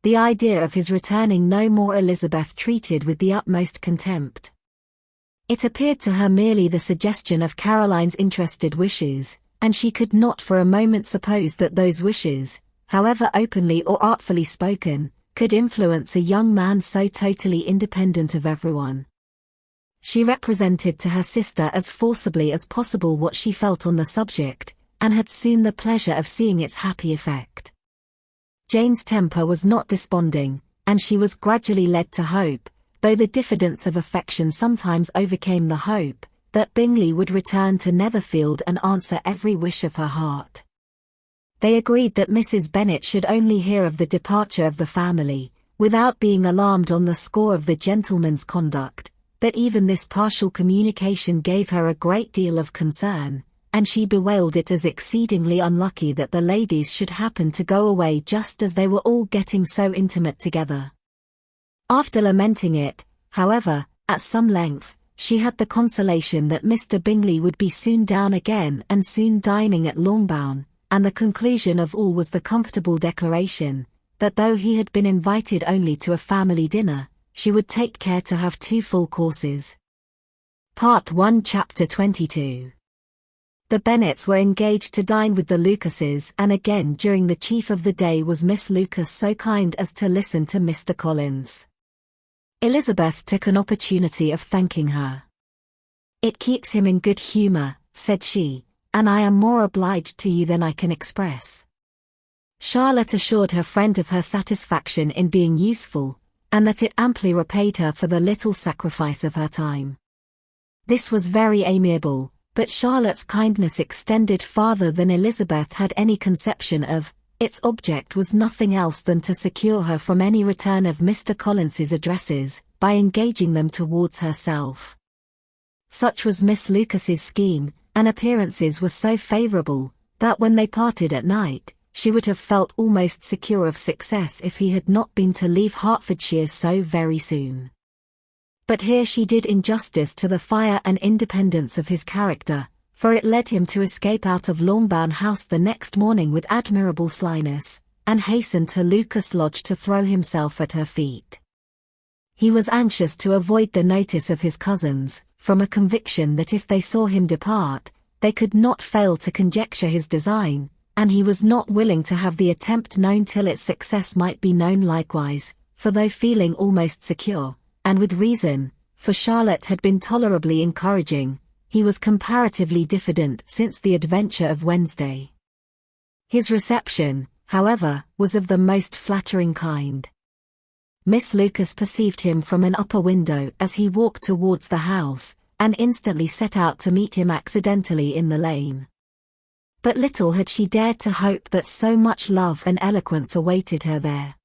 The idea of his returning no more Elizabeth treated with the utmost contempt. It appeared to her merely the suggestion of Caroline's interested wishes, and she could not for a moment suppose that those wishes, however openly or artfully spoken, could influence a young man so totally independent of everyone. She represented to her sister as forcibly as possible what she felt on the subject, and had soon the pleasure of seeing its happy effect. Jane's temper was not desponding, and she was gradually led to hope, though the diffidence of affection sometimes overcame the hope, that Bingley would return to Netherfield and answer every wish of her heart. They agreed that Mrs. Bennet should only hear of the departure of the family, without being alarmed on the score of the gentleman's conduct, but even this partial communication gave her a great deal of concern, and she bewailed it as exceedingly unlucky that the ladies should happen to go away just as they were all getting so intimate together. After lamenting it, however, at some length, she had the consolation that Mr. Bingley would be soon down again and soon dining at Longbourn, and the conclusion of all was the comfortable declaration, that though he had been invited only to a family dinner, she would take care to have 2 full courses. Part 1 Chapter 22. The Bennets were engaged to dine with the Lucases, and again during the chief of the day was Miss Lucas so kind as to listen to Mr. Collins. Elizabeth took an opportunity of thanking her. "It keeps him in good humour," said she, "and I am more obliged to you than I can express." Charlotte assured her friend of her satisfaction in being useful, and that it amply repaid her for the little sacrifice of her time. This was very amiable, but Charlotte's kindness extended farther than Elizabeth had any conception of. Its object was nothing else than to secure her from any return of Mr. Collins's addresses, by engaging them towards herself. Such was Miss Lucas's scheme, and appearances were so favourable, that when they parted at night, she would have felt almost secure of success if he had not been to leave Hertfordshire so very soon. But here she did injustice to the fire and independence of his character, for it led him to escape out of Longbourn House the next morning with admirable slyness, and hasten to Lucas Lodge to throw himself at her feet. He was anxious to avoid the notice of his cousins, from a conviction that if they saw him depart, they could not fail to conjecture his design, and he was not willing to have the attempt known till its success might be known likewise, for though feeling almost secure, and with reason, for Charlotte had been tolerably encouraging, he was comparatively diffident since the adventure of Wednesday. His reception, however, was of the most flattering kind. Miss Lucas perceived him from an upper window as he walked towards the house, and instantly set out to meet him accidentally in the lane. But little had she dared to hope that so much love and eloquence awaited her there.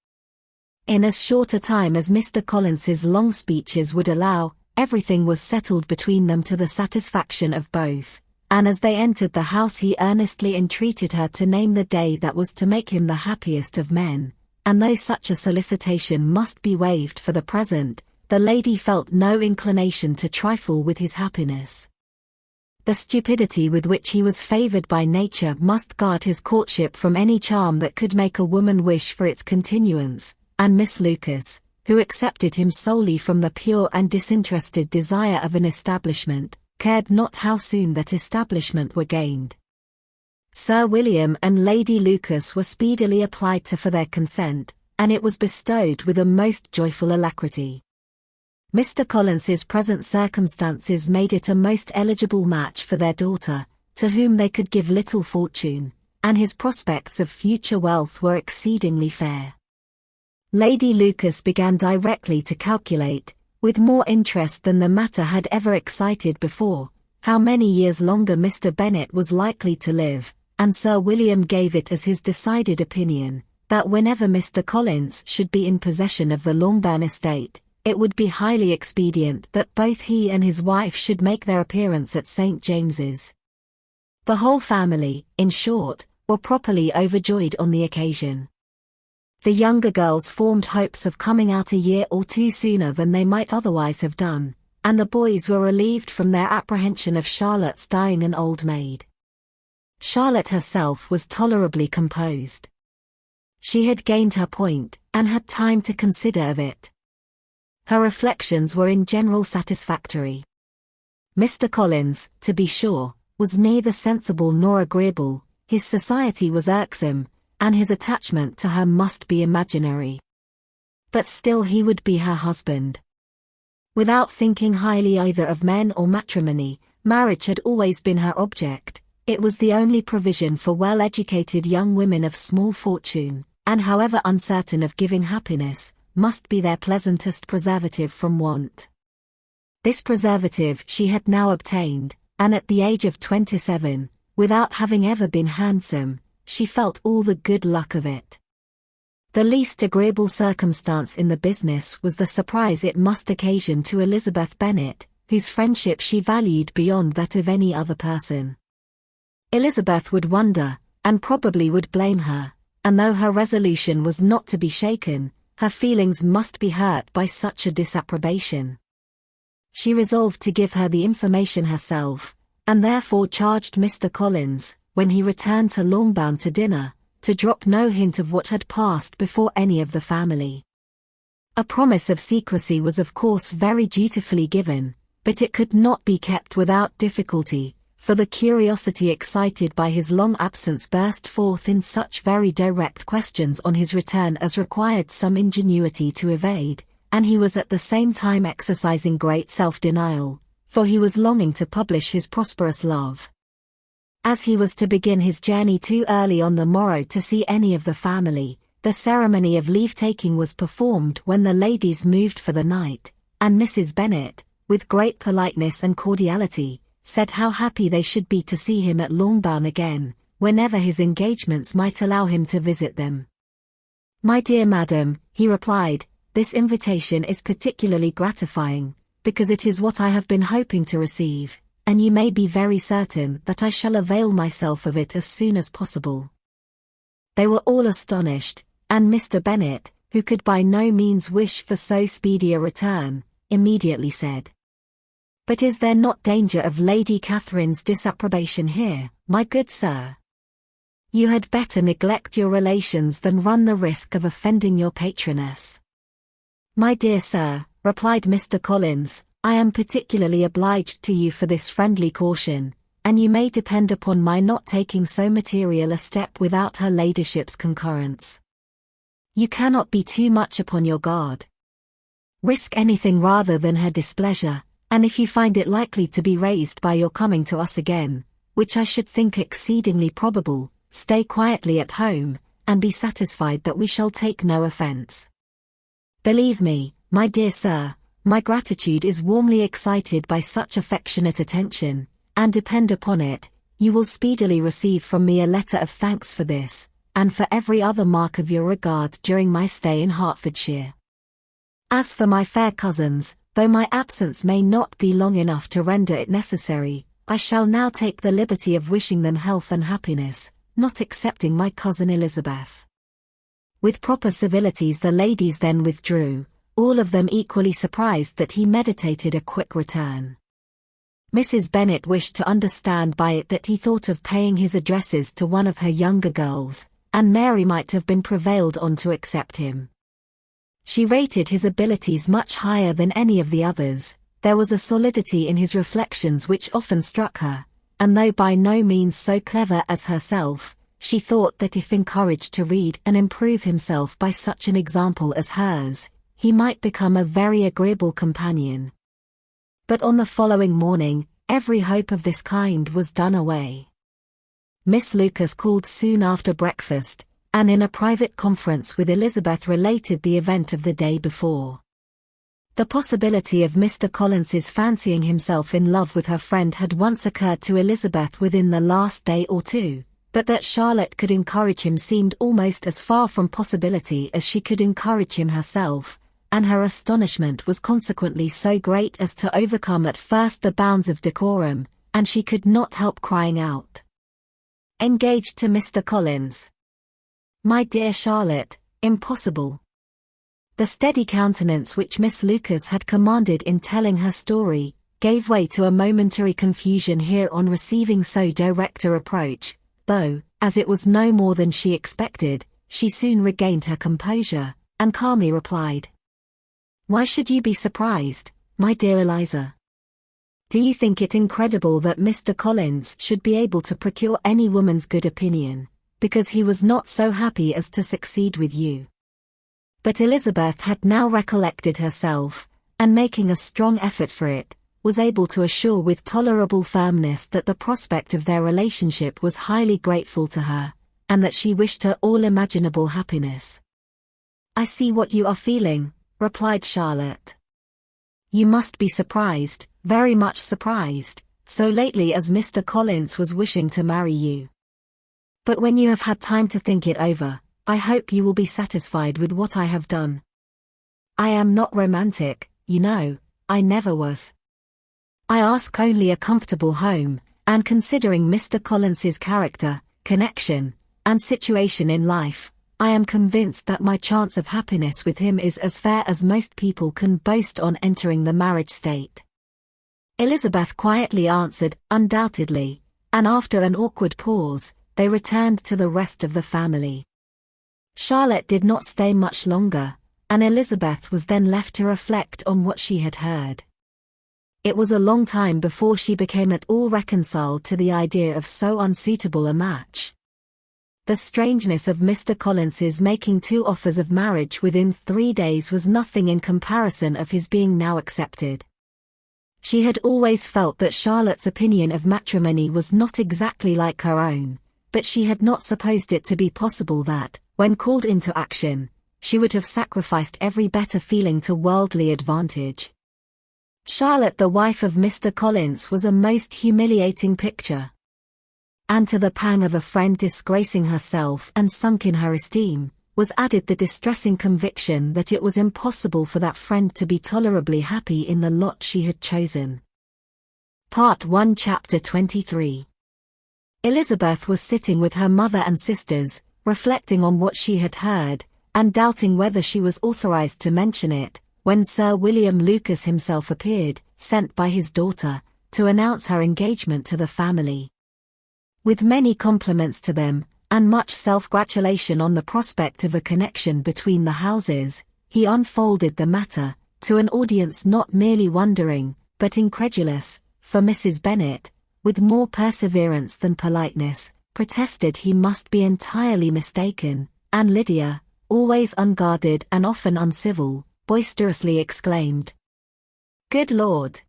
In as short a time as Mr. Collins's long speeches would allow, everything was settled between them to the satisfaction of both, and as they entered the house he earnestly entreated her to name the day that was to make him the happiest of men, and though such a solicitation must be waived for the present, the lady felt no inclination to trifle with his happiness. The stupidity with which he was favored by nature must guard his courtship from any charm that could make a woman wish for its continuance, and Miss Lucas, who accepted him solely from the pure and disinterested desire of an establishment, cared not how soon that establishment were gained. Sir William and Lady Lucas were speedily applied to for their consent, and it was bestowed with a most joyful alacrity. Mr. Collins's present circumstances made it a most eligible match for their daughter, to whom they could give little fortune, and his prospects of future wealth were exceedingly fair. Lady Lucas began directly to calculate, with more interest than the matter had ever excited before, how many years longer Mr. Bennet was likely to live, and Sir William gave it as his decided opinion, that whenever Mr. Collins should be in possession of the Longbourn estate, it would be highly expedient that both he and his wife should make their appearance at St. James's. The whole family, in short, were properly overjoyed on the occasion. The younger girls formed hopes of coming out a year or two sooner than they might otherwise have done, and the boys were relieved from their apprehension of Charlotte's dying an old maid. Charlotte herself was tolerably composed. She had gained her point, and had time to consider of it. Her reflections were in general satisfactory. Mr. Collins, to be sure, was neither sensible nor agreeable, his society was irksome, and his attachment to her must be imaginary. But still he would be her husband. Without thinking highly either of men or matrimony, marriage had always been her object. It was the only provision for well-educated young women of small fortune, and however uncertain of giving happiness, must be their pleasantest preservative from want. This preservative she had now obtained, and at the age of 27, without having ever been handsome, she felt all the good luck of it. The least agreeable circumstance in the business was the surprise it must occasion to Elizabeth Bennet, whose friendship she valued beyond that of any other person. Elizabeth would wonder, and probably would blame her, and though her resolution was not to be shaken, her feelings must be hurt by such a disapprobation. She resolved to give her the information herself, and therefore charged Mr. Collins, when he returned to Longbourn to dinner, to drop no hint of what had passed before any of the family. A promise of secrecy was of course very dutifully given, but it could not be kept without difficulty, for the curiosity excited by his long absence burst forth in such very direct questions on his return as required some ingenuity to evade, and he was at the same time exercising great self-denial, for he was longing to publish his prosperous love. As he was to begin his journey too early on the morrow to see any of the family, the ceremony of leave-taking was performed when the ladies moved for the night, and Mrs. Bennet, with great politeness and cordiality, said how happy they should be to see him at Longbourn again, whenever his engagements might allow him to visit them. "My dear madam," he replied, "this invitation is particularly gratifying, because it is what I have been hoping to receive, and you may be very certain that I shall avail myself of it as soon as possible." They were all astonished, and Mr. Bennet, who could by no means wish for so speedy a return, immediately said, "But is there not danger of Lady Catherine's disapprobation here, my good sir? You had better neglect your relations than run the risk of offending your patroness." "My dear sir," replied Mr. Collins, "I am particularly obliged to you for this friendly caution, and you may depend upon my not taking so material a step without her ladyship's concurrence. You cannot be too much upon your guard. Risk anything rather than her displeasure, And if you find it likely to be raised by your coming to us again, which I should think exceedingly probable, stay quietly at home, and be satisfied that we shall take no offence. Believe me, my dear sir, my gratitude is warmly excited by such affectionate attention, and depend upon it, you will speedily receive from me a letter of thanks for this, and for every other mark of your regard during my stay in Hertfordshire. As for my fair cousins, though my absence may not be long enough to render it necessary, I shall now take the liberty of wishing them health and happiness, not excepting my cousin Elizabeth. With proper civilities the ladies then withdrew, all of them equally surprised that he meditated a quick return. Mrs. Bennet wished to understand by it that he thought of paying his addresses to one of her younger girls, and Mary might have been prevailed on to accept him. She rated his abilities much higher than any of the others. There was a solidity in his reflections which often struck her, and though by no means so clever as herself, she thought that if encouraged to read and improve himself by such an example as hers, he might become a very agreeable companion. But on the following morning, every hope of this kind was done away. Miss Lucas called soon after breakfast, and in a private conference with Elizabeth related the event of the day before. The possibility of Mr. Collins's fancying himself in love with her friend had once occurred to Elizabeth within the last day or two, but that Charlotte could encourage him seemed almost as far from possibility as she could encourage him herself, and her astonishment was consequently so great as to overcome at first the bounds of decorum, and she could not help crying out, "Engaged to Mr. Collins! My dear Charlotte, impossible!" The steady countenance which Miss Lucas had commanded in telling her story, gave way to a momentary confusion here on receiving so direct a reproach, though, as it was no more than she expected, she soon regained her composure, and calmly replied, "Why should you be surprised, my dear Eliza? Do you think it incredible that Mr. Collins should be able to procure any woman's good opinion, because he was not so happy as to succeed with you?" But Elizabeth had now recollected herself, and making a strong effort for it, was able to assure with tolerable firmness that the prospect of their relationship was highly grateful to her, and that she wished her all imaginable happiness. "I see what you are feeling," replied Charlotte. "You must be surprised, very much surprised, so lately as Mr. Collins was wishing to marry you. But when you have had time to think it over, I hope you will be satisfied with what I have done. I am not romantic, you know, I never was. I ask only a comfortable home, and considering Mr. Collins's character, connection, and situation in life, I am convinced that my chance of happiness with him is as fair as most people can boast on entering the marriage state." Elizabeth quietly answered, "Undoubtedly," and after an awkward pause, they returned to the rest of the family. Charlotte did not stay much longer, and Elizabeth was then left to reflect on what she had heard. It was a long time before she became at all reconciled to the idea of so unsuitable a match. The strangeness of Mr. Collins's making 2 offers of marriage within 3 days was nothing in comparison of his being now accepted. She had always felt that Charlotte's opinion of matrimony was not exactly like her own, but she had not supposed it to be possible that, when called into action, she would have sacrificed every better feeling to worldly advantage. Charlotte, the wife of Mr. Collins, was a most humiliating picture. And to the pang of a friend disgracing herself and sunk in her esteem, was added the distressing conviction that it was impossible for that friend to be tolerably happy in the lot she had chosen. Part 1, Chapter 23. Elizabeth was sitting with her mother and sisters, reflecting on what she had heard, and doubting whether she was authorized to mention it, when Sir William Lucas himself appeared, sent by his daughter, to announce her engagement to the family. With many compliments to them, and much self-gratulation on the prospect of a connection between the houses, he unfolded the matter, to an audience not merely wondering, but incredulous, for Mrs. Bennet, with more perseverance than politeness, protested he must be entirely mistaken, and Lydia, always unguarded and often uncivil, boisterously exclaimed, "Good Lord!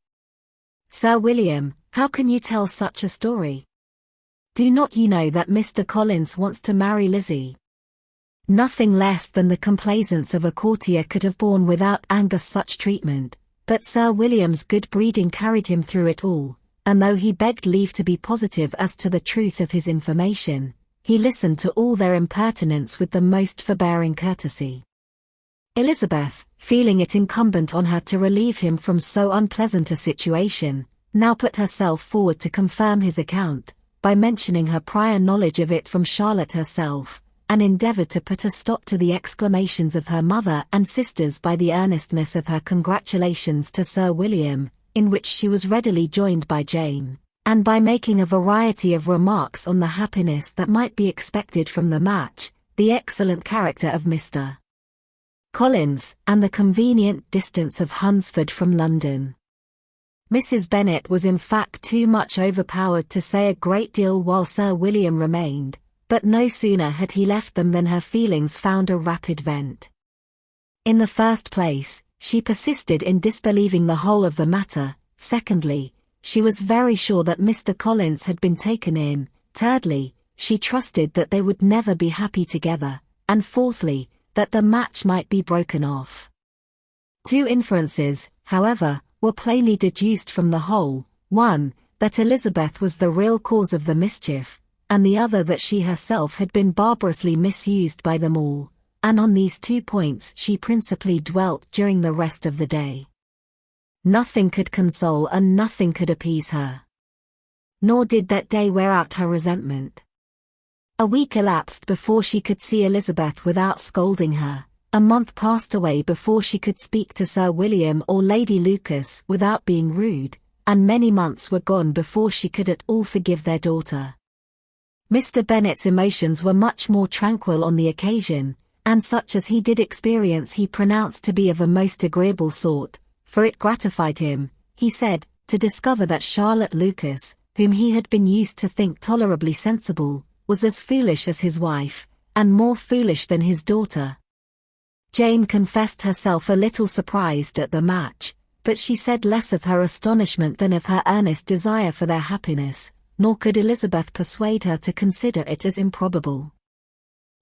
"Sir William, how can you tell such a story? Do not you know that Mr. Collins wants to marry Lizzie?" Nothing less than the complaisance of a courtier could have borne without anger such treatment, but Sir William's good breeding carried him through it all, and though he begged leave to be positive as to the truth of his information, he listened to all their impertinence with the most forbearing courtesy. Elizabeth, feeling it incumbent on her to relieve him from so unpleasant a situation, now put herself forward to confirm his account, by mentioning her prior knowledge of it from Charlotte herself, and endeavoured to put a stop to the exclamations of her mother and sisters by the earnestness of her congratulations to Sir William, in which she was readily joined by Jane, and by making a variety of remarks on the happiness that might be expected from the match, the excellent character of Mr. Collins, and the convenient distance of Hunsford from London. Mrs. Bennet was in fact too much overpowered to say a great deal while Sir William remained, but no sooner had he left them than her feelings found a rapid vent. In the first place, she persisted in disbelieving the whole of the matter. Secondly, she was very sure that Mr. Collins had been taken in. Thirdly, she trusted that they would never be happy together. And fourthly, that the match might be broken off. Two inferences, however, were plainly deduced from the whole: one, that Elizabeth was the real cause of the mischief, and the other that she herself had been barbarously misused by them all, and on these 2 points she principally dwelt during the rest of the day. Nothing could console and nothing could appease her. Nor did that day wear out her resentment. A week elapsed before she could see Elizabeth without scolding her. A month passed away before she could speak to Sir William or Lady Lucas without being rude, and many months were gone before she could at all forgive their daughter. Mr. Bennet's emotions were much more tranquil on the occasion, and such as he did experience he pronounced to be of a most agreeable sort, for it gratified him, he said, to discover that Charlotte Lucas, whom he had been used to think tolerably sensible, was as foolish as his wife, and more foolish than his daughter. Jane confessed herself a little surprised at the match, but she said less of her astonishment than of her earnest desire for their happiness, nor could Elizabeth persuade her to consider it as improbable.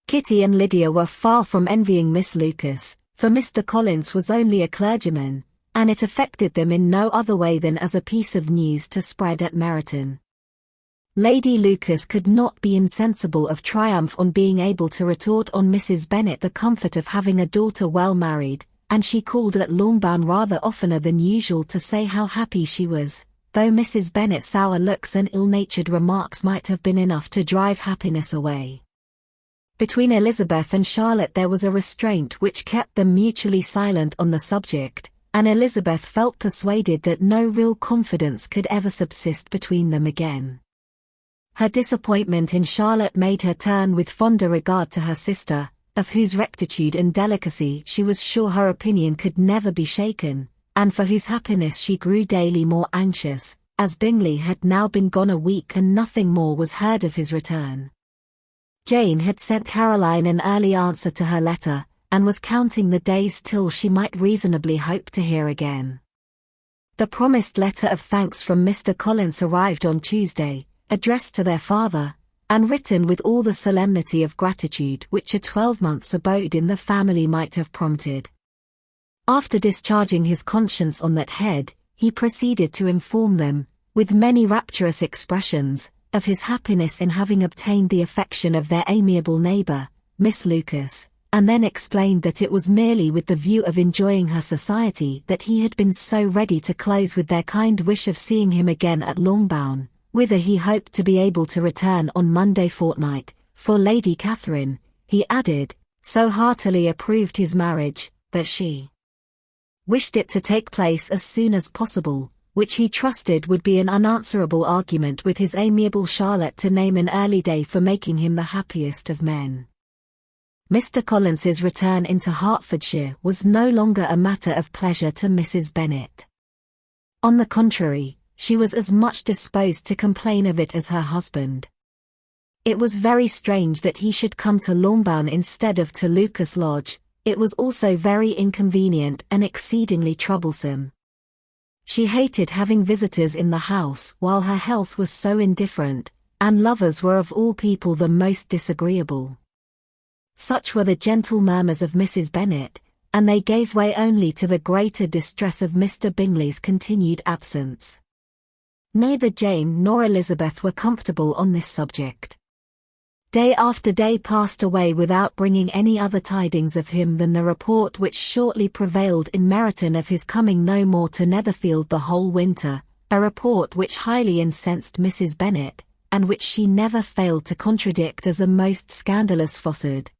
Kitty and Lydia were far from envying Miss Lucas, for Mr. Collins was only a clergyman, and it affected them in no other way than as a piece of news to spread at Meryton. Lady Lucas could not be insensible of triumph on being able to retort on Mrs. Bennet the comfort of having a daughter well married, and she called at Longbourn rather oftener than usual to say how happy she was, though Mrs. Bennet's sour looks and ill-natured remarks might have been enough to drive happiness away. Between Elizabeth and Charlotte there was a restraint which kept them mutually silent on the subject, and Elizabeth felt persuaded that no real confidence could ever subsist between them again. Her disappointment in Charlotte made her turn with fonder regard to her sister, of whose rectitude and delicacy she was sure her opinion could never be shaken, and for whose happiness she grew daily more anxious, as Bingley had now been gone a week and nothing more was heard of his return. Jane had sent Caroline an early answer to her letter, and was counting the days till she might reasonably hope to hear again. The promised letter of thanks from Mr. Collins arrived on Tuesday, addressed to their father, and written with all the solemnity of gratitude which a 12-month's abode in the family might have prompted. After discharging his conscience on that head, he proceeded to inform them, with many rapturous expressions, of his happiness in having obtained the affection of their amiable neighbour, Miss Lucas, and then explained that it was merely with the view of enjoying her society that he had been so ready to close with their kind wish of seeing him again at Longbourn, whither he hoped to be able to return on Monday fortnight. For Lady Catherine, he added, so heartily approved his marriage, that she wished it to take place as soon as possible, which he trusted would be an unanswerable argument with his amiable Charlotte to name an early day for making him the happiest of men. Mr. Collins's return into Hertfordshire was no longer a matter of pleasure to Mrs. Bennet. On the contrary, she was as much disposed to complain of it as her husband. It was very strange that he should come to Longbourn instead of to Lucas Lodge. It was also very inconvenient and exceedingly troublesome. She hated having visitors in the house while her health was so indifferent, and lovers were of all people the most disagreeable. Such were the gentle murmurs of Mrs. Bennet, and they gave way only to the greater distress of Mr. Bingley's continued absence. Neither Jane nor Elizabeth were comfortable on this subject. Day after day passed away without bringing any other tidings of him than the report which shortly prevailed in Meryton of his coming no more to Netherfield the whole winter, a report which highly incensed Mrs. Bennet, and which she never failed to contradict as a most scandalous falsehood.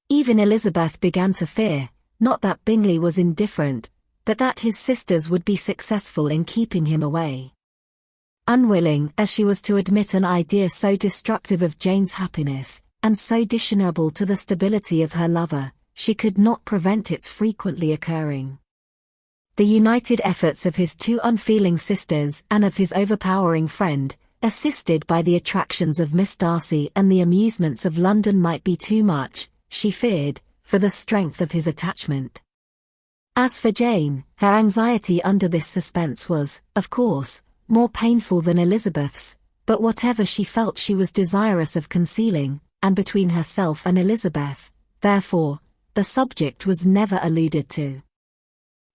Even Elizabeth began to fear, not that Bingley was indifferent, but that his sisters would be successful in keeping him away. Unwilling as she was to admit an idea so destructive of Jane's happiness, and so dishonourable to the stability of her lover, she could not prevent its frequently occurring. The united efforts of his two unfeeling sisters and of his overpowering friend, assisted by the attractions of Miss Darcy and the amusements of London, might be too much, she feared, for the strength of his attachment. As for Jane, her anxiety under this suspense was, of course, more painful than Elizabeth's, but whatever she felt she was desirous of concealing, and between herself and Elizabeth, therefore, the subject was never alluded to.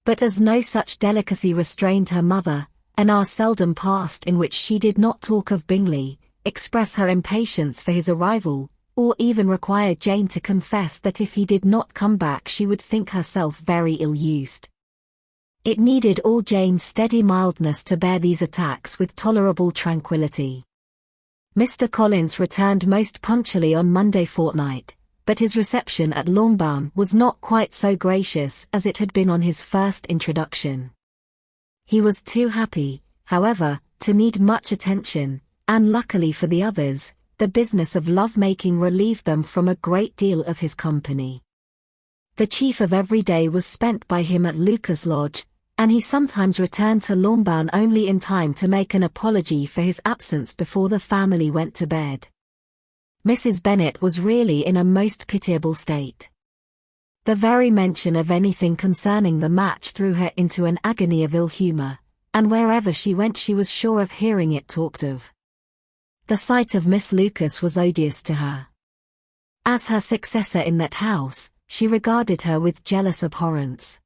But as no such delicacy restrained her mother, an hour seldom passed in which she did not talk of Bingley, express her impatience for his arrival, or even require Jane to confess that if he did not come back she would think herself very ill-used. It needed all Jane's steady mildness to bear these attacks with tolerable tranquillity. Mr. Collins returned most punctually on Monday fortnight, but his reception at Longbourn was not quite so gracious as it had been on his first introduction. He was too happy, however, to need much attention, and luckily for the others, the business of love-making relieved them from a great deal of his company. The chief of every day was spent by him at Lucas Lodge, and he sometimes returned to Longbourn only in time to make an apology for his absence before the family went to bed. Mrs. Bennet was really in a most pitiable state. The very mention of anything concerning the match threw her into an agony of ill humour, and wherever she went she was sure of hearing it talked of. The sight of Miss Lucas was odious to her. As her successor in that house, she regarded her with jealous abhorrence.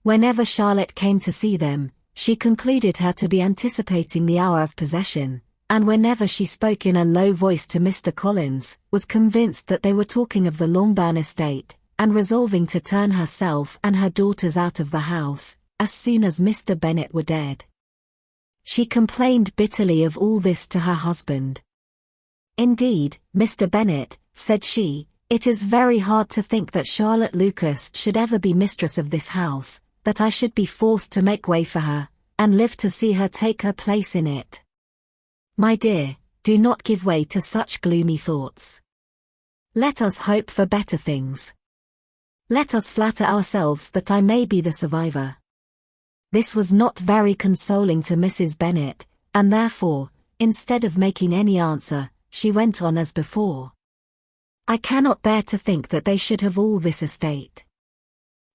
Whenever Charlotte came to see them, she concluded her to be anticipating the hour of possession, and whenever she spoke in a low voice to Mr. Collins, was convinced that they were talking of the Longbourn estate, and resolving to turn herself and her daughters out of the house, as soon as Mr. Bennet were dead. She complained bitterly of all this to her husband. "Indeed, Mr. Bennet," said she, "it is very hard to think that Charlotte Lucas should ever be mistress of this house, that I should be forced to make way for her, and live to see her take her place in it. My dear, do not give way to such gloomy thoughts. Let us hope for better things. Let us flatter ourselves that I may be the survivor." This was not very consoling to Mrs. Bennet, and therefore, instead of making any answer, she went on as before. "I cannot bear to think that they should have all this estate.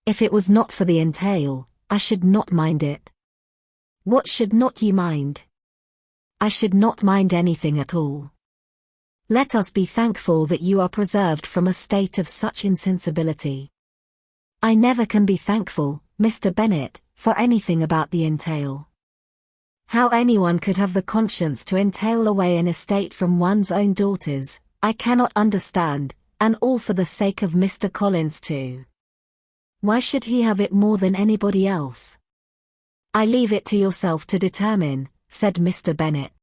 If it was not for the entail, I should not mind it." "What should not you mind?" "I should not mind anything at all. Let us be thankful that you are preserved from a state of such insensibility." "I never can be thankful, Mr. Bennet, for anything about the entail. How anyone could have the conscience to entail away an estate from one's own daughters, I cannot understand, and all for the sake of Mr. Collins too. Why should he have it more than anybody else?" "I leave it to yourself to determine," said Mr. Bennet.